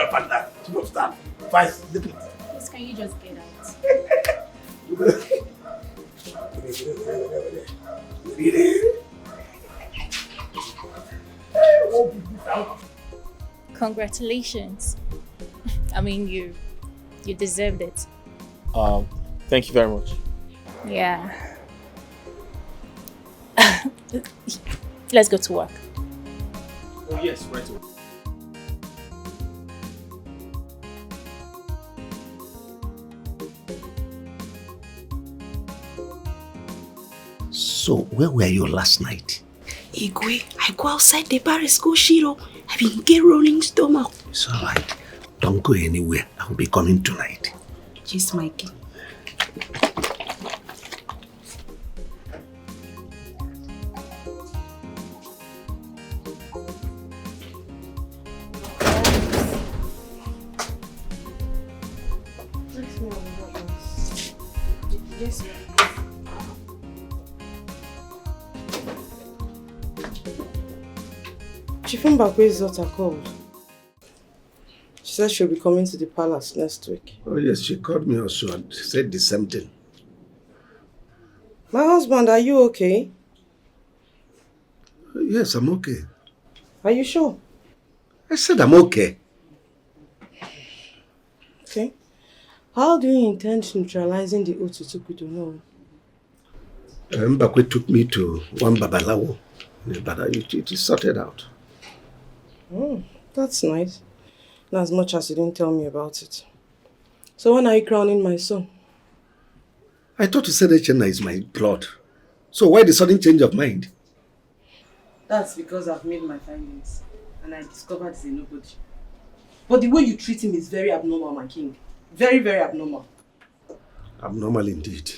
Chief of Staff. Vice, deputy. Please, can you just get out? Congratulations. I mean, you deserved it. Thank you very much. Yeah. Let's go to work. Oh yes, right away. So, where were you last night? Igwe, I go outside the bar, go Shiro. I been get rolling stomach. It's alright. Don't go anywhere. I'll be coming tonight. Just Mikey. Yes, Chifumbakwe's daughter called. She said she'll be coming to the palace next week. Oh yes, she called me also and said the same thing. My husband, are you okay? Yes, I'm okay. Are you sure? I said I'm okay. Okay. How do you intend neutralizing the Otutukudu? No. Mbakwe took me to one Babalawo, but it is sorted out. That's nice. Not as much as you didn't tell me about it. So when are you crowning my son? I thought you said Echena is my blood. So why the sudden change of mind? That's because I've made my findings and I discovered he's a nobody. But the way you treat him is very abnormal, my king. Very, very abnormal. Abnormal indeed.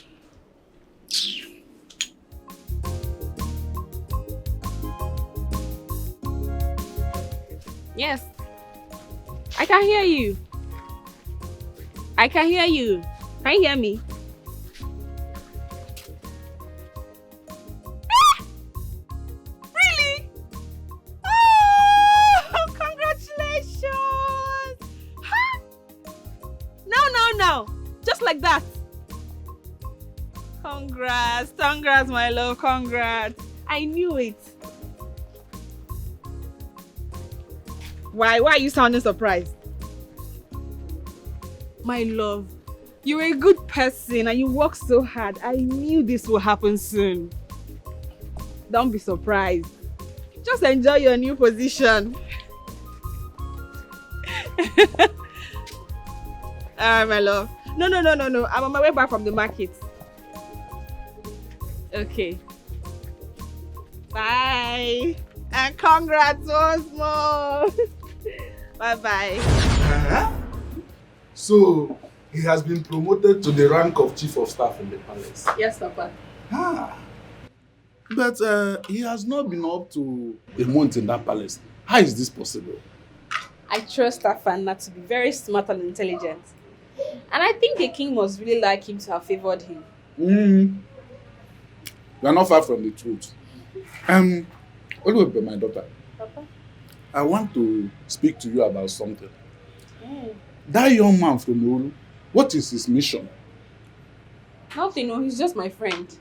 Yes. I can hear you. I can hear you. Can you hear me? Really? Oh, congratulations! Huh? No. Just like that. Congrats, my love, congrats. I knew it. Why are you sounding surprised? My love, you're a good person and you work so hard. I knew this would happen soon. Don't be surprised. Just enjoy your new position. Alright, my love. No. I'm on my way back from the market. Okay. Bye. And congrats once more. Bye-bye. So, he has been promoted to the rank of Chief of Staff in the palace. Yes, Papa. But he has not been up to a month in that palace. How is this possible? I trust Afana to be very smart and intelligent. And I think the king must really like him to have favored him. You are not far from the truth. Oluwebe, my daughter. Papa? I want to speak to you about something. That young man from Olu, what is his mission? Nothing, no, he's just my friend.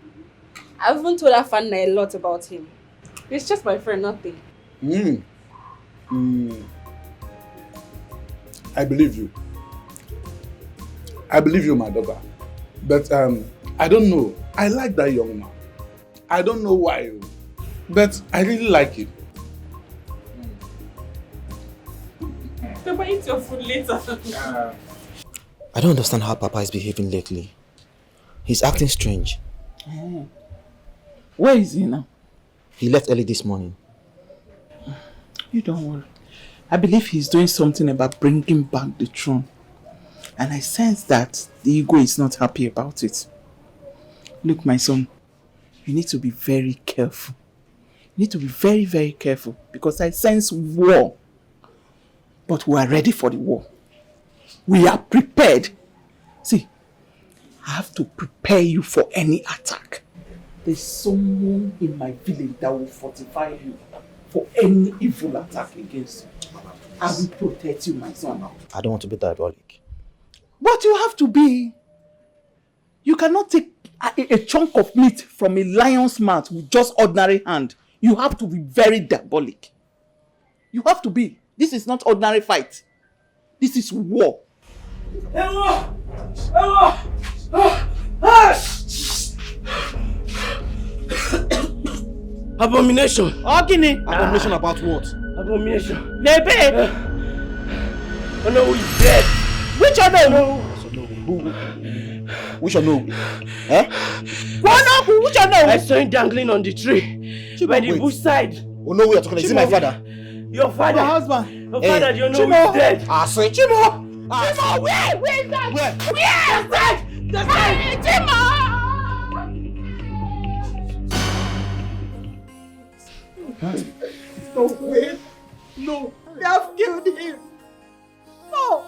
I've even told Afana a lot about him. He's just my friend, nothing. I believe you. I believe you, my daughter. But I don't know. I like that young man. I don't know why, but I really like him. Papa, eat your food later. I don't understand how Papa is behaving lately. He's acting strange. Where is he now? He left early this morning. You don't worry. I believe he's doing something about bringing back the throne. And I sense that the ego is not happy about it. Look, my son, you need to be very careful. You need to be very, very careful because I sense war. But we are ready for the war. We are prepared. See, I have to prepare you for any attack. There's someone in my village that will fortify you for any evil attack against you. I will protect you, my son. I don't want to be diabolic. But you have to be. You cannot take a chunk of meat from a lion's mouth with just ordinary hand. You have to be very diabolic. You have to be. This is not ordinary fight. This is war. Abomination. Ogini. Abomination about what? Abomination. Nebe. Onowu is dead. Which Onowu? Which Onowu? Eh? Which Onowu? I saw him dangling on the tree. By the bush side. Onowu, you're talking. Is it my father? Your father. My husband. Your father, you know Chimo. is dead. I say. Chimo. Chimo, where? Where is that? Where? Where is that? Hey, Chimo. No way. No. They have killed him. No.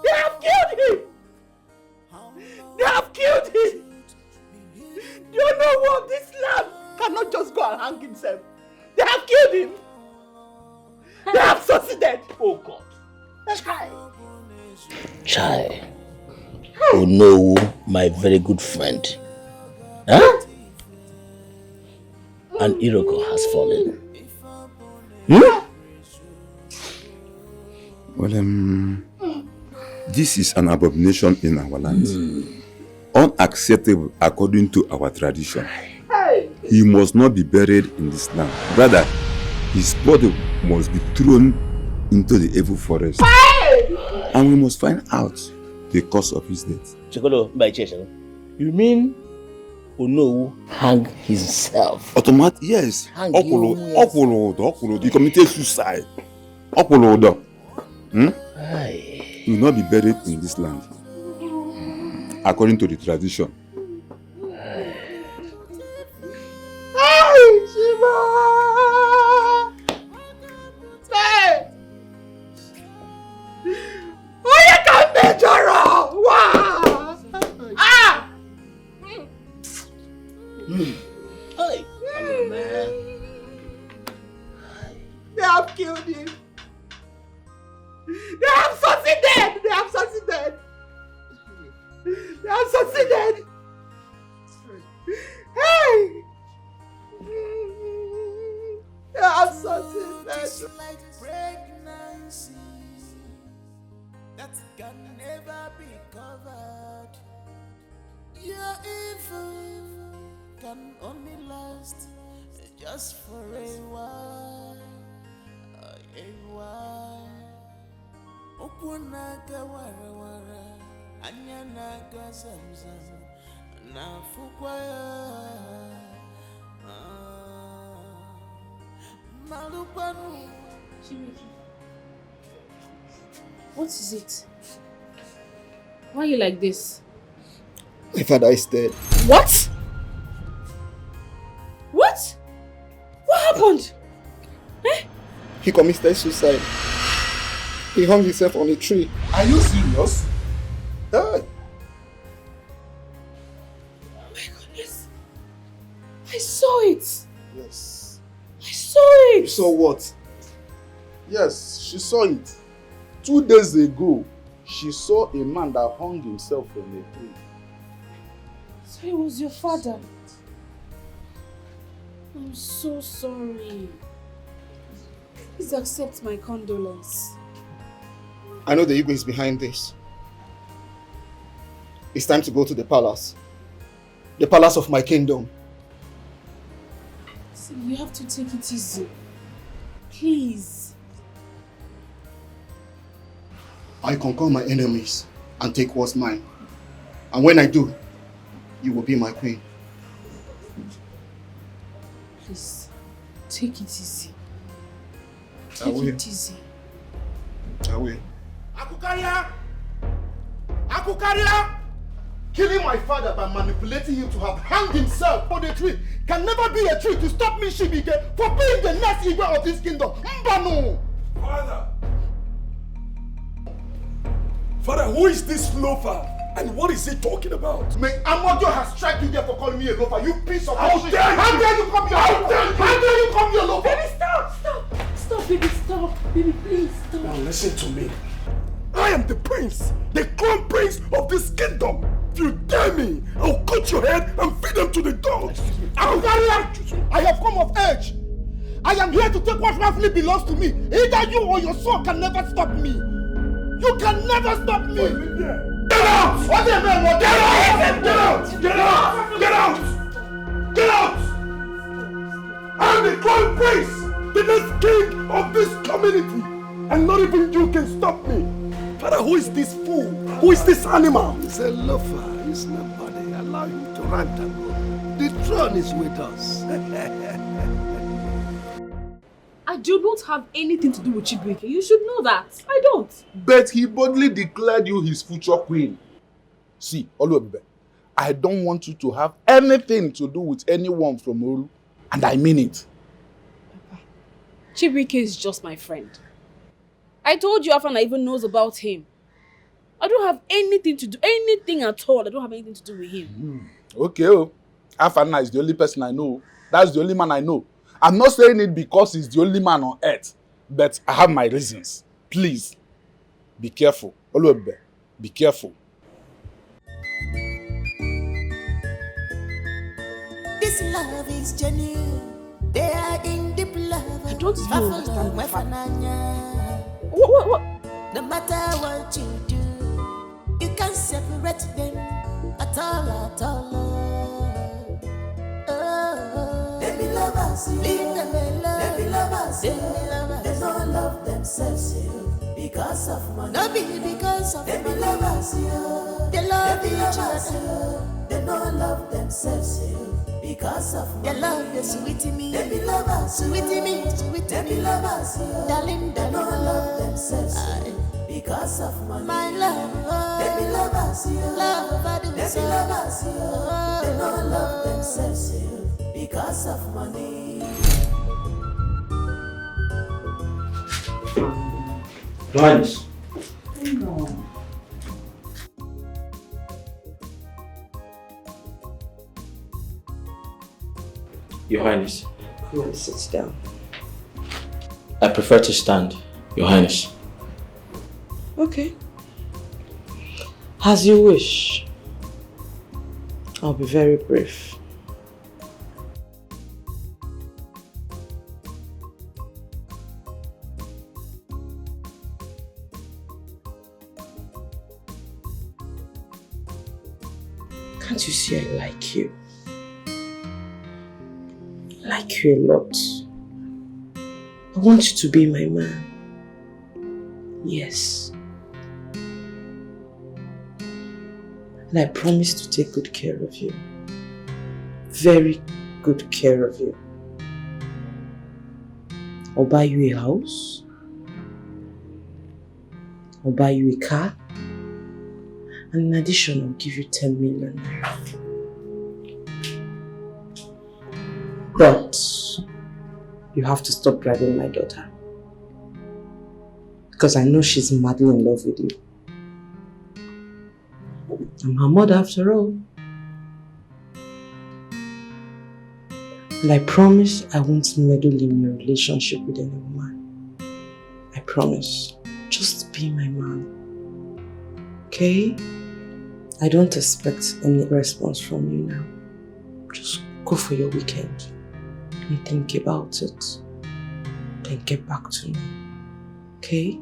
They have killed him. They have killed him. Do you know what? This lad cannot just go and hang himself. They have killed him. They have succeeded. Oh God. Chai. Oh no, my very good friend. Huh? An Iroko has fallen. Well, this is an abomination in our land. Unacceptable according to our tradition. He must not be buried in this land. Rather, his body must be thrown into the evil forest. And we must find out the cause of his death. Chikolo, by Cheshire. You mean Onowu hang himself? Yes. Hang Okolo, he committed suicide. Okolo. He will not be buried in this land. According to the tradition. They have killed him. They have succeeded. They have succeeded. They have succeeded. Hey. They have succeeded. Like pregnancy that can never be covered. Your evil can only last just for a while. A while. Okunaga wara wara, anyanaga zamzam, na fukwaya. Malupanu. What is it? Why are you like this? My father is dead. What? What? What happened? He committed suicide. He hung himself on a tree. Are you serious? Hey. I saw it. Yes. I saw it. You saw what? Yes, she saw it. 2 days ago, she saw a man that hung himself from a tree. So it was your father. I'm so sorry. Please accept my condolence. I know the ego is behind this. It's time to go to the palace. The palace of my kingdom. See, you have to take it easy. Please. I conquer my enemies and take what's mine. And when I do, you will be my queen. Please, take it easy. I Take will. it easy. I will. Akukaria! Akukaria! Killing my father by manipulating him to have hanged himself on a tree can never be a tree to stop me, Shibike, for being the next Igwe of this kingdom. Mbano! Father, who is this loafer? And what is he talking about? May Amodio has struck you there for calling me a loafer, you piece of How shit. dare you! How dare you come here? How dare you come here, loafer? Baby, stop! Stop! Stop, baby, stop! Baby, please, stop! Now listen to me. I am the prince, the crown prince of this kingdom. If you dare me, I'll cut your head and feed them to the dogs. I have come of age. I am here to take what rightfully belongs to me. Either you or your son can never stop me. You can never stop me. Get out! What the man? What? Get out! Get out! Get out! Get out! Get out! I'm the crown prince, the next king of this community, and not even you can stop me. Father, who is this fool? Who is this animal? He's a loafer. He's nobody. Allow him to rant and go. The throne is with us. I do not have anything to do with Chibuike. You should know that. I don't. But he boldly declared you his future queen. See, Oluwabibe, I don't want you to have anything to do with anyone from Oru. And I mean it. Chibuike is just my friend. I told you Afana even knows about him. I don't have anything to do, anything at all. I don't have anything to do with him. Okay, oh. Afana is the only person I know. That's the only man I know. I'm not saying it because he's the only man on earth, but I have my reasons. Please, be careful. Oluwabibe, be careful. This love is genuine. They are in deep love. I don't even understand my What? No matter what you do, you can't separate them at all. They be lovers, leave them alone. They be lovers, they don't love themselves because of money. Not because of they be lovers, they love each other. They don't love themselves because of money. They love the sweet me. They be lovers, sweet me. They be lovers, darling. They don't love themselves because of money. My love, they be lovers, love I do. They be lovers, they don't love themselves because of money. Johannes. No. Your Highness. Come on, sit down. I prefer to stand, Your Highness. Okay. As you wish. I'll be very brief. Can't you see I like you? I like you a lot. I want you to be my man. Yes. And I promise to take good care of you. Very good care of you. I'll buy you a house. I'll buy you a car. And in addition, I'll give you 10 million naira. But you have to stop driving my daughter. Because I know she's madly in love with you. I'm her mother after all. And I promise I won't meddle in your relationship with any woman. I promise. Just be my man. Okay? I don't expect any response from you now. Just go for your weekend and think about it. Then get back to me. Okay?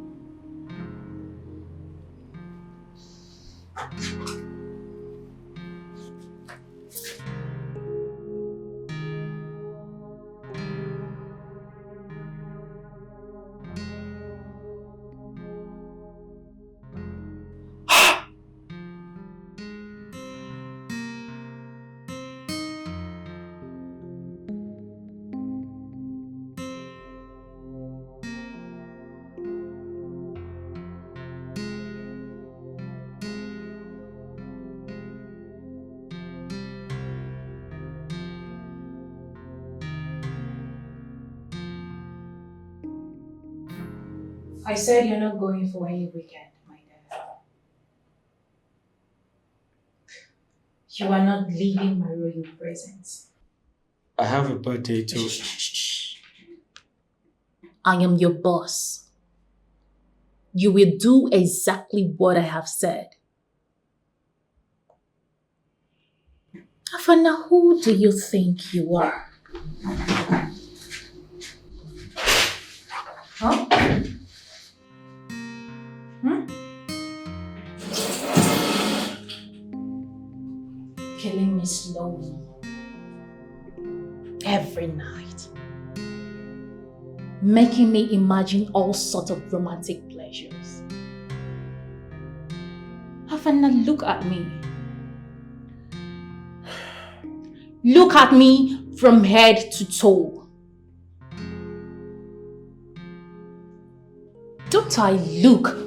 I said you're not going for any weekend, my dear. You are not leaving my royal presence. I have a birthday too. I am your boss. You will do exactly what I have said. Afana, who do you think you are? Huh? Killing me slowly. Every night. Making me imagine all sorts of romantic pleasures. Afana, look at me. Look at me from head to toe. Don't I look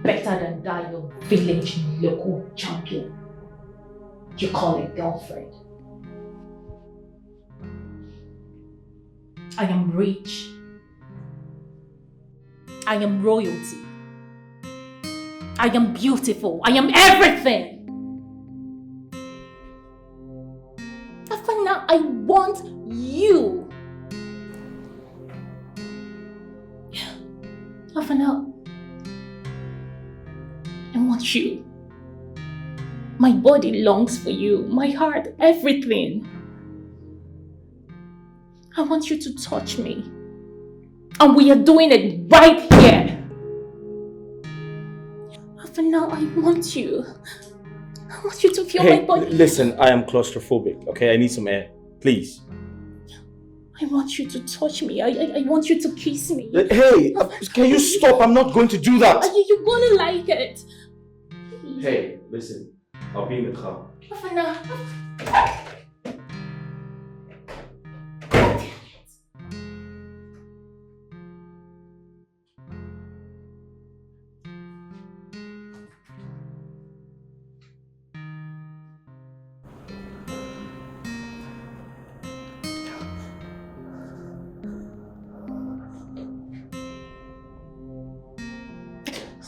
better than that your village local champion you call a girlfriend? I am rich. I am royalty. I am beautiful. I am everything. Afana, I want you. Afana, I want you. My body longs for you. My heart, everything. I want you to touch me. And we are doing it right here. Afana, I want you. I want you to feel my body. Listen, I am claustrophobic, okay? I need some air. Please. I want you to touch me. I want you to kiss me. Hey, can you stop? I'm not going to do that. You're gonna like it. Hey, listen. I'll be in the car. Afana.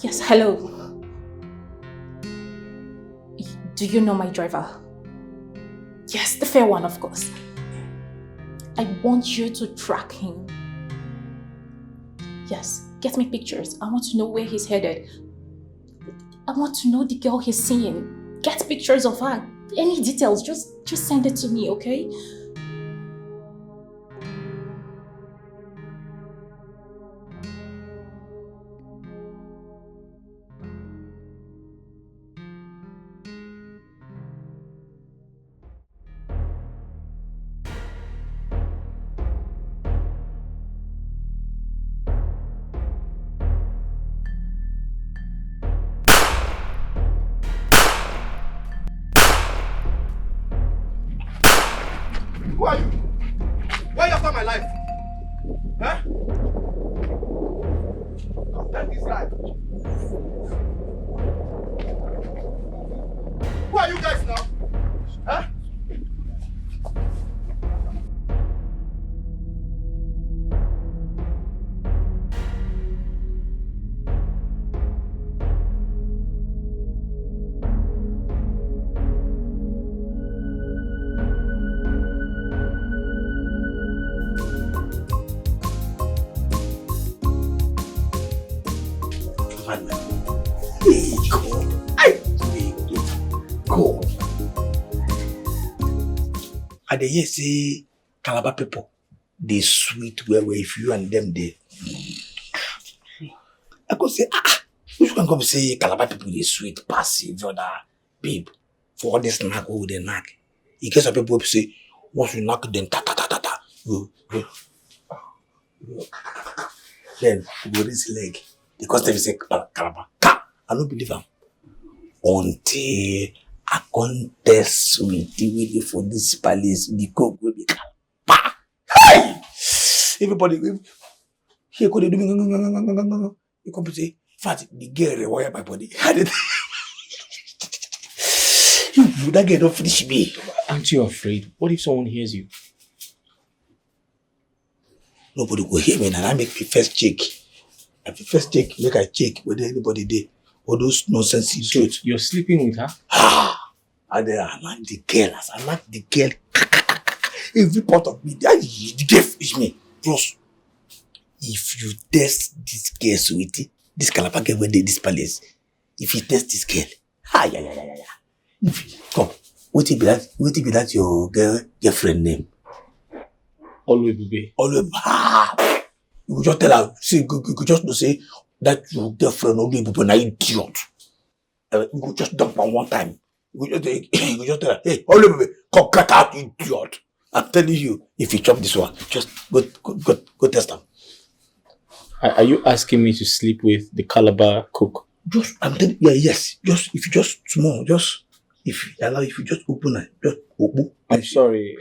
Yes, hello. Do you know my driver? Yes, the fair one, of course. I want you to track him. Yes, get me pictures. I want to know where he's headed. I want to know the girl he's seeing. Get pictures of her. Any details, just send it to me, okay? Who are you? Why are you after my life? Huh? After this life. Who are you guys now? Huh? I dey hear say Calabar people, they sweet well if you and them they. I could say, you can come say Calabar people they sweet, passive, brother, babe. For all this knack, oh, they knack. In case of people say, once you knock, then ta. Then you go this leg. Because they say Calabar. I don't believe them. Until I contest with the for this palace, the cook will be Calabar. Hey! Everybody, here could they do me. You come to say, fat, the girl rewire my body. That girl don't finish me. Aren't you afraid? What if someone hears you? Nobody will hear me and I make me first check. Make I check whether anybody there. All those nonsense you do. You're sleeping with her? And then I like the girl. As I like the girl. Every part of me, the girl is me. Plus, if you test this girl, sweetie, this Calabar girl when they this palace, if you test this girl, come, what be that your girlfriend name? Always be. Always. You could just tell her, see, you could just say that your girlfriend always be an idiot. You could just dump her one time. You could just tell her, hey, always come crack out, idiot. I'm telling you, if you chop this one, just go test them. Are you asking me to sleep with the Calabar cook? Just, I'm telling you, yes. Just, if you just small, just, if you just open it, just open. I'm sorry.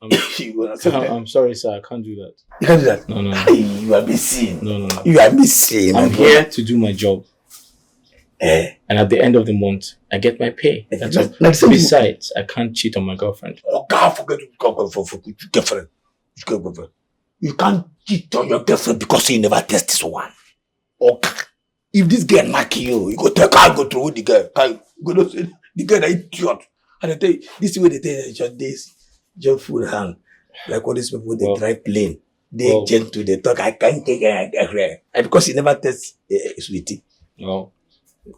I'm sorry, sir. I can't do that. You can't do that? No. You are missing. No. You are missing. I'm here to do my job. And at the end of the month, I get my pay. That's all. Besides, I can't cheat on my girlfriend. Oh, God, forget your girlfriend. You can't cheat on your girlfriend because you never test this one. Okay. If this girl knock you go take her, go through the girl. Go to say the girl is idiot. And I tell you, this is where they tell you just this, just full hand. Like all these people, they drive plane. They gentle, they talk, I can't take it. And because he never tests sweetie. Well,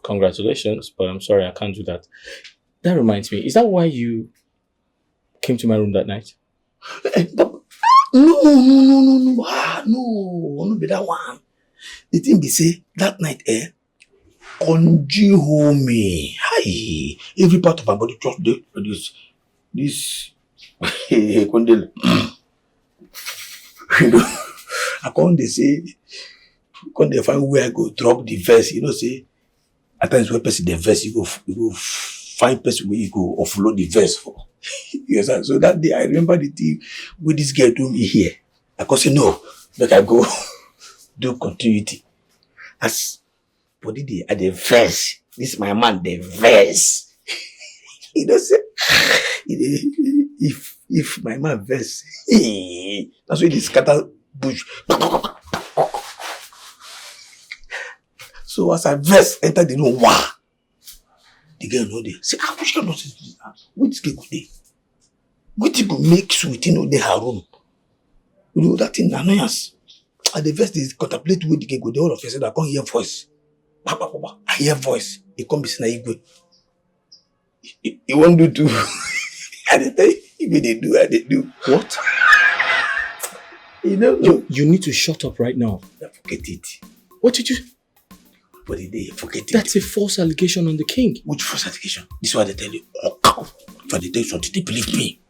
congratulations, but I'm sorry, I can't do that. That reminds me, is that why you came to my room that night? No, no be that one. The thing be say, that night, conjure me. Hi, every part of my body just did this. Condel. I can't say, can't find where I go drop the verse. You know, say, at times when person the verse, you go find person where you go offload the verse for. Yes, so that day I remember the thing with this girl told me here. I could say no, but I go do continuity. As body day at the verse, this is my man, the verse. He don't say if my man verse, that's why this scatter bush. So as I verse enter the room, wow. The girl know there. Say, which girl knows this? Which girl go there? Which go make sweetie know there her room? You know that thing annoyance. At the first they contemplate with the girl go there. All of a sudden I can't hear voice. I hear voice. He come be saying Igwe. He won't do too. And they tell you, if they do. What? You know, you need to shut up right now. Forget it. What did you? But they forget it. That's a false allegation on the king. Which false allegation? This is what they tell you. Oh, cow. If they tell you something, they believe me.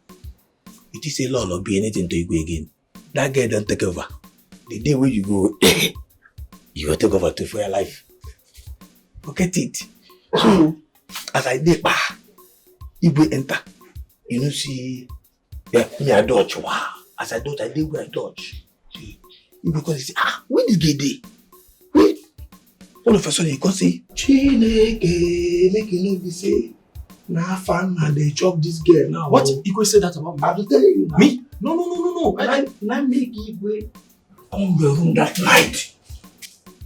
It is a law not be anything to you go again. That girl don't take over. The day when you go, you will take over too for your life. Forget it. So, as I did, you will enter. You know, see, yeah, me I dodge. Wow. As I dodge, I did where I dodge. See, because you say, where this girl dey? Wait. All of a sudden, you can say, Chineke, make you know, be say, nah, fan, and they chop this girl now. What? You could say that about me? I will tell you now. Me? No. I make Igwe come your room that night.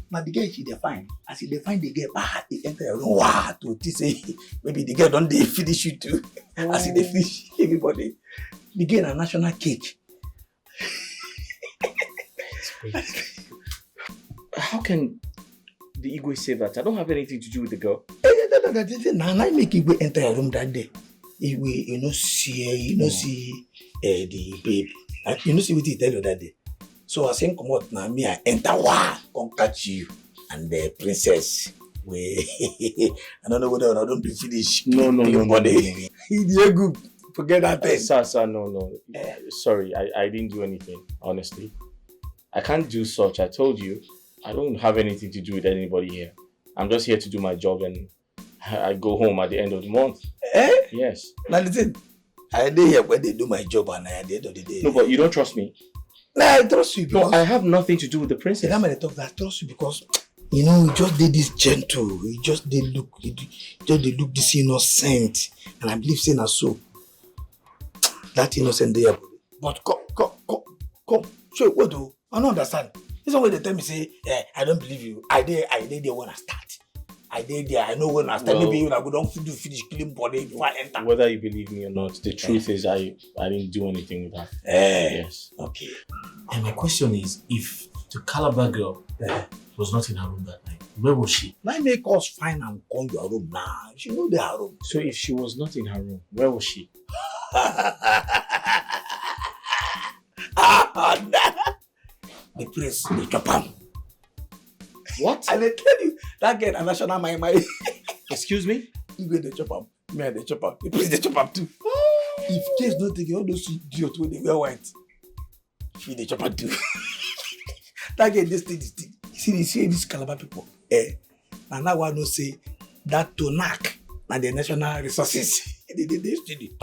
Now the girl she define. As he define the girl, he enter your room. Wow, to say maybe the girl don't they finish you too. As he they finish everybody. The girl a national cake. How can the Igwe say that? I don't have anything to do with the girl. Now I make Igwe enter your room that day. you see the babe. You know see what he tell you that day. So I think come out now, me I enter one, come catch you and the princess. I don't know whether I don't do finish. No. You're good. Forget that thing. Sir, no. Sorry, I didn't do anything, honestly. I can't do such. I told you, I don't have anything to do with anybody here. I'm just here to do my job and I go home at the end of the month. Yes. Now listen, I dey here when they do my job and at the end of the day. No, but you don't trust me. Nah, I trust you because... No, I have nothing to do with the princess. I'm gonna talk that I trust you because, you know, you just did this gentle. You just did look this innocent. And I believe saying so. That innocent there. But come. So what do? I don't understand. This one way they tell me say, I don't believe you. I did there when I start. I did there. I know when I start. Maybe you go don't finish killing body before I enter. Whether you believe me or not, the truth is I didn't do anything with her. Yes. Okay. And my question is, if the Calabar girl was not in her room that night, where was she? Now make us find and come your room now. She know her room. So if she was not in her room, where was she? The prince, the chopam. What? I tell you, that girl, a national my. Excuse me? You go the chopam. Me and the chopam. The prince, the chopam too. If case don't take all those idiots when they wear white, she the chopam too. That girl, this thing. You see these Calabar people. And now I know say that to knock and the national resources. They study.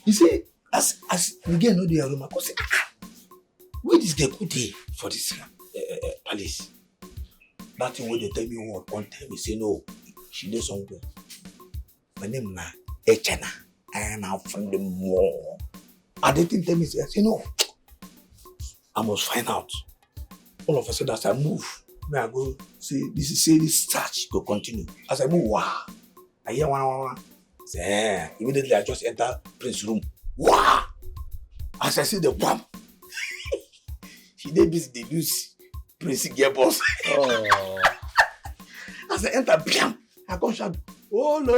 You see, as we get know the room, I go say, where this girl good day for this palace? That thing when they tell me one time, me say no, she did somewhere. My name na Echena. I am now from the more. And they didn't tell me, I say no. I must find out. All of a sudden, as I move, I go say this search go continue. As I move, wow, I hear one. Say, immediately I just enter Prince's room. Wow! As I see the bomb, she dey busy dey use Prince gear boss. Oh. As I enter, bam! I come shout, oh no!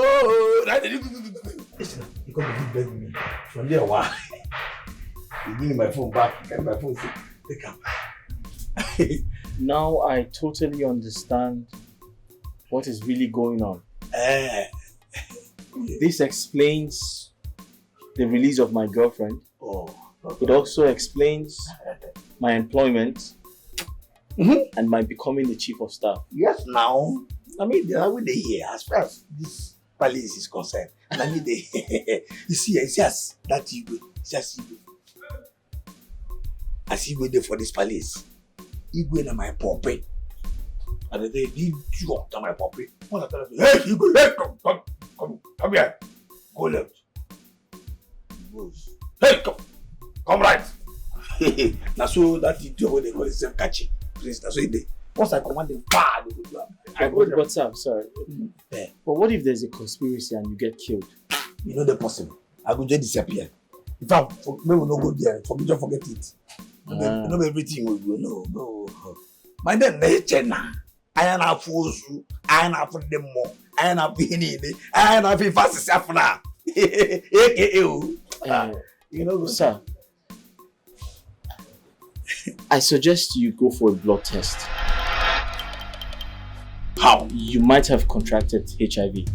Listen, you come to beg me. From there, wow. You give me my phone back. Get my phone. Take am. Now I totally understand what is really going on. This explains the release of my girlfriend. It also explains my employment and my becoming the chief of staff. Yes, now. I mean, they are with the here as far as this palace is concerned. And I mean, you see, it's just that Igwe. It's just Igwe. As Igwe there for this palace, Igwe na my puppet. And they need you up to my puppet. What I tell them, hey, Igwe, hey, come here. Go left. He goes, hey, come right. Now so that idiot when they call himself catching. Please, that's what they. Once I command them, they go But sir, sorry. But what if there's a conspiracy and you get killed? You know the possible. I go just disappear. In fact, maybe we no go there. Forget it. No, everything will go. No. My name nature now. I am not fools. I am not for them more. I am not being in it. I am not being fast as now. You know, sir. I suggest you go for a blood test. How? You might have contracted HIV.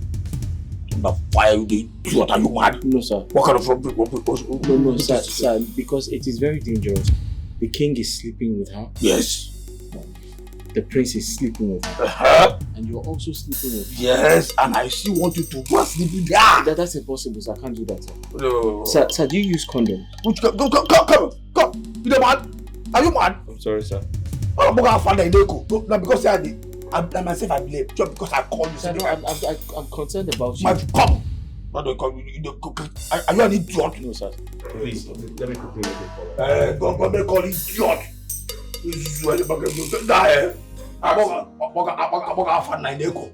Why are you what are you mad? No, sir. What kind of No, sir, because it is very dangerous. The king is sleeping with her. Yes. The prince is sleeping with her. And you're also sleeping with her. Yes, and I still want you to go and sleep with her. That's impossible, sir. I can't do that, sir. No. Sir, do you use condom? Which go. You the mad? Are you mad? I'm sorry, sir. I'm not going to go. Not because I myself I blame. Just because I call you. Sir, I'm concerned about you. Come. Are you an idiot? No, sir. Please, let me quickly make a call. Go make call idiot. This is where the bugger goes. Die. I'm fan 9 echo.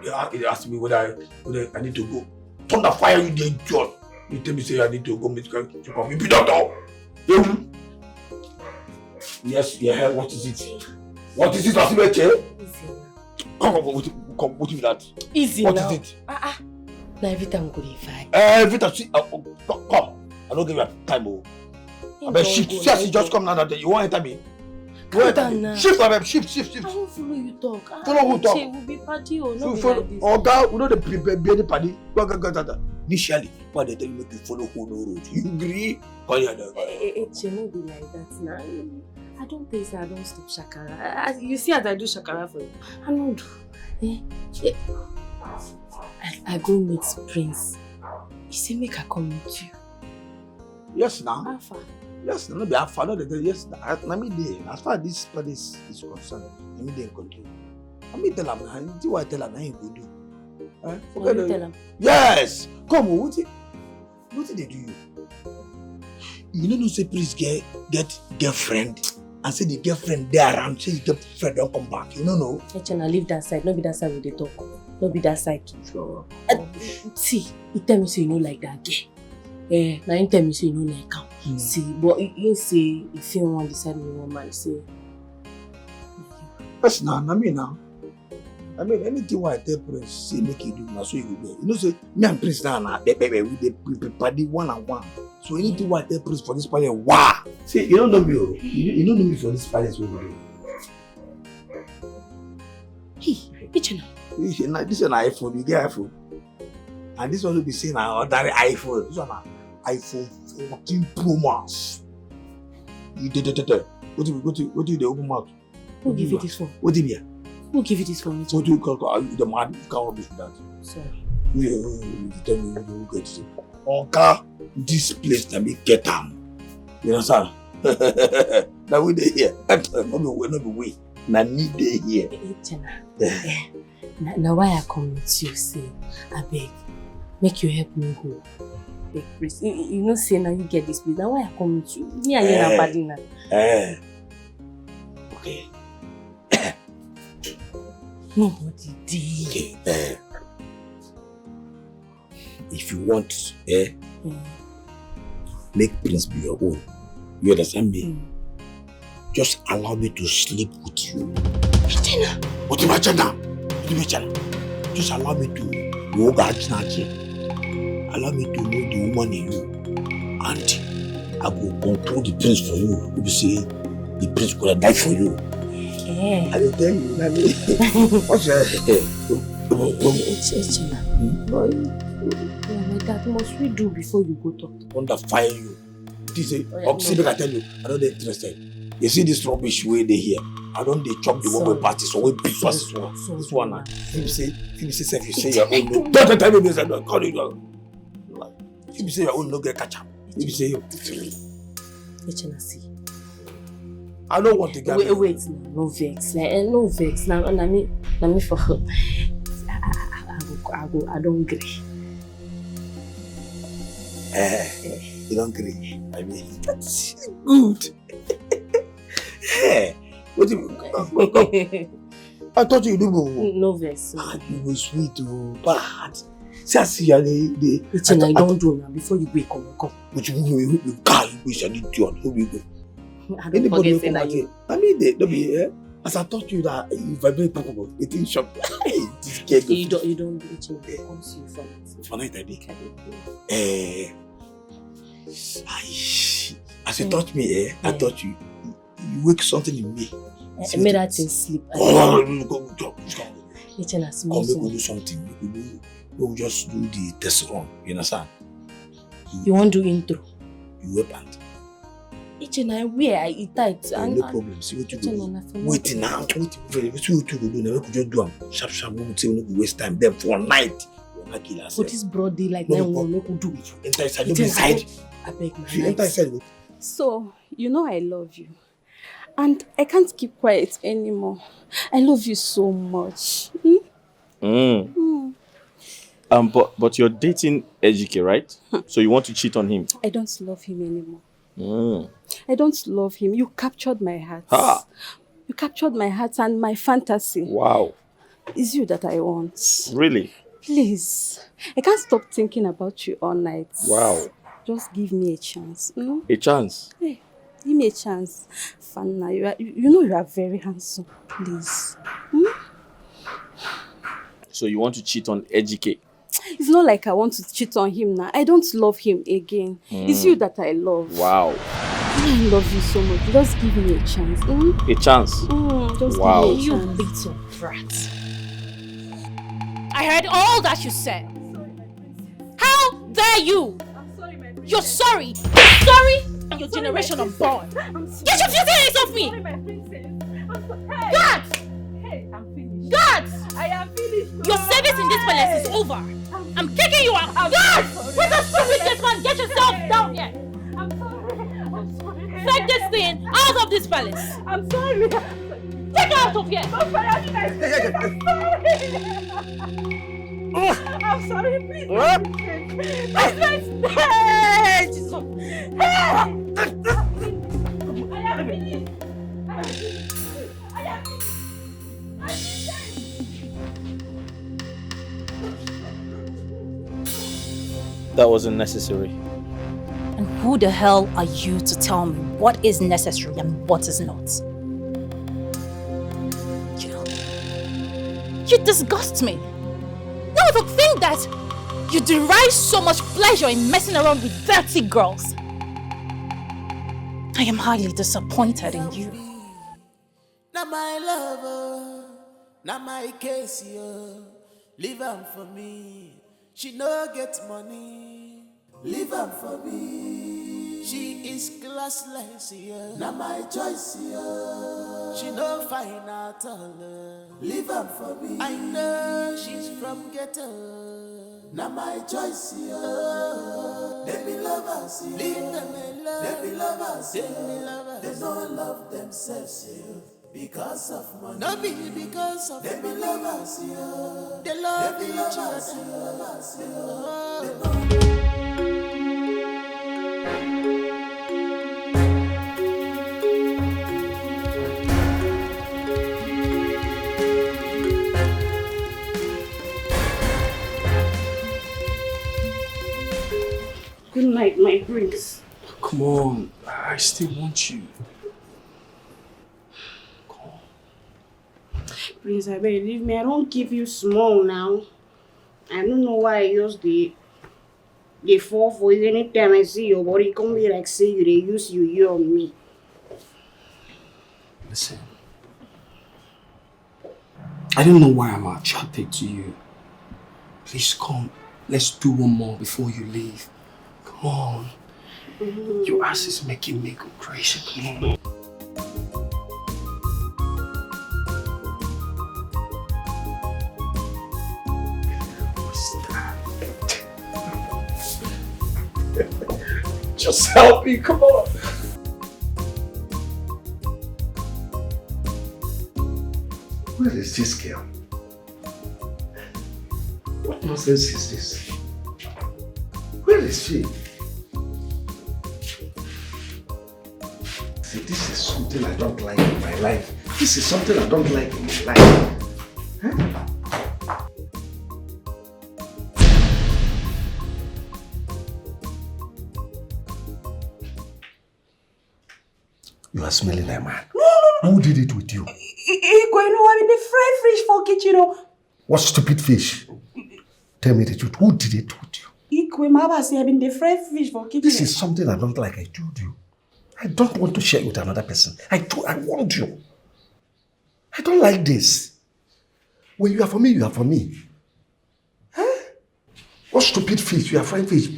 They asked me whether I need to go. Thunder fire you, the idiot. You tell me say I need to go meet you. You be doctor. Yes, yeah. What is it? What is it, Asimeche? Come, what is that? Easy what now. What is it? Now every time go dey fight. Every time, see, come. I don't give you time, oh. I bet shift, just come now that you won't enter me. Calm down now. Shift, I bet shift. I won't follow you talk. Follow who talk? We'll be party or not be Follow. like this. Oh God, we know the baby party. Go. Initially, why they tell you make you follow who no road? You agree? It no be like that now. I don't think I don't stop shakara. You see as I do shakara for you. I don't do. I go meet Prince. He say make I come meet you. Yes, now. How far? Yes, no be how far. No, yes, na me dey. As far as this party is concerned, na me dey in control. I me tell am na. See what I tell am na him go do. Forget you tell him. Yes. Come on, what they do you? You know say please get girlfriend and say the girlfriend there around. Say the girlfriend don't come back. You know. Echena, leave that side. No be that side we dey talk. No be that side. Sure. See, he tell me say you no like that girl. Now he tell me say you no like am. See, but he say if you want decide me one man say. Yes, now, I mean now. I mean anything what I tell Prince say make you do now so you go there. You know say me and Prince now baby we dey party one on one. So anything what I tell Prince for this party, wow. See, you don't know me, oh. You don't know me for this party so well. Hey, Echena. This is an iPhone, you get iPhone. And this one will be saying an ordinary iPhone. This one iPhone 14 Pro Max. You did it. What do you open mouth? Who give you this phone? What do you Who give you this phone? What do you call the man? You can't rubbish with that. Sorry. You tell me who get it. Okay, this place let me get them. You understand? Now we dey here. Not be we. Now need dey here. Now why I come with you say, I beg, make you help me go. Beg, please. You know say now you get this place. Now why I come with you? Me and you na party now. Okay. Nobody did. Okay. If you want, make Prince be your own. You understand me? Just allow me to sleep with you. Regina. What am I Regina? Just allow me to walk out. Allow me to know the woman in you. And I will control the Prince for you. You say the Prince could have died for you. I will tell you, Nani. What's your Regina. My dad, must we do before you go talk? Wonder fire you. This is see, I tell you, I don't interested. You see this rubbish way they here. I don't they chop the one way party, so we big pass this one. This one now. If you say your own, don't tell me this. I don't call it. If you say your own, no get catch up. If you say you, see. I don't want to get. Wait, no vex, no vex. Now, I mean for her. I don't agree. You don't agree? I mean, that's good. What do you? I thought you do. No vex. You were sweet, bad. See, I don't do now before you wake up. Which you can't wish an idiot. Who we go? I don't forget saying that you. I mean, they don't be here. As I taught you that you vibrate capable, it didn't shock. You don't do it. It comes to you from it. For night, I think. As you taught me, I taught you. You wake something in me. I made that thing sleep. Go. Come, we do something. We'll just do the test run. You understand? You want to do intro? You wear pant. I wear, I eat tight. No problem. See what you do. Wait now. See what you do. Never could just do them. Sharp. We would say we don't waste time. Then for a night, we're not kill ourselves. For this broad daylight, now we could do. Enter inside. Don't be inside. I beg my If you enter inside. So, you know I love you. And I can't keep quiet anymore. I love you so much. But you're dating Ejike, right? So you want to cheat on him? I don't love him anymore. I don't love him. You captured my heart. You captured my heart and my fantasy. Wow. It's you that I want. Really? Please. I can't stop thinking about you all night. Wow. Just give me a chance. A chance? Hey, give me a chance. Fanna, you are very handsome. Please. So you want to cheat on Ejike? It's not like I want to cheat on him now. I don't love him again. It's you that I love. Wow. I love you so much. Just give me a chance. A chance? Just wow. give me a chance. You little brat. I heard all that you said. How dare you? I'm sorry, my princess. You're sorry. You're sorry? And your generation unborn. Get your filthy hands off me! Sorry, my princess. I'm sorry. Hey. Guards! Hey, I'm finished. Guards! I am finished. Your service in this palace is over. I'm kicking you out. Guards! Where's the stupid man? Get yourself down here. I'm sorry. I'm sorry. Take this thing out of this palace. I'm sorry. Take her out of here. I'm sorry. I'm sorry, please. Hey, Jesus. That wasn't necessary. And who the hell are you to tell me what is necessary and what is not? You disgust me. Now to think that you derive so much pleasure in messing around with dirty girls. I am highly disappointed in you. Now my lover, now my case, yo. Leave am for me. She no get money. Leave am for me. She is classless, yeah. Now my choice, yeah. She no fine at all. Leave am for me. I know she's from ghetto. Now my choice, yeah. They be lovers, yeah. Leave them alone. They be lovers, yeah. They be lovers. They don't love themselves, yeah. Because of money. No be because of they be lovers, yeah. They love each other. Good night, my prince. Come on, I still want you. Prince, I beg, leave me. I don't give you small now. I don't know why I use the fall for it. Anytime I see your body, come be like say you they use you on me. Listen, I don't know why I'm attracted to you. Please come, let's do one more before you leave. Come on. Your ass is making me go crazy. Come on. Just help me, come on. Where is this girl? What nonsense is this? Where is she? See, this is something I don't like in my life. This is something I don't like in my life. Huh? You are smelling like man. No. Who did it with you? I'm in the fried fish for kitchen. What stupid fish? Tell me the truth. Who did it with you? I'm in the fried fish for kitchen. This is something I don't like. I told you. I don't want to share it with another person. I want you. I don't like this. When you are for me, you are for me. Huh? What stupid fish? You are frying fish.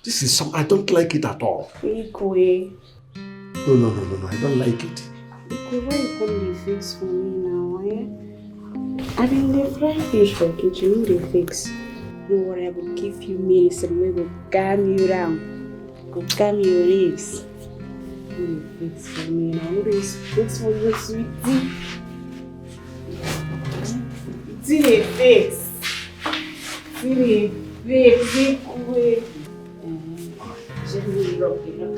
This is some. I don't like it at all. Ikwe. No. I don't like it. Ikwe, why you come the fix for me now, eh? I mean, the fried fish for kitchen, the fix. No worry, I will give you medicine. We will calm you down. Go calm your legs. You fix for me now. This fix for you, sweetie. See the fix. See the fix. Ikwe. Just really rock it up.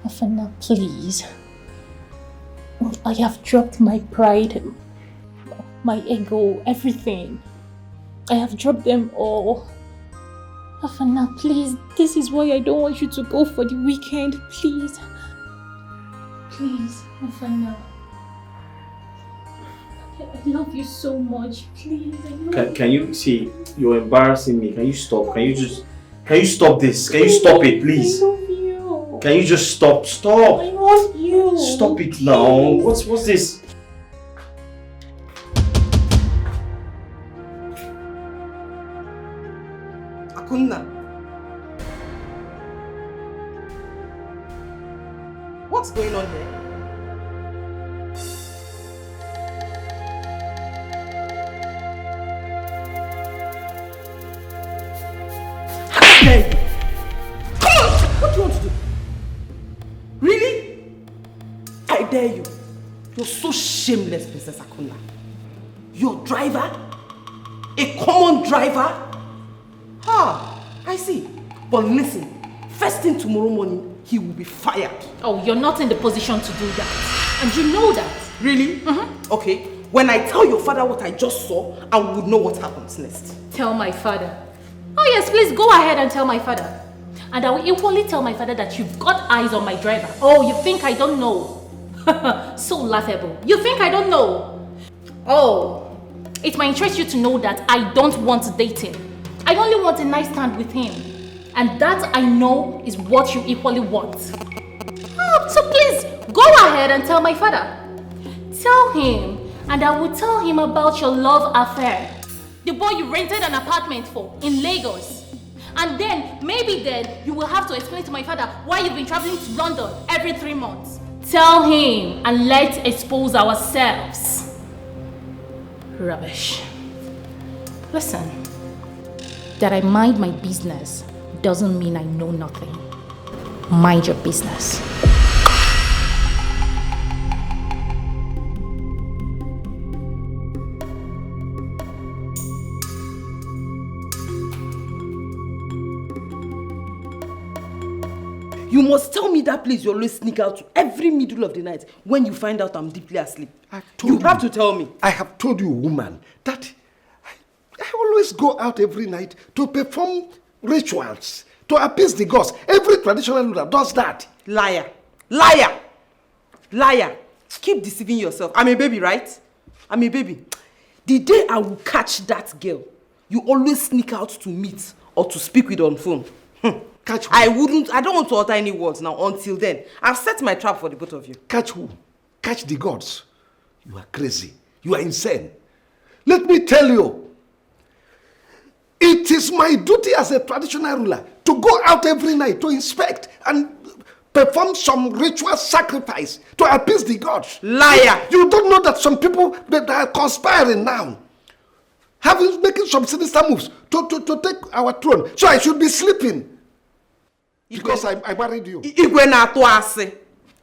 Afana, please. I have dropped my pride, my ego, everything. I have dropped them all. Afana, please. This is why I don't want you to go for the weekend. Please. Please, Afana. I love you so much. Please, I love Can you see? You're embarrassing me. Can you stop? Can you stop this? Can you stop it, please? I love you. Can you just stop? Stop. I want you. Stop it now. What's this? Akunna. What's going on here? Come on! What do you want to do? Really? I dare you. You're so shameless, Princess Akunna. Your driver? A common driver? I see. But listen, first thing tomorrow morning, he will be fired. Oh, you're not in the position to do that. And you know that. Really? Okay. When I tell your father what I just saw, I would know what happens next. Tell my father. Oh yes, please go ahead and tell my father. And I will equally tell my father that you've got eyes on my driver. Oh, you think I don't know? So laughable. You think I don't know? Oh, it might interest you to know that I don't want to date him. I only want a nice stand with him. And that I know is what you equally want. Oh, so please, go ahead and tell my father. Tell him, and I will tell him about your love affair. The boy you rented an apartment for in Lagos. And then, maybe then, you will have to explain to my father why you've been traveling to London every 3 months. Tell him, and let's expose ourselves. Rubbish. Listen. That I mind my business doesn't mean I know nothing. Mind your business. You must tell me that place you always sneak out to every middle of the night when you find out I'm deeply asleep. You have to tell me. I have told you, woman, that I always go out every night to perform rituals, to appease the gods. Every traditional ruler does that. Liar. Liar. Liar. Keep deceiving yourself. I'm a baby, right? I'm a baby. The day I will catch that girl, you always sneak out to meet or to speak with on phone. Catch who? I don't want to utter any words now. Until then, I've set my trap for the both of you. Catch who? Catch the gods. You are crazy. You are insane. Let me tell you, it is my duty as a traditional ruler to go out every night to inspect and perform some ritual sacrifice to appease the gods. Liar! You don't know that some people that are conspiring now, making some sinister moves to take our throne. So I should be sleeping because I married you.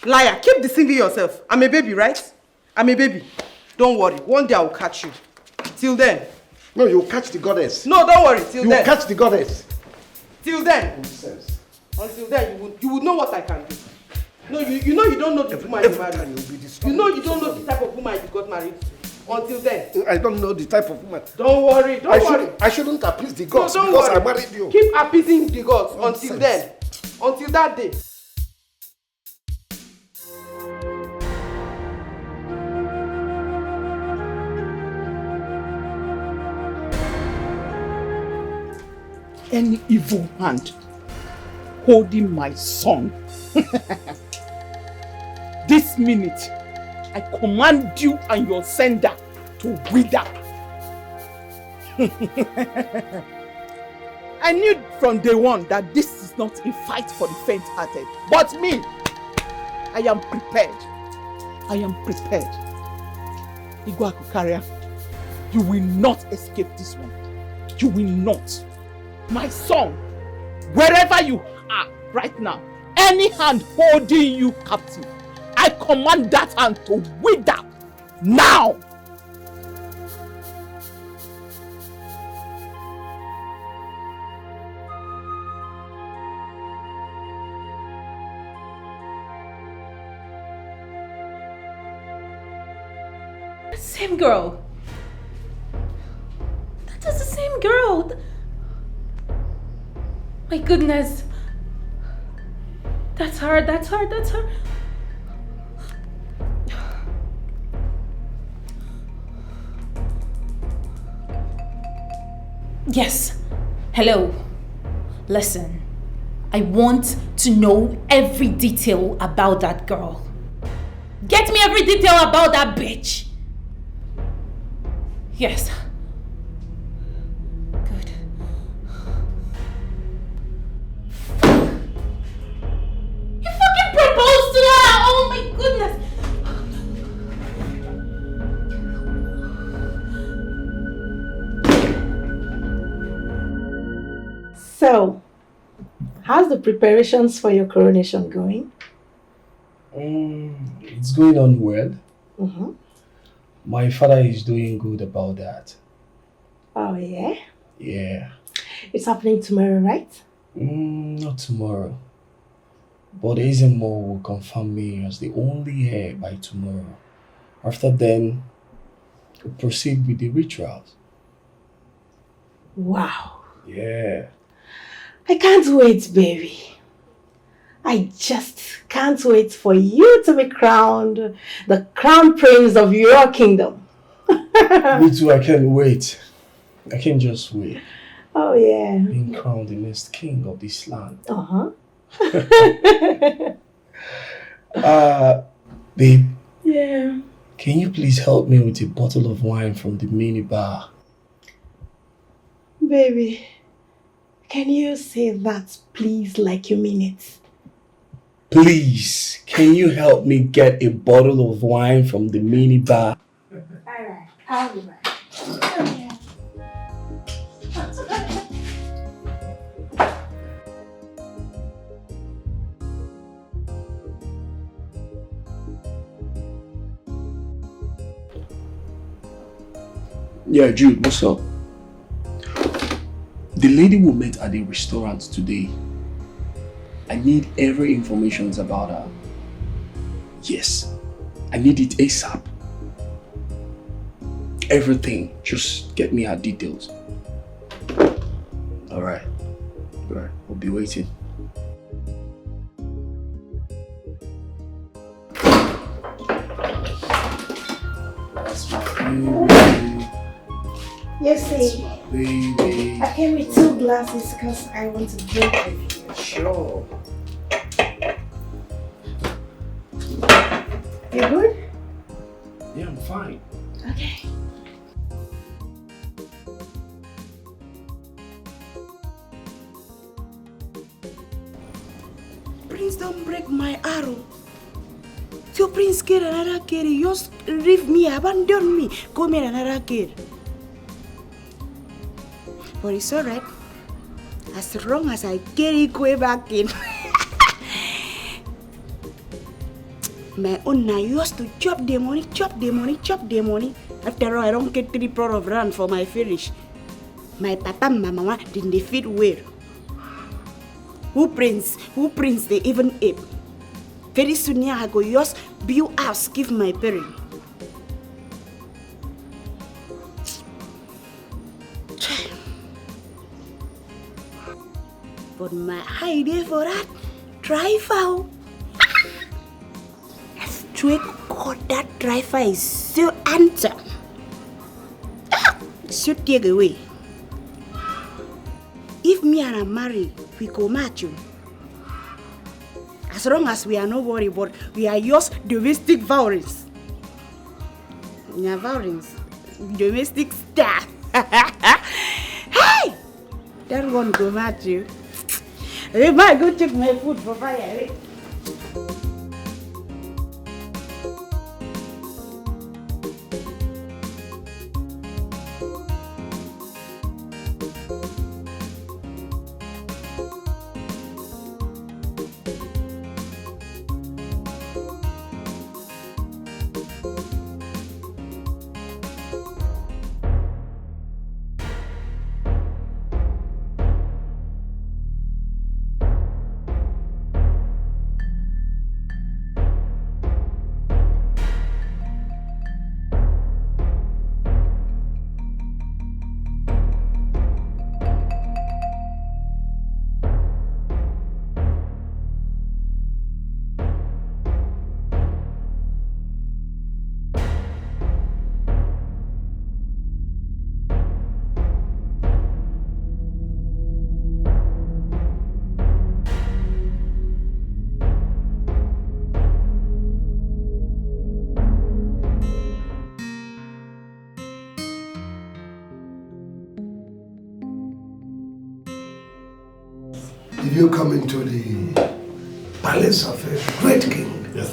Liar! Keep deceiving yourself. I'm a baby, right? I'm a baby. Don't worry. One day I will catch you. Till then. No, you'll catch the goddess. No, don't worry. Till then. You'll catch the goddess. Till then. Nonsense. Until then, you would know what I can do. No, you know you don't know the woman you married. You know you don't know the type of woman you got married to. Until then. I don't know the type of woman. Don't worry. Don't worry. I shouldn't appease the gods no, because worry. I married you. Keep appeasing the gods Nonsense. until then. Until that day. Any evil hand holding my son, this minute, I command you and your sender to wither. I knew from day one that this is not a fight for the faint-hearted. But me, I am prepared. I am prepared. Igwe Akukaria, you will not escape this one. You will not. My son, wherever you are right now, any hand holding you captive, I command that hand to wither now. same girl. That is the same girl. My goodness. That's her. Yes. Hello. Listen. I want to know every detail about that girl. Get me every detail about that bitch. Yes. Good. You fucking proposed to her! Oh my goodness! So, how's the preparations for your coronation going? It's going on well. Mm-hmm. My father is doing good about that. Oh, yeah? Yeah. It's happening tomorrow, right? Not tomorrow. But Ezemo will confirm me as the only heir by tomorrow. After then, we'll proceed with the rituals. Wow. Yeah. I can't wait, baby. I just can't wait for you to be crowned the crown prince of your kingdom. Me too, I can't wait. I can't just wait. Oh, yeah. Being crowned the next king of this land. Uh-huh. Babe. Yeah. Can you please help me with a bottle of wine from the mini bar? Baby, can you say that please like you mean it? Please, can you help me get a bottle of wine from the mini bar? Alright, I'll be back. Yeah, Jude, what's up? The lady we met at the restaurant today, I need every information about her. Yes, I need it ASAP. Everything, just get me her details. Alright, I'll be waiting. That's my baby. You see, Baby. I came with 2 glasses because I want to drink with you. Sure. You good? Yeah, I'm fine. Okay. Prince, don't break my arrow. So Prince get another kid, you just leave me, abandon me, go make another kid. But it's alright. As long as I get it, go back in. My own now used to chop the money. After all, I don't get 3 plot of land for my village. My papa and my mama didn't defeat well. Who prince they even ape. Very soon here I go just build house, give my parent. But my idea for that, driver. Straight God, that driver is so handsome. So take away. If me and I marry, we go match you. As long as we are not worried, but we are just domestic violence. Yeah, violence. Domestic stuff. Hey! That one go match you. I might go check my food for fire. Did you come into the palace of a great king? Yes.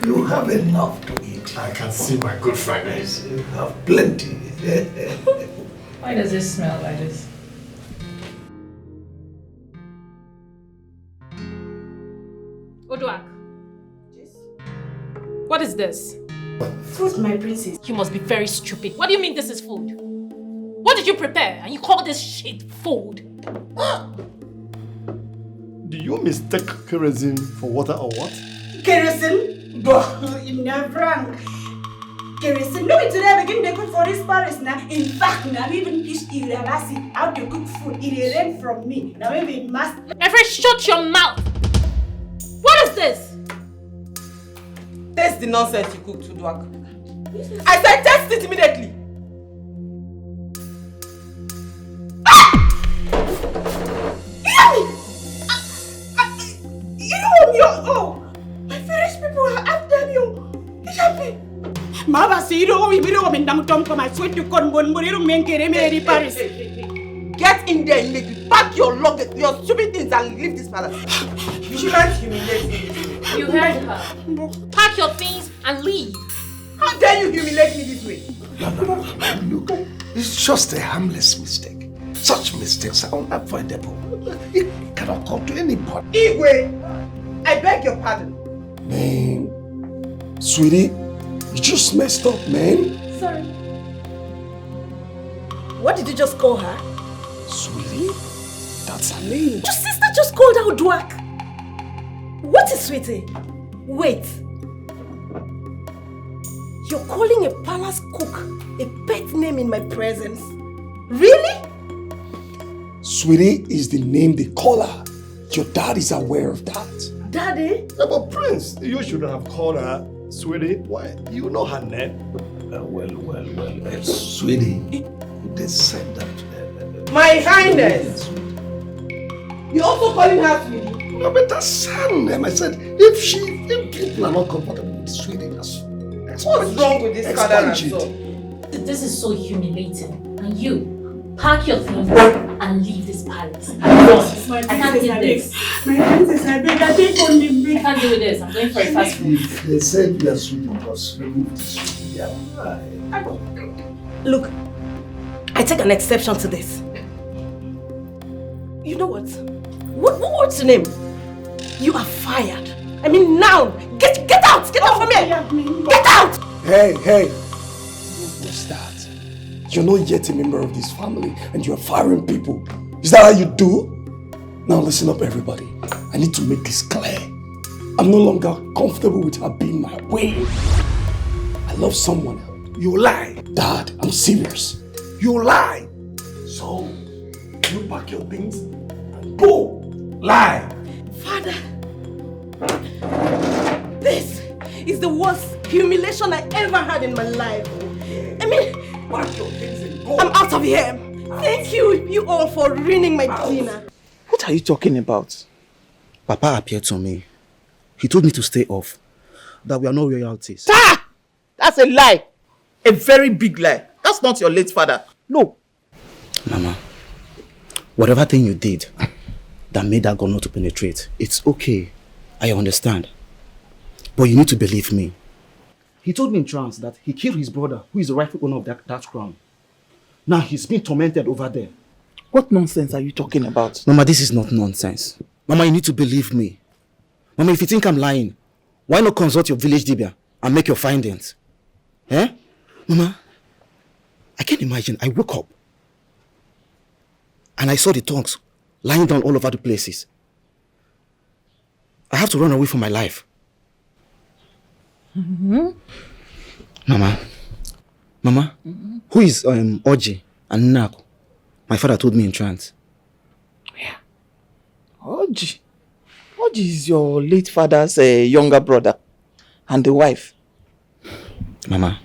You have enough to eat. I can see my good friend. Yes, you have plenty. Why does it smell like this? Oduak. What is this? Food, my princess. You must be very stupid. What do you mean this is food? What did you prepare? And you call this shit food? Do you mistake kerosene for water or what? Kerosene? Boh, in a brand. Kerosene? No, today I begin to cook for this Paris now. In fact, now even teach Irabasi how to cook food. It ran from me. Now maybe it must. Every shut your mouth! What is this? Taste the nonsense you cooked, Uduak. I said taste it immediately. Oh, my French people are after you. Mama, see you don't mean I'm come I swear to God, but you don't mean Paris. Get in there immediately. Pack your luggage, your stupid things and leave this palace. You can't humiliate me. You heard her. Pack your things and leave. How dare you humiliate me this way? Look, it's just a harmless mistake. Such mistakes are unavoidable. It cannot come to anybody. Igwe, I beg your pardon. Man, sweetie, you just messed up, man. Sorry. What did you just call her? Sweetie? That's her name. Your sister just called out Dwak. What is sweetie? Wait. You're calling a palace cook a pet name in my presence? Really? Sweetie is the name they call her. Your dad is aware of that. Daddy? Yeah, but Prince, you shouldn't have called her Sweetie. Why? You know her name. Sweetie, they said that. My Highness! You're also calling her Sweetie? No, but that's her name. I said, if people are not comfortable with Sweetie, that's what's wrong with this father and son? This is so humiliating. And you, pack your things and leave this palace. I can't do this. My princess, I beg, I take only me. I can't do this. I'm going for a fast food. If they said we are Sweetie, because remove the Sweetie. Look, I take an exception to this. You know what? What's your name? You are fired. I mean now. Get out! Get out from here! Get out! Hey! What's that? You're not yet a member of this family and you're firing people. Is that how you do? Now listen up, everybody. I need to make this clear. I'm no longer comfortable with her being my way. I love someone else. You lie. Dad, I'm serious. You lie. So, you pack your things and go. Lie. Father, this is the worst humiliation I ever had in my life. I mean, pack your things and go. I'm out of here. Thank you all for ruining my dinner. What are you talking about? Papa appeared to me. He told me to stay off. That we are no royalties. Ah! That's a lie. A very big lie. That's not your late father. No. Mama, whatever thing you did that made that gun not to penetrate, it's okay. I understand. But you need to believe me. He told me in trance that he killed his brother, who is the rightful owner of that crown. Now he's being tormented over there. What nonsense are you talking about? Mama, this is not nonsense. Mama, you need to believe me. Mama, if you think I'm lying, why not consult your village dibia and make your findings? Eh? Mama, I can't imagine. I woke up and I saw the tongues lying down all over the places. I have to run away from my life. Mm-hmm. Mama, who is Oji and Nako? My father told me in trance. Yeah. Oji is your late father's younger brother and the wife. Mama,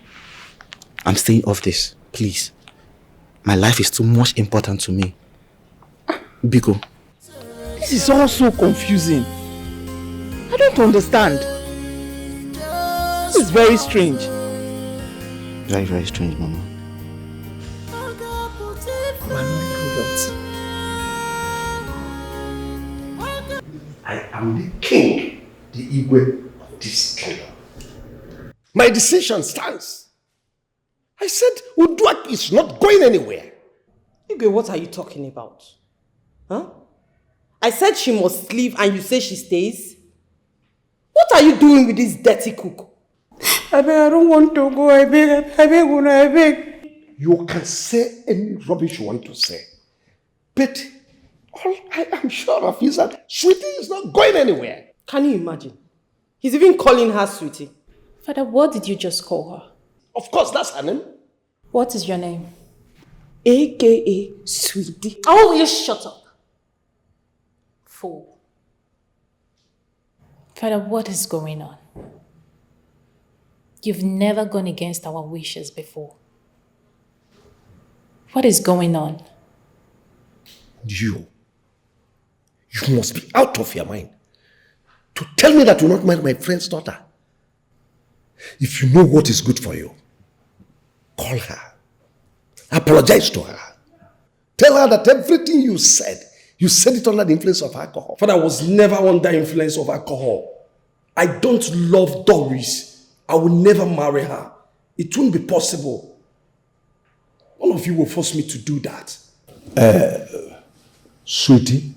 I'm staying off this, please. My life is too much important to me. Biko. This is all so confusing. I don't understand. This is very strange. Very, very strange, Mama. I am the king, the Igwe of this kingdom. My decision stands. I said Uduak is not going anywhere. Igwe, what are you talking about? Huh? I said she must leave and you say she stays? What are you doing with this dirty cook? I don't want to go. I beg. You can say any rubbish you want to say. But all I am sure of is that Sweetie is not going anywhere. Can you imagine? He's even calling her Sweetie. Father, what did you just call her? Of course, that's her name. What is your name? AKA Sweetie. Oh, you shut up. Fool. Father, what is going on? You've never gone against our wishes before. What is going on? You must be out of your mind to tell me that you will not marry my friend's daughter. If you know what is good for you, call her. Apologize to her. Tell her that everything you said it under the influence of alcohol. Father, I was never under influence of alcohol. I don't love Doris. I will never marry her. It won't be possible. One of you will force me to do that. Sweetie,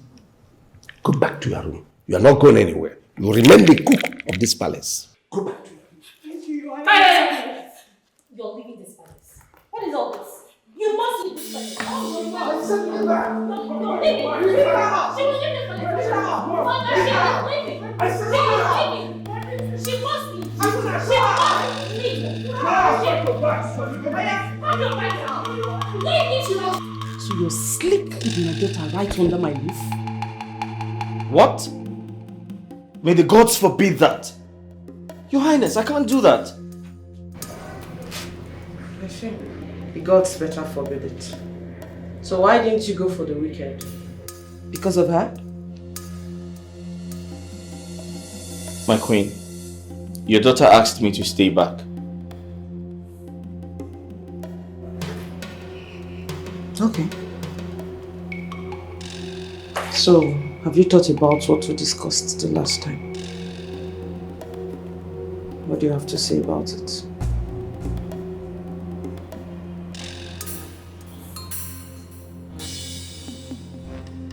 go back to your room. You are not going anywhere. You will remain the cook of this palace. Go back to your room. You're leaving this palace. What is all this? You must leave this palace. Oh, no, leave it. She will leave this palace. She was leaving. She must leave. She must leave. So you're sleeping with my daughter right under my roof? What? May the gods forbid that. Your Highness, I can't do that. The gods better forbid it. So why didn't you go for the weekend? Because of her? My queen, your daughter asked me to stay back. Okay. So, have you thought about what we discussed the last time? What do you have to say about it?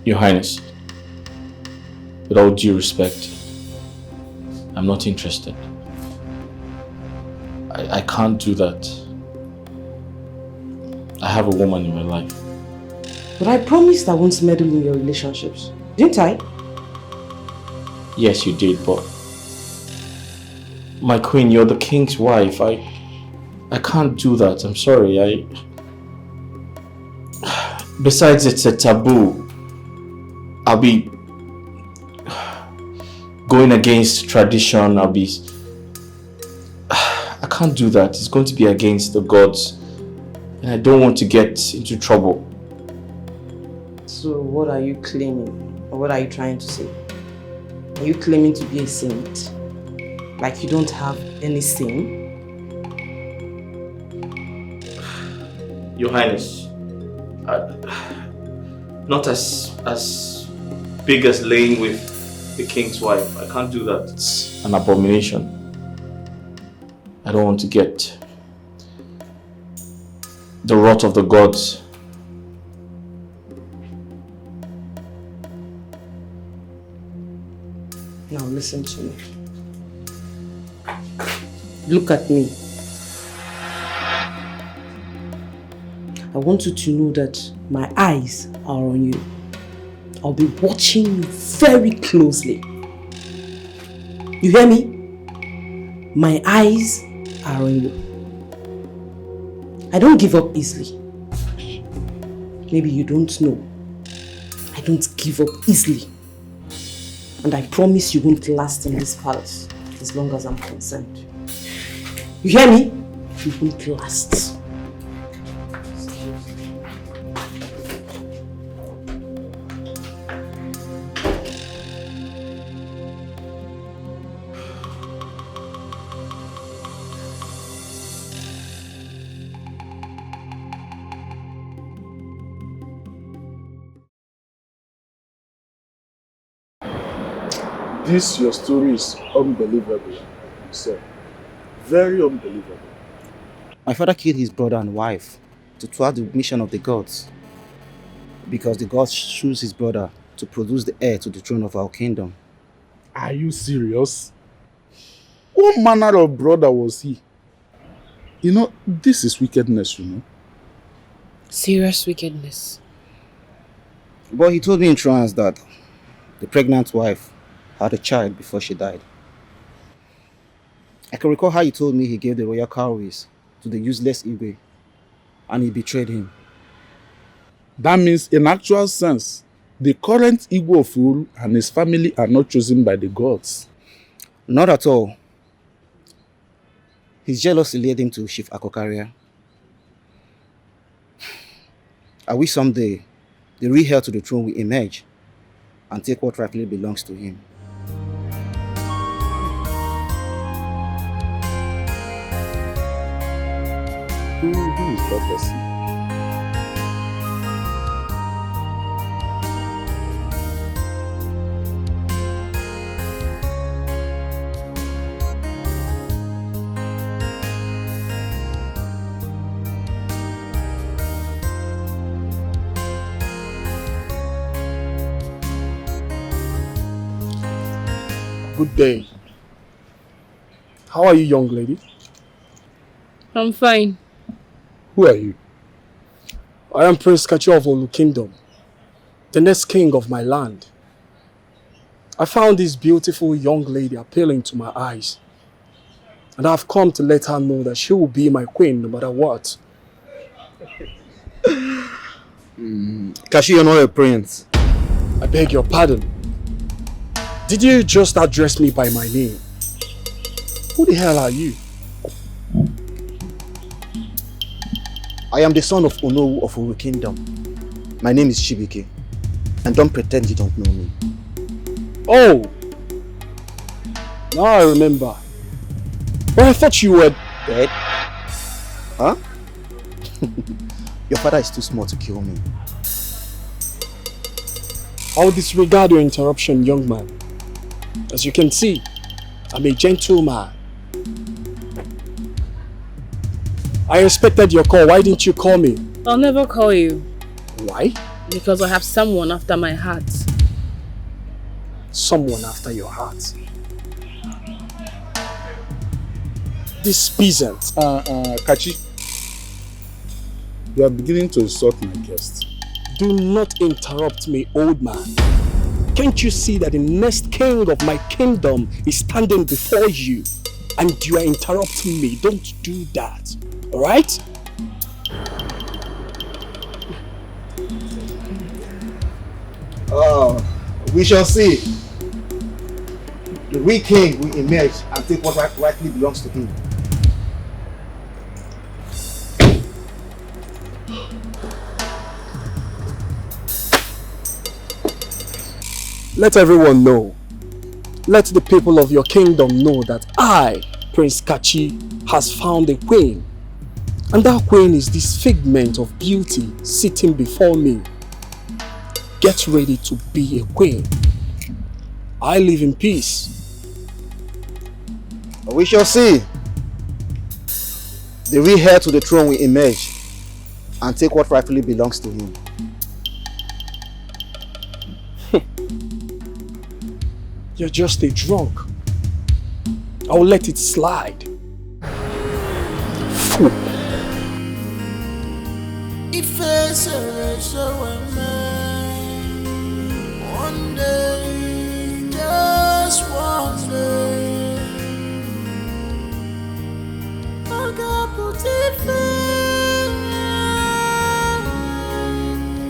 Your Highness, with all due respect, I'm not interested. I can't do that. I have a woman in my life. But I promised I won't meddle in your relationships. Didn't I? Yes, you did, but... My queen, you're the king's wife. I can't do that. I'm sorry. Besides, it's a taboo. I'll be going against tradition. I can't do that. It's going to be against the gods. And I don't want to get into trouble. So what are you claiming? Or what are you trying to say? Are you claiming to be a saint? Like you don't have any sin? Your Highness, not as big as laying with the king's wife. I can't do that. It's an abomination. I don't want to get the wrath of the gods. Now listen to me. Look at me. I want you to know that my eyes are on you. I'll be watching you very closely. You hear me? My eyes are on you. I don't give up easily. Maybe you don't know. I don't give up easily. And I promise you won't last in this palace as long as I'm concerned. You hear me? You won't last. This your story is unbelievable, sir. Very unbelievable. My father killed his brother and wife to thwart the mission of the gods. Because the gods choose his brother to produce the heir to the throne of our kingdom. Are you serious? What manner of brother was he? You know, this is wickedness, you know. Serious wickedness. But he told me in trance that the pregnant wife had a child before she died. I can recall how he told me he gave the royal cowries to the useless Igwe and he betrayed him. That means, in actual sense, the current Igwe of rule and his family are not chosen by the gods. Not at all. His jealousy led him to Chief Akokaria. I wish someday the real heir to the throne will emerge and take what rightfully belongs to him. Who is that person? Good day. How are you, young lady? I'm fine. Who are you? I am Prince Kachi of Olu Kingdom, the next king of my land. I found this beautiful young lady appealing to my eyes, and I've come to let her know that she will be my queen no matter what. Kashi, you're not a prince. I beg your pardon. Did you just address me by my name? Who the hell are you? I am the son of Onowu of Uru Kingdom. My name is Shibike. And don't pretend you don't know me. Oh! Now I remember. But I thought you were dead. Huh? Your father is too small to kill me. I'll disregard your interruption, young man. As you can see, I'm a gentleman. I expected your call. Why didn't you call me? I'll never call you. Why? Because I have someone after my heart. Someone after your heart. This peasant. Kachi, you are beginning to insult my guest. Do not interrupt me, old man. Can't you see that the next king of my kingdom is standing before you and you are interrupting me? Don't do that, alright? We shall see. The real king will emerge and take what rightly belongs to him. Let everyone know. Let the people of your kingdom know that I, Prince Kachi, has found a queen. And that queen is this figment of beauty sitting before me. Get ready to be a queen. I live in peace. We shall see. The real heir to the throne will emerge and take what rightfully belongs to him. You're just a drunk. I will let it slide. Fool. If it's a one day, just one day, I got put it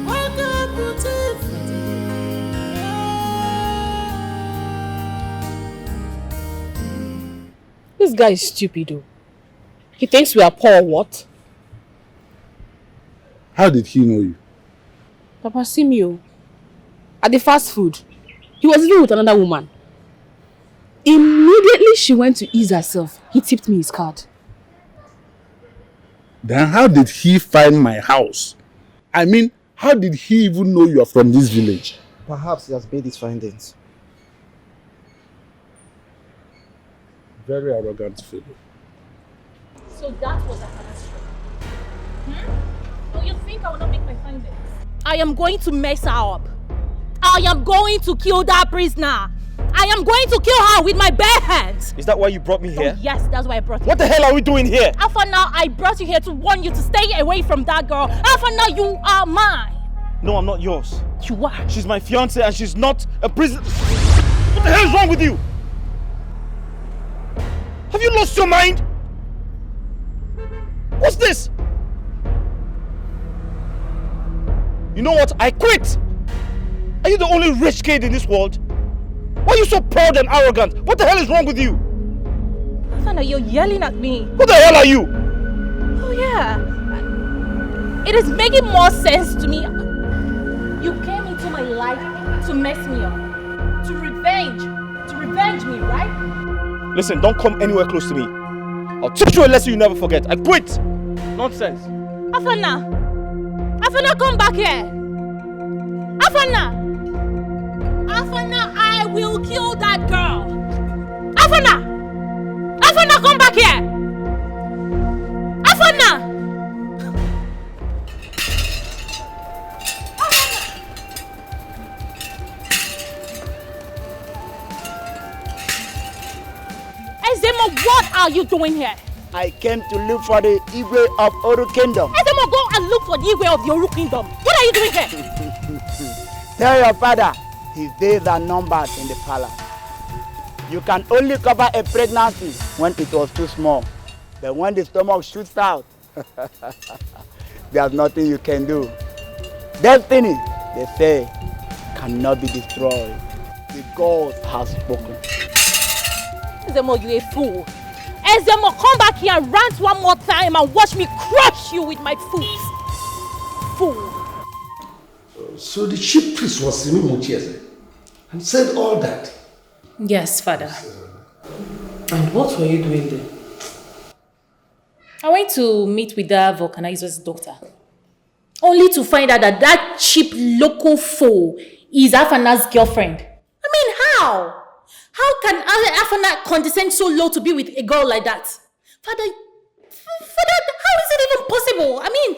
I got put it. This guy is stupid though. He thinks we are poor or what? How did he know you? Papa Simio. At the fast food. He was even with another woman. Immediately she went to ease herself. He tipped me his card. Then how did he find my house? I mean, how did he even know you are from this village? Perhaps he has made his findings. very arrogant fellow. So that was Afana's show. Oh, you think I will not make my findings? I am going to mess her up. I am going to kill that prisoner. I am going to kill her with my bare hands. Is that why you brought me here? Oh, yes, that's why I brought you. What the hell are we doing here? Afana, I brought you here to warn you to stay away from that girl. Afana, you are mine. No, I'm not yours. You are. She's my fiancée and she's not a prisoner. What the hell is wrong with you? Have you lost your mind? What's this? You know what? I quit. Are you the only rich kid in this world? Why are you so proud and arrogant? What the hell is wrong with you? Afana, you're yelling at me. Who the hell are you? Oh yeah. It is making more sense to me. You came into my life to mess me up. To revenge me, right? Listen, don't come anywhere close to me. I'll teach you a lesson you never forget. I quit. Nonsense. Afana! Afana, come back here! Afana! Afana, I will kill that girl! Afana! Afana, come back here! Afana! Ezemo, what are you doing here? I came to look for the Igwe of Oru Kingdom. Ezemo, go and look for the Igwe of the Oru Kingdom. What are you doing here? Tell your father his days are numbered in the palace. You can only cover a pregnancy when it was too small. But when the stomach shoots out, there's nothing you can do. Destiny, they say, cannot be destroyed. The gods have spoken. Ezemo, you a fool. Ezemo, come back here and rant one more time and watch me crush you with my foot. Fool. So the chief priest was Simi Muchieze and said all that? Yes, Father. And what were you doing there? I went to meet with that vulcanizer's doctor. Only to find out that that cheap local fool is Afana's girlfriend. I mean, how? How can Afana condescend so low to be with a girl like that? Father, how is it even possible? I mean,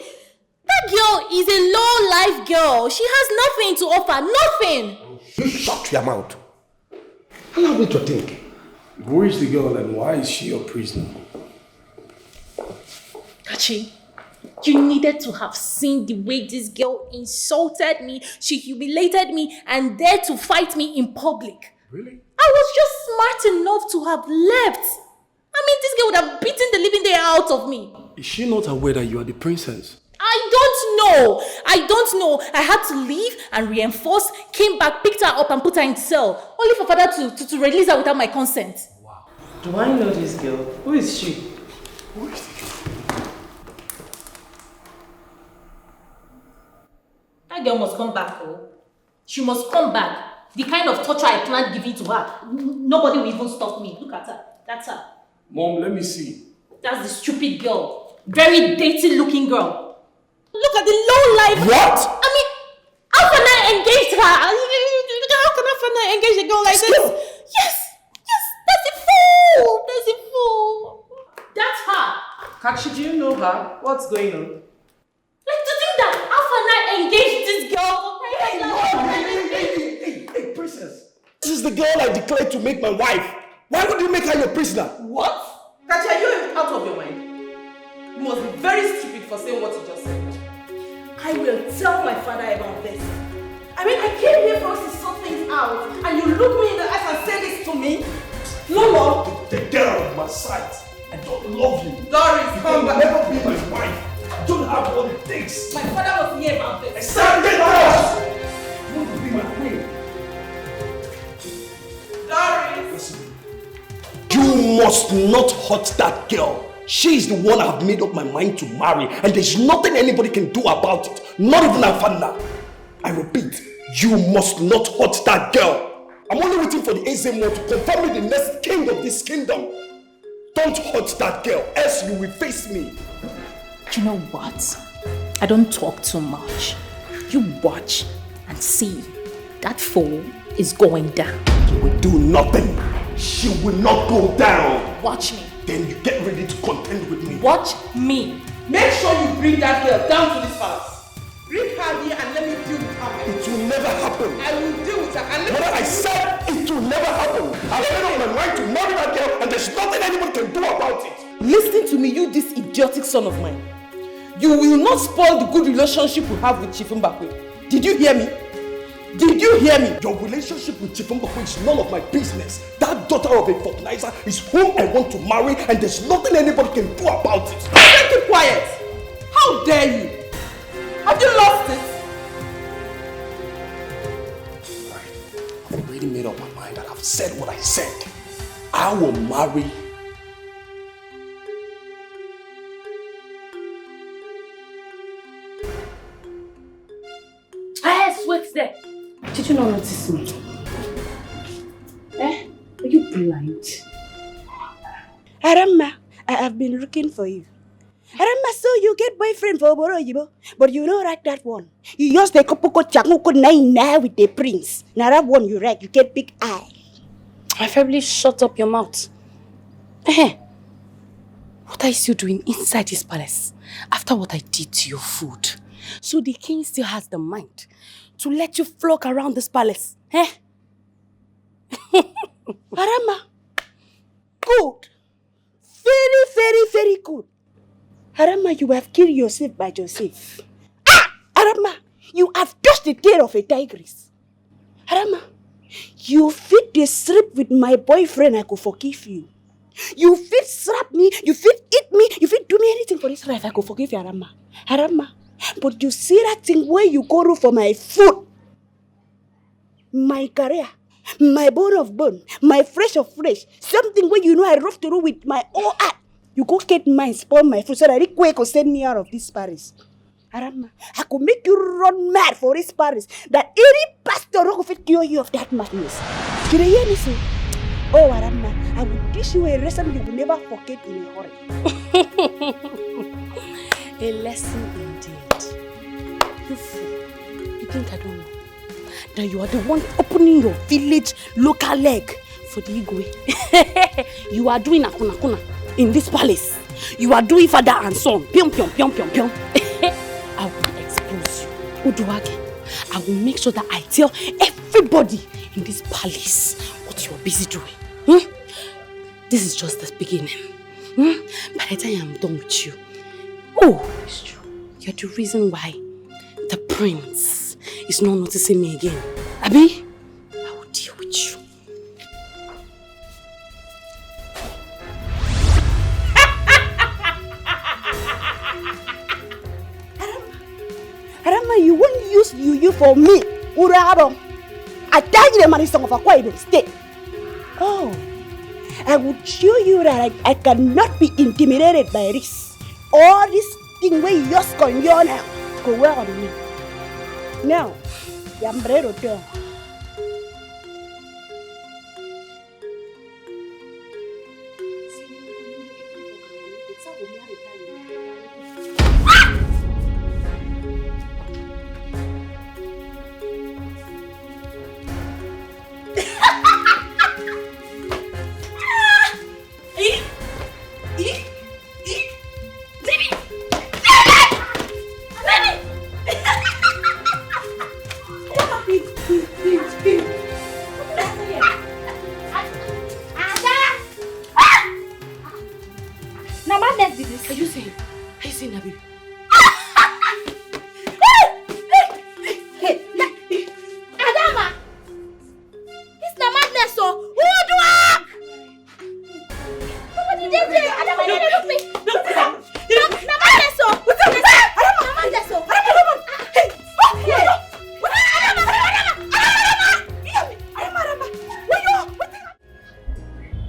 that girl is a low-life girl. She has nothing to offer. Nothing. You shut your mouth. Allow me to think. Who is the girl and why is she your prisoner? Kachi, you needed to have seen the way this girl insulted me, she humiliated me, and dared to fight me in public. Really? I was just smart enough to have left. I mean, this girl would have beaten the living day out of me. Is she not aware that you are the princess? I don't know. I had to leave and reinforce, came back, picked her up and put her in cell. Only for father to release her without my consent. Wow. Do I know this girl? Who is she? Who is the girl? That girl must come back, oh. She must come back. The kind of torture I planned giving to her. Nobody will even stop me. Look at her. That's her. Mom, let me see. That's the stupid girl. Very dainty looking girl. Look at the low life. What? I mean, how can I engage her? How can I engage a girl like this? Yes, that's a fool. That's a fool. That's her. Kachi, do you know her? What's going on? Like to think that how can I engage this girl? Hey, princess. This is the girl I declared to make my wife. Why would you make her your prisoner? What? Kachi, are you out of your mind? You must be very stupid for saying what you just said. I will tell my father about this. I mean, I came here for us to sort things out, and you look me in the eyes and say this to me? Lolo! The girl on my side. I don't love you. Doris, come back. Never be my wife. I don't have what it takes. My father was here about this. Exactly that! You want to be my queen. Doris! You must not hurt that girl. She is the one I have made up my mind to marry, and there's nothing anybody can do about it. Not even Afana. I repeat, you must not hurt that girl. I'm only waiting for the Ezemo to confirm me the next king of this kingdom. Don't hurt that girl, else you will face me. You know what? I don't talk too much. You watch and see. That fool is going down. You will do nothing. She will not go down. Watch me. Then you get ready to contend with me. Watch me. Make sure you bring that girl down to this palace. Bring her here and let me deal with her. It will never happen. I will deal with her and let What me... I said, it will never happen. I've made up my mind to marry that girl and there's nothing anyone can do about it. Listen to me, you this idiotic son of mine. You will not spoil the good relationship we have with Chief Mbakwe. Did you hear me? Did you hear me? Your relationship with Chief Mbakwe is none of my business. That daughter of a Fortnizer is whom I want to marry and there's nothing anybody can do about it. Keep quiet. How dare you? Have you lost it? I've already made up my mind and I've said what I said. I will marry. Yes, wait there. Did you not notice me? Eh? Are you blind? Arama, I have been looking for you. Arama, so you get boyfriend for Oboro, but you don't like that one. You use the Kopoko Chakuko Naina with the prince. Now that one you like, you get big eye. My family, shut up your mouth. Eh? What are you still doing inside this palace after what I did to your food? So the king still has the mind to let you flock around this palace, eh? Arama, good. Very, very, very good. Arama, you have killed yourself by yourself. Ah! Arama, you have touched the tail of a tigress. Arama, you fit the strip with my boyfriend, I could forgive you. You fit slap me, you fit eat me, you fit do me anything for this life, I could forgive you, Arama. Arama, but you see that thing where you go to for my food, my career, my bone of bone, my flesh of flesh, something where you know I rough to do with my own heart. You go get mine, spoil my food so that it quick will send me out of this Paris. Arama, I could make you run mad for this Paris. That any pastor will fit cure you of that madness. Did you hear me say? Oh, Arama, I will teach you a lesson you will never forget in a hurry. A lesson indeed. You fool. You think I don't know? That you are the one opening your village local leg for the Igwe. You are doing akuna in this palace. You are doing father and son. Pion, pion, pion, pion, pion. I will expose you. Uduage. I will make sure that I tell everybody in this palace what you are busy doing. This is just the beginning. By the time I'm done with you, oh, it's true. You're the reason why the prince is not noticing me again. Abi, I will deal with you. Arama, you won't use you for me. Urabo. I tell you the money song of a quiet state. Oh, I would show you that I cannot be intimidated by this. All this thing where you're just going on now. Go well on me. Now, I'm ready to go.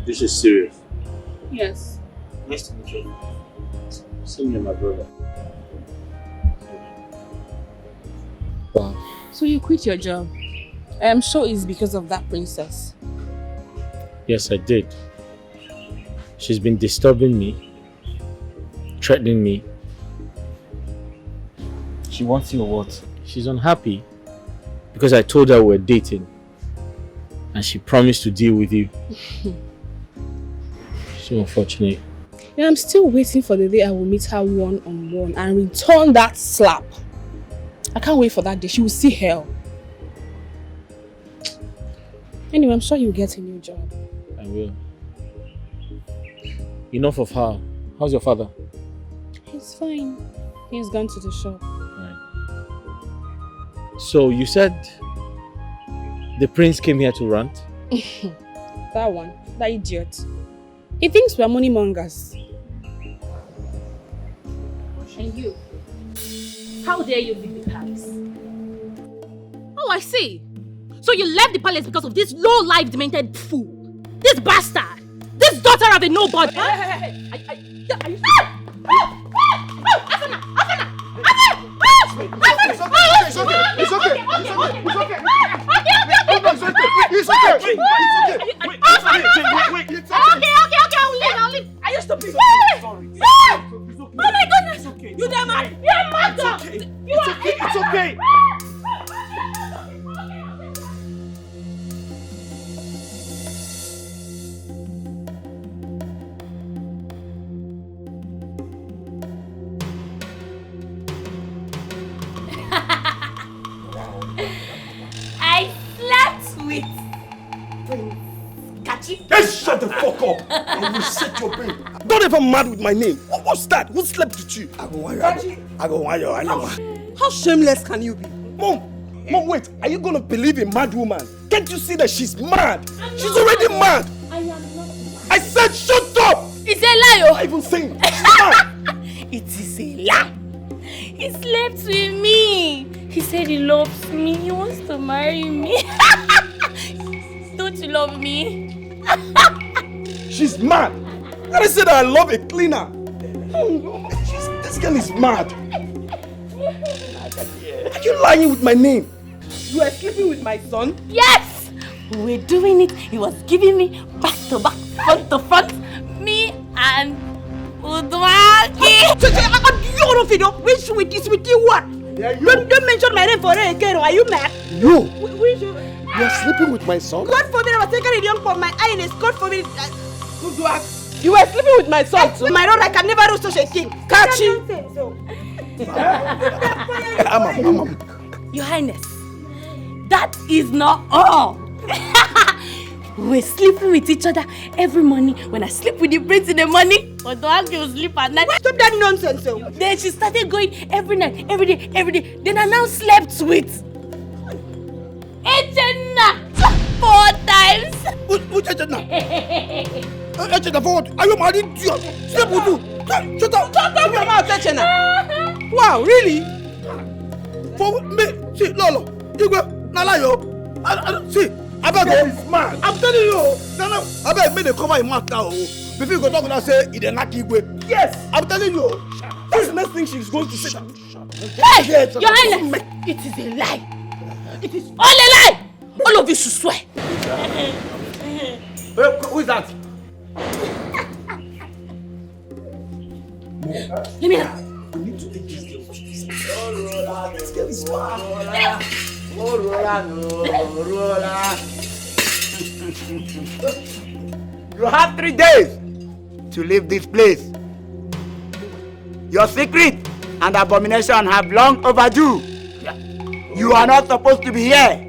This is serious. Yes. Nice to meet you. See me and my brother. Wow. So you quit your job? I am sure it's because of that princess. Yes, I did. She's been disturbing me, threatening me. She wants you or what? She's unhappy because I told her we're dating. and she promised to deal with you. So unfortunate. And I'm still waiting for the day I will meet her one-on-one and return that slap. I can't wait for that day. She will see hell. Anyway, I'm sure you'll get a new job. I will. Enough of her. How's your father? He's fine. He's gone to the shop. So you said the prince came here to rant? That one. That idiot. He thinks we're money mongers. And you? How dare you leave the palace? Oh, I see. So you left the palace because of this low-life demented fool. This bastard. This daughter of a nobody. I'll leave. I used to be sorry. Oh my goodness! You damn mad! You're mad! It's okay. I slept with Prince Kachi. Just shut the fuck up! I will set your brain. Don't ever mad with my name. What's that? Who slept with you? I go want you. How shameless can you be? Mom, wait. Are you gonna believe a mad woman? Can't you see that she's mad? She's already mad. I am not mad. I said shut up! It's a lie, oh! I even saying she's mad. It is a lie. He slept with me. He said he loves me. He wants to marry me. Don't you love me? She's mad. And I said I love a cleaner. This girl is mad. Are you lying with my name? You are sleeping with my son? Yes! We were doing it. He was giving me back to back, front to front. Me and Udwaki. Which with you what? Don't mention my name for her again. Are you mad? You are sleeping with my son? God forbid I was taking it young for my eyes. God forbid. You were sleeping with my son too? My daughter, I can never do such a thing. Catch you. Your Highness, that is not all. We're sleeping with each other every morning. When I sleep with the prince in the morning, Udwaki will sleep at night. Stop that nonsense. Then she started going every night, every day. Then I now slept with Echena 4 times. Which Echena? Echena for what? Are you mad? Sleep with you. Shut up. Shut up your mouth, Echena. Wow, really? For me? See, Lolo. You go. Nalayo. See. I beg mad. I'm telling you. I beg me to cover your mouth now. Before you go talk and say, it's a lucky way. Yes. I'm telling you. That's the next thing she's going to say. Hey, Your Highness, it is a lie. It is all a lie. All of you should swear. Who is that? Let me know. We need to take this girl. This girl is mad. You have 3 days to leave this place. Your secret and abomination have long overdue. You are not supposed to be here.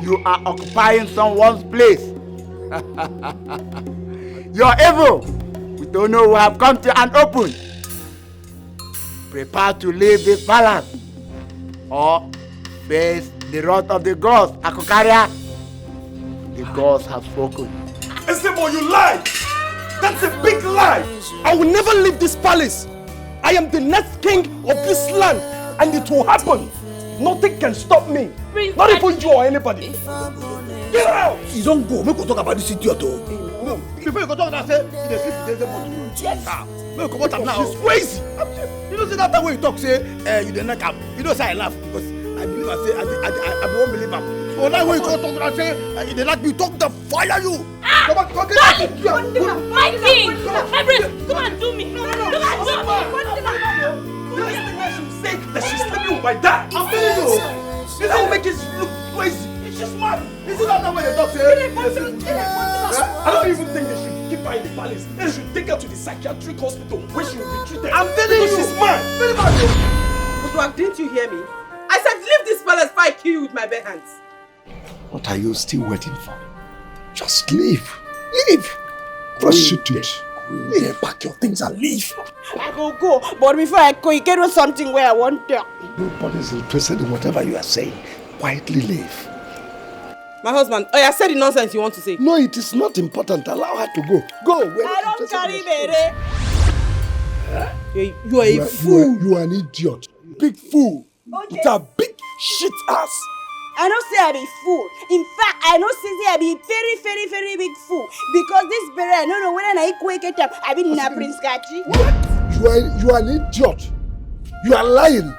You are occupying someone's place. You're evil. We don't know who have come to an open. Prepare to leave this palace or face the wrath of the gods. Akokaria, the gods have spoken. Esemo, you lie! That's a big lie! I will never leave this palace. I am the next king of this land, and it will happen. Nothing can stop me. Not even you or anybody. Get out! You don't go. Make we talk about this idiot. Before you go talk about say, you dey sleep with them. Yes. Make we come out now. She's crazy. You know, say that time when you talk, say, you dey knock am. You know, say I laugh because I believe I say I won't believe him. So now when you go talk and say, you dey like me, talk to fire you. Come on, talk it. My king! My prince, come and do me. Come and do me. This thing I should say that she's sleeping with my dad. I'm telling you. This will make it look crazy. It's just mad. Is it not that way the doctor I don't even think they should keep her in the palace. They should take her to the psychiatric hospital where she will be treated. I'm telling you. She's mad. Very mad. But didn't you hear me? I said leave this palace before I kill you with my bare hands. What are you still waiting for? Just leave. Leave. Prostitute. Yeah, pack your things and leave. I go, but before I go, you get on something where I want to. Nobody's interested in whatever you are saying. Quietly leave. My husband, I said the nonsense you want to say. No, it is not important. Allow her to go. Go. I don't carry bere. You are a fool. You are an idiot. Big fool. Okay. It's a big shit ass. I don't say I be fool. In fact, I don't say I be very, very, very big fool. Because this bere, I don't know when I quick it up. I been in a Prince Kachi. What? You are an idiot. You are lying.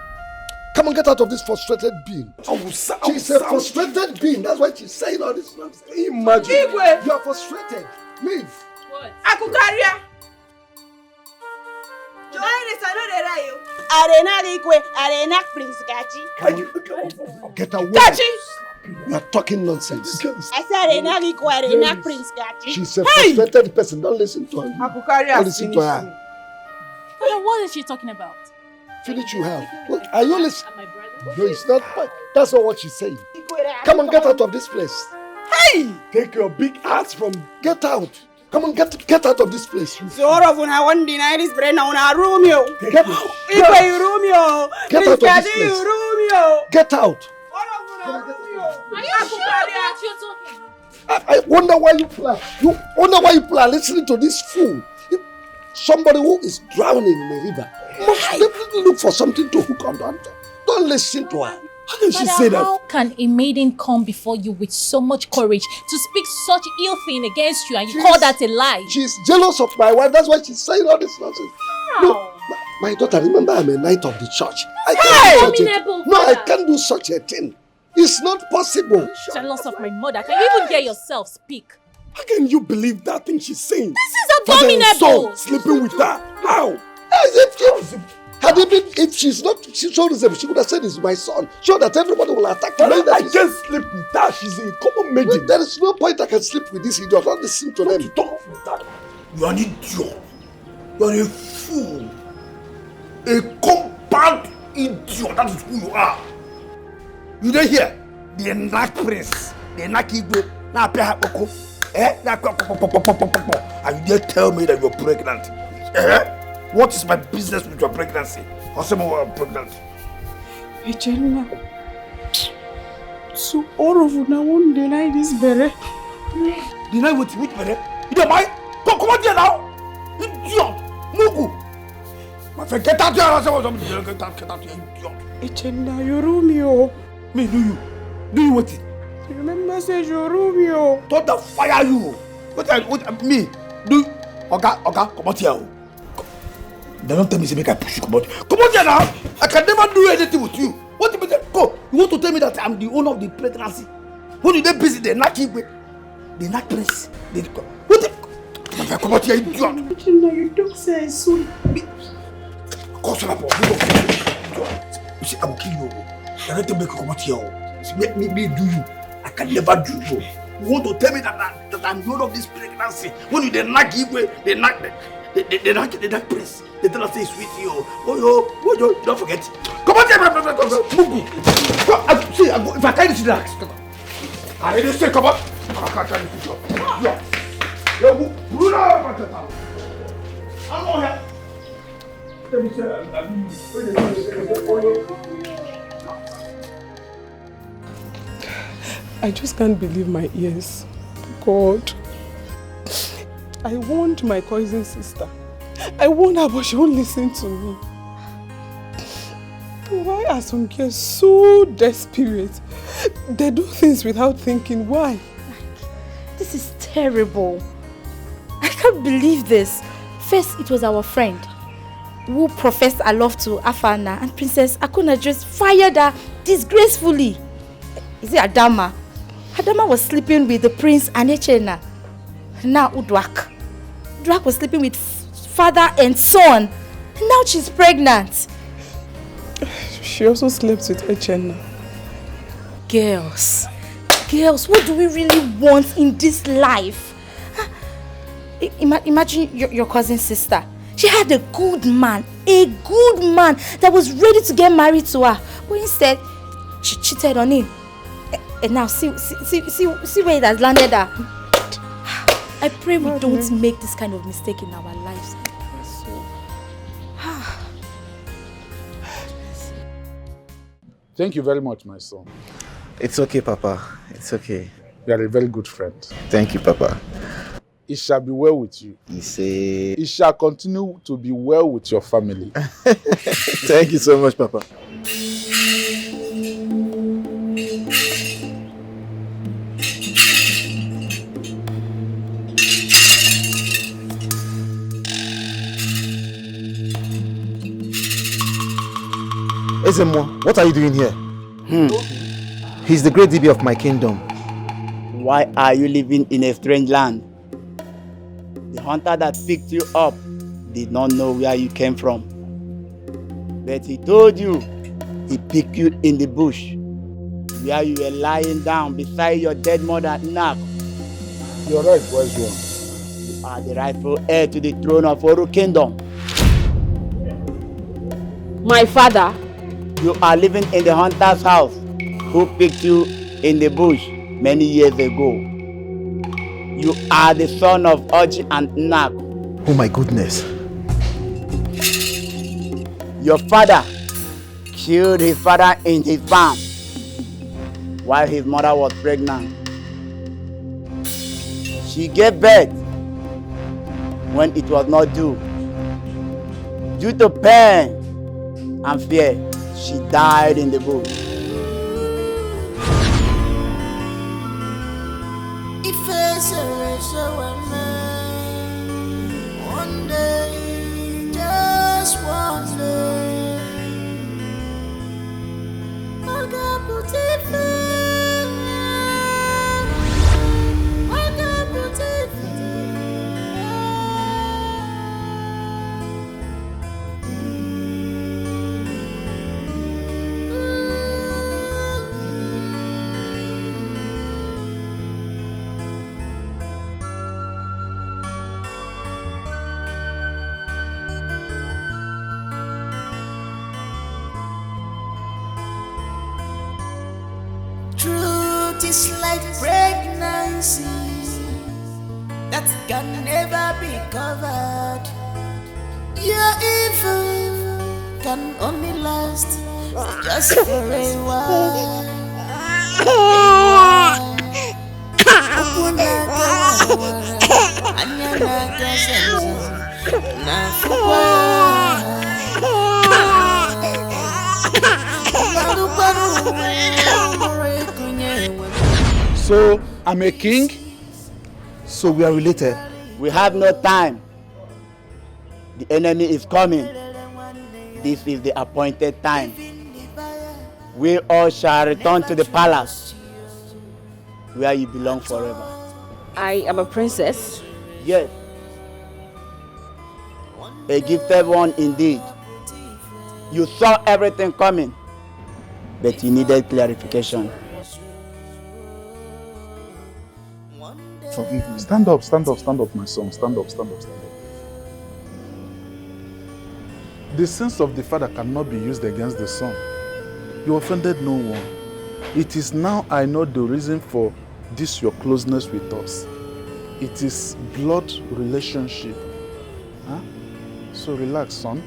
Come and get out of this frustrated being. She's a frustrated being. That's why she's saying all this nonsense. Imagine. Igwe. You are frustrated. Leave. What? Akukaria. Arena Prince Kachi. Get away. Kachi. You are talking nonsense. I said Arena Prince Kachi. She's a frustrated person. Don't listen to her. Akukaria. Don't listen to her. Father, what is she talking about? Finish you have. Look, are you listening? No, it's not. That's not what she's saying. Come on, get out of this place. Hey! Take your big ass from. Get out. Come on, get out of this place. So all of I won't deny this brain on a room, yo. Get out. Get out of this place. Get out. Are you sure what you're talking? I wonder why you plan. You wonder why you plan listening to this fool. Somebody who is drowning in a river must definitely look for something to hook on to. Don't listen to her. How can she say that? How can a maiden come before you with so much courage to speak such ill thing against you and you call that a lie? She's jealous of my wife. That's why she's saying all this nonsense. How? No, my daughter, remember I'm a knight of the church. I can't do such a thing. It's not possible. Jealous of my mother. Can you even hear yourself speak? How can you believe that thing she's saying? This is abominable. Sleeping with her. How? If she's not, she showed herself, she would have said it's my son. Sure that everybody will attack her. I can't sleep with her. She's a common maiden. There is no point I can sleep with this idiot. Don't listen to them. You are an idiot. You are a fool. A compound idiot. That is who you are. You don't hear? The Enak Prince. The Enak Igwe. Now pay her oko. And you dare tell me that you're pregnant. What is my business with your pregnancy? Or someone who are pregnant? Regina. So all of you now won't deny this bere. Deny what? Which bere? You don't mind? Come on here now. Idiot. Mugu. My friend, get out here. Get out here, idiot. Regina, you're Romeo. Me, do you? Do you what? Remember, say you're Romeo. Don't fire you. What me? Do okay, come out here. They don't tell me to make I push you. Come on here now. I can never do anything with you. What do you mean? Go. You want to tell me that I'm the owner of the pregnancy? When did they visit the Naki with the Nak Prince? What the? Come out here, idiot. Regina, you don't say so. You see, I will kill you. I don't make you come out here. Let me do you. I can never do you. You want to tell me that I'm the owner of this pregnancy? When you the Nak Igwe, the Nak Prince. They tell us say sweet you. Oh, don't forget. Come on, Mugu. See, if I can't see that, I didn't say come on. I can't tell you. I'm not here. Let me I just can't believe my ears. God. I warned my cousin sister. I warned her, but she won't listen to me. Why are some girls so desperate? They do things without thinking. Why? This is terrible. I can't believe this. First, it was our friend who professed her love to Afana, and Princess Akuna just fired her disgracefully. Is it Adama? Adama was sleeping with the prince and Echena. Now Udwak. Udwak was sleeping with father and son. Now she's pregnant. She also slept with Echena. Girls. girls, what do we really want in this life? Imagine your cousin's sister. She had a good man that was ready to get married to her. But instead, she cheated on him. And now see where it has landed her. I pray we don't make this kind of mistake in our lives. Thank you very much, my son. It's okay, Papa. It's okay. You are a very good friend. Thank you, Papa. It shall be well with you. It shall continue to be well with your family. Thank you so much, Papa. Ezemo, what are you doing here? He's the great DB of my kingdom. Why are you living in a strange land? The hunter that picked you up did not know where you came from. But he told you he picked you in the bush, where you were lying down beside your dead mother, Nak. You're right, wise one. You are the rightful heir to the throne of Oru Kingdom. My father? You are living in the hunter's house who picked you in the bush many years ago. You are the son of Oji and Nak. Oh my goodness. Your father killed his father in his farm while his mother was pregnant. She gave birth when it was not due. Due to pain and fear, she died in the bush. One day, just one day, I got Truth is like pregnancy that can never be covered. Your evil can only last just for a while. So, I'm a king? So we are related? We have no time. The enemy is coming. This is the appointed time. We all shall return to the palace where you belong forever. I am a princess? Yes. A gifted one indeed. You saw everything coming, but you needed clarification. Forgive me. Stand up, my son. Stand up. The sins of the father cannot be used against the son. You offended no one. It is now I know the reason for this your closeness with us. It is blood relationship. Huh? So relax, son.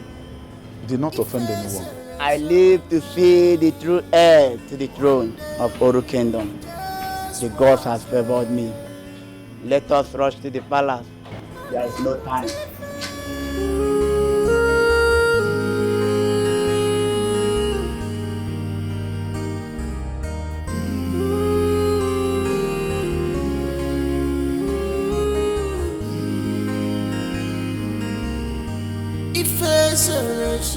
Did not offend anyone. I live to see the true heir to the throne of Oru Kingdom. The gods has favored me. Let us rush to the palace. There is no time. If it's a race,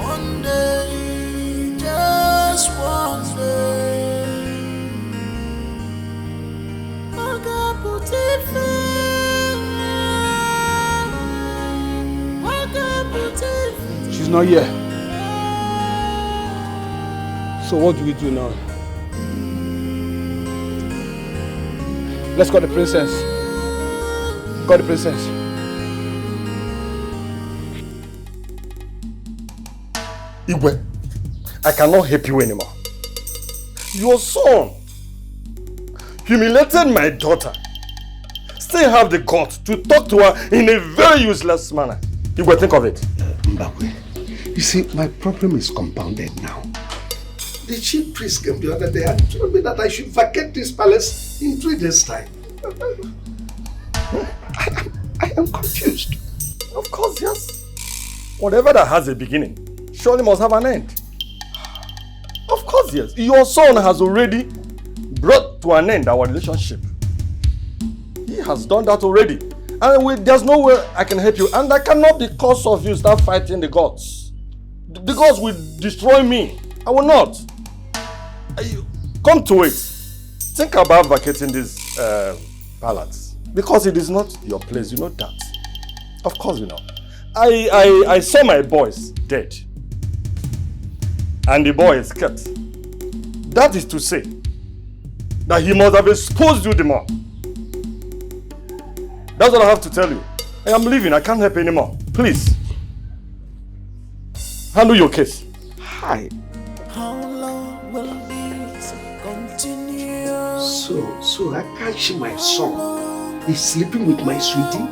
one day, just one day. She's not here. So what do we do now? Let's call the princess. Call the princess. Igwe, I cannot help you anymore. Your son humiliated my daughter. Still have the guts to talk to her in a very useless manner. Igwe, think of it. Mbakwe, you see, my problem is compounded now. The chief priest came the other day and told me that I should vacate this palace in 3 days' time. I am confused. Of course, yes. Whatever that has a beginning surely must have an end. Of course, yes. Your son has already brought to an end our relationship. He has done that already. And there's no way I can help you. And that cannot be because of you start fighting the gods. The gods will destroy me. I will not. Come to it. Think about vacating this palace. Because it is not your place, you know that. Of course you know. I saw my boys dead. And the boy is kept. That is to say that he must have exposed you the more. That's what I have to tell you. I am leaving. I can't help anymore. Please. Handle your case. Hi. How long will this continue? So I can't see my son. He's sleeping with my sweetie.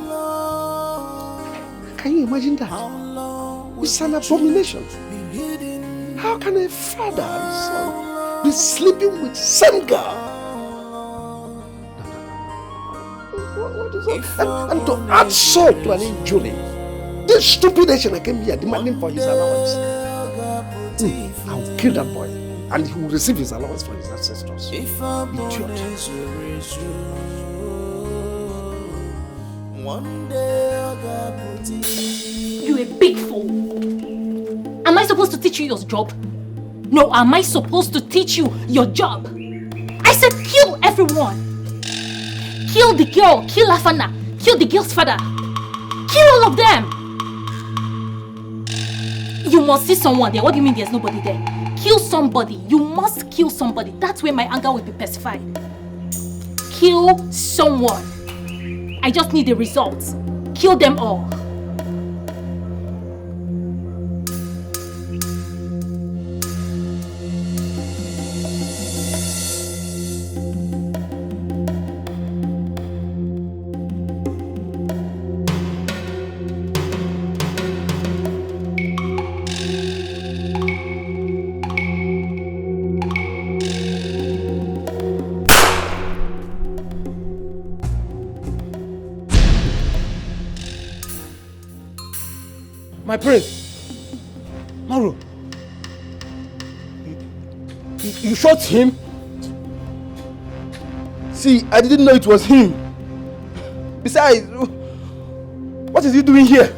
Can you imagine that? It's an abomination. How can a father and son be sleeping with same girl? What is that? And to add salt to an injury. This stupid Asian I came here demanding for his allowance. I will kill that boy and he will receive his allowance for his ancestors. Idiot. You a big fool. Am I supposed to teach you your job? No, am I supposed to teach you your job? I said kill everyone. Kill the girl, kill Afana, kill the girl's father. Kill all of them. You must see someone there. What do you mean there's nobody there? Kill somebody. You must kill somebody. That's where my anger will be pacified. Kill someone. I just need the results. Kill them all. My prince, Maru, you shot him? See, I didn't know it was him. Besides, what is he doing here?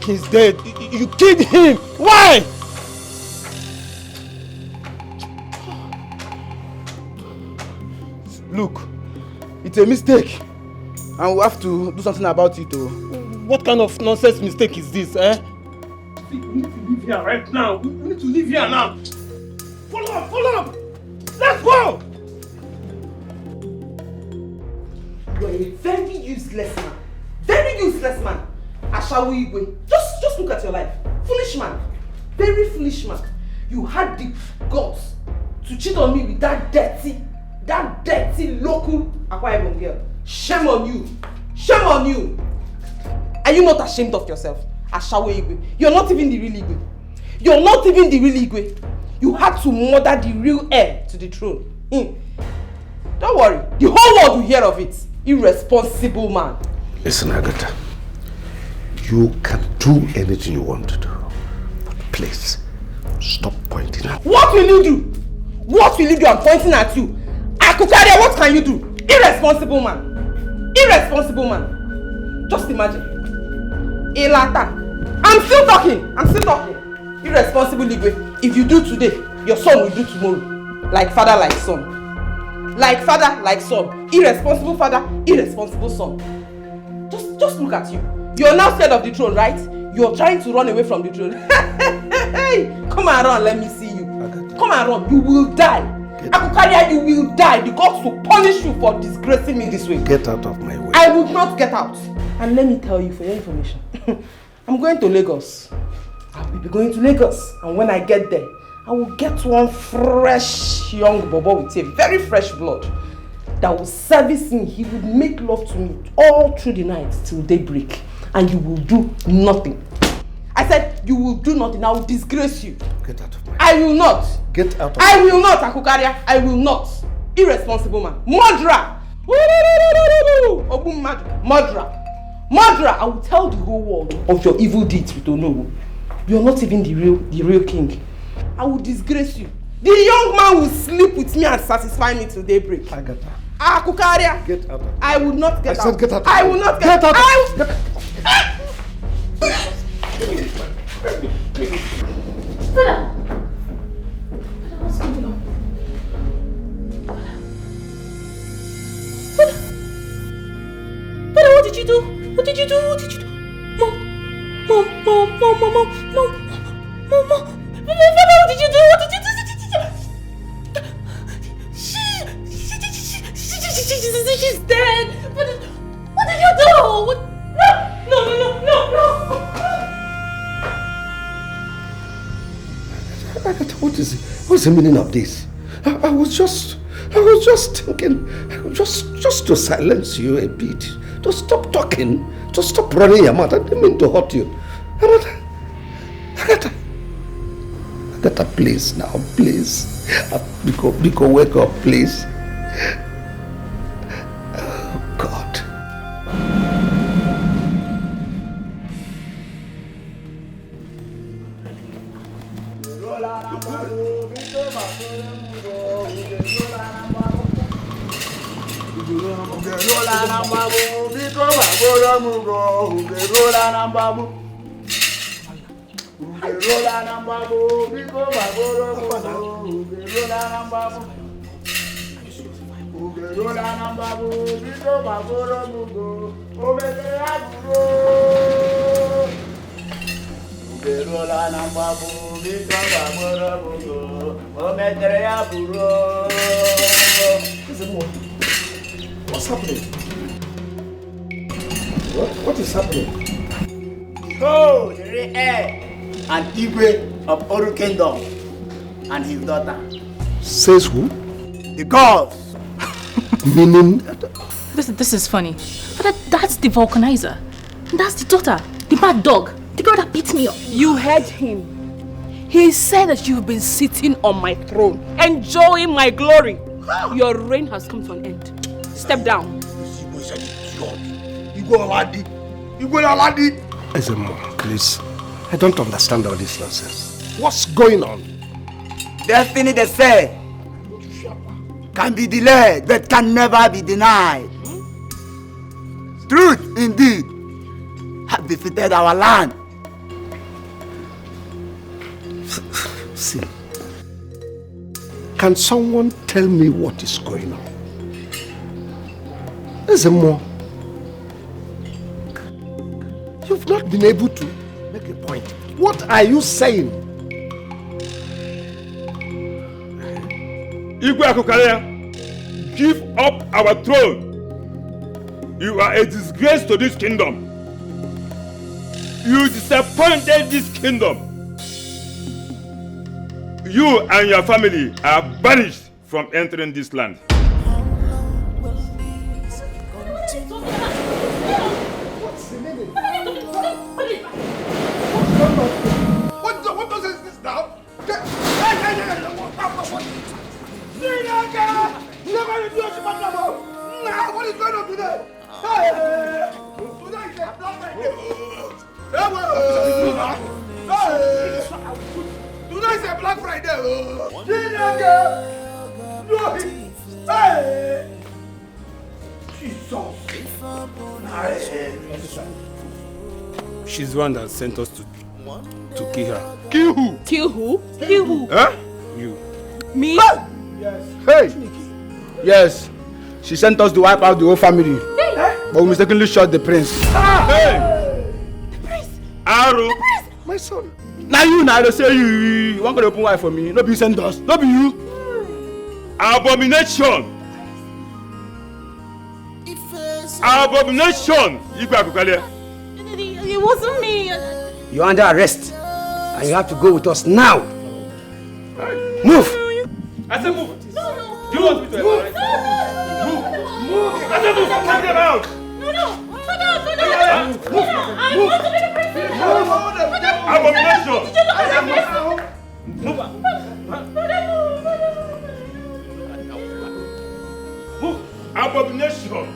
He's dead. You killed him. Why? Look, it's a mistake. And we have to do something about it. What kind of nonsense mistake is this, eh? We need to leave here right now. We need to leave here now. Follow up. Let's go. You are a very useless man. Very useless man. Ashawo Igwe. Just look at your life. Foolish man. Very foolish man. You had the guts to cheat on me with that dirty local Akwa Ibom girl. Shame on you! Shame on you! Are you not ashamed of yourself? Ashawo Igwe. You're not even the real Igwe. You're not even the real Igwe. You had to murder the real heir to the throne. Don't worry. The whole world will hear of it. Irresponsible man. Listen, Agatha. You can do anything you want to do. But please, stop pointing at me. What will you do? What will you do? I'm pointing at you. Akukaria, what can you do? Irresponsible man. Irresponsible man. Just imagine. Elata. I'm still talking. Irresponsible Igwe. If you do today, your son will do tomorrow. Like father, like son. Like father, like son. Irresponsible father, irresponsible son. Just look at you. You're now scared of the throne, right? You're trying to run away from the throne. Come and run, let me see you. Come and run. You will die. Akukaria, you will die. The gods will punish you for disgracing me this way. Get out of my way. I will not get out. And let me tell you for your information, I'm going to Lagos. I will be going to Lagos. And when I get there, I will get one fresh young bobo with a very fresh blood that will service me. He will make love to me all through the night till daybreak. And you will do nothing. I said you will do nothing. I will disgrace you. Get out of my way. I will not. Get out of I will not, Akukaria. I will not. Irresponsible man. Murderer. Murderer. Murderer. I will tell the whole world of your evil deeds with Onowu. You are not even the real king. I will disgrace you. The young man will sleep with me and satisfy me till daybreak. Agatha. Akukaria. Get out of I will not get out. I said get out. I will not get out. What's going on? But what did you do? What did you do? What did you do? Mom. What did you do? What did you do? She's dead. What did you do? No. Agatha, what is it? What's the meaning of this? I was just thinking, just to silence you a bit. To stop talking, to stop running your mouth. I didn't mean to hurt you. Agatha, please now, please. Biko, wake up, please. Oh, God. What's happening? What is happening? Oh, the real heir and Igwe of Oru Kingdom and his daughter. Says who? The gods. Meaning? This is funny. But that's the vulcanizer. That's the daughter. The bad dog. The girl that beat me up. You heard him. He said that you've been sitting on my throne, enjoying my glory. Your reign has come to an end. Step down. Ezemo, please. I don't understand all this nonsense. What's going on? Destiny, they say, can be delayed but can never be denied. Truth, indeed, has defeated our land. See, can someone tell me what is going on? Ezemo, you've not been able to make a point. What are you saying? Igwe Akukaria, give up our throne. You are a disgrace to this kingdom. You disappointed this kingdom. You and your family are banished from entering this land. What does this now? What is going on today? Today is a Black Friday. Today is a Black Friday. She's the one that sent us to kill her. Kill who? Kill who? Kill who? Huh? You. Me? Yes. Hey! Yes. She sent us to wipe out the whole family. Hey. But we mistakenly shot the prince. Hey! The prince! Aro! My son. Now you say you want to open wife for me. No be you send us. No be you. Abomination! Abomination! It wasn't me. You're under arrest. And you have to go with us now. Move! I said move! Do you want me to move? Move! I said move! Take them out! No! I want to be the president! Abomination! Move! Abomination!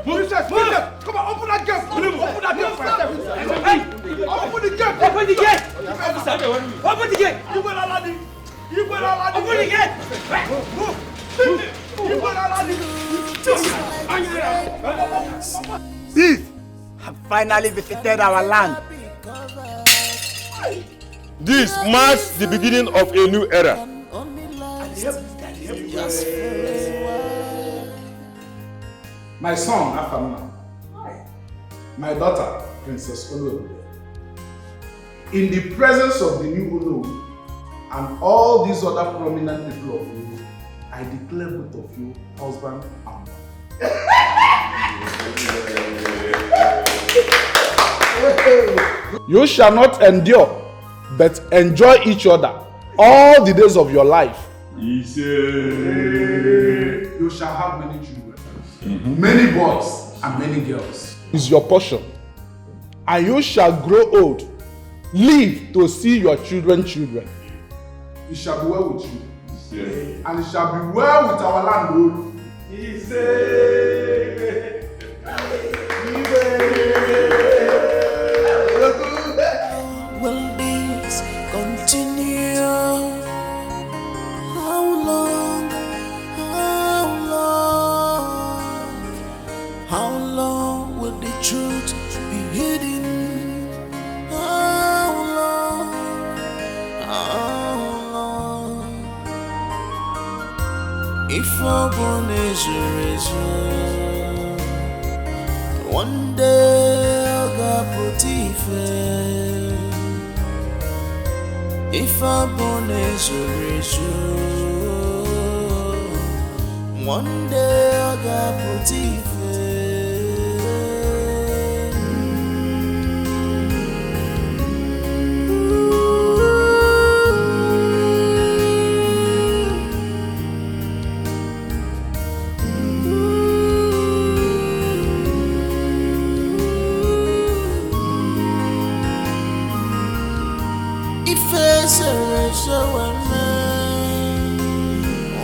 Princess! Come on, open that gate! Open that gate! Hey! Open the gate! Open the gate! Open the gate! You will allow me! Open the gate! Move! You will allow me! Thieves have finally visited our land. This marks the beginning of a new era. My son, Afamna. My daughter, Princess Olu. In the presence of the new Olu and all these other prominent people of you, I declare both of you husband and wife. You shall not endure, but enjoy each other all the days of your life. You shall have many children. Many boys and many girls is your portion, and you shall grow old, live to see your children. It shall be well with you, and it shall be well with our land, Lord. Will this continue? How long? How long will the truth be hidden? How long? If open is one day I'll get put if open is one day I'll get put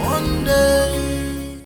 one day